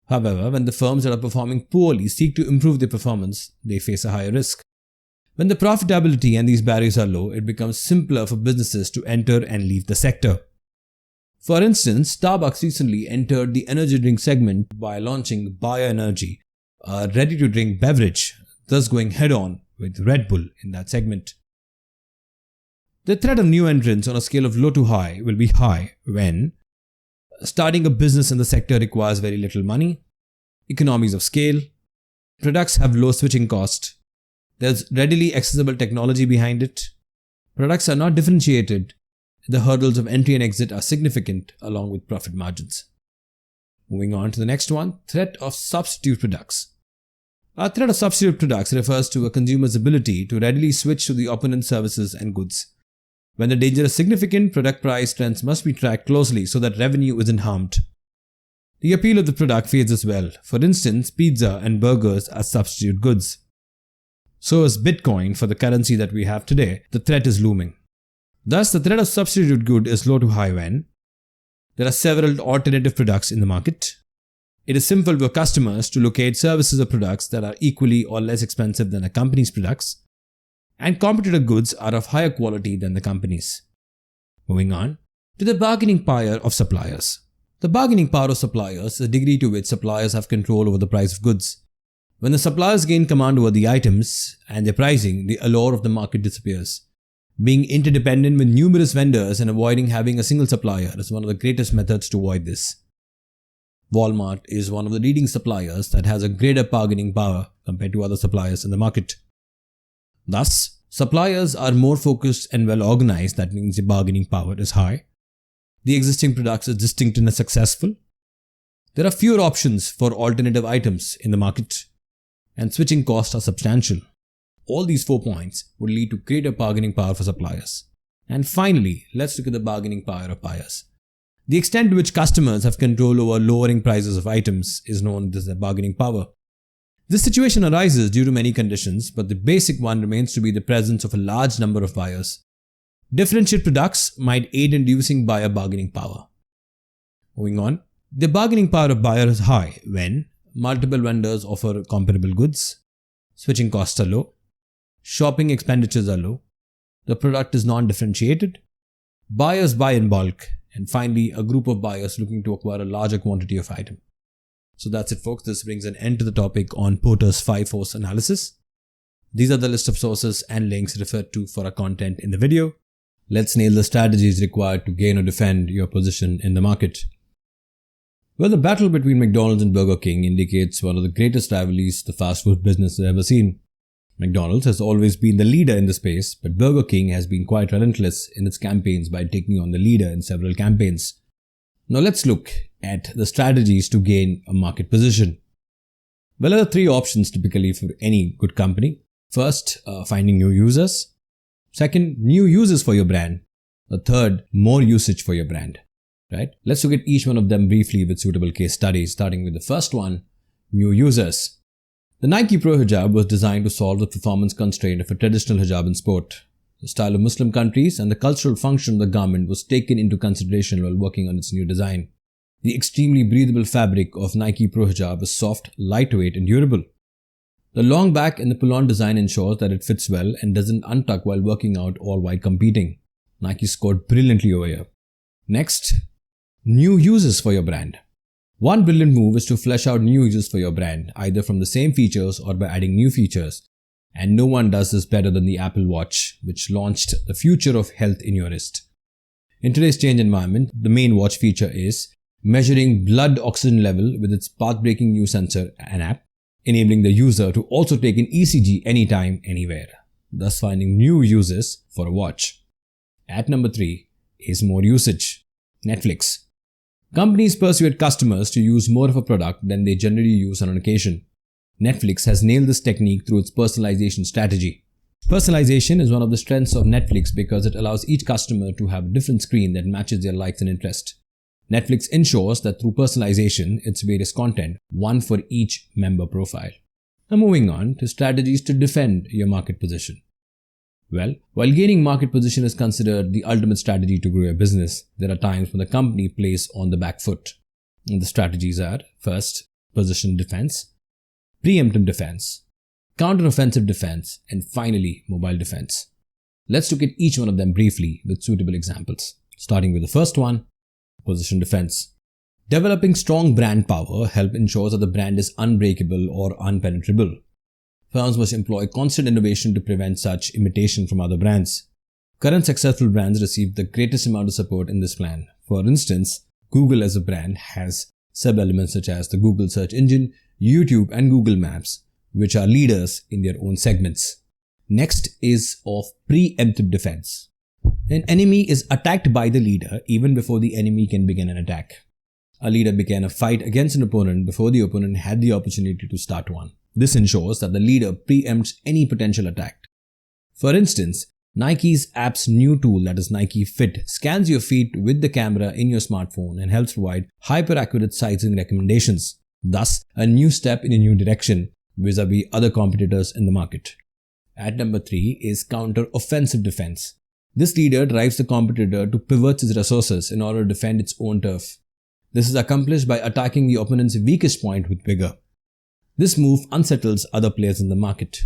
However, when the firms that are performing poorly seek to improve their performance, they face a higher risk. When the profitability and these barriers are low, it becomes simpler for businesses to enter and leave the sector. For instance, Starbucks recently entered the energy drink segment by launching Bio Energy, a ready-to-drink beverage, thus going head-on with Red Bull in that segment. The threat of new entrants on a scale of low to high will be high when starting a business in the sector requires very little money, economies of scale, products have low switching cost, there's readily accessible technology behind it, products are not differentiated, the hurdles of entry and exit are significant along with profit margins. Moving on to the next one, threat of substitute products. A threat of substitute products refers to a consumer's ability to readily switch to the opponent's services and goods. When the danger is significant, product price trends must be tracked closely so that revenue isn't harmed. The appeal of the product fades as well. For instance, pizza and burgers are substitute goods. So is Bitcoin for the currency that we have today. The threat is looming. Thus, the threat of substitute good is low to high when there are several alternative products in the market. It is simple for customers to locate services or products that are equally or less expensive than a company's products, and competitor goods are of higher quality than the company's. Moving on to the bargaining power of suppliers. The bargaining power of suppliers is the degree to which suppliers have control over the price of goods. When the suppliers gain command over the items and their pricing, the allure of the market disappears. Being interdependent with numerous vendors and avoiding having a single supplier is one of the greatest methods to avoid this. Walmart is one of the leading suppliers that has a greater bargaining power compared to other suppliers in the market. Thus, Suppliers are more focused and well organized, that means the bargaining power is high. The existing products are distinct and successful. There are fewer options for alternative items in the market, and switching costs are substantial. All these 4 points would lead to greater bargaining power for suppliers. And finally, let's look at the bargaining power of buyers. The extent to which customers have control over lowering prices of items is known as their bargaining power. This situation arises due to many conditions, but the basic one remains to be the presence of a large number of buyers. Differentiated products might aid in reducing buyer bargaining power. Moving on, the bargaining power of buyer is high when multiple vendors offer comparable goods, switching costs are low, shopping expenditures are low, the product is non-differentiated, buyers buy in bulk, and finally, a group of buyers looking to acquire a larger quantity of item. So that's it, folks. This brings an end to the topic on Porter's 5-force analysis. These are the list of sources and links referred to for our content in the video. Let's nail the strategies required to gain or defend your position in the market. Well, the battle between McDonald's and Burger King indicates one of the greatest rivalries the fast food business has ever seen. McDonald's has always been the leader in the space, but Burger King has been quite relentless in its campaigns by taking on the leader in several campaigns. Now let's look at the strategies to gain a market position. Well, there are 3 options typically for any good company. First, finding new users. Second, new users for your brand. The third, more usage for your brand. Right? Let's look at each one of them briefly with suitable case studies, starting with the first one, new users. The Nike Pro hijab was designed to solve the performance constraint of a traditional hijab in sport. The style of Muslim countries and the cultural function of the garment was taken into consideration while working on its new design. The extremely breathable fabric of Nike Pro hijab is soft, lightweight and durable. The long back and the pull-on design ensures that it fits well and doesn't untuck while working out or while competing. Nike scored brilliantly over here. Next, new users for your brand. One brilliant move is to flesh out new users for your brand, either from the same features or by adding new features. And no one does this better than the Apple Watch, which launched the future of health in your wrist. In today's change environment, the main watch feature is measuring blood oxygen level with its path-breaking new sensor and app, enabling the user to also take an ECG anytime, anywhere, thus finding new users for a watch. At number 3 is more usage. Netflix. Companies persuade customers to use more of a product than they generally use on an occasion. Netflix has nailed this technique through its personalization strategy. Personalization is one of the strengths of Netflix because it allows each customer to have a different screen that matches their likes and interests. Netflix ensures that through personalization, its various content, one for each member profile. Now moving on to strategies to defend your market position. Well, while gaining market position is considered the ultimate strategy to grow your business, there are times when the company plays on the back foot. And the strategies are, first, position defense, preemptive defense, counter-offensive defense, and finally, mobile defense. Let's look at each one of them briefly with suitable examples. Starting with the first one, position defense. Developing strong brand power helps ensure that the brand is unbreakable or unpenetrable. Firms must employ constant innovation to prevent such imitation from other brands. Current successful brands receive the greatest amount of support in this plan. For instance, Google as a brand has sub-elements such as the Google search engine, YouTube and Google Maps, which are leaders in their own segments. Next is of preemptive defense. An enemy is attacked by the leader even before the enemy can begin an attack. A leader began a fight against an opponent before the opponent had the opportunity to start one. This ensures that the leader preempts any potential attack. For instance, Nike's app's new tool, that is Nike Fit, scans your feet with the camera in your smartphone and helps provide hyper-accurate sizing recommendations. Thus, a new step in a new direction vis-a-vis other competitors in the market. At number 3 is counter-offensive defense. This leader drives the competitor to pivot its resources in order to defend its own turf. This is accomplished by attacking the opponent's weakest point with vigor. This move unsettles other players in the market.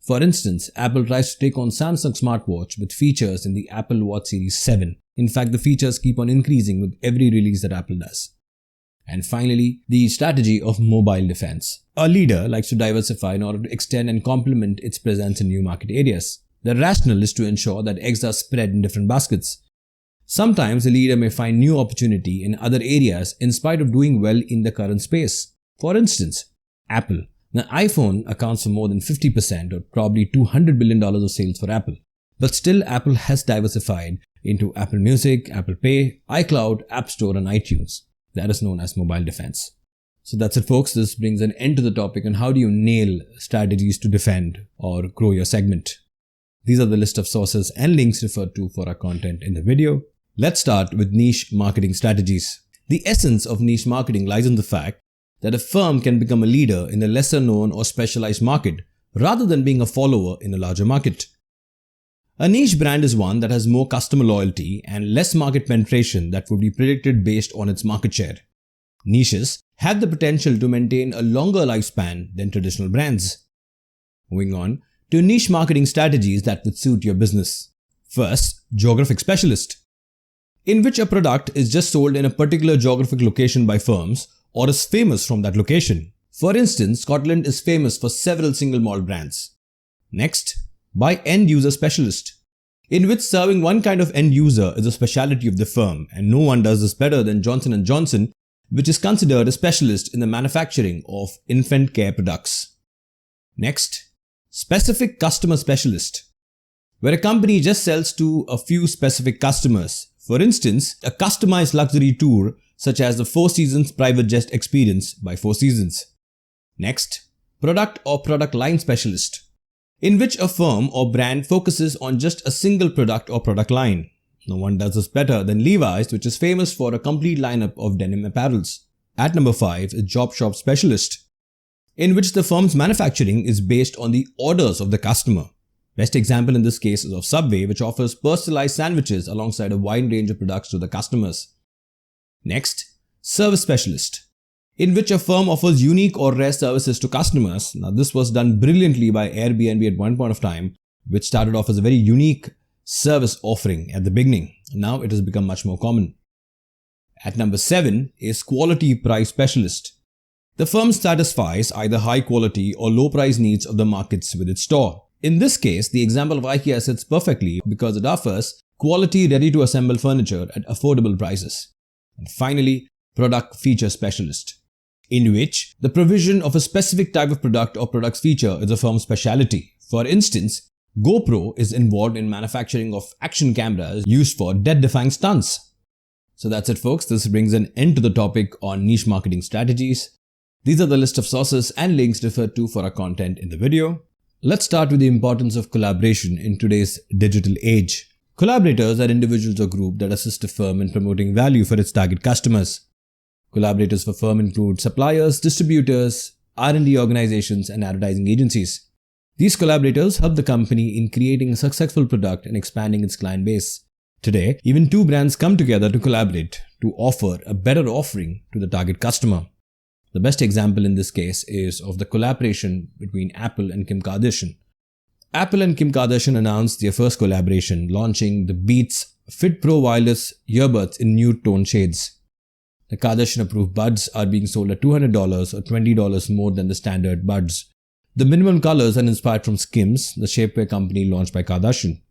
For instance, Apple tries to take on Samsung's smartwatch with features in the Apple Watch Series 7. In fact, the features keep on increasing with every release that Apple does. And finally, the strategy of mobile defense. A leader likes to diversify in order to extend and complement its presence in new market areas. The rationale is to ensure that eggs are spread in different baskets. Sometimes the leader may find new opportunity in other areas in spite of doing well in the current space. For instance, Apple, Now, iPhone accounts for more than 50% or probably $200 billion of sales for Apple. But still, Apple has diversified into Apple Music, Apple Pay, iCloud, App Store and iTunes. That is known as mobile defense. So that's it, folks. This brings an end to the topic on how do you nail strategies to defend or grow your segment. These are the list of sources and links referred to for our content in the video. Let's start with niche marketing strategies. The essence of niche marketing lies in the fact that a firm can become a leader in a lesser known or specialized market rather than being a follower in a larger market. A niche brand is one that has more customer loyalty and less market penetration that would be predicted based on its market share. Niches have the potential to maintain a longer lifespan than traditional brands. Moving on to niche marketing strategies that would suit your business. First, geographic specialist, in which a product is just sold in a particular geographic location by firms or is famous from that location. For instance, Scotland is famous for several single malt brands. Next, by end user specialist, in which serving one kind of end user is a specialty of the firm, and no one does this better than Johnson & Johnson, which is considered a specialist in the manufacturing of infant care products. Next, specific customer specialist, where a company just sells to a few specific customers. For instance, a customized luxury tour such as the Four Seasons private jet experience by Four Seasons. Next, product or product line specialist, in which a firm or brand focuses on just a single product or product line. No one does this better than Levi's, which is famous for a complete lineup of denim apparels. At number 5 is job shop specialist, in which the firm's manufacturing is based on the orders of the customer. Best example in this case is of Subway, which offers personalized sandwiches alongside a wide range of products to the customers. Next, service specialist, in which a firm offers unique or rare services to customers. Now, this was done brilliantly by Airbnb at one point of time, which started off as a very unique service offering at the beginning. Now it has become much more common. At number 7 is quality price specialist. The firm satisfies either high quality or low price needs of the markets with its store. In this case, the example of IKEA sits perfectly because it offers quality ready to assemble furniture at affordable prices. And finally, product feature specialist, in which the provision of a specific type of product or product's feature is a firm's specialty. For instance, GoPro is involved in manufacturing of action cameras used for death-defying stunts. So that's it, folks. This brings an end to the topic on niche marketing strategies. These are the list of sources and links referred to for our content in the video. Let's start with the importance of collaboration in today's digital age. Collaborators are individuals or groups that assist a firm in promoting value for its target customers. Collaborators for firm include suppliers, distributors, R&D organizations, and advertising agencies. These collaborators help the company in creating a successful product and expanding its client base. Today, even two brands come together to collaborate to offer a better offering to the target customer. The best example in this case is of the collaboration between Apple and Kim Kardashian. Apple and Kim Kardashian announced their first collaboration, launching the Beats Fit Pro wireless earbuds in nude tone shades. The Kardashian-approved buds are being sold at $200 or $20 more than the standard buds. The minimum colors are inspired from Skims, the shapewear company launched by Kardashian.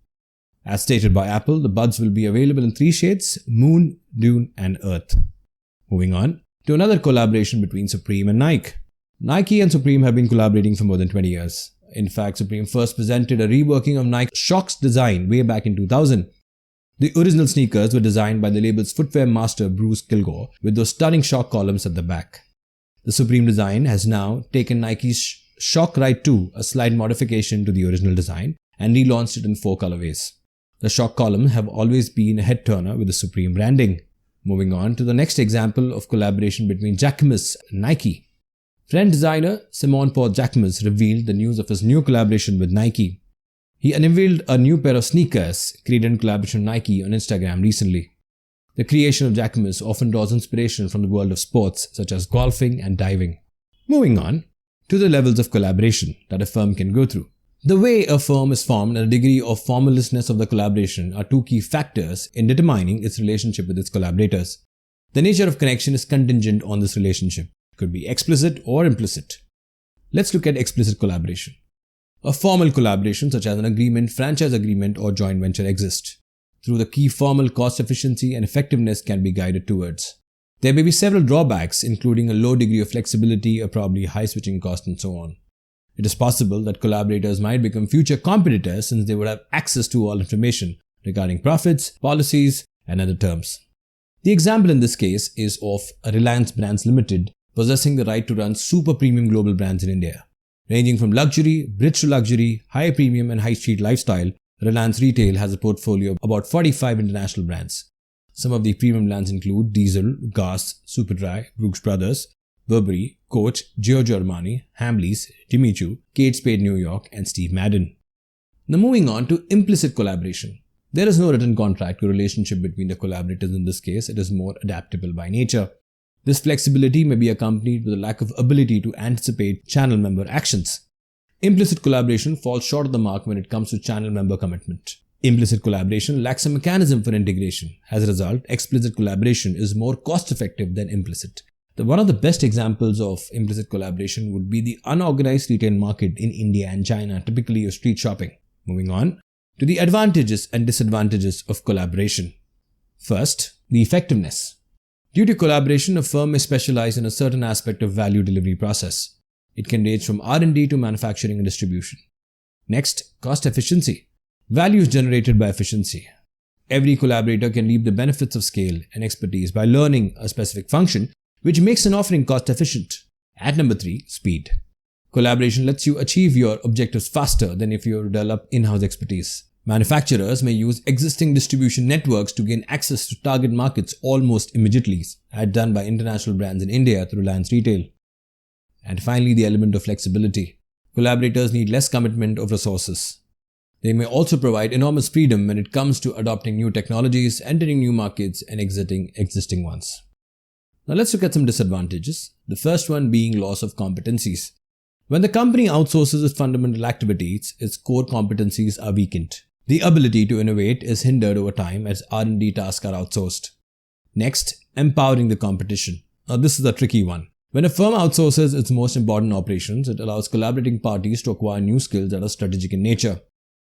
As stated by Apple, the buds will be available in 3 shades: Moon, Dune, and Earth. Moving on to another collaboration between Supreme and Nike. Nike and Supreme have been collaborating for more than 20 years. In fact, Supreme first presented a reworking of Nike Shox design way back in 2000. The original sneakers were designed by the label's footwear master Bruce Kilgore with those stunning shock columns at the back. The Supreme design has now taken Nike's Shock Ride 2, a slight modification to the original design, and relaunched it in 4 colorways. The shock columns have always been a head-turner with the Supreme branding. Moving on to the next example of collaboration between Jacquemus and Nike. French designer Simon Paul Jacquemus revealed the news of his new collaboration with Nike. He unveiled a new pair of sneakers created in collaboration with Nike on Instagram recently. The creation of Jacquemus often draws inspiration from the world of sports such as golfing and diving. Moving on to the levels of collaboration that a firm can go through. The way a firm is formed and the degree of formlessness of the collaboration are 2 key factors in determining its relationship with its collaborators. The nature of connection is contingent on this relationship. It could be explicit or implicit. Let's look at explicit collaboration. A formal collaboration such as an agreement, franchise agreement, or joint venture exists. Through the key formal cost efficiency and effectiveness can be guided towards. There may be several drawbacks, including a low degree of flexibility, or probably high switching costs, and so on. It is possible that collaborators might become future competitors since they would have access to all information regarding profits, policies, and other terms. The example in this case is of Reliance Brands Limited possessing the right to run super premium global brands in India. Ranging from luxury, bridge to luxury, high premium and high street lifestyle, Reliance Retail has a portfolio of about 45 international brands. Some of the premium brands include Diesel, Gas, Superdry, Brooks Brothers, Burberry, Coach, Giorgio Armani, Hamleys, Jimmy Choo, Kate Spade New York, and Steve Madden. Now moving on to implicit collaboration. There is no written contract or relationship between the collaborators in this case. It is more adaptable by nature. This flexibility may be accompanied with a lack of ability to anticipate channel member actions. Implicit collaboration falls short of the mark when it comes to channel member commitment. Implicit collaboration lacks a mechanism for integration. As a result, explicit collaboration is more cost-effective than implicit. One of the best examples of implicit collaboration would be the unorganized retail market in India and China, typically of street shopping. Moving on to the advantages and disadvantages of collaboration. First, the effectiveness. Due to collaboration, a firm may specialize in a certain aspect of value delivery process. It can range from R&D to manufacturing and distribution. Next, cost efficiency. Value is generated by efficiency. Every collaborator can reap the benefits of scale and expertise by learning a specific function, which makes an offering cost efficient. At number 3, speed. Collaboration lets you achieve your objectives faster than if you develop in-house expertise. Manufacturers may use existing distribution networks to gain access to target markets almost immediately, as done by international brands in India through Reliance Retail. And finally, the element of flexibility. Collaborators need less commitment of resources. They may also provide enormous freedom when it comes to adopting new technologies, entering new markets, and exiting existing ones. Now let's look at some disadvantages. The first one being loss of competencies. When the company outsources its fundamental activities, its core competencies are weakened. The ability to innovate is hindered over time as R&D tasks are outsourced. Next, empowering the competition. Now this is a tricky one. When a firm outsources its most important operations, it allows collaborating parties to acquire new skills that are strategic in nature.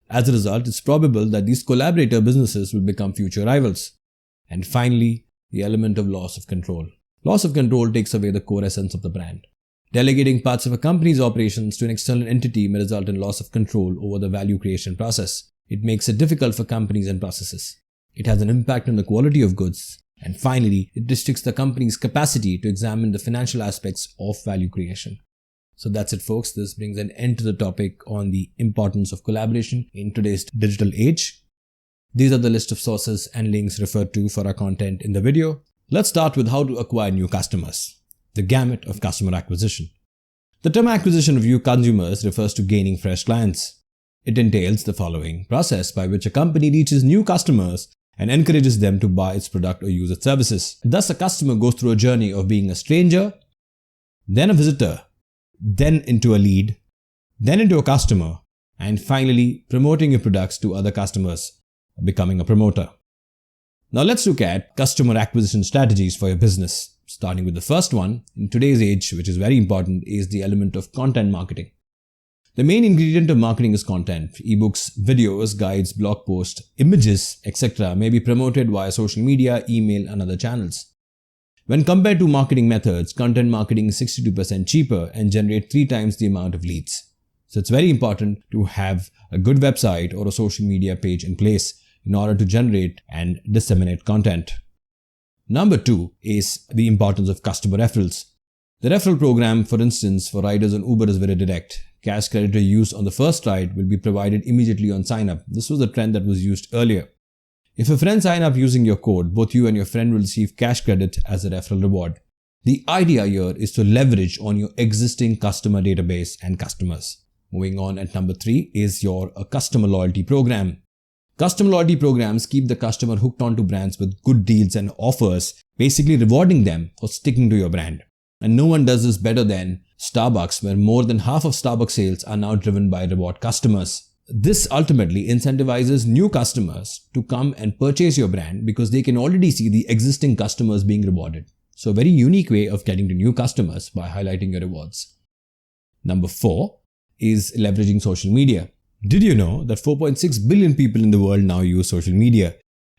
As a result, it's probable that these collaborator businesses will become future rivals. And finally, the element of loss of control. Loss of control takes away the core essence of the brand. Delegating parts of a company's operations to an external entity may result in loss of control over the value creation process. It makes it difficult for companies and processes. It has an impact on the quality of goods. And finally, it restricts the company's capacity to examine the financial aspects of value creation. So that's it, folks. This brings an end to the topic on the importance of collaboration in today's digital age. These are the list of sources and links referred to for our content in the video. Let's start with how to acquire new customers. The gamut of customer acquisition. The term acquisition of new consumers refers to gaining fresh clients. It entails the following process by which a company reaches new customers and encourages them to buy its product or use its services. Thus, a customer goes through a journey of being a stranger, then a visitor, then into a lead, then into a customer, and finally promoting your products to other customers, becoming a promoter. Now let's look at customer acquisition strategies for your business. Starting with the first one, in today's age, which is very important, is the element of content marketing. The main ingredient of marketing is content. Ebooks, videos, guides, blog posts, images, etc. may be promoted via social media, email, and other channels. When compared to marketing methods, content marketing is 62% cheaper and generates 3 times the amount of leads. So it's very important to have a good website or a social media page in place in order to generate and disseminate content. Number 2 is the importance of customer referrals. The referral program, for instance, for riders on Uber is very direct. Cash credit used on the first ride will be provided immediately on sign-up. This was a trend that was used earlier. If a friend signs up using your code, both you and your friend will receive cash credit as a referral reward. The idea here is to leverage on your existing customer database and customers. Moving on, at number 3 is your customer loyalty program. Customer loyalty programs keep the customer hooked onto brands with good deals and offers, basically rewarding them for sticking to your brand. And no one does this better than Starbucks, where more than half of Starbucks sales are now driven by reward customers. This ultimately incentivizes new customers to come and purchase your brand because they can already see the existing customers being rewarded. So a very unique way of getting to new customers by highlighting your rewards. Number 4 is leveraging social media. Did you know that 4.6 billion people in the world now use social media?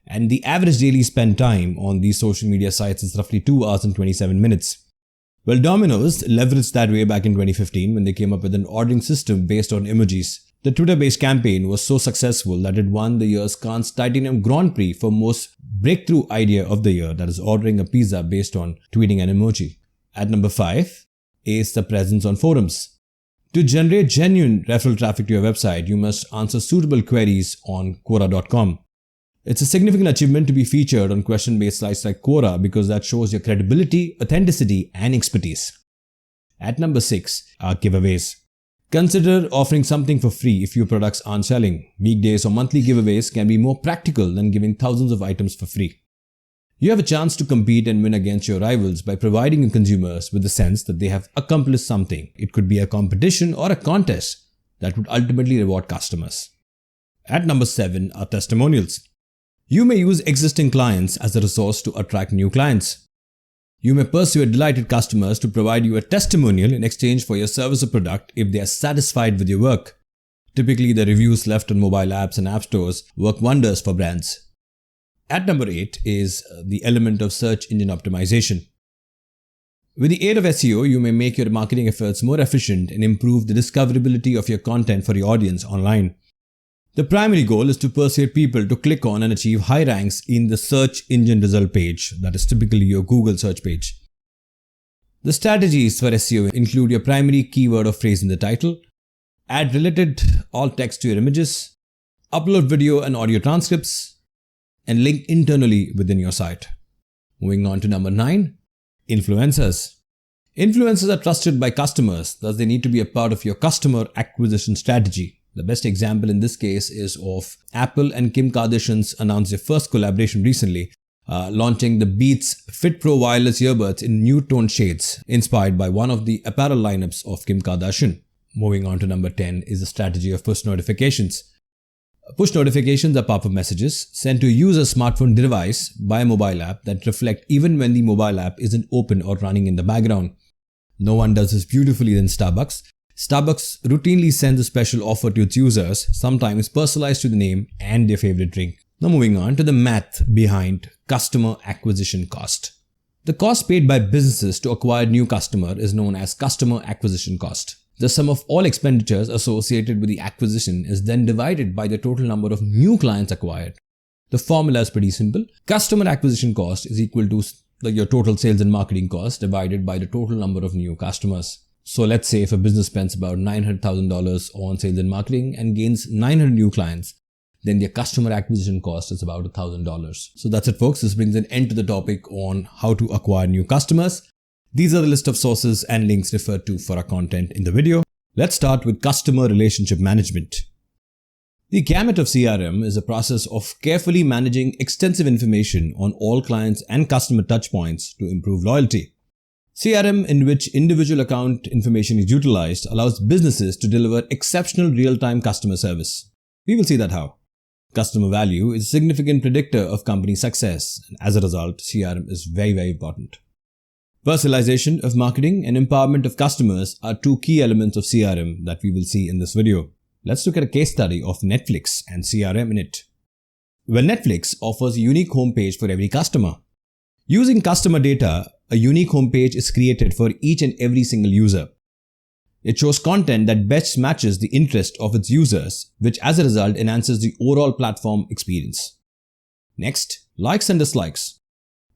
and the average daily spend time on these social media sites is roughly 2 hours and 27 minutes. Well, Domino's leveraged that way back in 2015 when they came up with an ordering system based on emojis. The Twitter-based campaign was so successful that it won the year's Cannes Titanium Grand Prix for most breakthrough idea of the year, that is ordering a pizza based on tweeting an emoji. At number 5 is the presence on forums. To generate genuine referral traffic to your website, you must answer suitable queries on Quora.com. It's a significant achievement to be featured on question-based sites like Quora because that shows your credibility, authenticity, and expertise. At number 6 are giveaways. Consider offering something for free if your products aren't selling. Weekdays or monthly giveaways can be more practical than giving thousands of items for free. You have a chance to compete and win against your rivals by providing your consumers with the sense that they have accomplished something. It could be a competition or a contest that would ultimately reward customers. At number 7 are testimonials. You may use existing clients as a resource to attract new clients. You may persuade delighted customers to provide you a testimonial in exchange for your service or product if they are satisfied with your work. Typically, the reviews left on mobile apps and app stores work wonders for brands. At number 8 is the element of search engine optimization. With the aid of SEO, you may make your marketing efforts more efficient and improve the discoverability of your content for your audience online. The primary goal is to persuade people to click on and achieve high ranks in the search engine result page, that is typically your Google search page. The strategies for SEO include your primary keyword or phrase in the title, add related alt text to your images, upload video and audio transcripts, and link internally within your site. Moving on to number 9, influencers. Influencers are trusted by customers, thus they need to be a part of your customer acquisition strategy. The best example in this case is of Apple and Kim Kardashian's announced their first collaboration recently, launching the Beats Fit Pro wireless earbuds in nude tone shades, inspired by one of the apparel lineups of Kim Kardashian. Moving on to number 10 is the strategy of push notifications. Push notifications are pop-up messages sent to a user's smartphone device by a mobile app that reflect even when the mobile app isn't open or running in the background. No one does this beautifully than Starbucks. Starbucks routinely sends a special offer to its users, sometimes personalized to the name and their favorite drink. Now moving on to the math behind customer acquisition cost. The cost paid by businesses to acquire new customer is known as customer acquisition cost. The sum of all expenditures associated with the acquisition is then divided by the total number of new clients acquired. The formula is pretty simple. Customer acquisition cost is equal to your total sales and marketing cost divided by the total number of new customers. So let's say if a business spends about $900,000 on sales and marketing and gains 900 new clients, then their customer acquisition cost is about $1,000. So that's it, folks. This brings an end to the topic on how to acquire new customers. These are the list of sources and links referred to for our content in the video. Let's start with customer relationship management. The gamut of CRM is a process of carefully managing extensive information on all clients and customer touchpoints to improve loyalty. CRM, in which individual account information is utilized, allows businesses to deliver exceptional real-time customer service. We will see that how. Customer value is a significant predictor of company success, and as a result, CRM is very, very important. Personalization of marketing and empowerment of customers are two key elements of CRM that we will see in this video. Let's look at a case study of Netflix and CRM in it. Well, Netflix offers a unique homepage for every customer. Using customer data, a unique homepage is created for each and every single user. It shows content that best matches the interest of its users, which as a result enhances the overall platform experience. Next, likes and dislikes.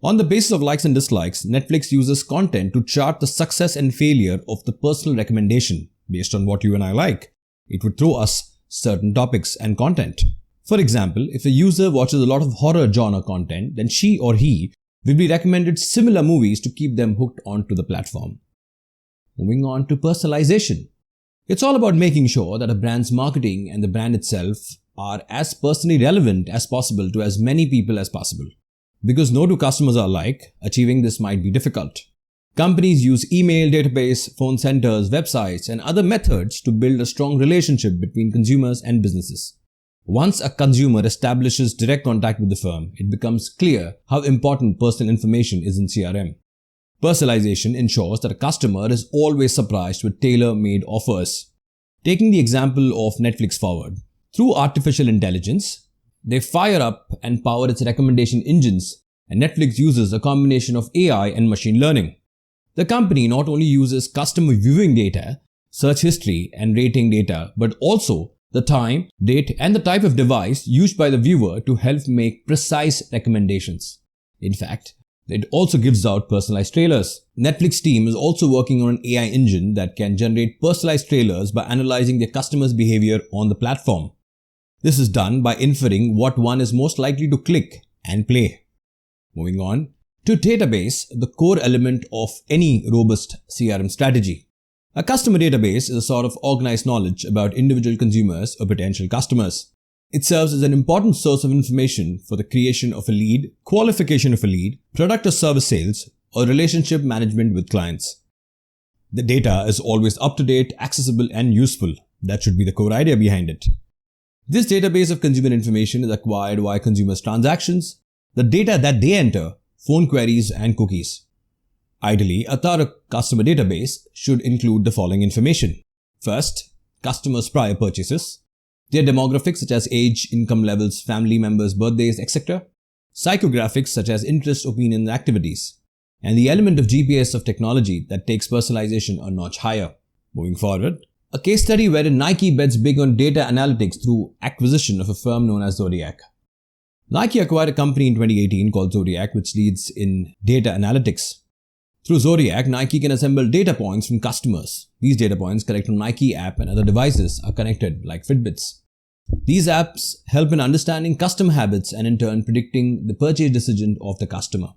On the basis of likes and dislikes, Netflix uses content to chart the success and failure of the personal recommendation based on what you and I like. It would throw us certain topics and content. For example, if a user watches a lot of horror genre content, then she or he will be recommended similar movies to keep them hooked onto the platform. Moving on to personalization. It's all about making sure that a brand's marketing and the brand itself are as personally relevant as possible to as many people as possible. Because no two customers are alike, achieving this might be difficult. Companies use email, database, phone centers, websites, and other methods to build a strong relationship between consumers and businesses. Once a consumer establishes direct contact with the firm, it becomes clear how important personal information is in CRM. Personalization ensures that a customer is always surprised with tailor-made offers. Taking the example of Netflix forward, through artificial intelligence, They fire up and power its recommendation engines, and Netflix uses a combination of AI and machine learning. The company not only uses customer viewing data, search history, and rating data, but also the time, date, and the type of device used by the viewer to help make precise recommendations. In fact, it also gives out personalized trailers. Netflix team is also working on an AI engine that can generate personalized trailers by analyzing their customers' behavior on the platform. This is done by inferring what one is most likely to click and play. Moving on to database, the core element of any robust CRM strategy. A customer database is a sort of organized knowledge about individual consumers or potential customers. It serves as an important source of information for the creation of a lead, qualification of a lead, product or service sales, or relationship management with clients. The data is always up to date, accessible, and useful. That should be the core idea behind it. This database of consumer information is acquired via consumers' transactions, the data that they enter, phone queries, and cookies. Ideally, a thorough customer database should include the following information. First, customers' prior purchases, their demographics such as age, income levels, family members, birthdays, etc., psychographics such as interests, opinions, and activities, and the element of GPS of technology that takes personalization a notch higher. Moving forward, a case study wherein Nike bets big on data analytics through acquisition of a firm known as Zodiac. Nike acquired a company in 2018 called Zodiac, which leads in data analytics. Through Zodiac, Nike can assemble data points from customers. These data points collected from Nike app and other devices are connected like Fitbits. These apps help in understanding customer habits and in turn predicting the purchase decision of the customer.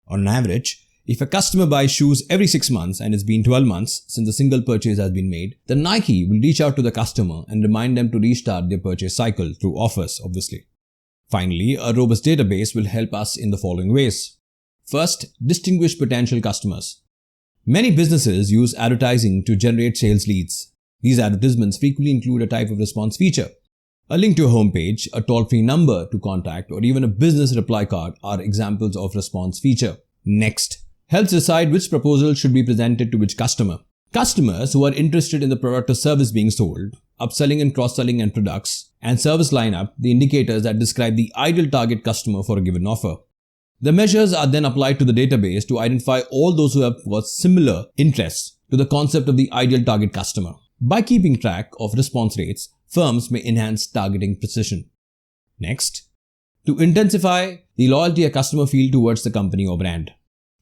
On average, if a customer buys shoes every 6 months and it's been 12 months since a single purchase has been made, then Nike will reach out to the customer and remind them to restart their purchase cycle through offers, obviously. Finally, a robust database will help us in the following ways. First, distinguish potential customers. Many businesses use advertising to generate sales leads. These advertisements frequently include a type of response feature. A link to a homepage, a toll-free number to contact, or even a business reply card are examples of response feature. Next, helps decide which proposal should be presented to which customer. Customers who are interested in the product or service being sold, upselling and cross-selling and products, and service lineup, the indicators that describe the ideal target customer for a given offer. The measures are then applied to the database to identify all those who have got similar interests to the concept of the ideal target customer. By keeping track of response rates, firms may enhance targeting precision. Next, to intensify the loyalty a customer feels towards the company or brand.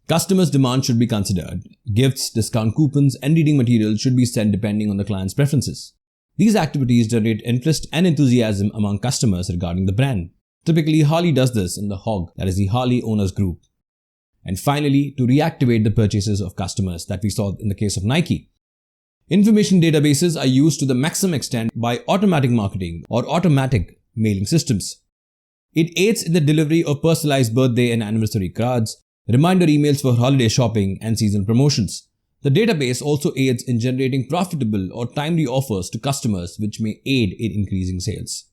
Customers' demand should be considered. Gifts, discount coupons, and reading materials should be sent depending on the client's preferences. These activities generate interest and enthusiasm among customers regarding the brand. Typically, Harley does this in the HOG, that is the Harley Owners Group. And finally, to reactivate the purchases of customers that we saw in the case of Nike. Information databases are used to the maximum extent by automatic marketing or automatic mailing systems. It aids in the delivery of personalized birthday and anniversary cards, reminder emails for holiday shopping, and seasonal promotions. The database also aids in generating profitable or timely offers to customers, which may aid in increasing sales.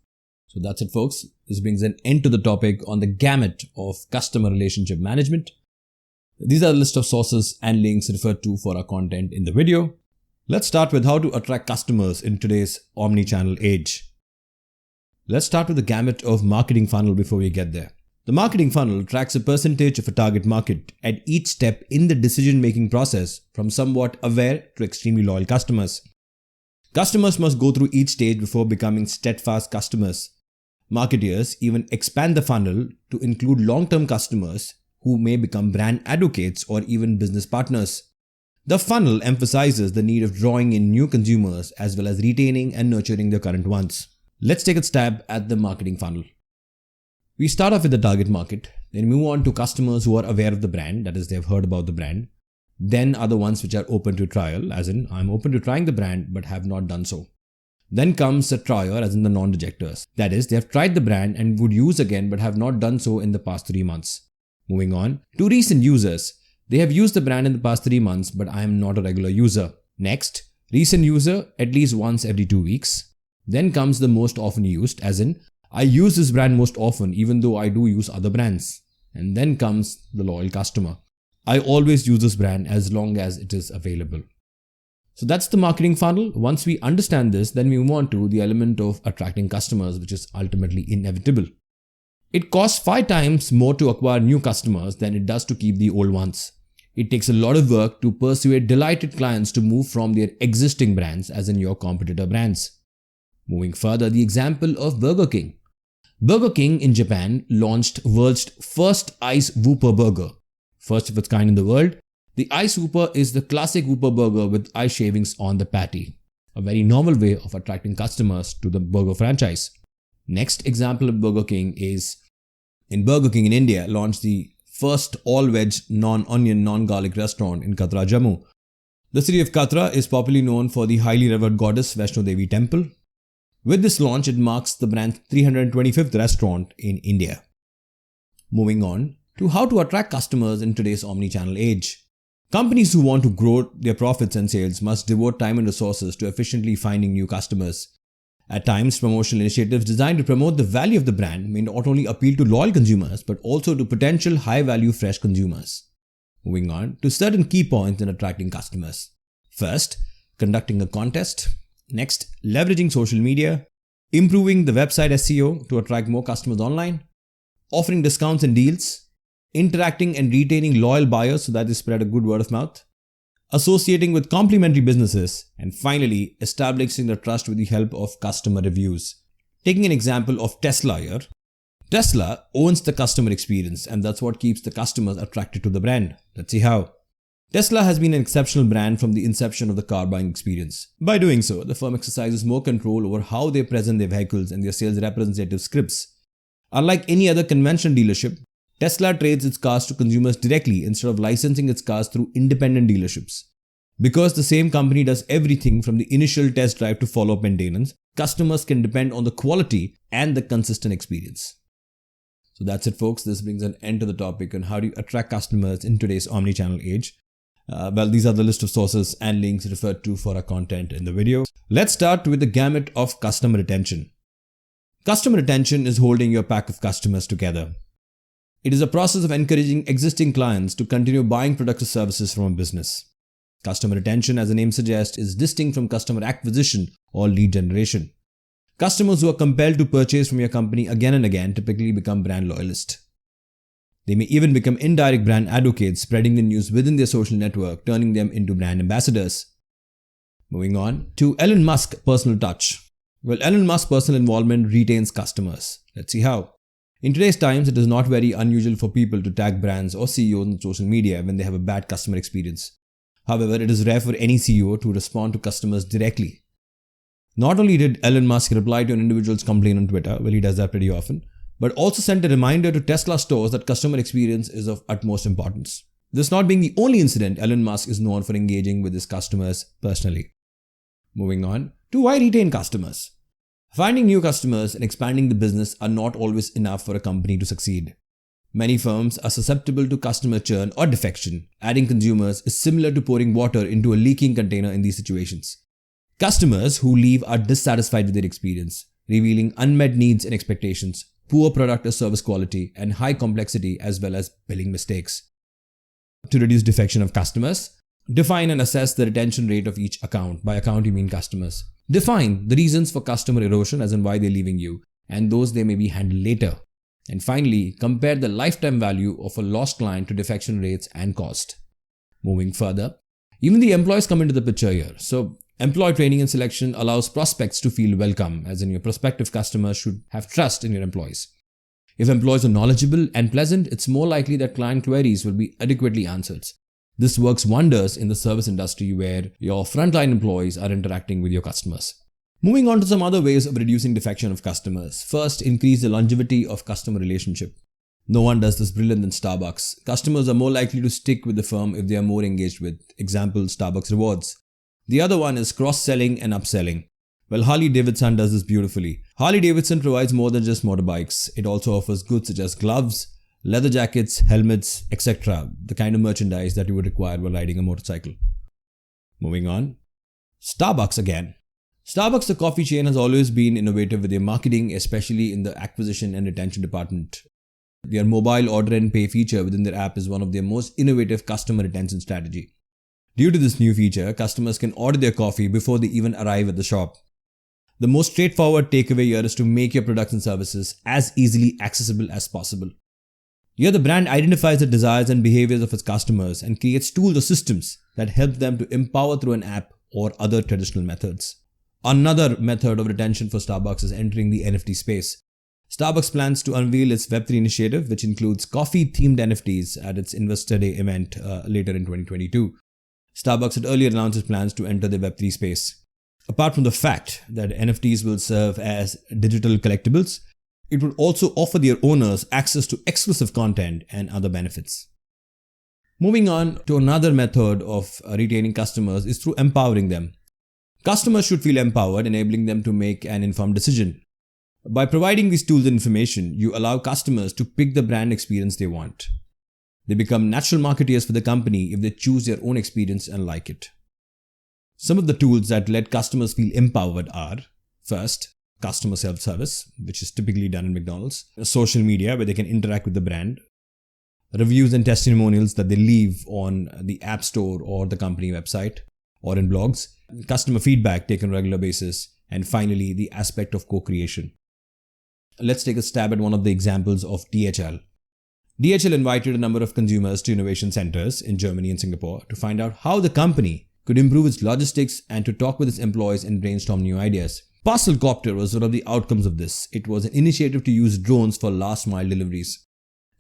So that's it, folks. This brings an end to the topic on the gamut of customer relationship management. These are a list of sources and links referred to for our content in the video. Let's start with how to attract customers in today's omni-channel age. Let's start with the gamut of marketing funnel before we get there. The marketing funnel tracks a percentage of a target market at each step in the decision-making process, from somewhat aware to extremely loyal customers. Customers must go through each stage before becoming steadfast customers. Marketers even expand the funnel to include long-term customers who may become brand advocates or even business partners. The funnel emphasizes the need of drawing in new consumers as well as retaining and nurturing the current ones. Let's take a stab at the marketing funnel. We start off with the target market, then move on to customers who are aware of the brand, that is, they have heard about the brand. Then are the ones which are open to trial, as in, I'm open to trying the brand but have not done so. Then comes the trier, as in the non-rejectors. That is, they have tried the brand and would use again but have not done so in the past 3 months. Moving on to recent users. They have used the brand in the past 3 months but I am not a regular user. Next, recent user at least once every 2 weeks. Then comes the most often used, as in, I use this brand most often even though I do use other brands. And then comes the loyal customer. I always use this brand as long as it is available. So that's the marketing funnel. Once we understand this, then we move on to the element of attracting customers, which is ultimately inevitable. It costs 5 times more to acquire new customers than it does to keep the old ones. It takes a lot of work to persuade delighted clients to move from their existing brands, as in your competitor brands. Moving further, the example of Burger King. Burger King in Japan launched world's first Ice Whopper burger. First of its kind in the world, the Ice Whopper is the classic Whopper burger with ice shavings on the patty. A very normal way of attracting customers to the burger franchise. Next example of Burger King is in Burger King in India launched the first all-veg, non-onion, non-garlic restaurant in Katra, Jammu. The city of Katra is popularly known for the highly revered goddess Vaishno Devi temple. With this launch, it marks the brand's 325th restaurant in India. Moving on to how to attract customers in today's omni-channel age. Companies who want to grow their profits and sales must devote time and resources to efficiently finding new customers. At times, promotional initiatives designed to promote the value of the brand may not only appeal to loyal consumers but also to potential high-value fresh consumers. Moving on to certain key points in attracting customers. First, conducting a contest. Next, leveraging social media. Improving the website SEO to attract more customers online. Offering discounts and deals. Interacting and retaining loyal buyers so that they spread a good word of mouth. Associating with complementary businesses, and finally, establishing the trust with the help of customer reviews. Taking an example of Tesla here. Tesla owns the customer experience, and that's what keeps the customers attracted to the brand. Let's see how. Tesla has been an exceptional brand from the inception of the car buying experience. By doing so, the firm exercises more control over how they present their vehicles and their sales representative scripts. Unlike any other conventional dealership, Tesla trades its cars to consumers directly instead of licensing its cars through independent dealerships. Because the same company does everything from the initial test drive to follow-up maintenance, customers can depend on the quality and the consistent experience. So that's it, folks. This brings an end to the topic on how do you attract customers in today's omni-channel age. These are the list of sources and links referred to for our content in the video. Let's start with the gamut of customer retention. Customer retention is holding your pack of customers together. It is a process of encouraging existing clients to continue buying products or services from a business. Customer retention, as the name suggests, is distinct from customer acquisition or lead generation. Customers who are compelled to purchase from your company again and again typically become brand loyalists. They may even become indirect brand advocates, spreading the news within their social network, turning them into brand ambassadors. Moving on to Elon Musk's personal touch. Well, Elon Musk's personal involvement retains customers. Let's see how. In today's times, it is not very unusual for people to tag brands or CEOs on social media when they have a bad customer experience. However, it is rare for any CEO to respond to customers directly. Not only did Elon Musk reply to an individual's complaint on Twitter, well, he does that pretty often, but also sent a reminder to Tesla stores that customer experience is of utmost importance. This not being the only incident, Elon Musk is known for engaging with his customers personally. Moving on to why retain customers. Finding new customers and expanding the business are not always enough for a company to succeed. Many firms are susceptible to customer churn or defection. Adding consumers is similar to pouring water into a leaking container in these situations. Customers who leave are dissatisfied with their experience, revealing unmet needs and expectations, poor product or service quality, and high complexity as well as billing mistakes. To reduce defection of customers, define and assess the retention rate of each account. By account, you mean customers. Define the reasons for customer erosion, as in why they're leaving you, and those they may be handled later. And finally, compare the lifetime value of a lost client to defection rates and cost. Moving further, even the employees come into the picture here. So, employee training and selection allows prospects to feel welcome, as in your prospective customers should have trust in your employees. If employees are knowledgeable and pleasant, it's more likely that client queries will be adequately answered. This works wonders in the service industry where your frontline employees are interacting with your customers. Moving on to some other ways of reducing defection of customers. First, increase the longevity of customer relationship. No one does this brilliant than Starbucks. Customers are more likely to stick with the firm if they are more engaged with, example, Starbucks rewards. The other one is cross-selling and upselling. Well, Harley-Davidson does this beautifully. Harley-Davidson provides more than just motorbikes. It also offers goods such as gloves, leather jackets, helmets, etc. The kind of merchandise that you would require while riding a motorcycle. Moving on. Starbucks again. Starbucks, the coffee chain, has always been innovative with their marketing, especially in the acquisition and retention department. Their mobile order and pay feature within their app is one of their most innovative customer retention strategy. Due to this new feature, customers can order their coffee before they even arrive at the shop. The most straightforward takeaway here is to make your products and services as easily accessible as possible. Here, the brand identifies the desires and behaviors of its customers and creates tools or systems that help them to empower through an app or other traditional methods. Another method of retention for Starbucks is entering the NFT space. Starbucks plans to unveil its Web3 initiative, which includes coffee-themed NFTs at its Investor Day event later in 2022. Starbucks had earlier announced its plans to enter the Web3 space. Apart from the fact that NFTs will serve as digital collectibles, it would also offer their owners access to exclusive content and other benefits. Moving on to another method of retaining customers is through empowering them. Customers should feel empowered, enabling them to make an informed decision. By providing these tools and information, you allow customers to pick the brand experience they want. They become natural marketeers for the company if they choose their own experience and like it. Some of the tools that let customers feel empowered are: first, customer self-service, which is typically done in McDonald's; social media, where they can interact with the brand; reviews and testimonials that they leave on the App Store or the company website or in blogs; customer feedback taken on a regular basis; and finally, the aspect of co-creation. Let's take a stab at one of the examples of DHL. DHL invited a number of consumers to innovation centers in Germany and Singapore to find out how the company could improve its logistics and to talk with its employees and brainstorm new ideas. Parcelcopter was one of the outcomes of this. It was an initiative to use drones for last mile deliveries.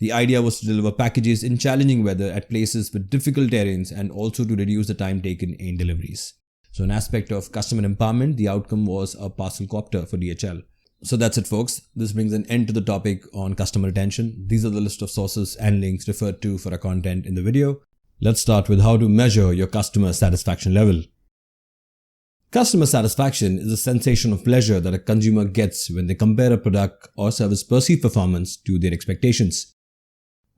The idea was to deliver packages in challenging weather at places with difficult terrains and also to reduce the time taken in deliveries. So an aspect of customer empowerment, the outcome was a parcelcopter for DHL. So that's it, folks. This brings an end to the topic on customer retention. These are the list of sources and links referred to for our content in the video. Let's start with how to measure your customer satisfaction level. Customer satisfaction is a sensation of pleasure that a consumer gets when they compare a product or service perceived performance to their expectations.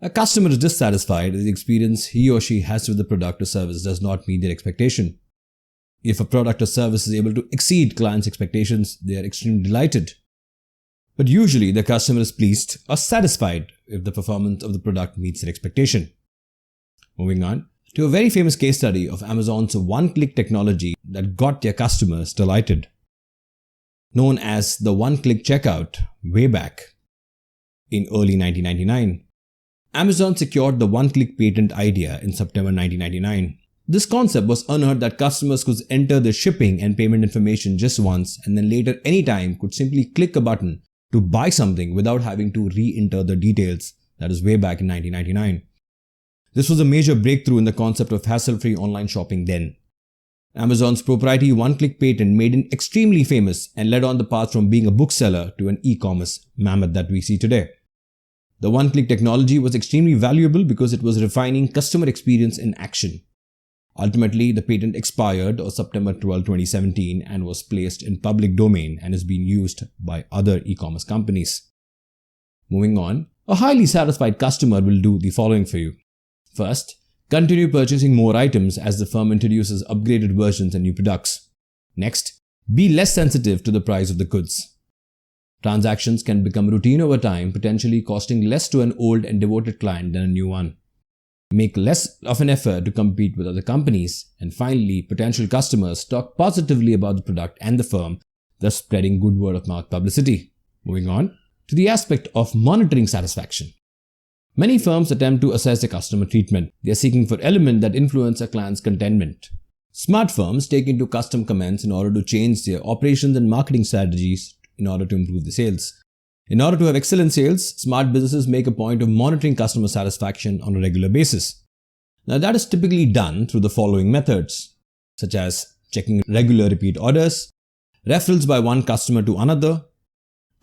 A customer is dissatisfied if the experience he or she has with the product or service does not meet their expectation. If a product or service is able to exceed clients' expectations, they are extremely delighted. But usually, the customer is pleased or satisfied if the performance of the product meets their expectation. Moving on to a very famous case study of Amazon's one-click technology that got their customers delighted. Known as the one-click checkout way back in early 1999, Amazon secured the one-click patent idea in September 1999. This concept was unearthed that customers could enter their shipping and payment information just once and then later anytime could simply click a button to buy something without having to re-enter the details. That is way back in 1999. This was a major breakthrough in the concept of hassle-free online shopping then. Amazon's proprietary one-click patent made it extremely famous and led on the path from being a bookseller to an e-commerce mammoth that we see today. The one-click technology was extremely valuable because it was refining customer experience in action. Ultimately, the patent expired on September 12, 2017 and was placed in public domain and is being used by other e-commerce companies. Moving on, a highly satisfied customer will do the following for you. First, continue purchasing more items as the firm introduces upgraded versions and new products. Next, be less sensitive to the price of the goods. Transactions can become routine over time, potentially costing less to an old and devoted client than a new one. Make less of an effort to compete with other companies. And finally, potential customers talk positively about the product and the firm, thus spreading good word of mouth publicity. Moving on to the aspect of monitoring satisfaction. Many firms attempt to assess their customer treatment. They are seeking for elements that influence a client's contentment. Smart firms take into custom comments in order to change their operations and marketing strategies in order to improve the sales. In order to have excellent sales, smart businesses make a point of monitoring customer satisfaction on a regular basis. Now, that is typically done through the following methods, such as checking regular repeat orders, referrals by one customer to another,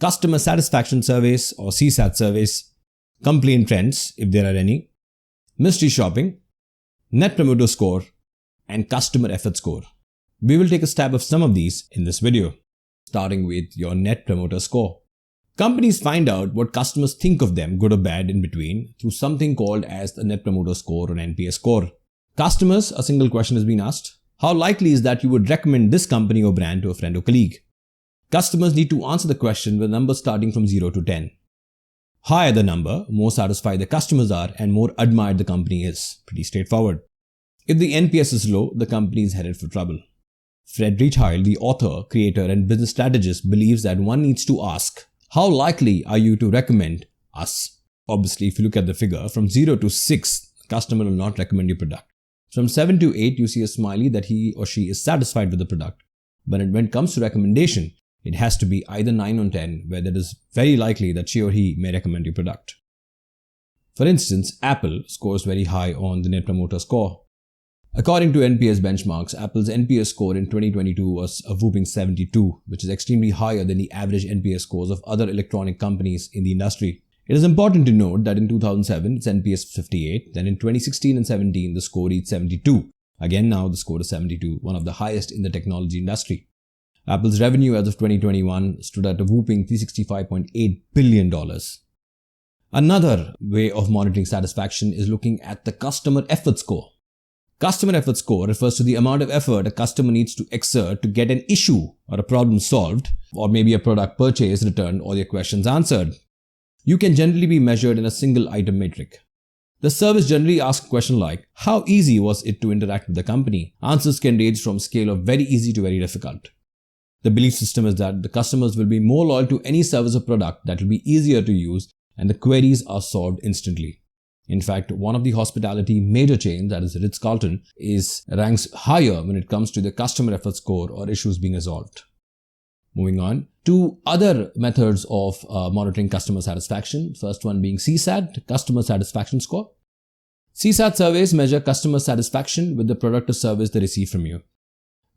customer satisfaction surveys or CSAT surveys, complaint trends if there are any, mystery shopping, net promoter score, and customer effort score. We will take a stab of some of these in this video, starting with your net promoter score. Companies find out what customers think of them, good or bad, in between, through something called as the Net Promoter Score or NPS score. Customers, a single question has been asked. How likely is that you would recommend this company or brand to a friend or colleague? Customers need to answer the question with numbers starting from 0 to 10. Higher the number, more satisfied the customers are and more admired the company is. Pretty straightforward. If the NPS is low, the company is headed for trouble. Fred Reichheil, the author, creator, and business strategist, believes that one needs to ask, how likely are you to recommend us? Obviously, if you look at the figure, from 0 to 6, the customer will not recommend your product. From 7 to 8, you see a smiley that he or she is satisfied with the product. But when it comes to recommendation, it has to be either 9 or 10, where it is very likely that she or he may recommend your product. For instance, Apple scores very high on the Net Promoter Score. According to NPS benchmarks, Apple's NPS score in 2022 was a whopping 72, which is extremely higher than the average NPS scores of other electronic companies in the industry. It is important to note that in 2007, its NPS was 58, then in 2016 and 17, the score reached 72. Again now, the score is 72, one of the highest in the technology industry. Apple's revenue as of 2021 stood at a whopping $365.8 billion. Another way of monitoring satisfaction is looking at the customer effort score. Customer effort score refers to the amount of effort a customer needs to exert to get an issue or a problem solved, or maybe a product purchase, returned, or their questions answered. You can generally be measured in a single item metric. The service generally asks a question like, how easy was it to interact with the company? Answers can range from a scale of very easy to very difficult. The belief system is that the customers will be more loyal to any service or product that will be easier to use, and the queries are solved instantly. In fact, one of the hospitality major chains, that is Ritz-Carlton, ranks higher when it comes to the customer effort score or issues being resolved. Moving on to other methods of monitoring customer satisfaction. First one being CSAT, Customer Satisfaction Score. CSAT surveys measure customer satisfaction with the product or service they receive from you.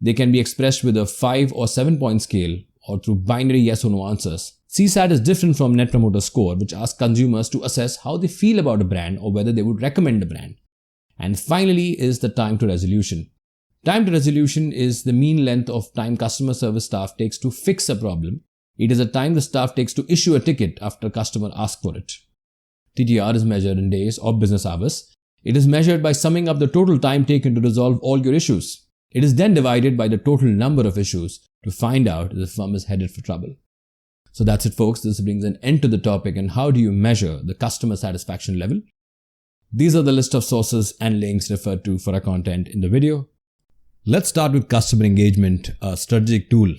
They can be expressed with a 5 or 7 point scale or through binary yes or no answers. CSAT is different from Net Promoter Score, which asks consumers to assess how they feel about a brand or whether they would recommend a brand. And finally is the time to resolution. Time to resolution is the mean length of time customer service staff takes to fix a problem. It is the time the staff takes to issue a ticket after a customer asks for it. TTR is measured in days or business hours. It is measured by summing up the total time taken to resolve all your issues. It is then divided by the total number of issues to find out if the firm is headed for trouble. So that's it, folks. This brings an end to the topic and how do you measure the customer satisfaction level. These are the list of sources and links referred to for our content in the video. Let's start with customer engagement, a strategic tool.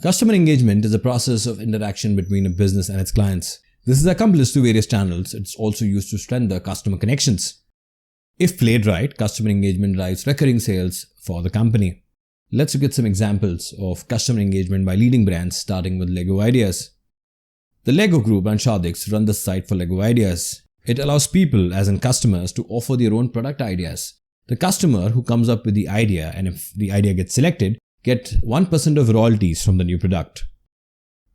Customer engagement is a process of interaction between a business and its clients. This is accomplished through various channels. It's also used to strengthen customer connections. If played right, customer engagement drives recurring sales for the company. Let's look at some examples of customer engagement by leading brands, starting with Lego Ideas. The Lego Group and Shadix run the site for Lego Ideas. It allows people, as in customers, to offer their own product ideas. The customer who comes up with the idea, and if the idea gets selected, get 1% of royalties from the new product.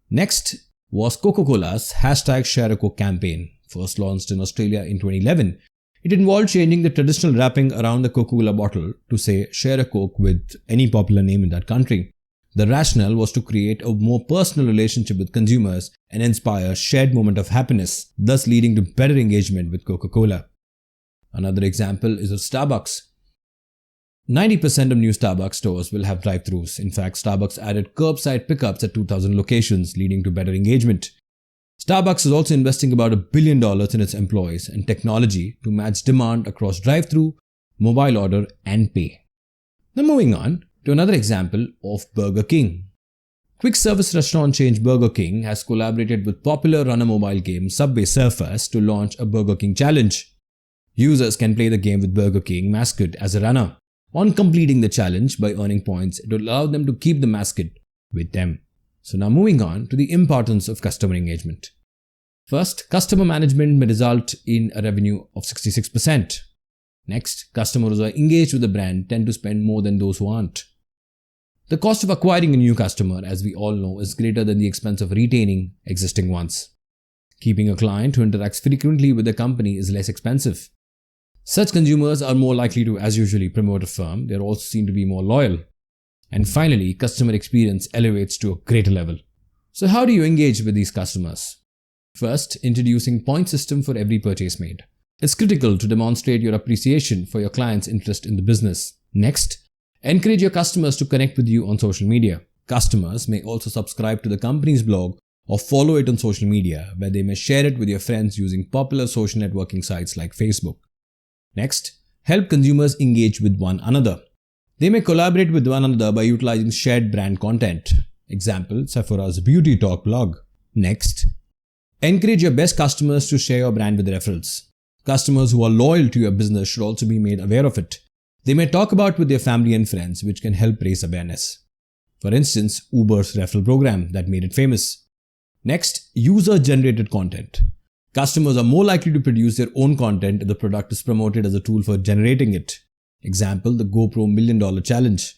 Next was Coca-Cola's #ShareACoke campaign, first launched in Australia in 2011. It involved changing the traditional wrapping around the Coca-Cola bottle to say share a Coke with any popular name in that country. The rationale was to create a more personal relationship with consumers and inspire a shared moment of happiness, thus leading to better engagement with Coca-Cola. Another example is of Starbucks. 90% of new Starbucks stores will have drive-thrus. In fact, Starbucks added curbside pickups at 2,000 locations, leading to better engagement. Starbucks is also investing about $1 billion in its employees and technology to match demand across drive-thru, mobile order, and pay. Now moving on to another example of Burger King. Quick service restaurant chain Burger King has collaborated with popular runner mobile game Subway Surfers to launch a Burger King challenge. Users can play the game with Burger King mascot as a runner. On completing the challenge by earning points, it will allow them to keep the mascot with them. So now moving on to the importance of customer engagement. First, customer management may result in a revenue of 66%. Next, customers who are engaged with the brand tend to spend more than those who aren't. The cost of acquiring a new customer, as we all know, is greater than the expense of retaining existing ones. Keeping a client who interacts frequently with the company is less expensive. Such consumers are more likely to, as usually, promote a firm. They are also seen to be more loyal. And finally, customer experience elevates to a greater level. So how do you engage with these customers? First, introducing point system for every purchase made. It's critical to demonstrate your appreciation for your client's interest in the business. Next, encourage your customers to connect with you on social media. Customers may also subscribe to the company's blog or follow it on social media, where they may share it with your friends using popular social networking sites like Facebook. Next, help consumers engage with one another. They may collaborate with one another by utilizing shared brand content. Example, Sephora's Beauty Talk blog. Next, encourage your best customers to share your brand with referrals. Customers who are loyal to your business should also be made aware of it. They may talk about with their family and friends, which can help raise awareness. For instance, Uber's referral program that made it famous. Next, user-generated content. Customers are more likely to produce their own content if the product is promoted as a tool for generating it. Example, the GoPro $1 Million Challenge.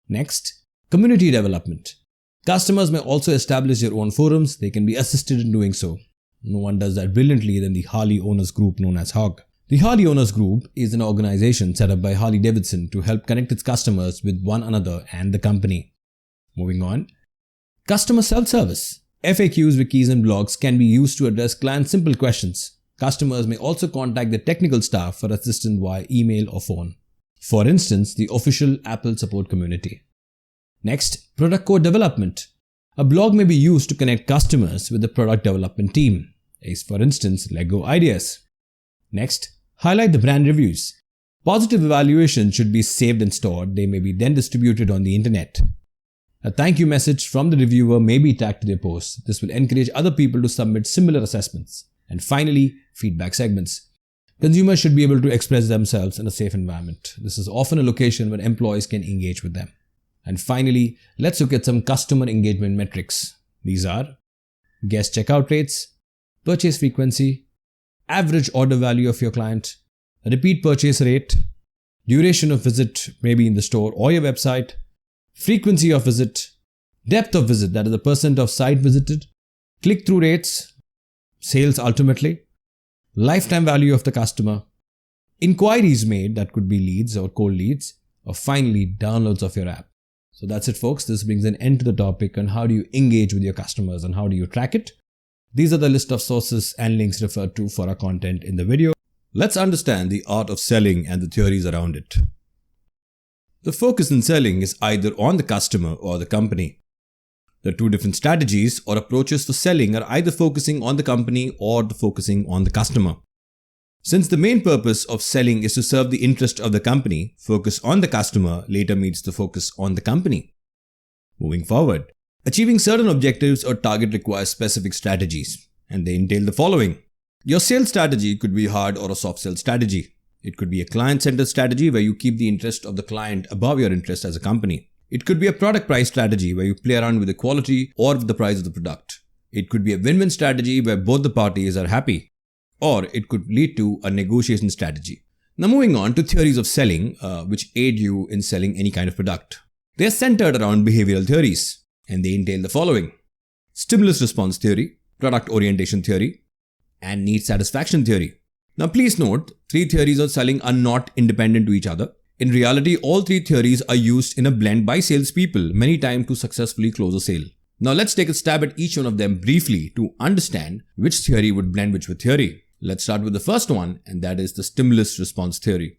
Next, community development. Customers may also establish their own forums. They can be assisted in doing so. No one does that brilliantly than the Harley Owners Group known as HOG. The Harley Owners Group is an organization set up by Harley Davidson to help connect its customers with one another and the company. Moving on. Customer self-service. FAQs, wikis and blogs can be used to address clients' simple questions. Customers may also contact the technical staff for assistance via email or phone. For instance, the official Apple support community. Next, product code development. A blog may be used to connect customers with the product development team, as for instance, Lego Ideas. Next, highlight the brand reviews. Positive evaluations should be saved and stored. They may be then distributed on the internet. A thank you message from the reviewer may be tagged to their post. This will encourage other people to submit similar assessments. And finally, feedback segments. Consumers should be able to express themselves in a safe environment. This is often a location where employees can engage with them. And finally, let's look at some customer engagement metrics. These are guest checkout rates, purchase frequency, average order value of your client, repeat purchase rate, duration of visit, maybe in the store or your website, frequency of visit, depth of visit, that is the percent of site visited, click-through rates, sales ultimately, lifetime value of the customer, inquiries made, that could be leads or cold leads, or finally downloads of your app. So that's it, folks. This brings an end to the topic on how do you engage with your customers and how do you track it. These are the list of sources and links referred to for our content in the video. Let's understand the art of selling and the theories around it. The focus in selling is either on the customer or the company. The two different strategies or approaches for selling are either focusing on the company or focusing on the customer. Since the main purpose of selling is to serve the interest of the company, focus on the customer later meets the focus on the company. Moving forward, achieving certain objectives or target requires specific strategies, and they entail the following. Your sales strategy could be hard or a soft sell strategy. It could be a client-centered strategy where you keep the interest of the client above your interest as a company. It could be a product price strategy where you play around with the quality or with the price of the product. It could be a win-win strategy where both the parties are happy. Or it could lead to a negotiation strategy. Now moving on to theories of selling, which aid you in selling any kind of product. They are centered around behavioral theories, and they entail the following. Stimulus response theory, product orientation theory, and need satisfaction theory. Now please note, three theories of selling are not independent to each other. In reality, all three theories are used in a blend by salespeople many times to successfully close a sale. Now let's take a stab at each one of them briefly to understand which theory would blend which with theory. Let's start with the first one, and that is the stimulus response theory.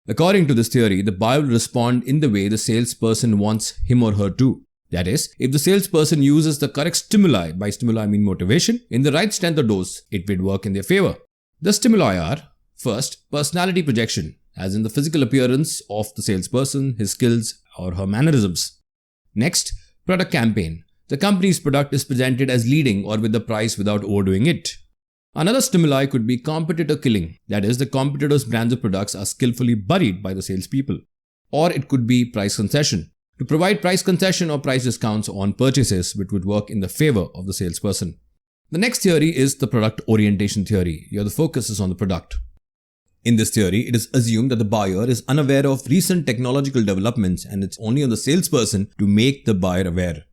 According to this theory, the buyer will respond in the way the salesperson wants him or her to. That is, if the salesperson uses the correct stimuli, by stimuli I mean motivation, in the right strength or dose, it will work in their favor. The stimuli are, first, personality projection, as in the physical appearance of the salesperson, his skills or her mannerisms. Next, product campaign. The company's product is presented as leading or with the price without overdoing it. Another stimuli could be competitor killing, that is, the competitors' brands or products are skillfully buried by the salespeople. Or it could be price concession, to provide price concession or price discounts on purchases which would work in the favor of the salesperson. The next theory is the product orientation theory. Here the focus is on the product. In this theory, it is assumed that the buyer is unaware of recent technological developments and it's only on the salesperson to make the buyer aware.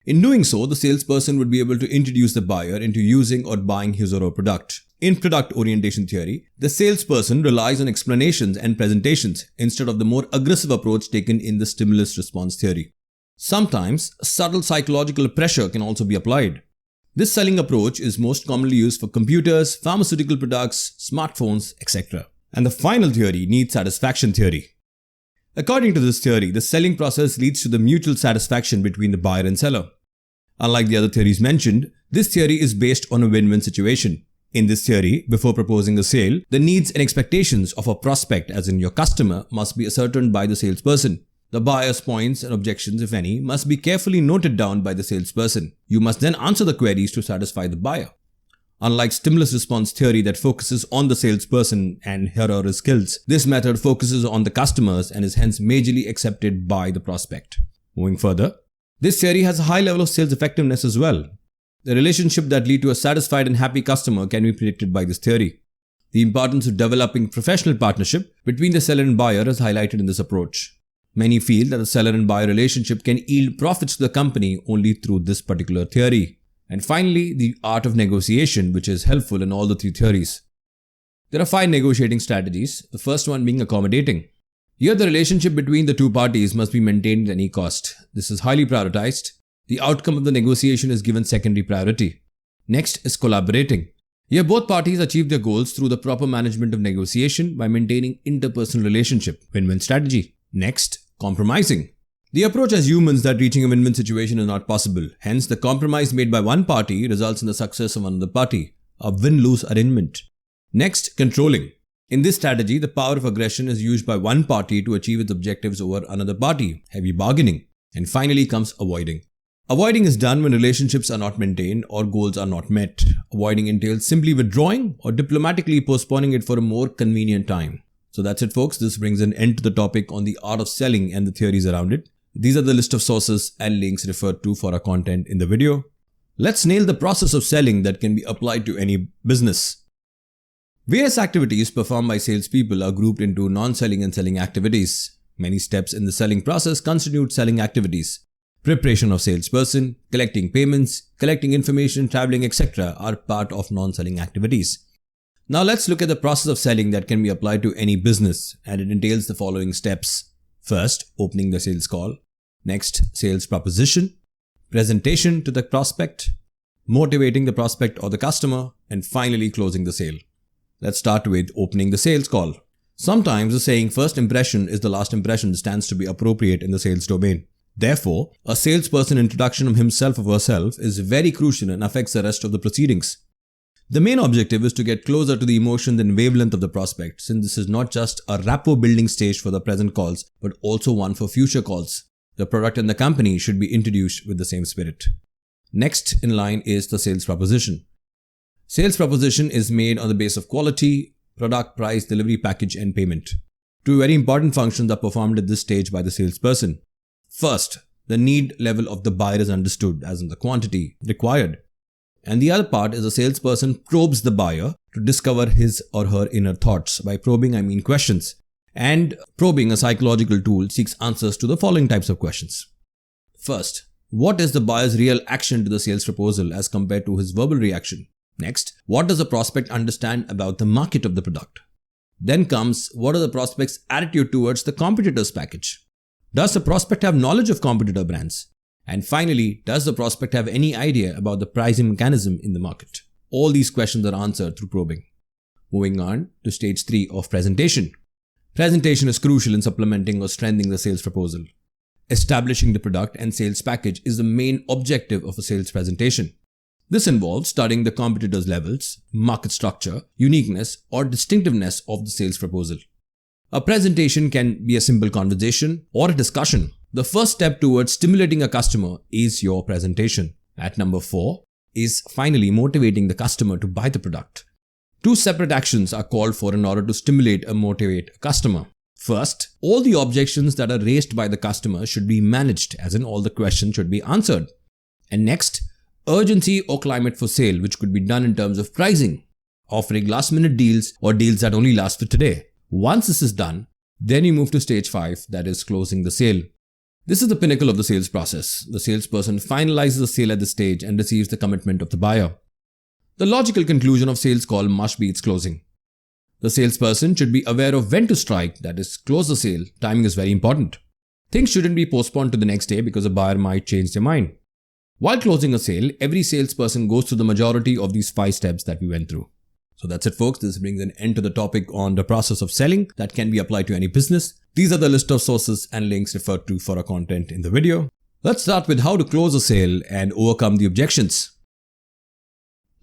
In doing so, the salesperson would be able to introduce the buyer into using or buying his or her product. In product orientation theory, the salesperson relies on explanations and presentations instead of the more aggressive approach taken in the stimulus response theory. Sometimes, subtle psychological pressure can also be applied. This selling approach is most commonly used for computers, pharmaceutical products, smartphones, etc. And the final theory, need satisfaction theory. According to this theory, the selling process leads to the mutual satisfaction between the buyer and seller. Unlike the other theories mentioned, this theory is based on a win-win situation. In this theory, before proposing a sale, the needs and expectations of a prospect, as in your customer, must be ascertained by the salesperson. The buyer's points and objections, if any, must be carefully noted down by the salesperson. You must then answer the queries to satisfy the buyer. Unlike stimulus response theory that focuses on the salesperson and her or his skills, this method focuses on the customers and is hence majorly accepted by the prospect. Moving further, this theory has a high level of sales effectiveness as well. The relationship that lead to a satisfied and happy customer can be predicted by this theory. The importance of developing professional partnership between the seller and buyer is highlighted in this approach. Many feel that the seller and buyer relationship can yield profits to the company only through this particular theory. And finally, the art of negotiation, which is helpful in all the three theories. There are 5 negotiating strategies, the first one being accommodating. Here, the relationship between the two parties must be maintained at any cost. This is highly prioritized. The outcome of the negotiation is given secondary priority. Next is collaborating. Here, both parties achieve their goals through the proper management of negotiation by maintaining interpersonal relationship, win-win strategy. Next, compromising. The approach as humans that reaching a win-win situation is not possible. Hence, the compromise made by one party results in the success of another party, a win-lose arrangement. Next, controlling. In this strategy, the power of aggression is used by one party to achieve its objectives over another party, heavy bargaining. And finally comes avoiding. Avoiding is done when relationships are not maintained or goals are not met. Avoiding entails simply withdrawing or diplomatically postponing it for a more convenient time. So that's it, folks. This brings an end to the topic on the art of selling and the theories around it. These are the list of sources and links referred to for our content in the video. Let's nail the process of selling that can be applied to any business. Various activities performed by salespeople are grouped into non-selling and selling activities. Many steps in the selling process constitute selling activities. Preparation of salesperson, collecting payments, collecting information, traveling, etc. are part of non-selling activities. Now let's look at the process of selling that can be applied to any business, and it entails the following steps. First, opening the sales call. Next, sales proposition, presentation to the prospect, motivating the prospect or the customer, and finally closing the sale. Let's start with opening the sales call. Sometimes the saying first impression is the last impression stands to be appropriate in the sales domain. Therefore, a salesperson introduction of himself or herself is very crucial and affects the rest of the proceedings. The main objective is to get closer to the emotions and wavelength of the prospect, since this is not just a rapport building stage for the present calls, but also one for future calls. The product and the company should be introduced with the same spirit. Next in line is the sales proposition. Sales proposition is made on the base of quality, product, price, delivery package, and payment. 2 very important functions are performed at this stage by the salesperson. First, the need level of the buyer is understood, as in the quantity required. And the other part is the salesperson probes the buyer to discover his or her inner thoughts. By probing, I mean questions. And probing, a psychological tool, seeks answers to the following types of questions. First, what is the buyer's real action to the sales proposal as compared to his verbal reaction? Next, what does the prospect understand about the market of the product? Then comes, what are the prospect's attitude towards the competitor's package? Does the prospect have knowledge of competitor brands? And finally, does the prospect have any idea about the pricing mechanism in the market? All these questions are answered through probing. Moving on to stage 3 of presentation. Presentation is crucial in supplementing or strengthening the sales proposal. Establishing the product and sales package is the main objective of a sales presentation. This involves studying the competitors' levels, market structure, uniqueness, or distinctiveness of the sales proposal. A presentation can be a simple conversation or a discussion. The first step towards stimulating a customer is your presentation. At number 4 is finally motivating the customer to buy the product. 2 separate actions are called for in order to stimulate or motivate a customer. First, all the objections that are raised by the customer should be managed, as in all the questions should be answered. And next, urgency or climate for sale, which could be done in terms of pricing, offering last minute deals or deals that only last for today. Once this is done, then you move to stage 5, that is closing the sale. This is the pinnacle of the sales process. The salesperson finalizes the sale at this stage and receives the commitment of the buyer. The logical conclusion of sales call must be its closing. The salesperson should be aware of when to strike, that is, close the sale. Timing is very important. Things shouldn't be postponed to the next day because a buyer might change their mind. While closing a sale, every salesperson goes through the majority of these 5 steps that we went through. So that's it, folks. This brings an end to the topic on the process of selling that can be applied to any business. These are the list of sources and links referred to for our content in the video. Let's start with how to close a sale and overcome the objections.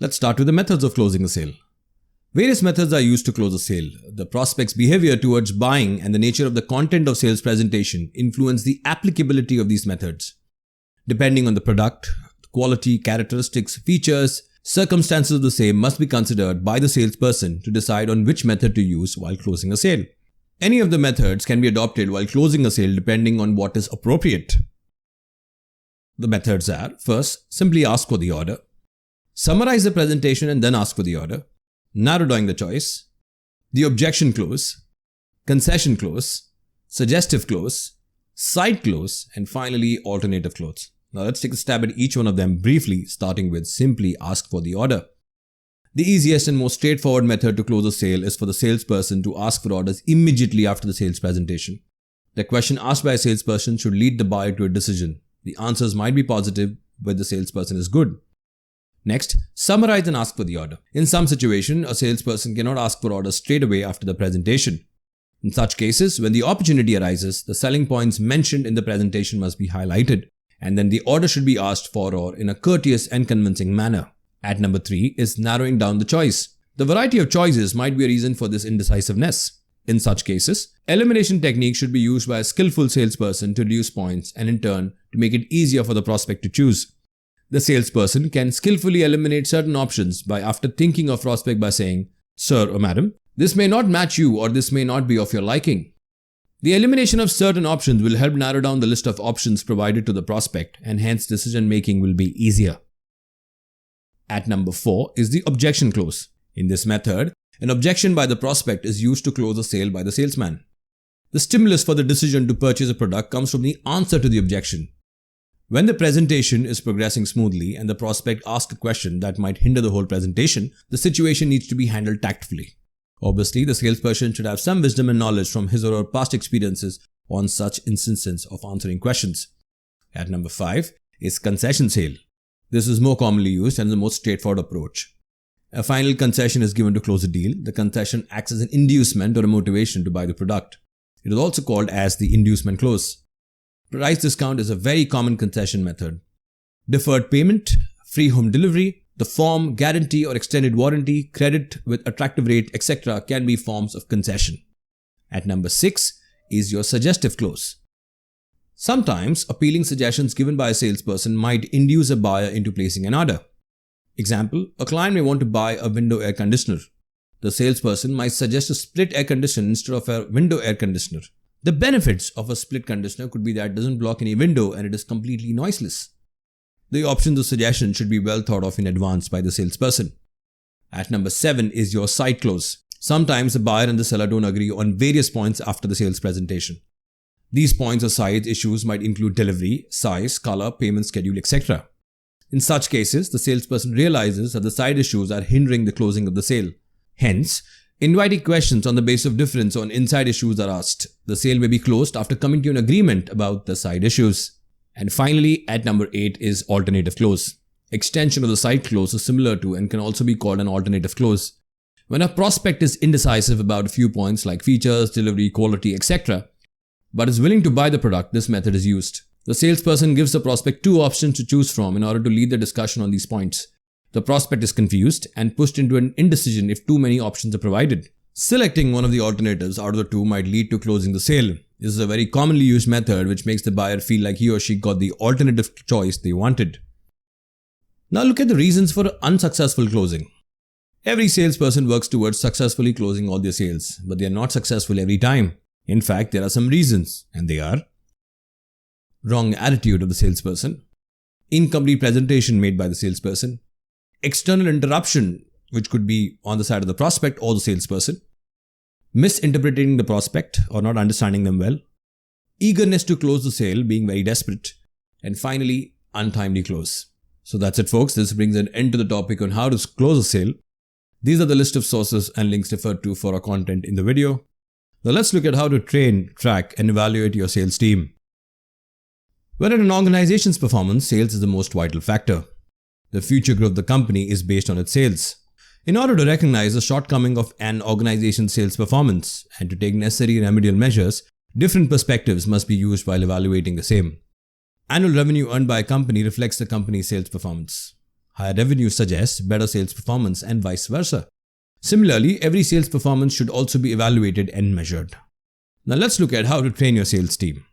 Let's start with the methods of closing a sale. Various methods are used to close a sale. The prospect's behavior towards buying and the nature of the content of sales presentation influence the applicability of these methods. Depending on the product, quality, characteristics, features, circumstances of the same must be considered by the salesperson to decide on which method to use while closing a sale. Any of the methods can be adopted while closing a sale depending on what is appropriate. The methods are: first, simply ask for the order. Summarize the presentation and then ask for the order. Narrow down the choice. The objection close. Concession close. Suggestive close. Side close. And finally, alternative close. Now let's take a stab at each one of them briefly, starting with simply ask for the order. The easiest and most straightforward method to close a sale is for the salesperson to ask for orders immediately after the sales presentation. The question asked by a salesperson should lead the buyer to a decision. The answers might be positive, but the salesperson is good. Next, summarize and ask for the order. In some situations, a salesperson cannot ask for orders straight away after the presentation. In such cases, when the opportunity arises, the selling points mentioned in the presentation must be highlighted, and then the order should be asked for or in a courteous and convincing manner. At number 3 is narrowing down the choice. The variety of choices might be a reason for this indecisiveness. In such cases, elimination technique should be used by a skillful salesperson to reduce points and in turn to make it easier for the prospect to choose. The salesperson can skillfully eliminate certain options by after thinking of prospect by saying, "Sir or madam, this may not match you or this may not be of your liking." The elimination of certain options will help narrow down the list of options provided to the prospect and hence decision making will be easier. At number 4 is the objection close. In this method, an objection by the prospect is used to close a sale by the salesman. The stimulus for the decision to purchase a product comes from the answer to the objection. When the presentation is progressing smoothly and the prospect asks a question that might hinder the whole presentation, the situation needs to be handled tactfully. Obviously, the salesperson should have some wisdom and knowledge from his or her past experiences on such instances of answering questions. At number 5 is concession sale. This is more commonly used and the most straightforward approach. A final concession is given to close a deal. The concession acts as an inducement or a motivation to buy the product. It is also called as the inducement clause. Price discount is a very common concession method. Deferred payment, free home delivery, the form, guarantee or extended warranty, credit with attractive rate, etc. can be forms of concession. At number 6 is your suggestive clause. Sometimes appealing suggestions given by a salesperson might induce a buyer into placing an order. Example, a client may want to buy a window air conditioner. The salesperson might suggest a split air conditioner instead of a window air conditioner. The benefits of a split conditioner could be that it doesn't block any window and it is completely noiseless. The options of suggestion should be well thought of in advance by the salesperson. At number 7 is your side clause. Sometimes the buyer and the seller don't agree on various points after the sales presentation. These points or side issues might include delivery, size, color, payment schedule, etc. In such cases, the salesperson realizes that the side issues are hindering the closing of the sale. Hence, inviting questions on the basis of difference on inside issues are asked. The sale may be closed after coming to an agreement about the side issues. And finally, at number 8 is alternative clause. Extension of the side clause is similar to and can also be called an alternative clause. When a prospect is indecisive about a few points like features, delivery, quality, etc., but is willing to buy the product, this method is used. The salesperson gives the prospect 2 options to choose from in order to lead the discussion on these points. The prospect is confused and pushed into an indecision if too many options are provided. Selecting one of the alternatives out of the 2 might lead to closing the sale. This is a very commonly used method which makes the buyer feel like he or she got the alternative choice they wanted. Now look at the reasons for unsuccessful closing. Every salesperson works towards successfully closing all their sales, but they are not successful every time. In fact, there are some reasons, and they are: wrong attitude of the salesperson, incomplete presentation made by the salesperson, external interruption, which could be on the side of the prospect or the salesperson, misinterpreting the prospect or not understanding them well, eagerness to close the sale, being very desperate, and finally, untimely close. So that's it, folks. This brings an end to the topic on how to close a sale. These are the list of sources and links referred to for our content in the video. Now let's look at how to train, track, and evaluate your sales team. When in an organization's performance, sales is the most vital factor. The future growth of the company is based on its sales. In order to recognize the shortcoming of an organization's sales performance and to take necessary remedial measures, different perspectives must be used while evaluating the same. Annual revenue earned by a company reflects the company's sales performance. Higher revenue suggests better sales performance and vice versa. Similarly, every sales performance should also be evaluated and measured. Now let's look at how to train your sales team.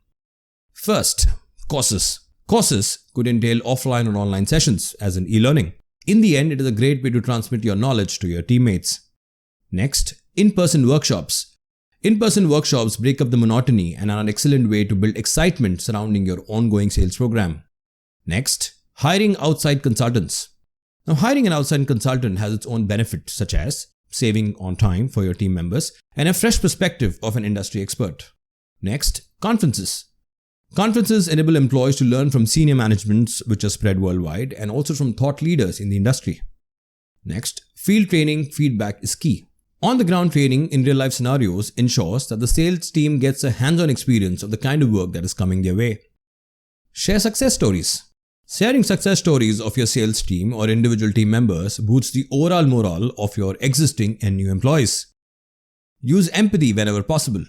First, courses. Courses could entail offline or online sessions, as in e-learning. In the end, it is a great way to transmit your knowledge to your teammates. Next, in-person workshops. In-person workshops break up the monotony and are an excellent way to build excitement surrounding your ongoing sales program. Next, hiring outside consultants. Now, hiring an outside consultant has its own benefits, such as saving on time for your team members and a fresh perspective of an industry expert. Next, conferences. Conferences enable employees to learn from senior managements which are spread worldwide and also from thought leaders in the industry. Next, field training feedback is key. On-the-ground training in real-life scenarios ensures that the sales team gets a hands-on experience of the kind of work that is coming their way. Share success stories. Sharing success stories of your sales team or individual team members boosts the overall morale of your existing and new employees. Use empathy whenever possible.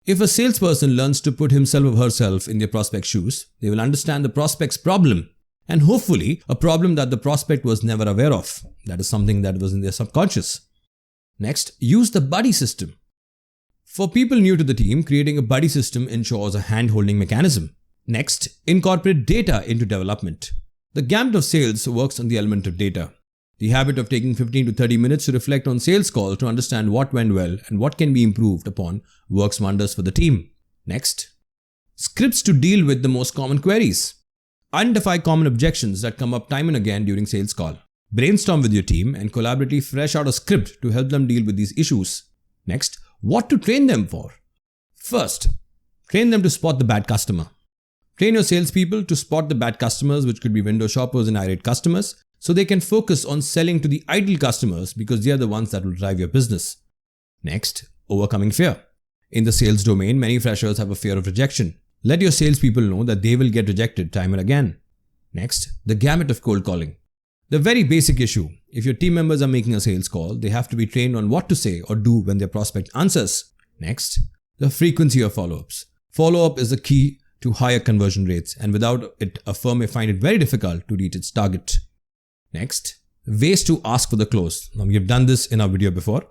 If a salesperson learns to put himself or herself in their prospect's shoes, they will understand the prospect's problem and hopefully a problem that the prospect was never aware of. That is something that was in their subconscious. Next, use the buddy system. For people new to the team, creating a buddy system ensures a hand-holding mechanism. Next, incorporate data into development. The gamut of sales works on the element of data. The habit of taking 15 to 30 minutes to reflect on sales calls to understand what went well and what can be improved upon works wonders for the team. Next, scripts to deal with the most common queries. Identify common objections that come up time and again during sales call. Brainstorm with your team and collaboratively flesh out a script to help them deal with these issues. Next, what to train them for. First, train them to spot the bad customer. Train your salespeople to spot the bad customers, which could be window shoppers and irate customers, so they can focus on selling to the ideal customers because they are the ones that will drive your business. Next, overcoming fear. In the sales domain, many freshers have a fear of rejection. Let your salespeople know that they will get rejected time and again. Next, the gamut of cold calling. The very basic issue. If your team members are making a sales call, they have to be trained on what to say or do when their prospect answers. Next, the frequency of follow-ups. Follow-up is the key to higher conversion rates, and without it, a firm may find it very difficult to reach its target. Next, ways to ask for the close. Now, we have done this in our video before.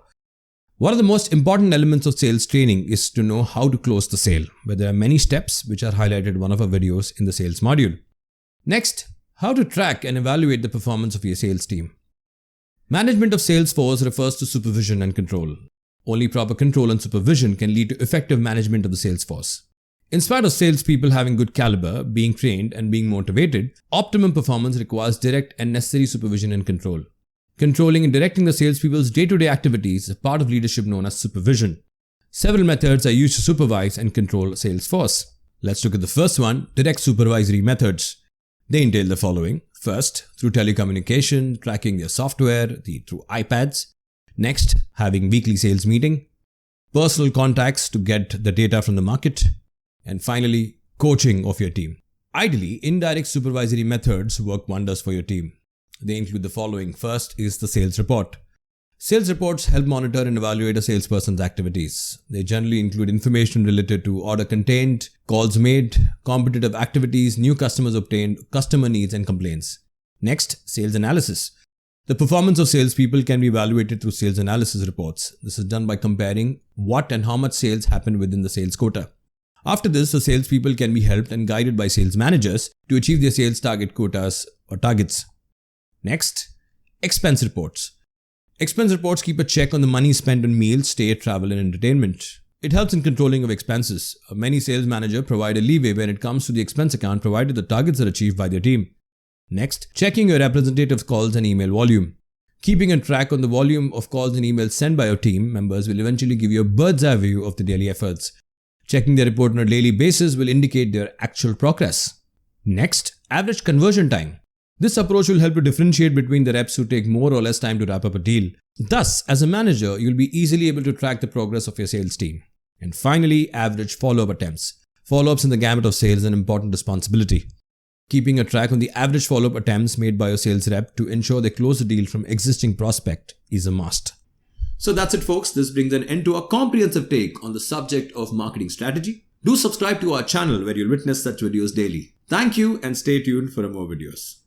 One of the most important elements of sales training is to know how to close the sale, where there are many steps which are highlighted in one of our videos in the sales module. Next, how to track and evaluate the performance of your sales team. Management of sales force refers to supervision and control. Only proper control and supervision can lead to effective management of the sales force. In spite of salespeople having good caliber, being trained and being motivated, optimum performance requires direct and necessary supervision and control. Controlling and directing the salespeople's day-to-day activities is a part of leadership known as supervision. Several methods are used to supervise and control a sales force. Let's look at the first one, direct supervisory methods. They entail the following. First, through telecommunication, tracking your software, through iPads. Next, having weekly sales meeting. Personal contacts to get the data from the market. And finally, coaching of your team. Ideally, indirect supervisory methods work wonders for your team. They include the following. First is the sales report. Sales reports help monitor and evaluate a salesperson's activities. They generally include information related to order contained, calls made, competitive activities, new customers obtained, customer needs and complaints. Next, sales analysis. The performance of salespeople can be evaluated through sales analysis reports. This is done by comparing what and how much sales happened within the sales quota. After this, the salespeople can be helped and guided by sales managers to achieve their sales target quotas or targets. Next, expense reports. Expense reports keep a check on the money spent on meals, stay, travel and entertainment. It helps in controlling of expenses. Many sales managers provide a leeway when it comes to the expense account provided the targets are achieved by their team. Next, checking your representative's calls and email volume. Keeping a track on the volume of calls and emails sent by your team members will eventually give you a bird's eye view of the daily efforts. Checking their report on a daily basis will indicate their actual progress. Next, average conversion time. This approach will help to differentiate between the reps who take more or less time to wrap up a deal. Thus, as a manager, you'll be easily able to track the progress of your sales team. And finally, average follow-up attempts. Follow-ups in the gamut of sales is an important responsibility. Keeping a track on the average follow-up attempts made by your sales rep to ensure they close the deal from existing prospect is a must. So that's it, folks. This brings an end to a comprehensive take on the subject of marketing strategy. Do subscribe to our channel where you'll witness such videos daily. Thank you and stay tuned for more videos.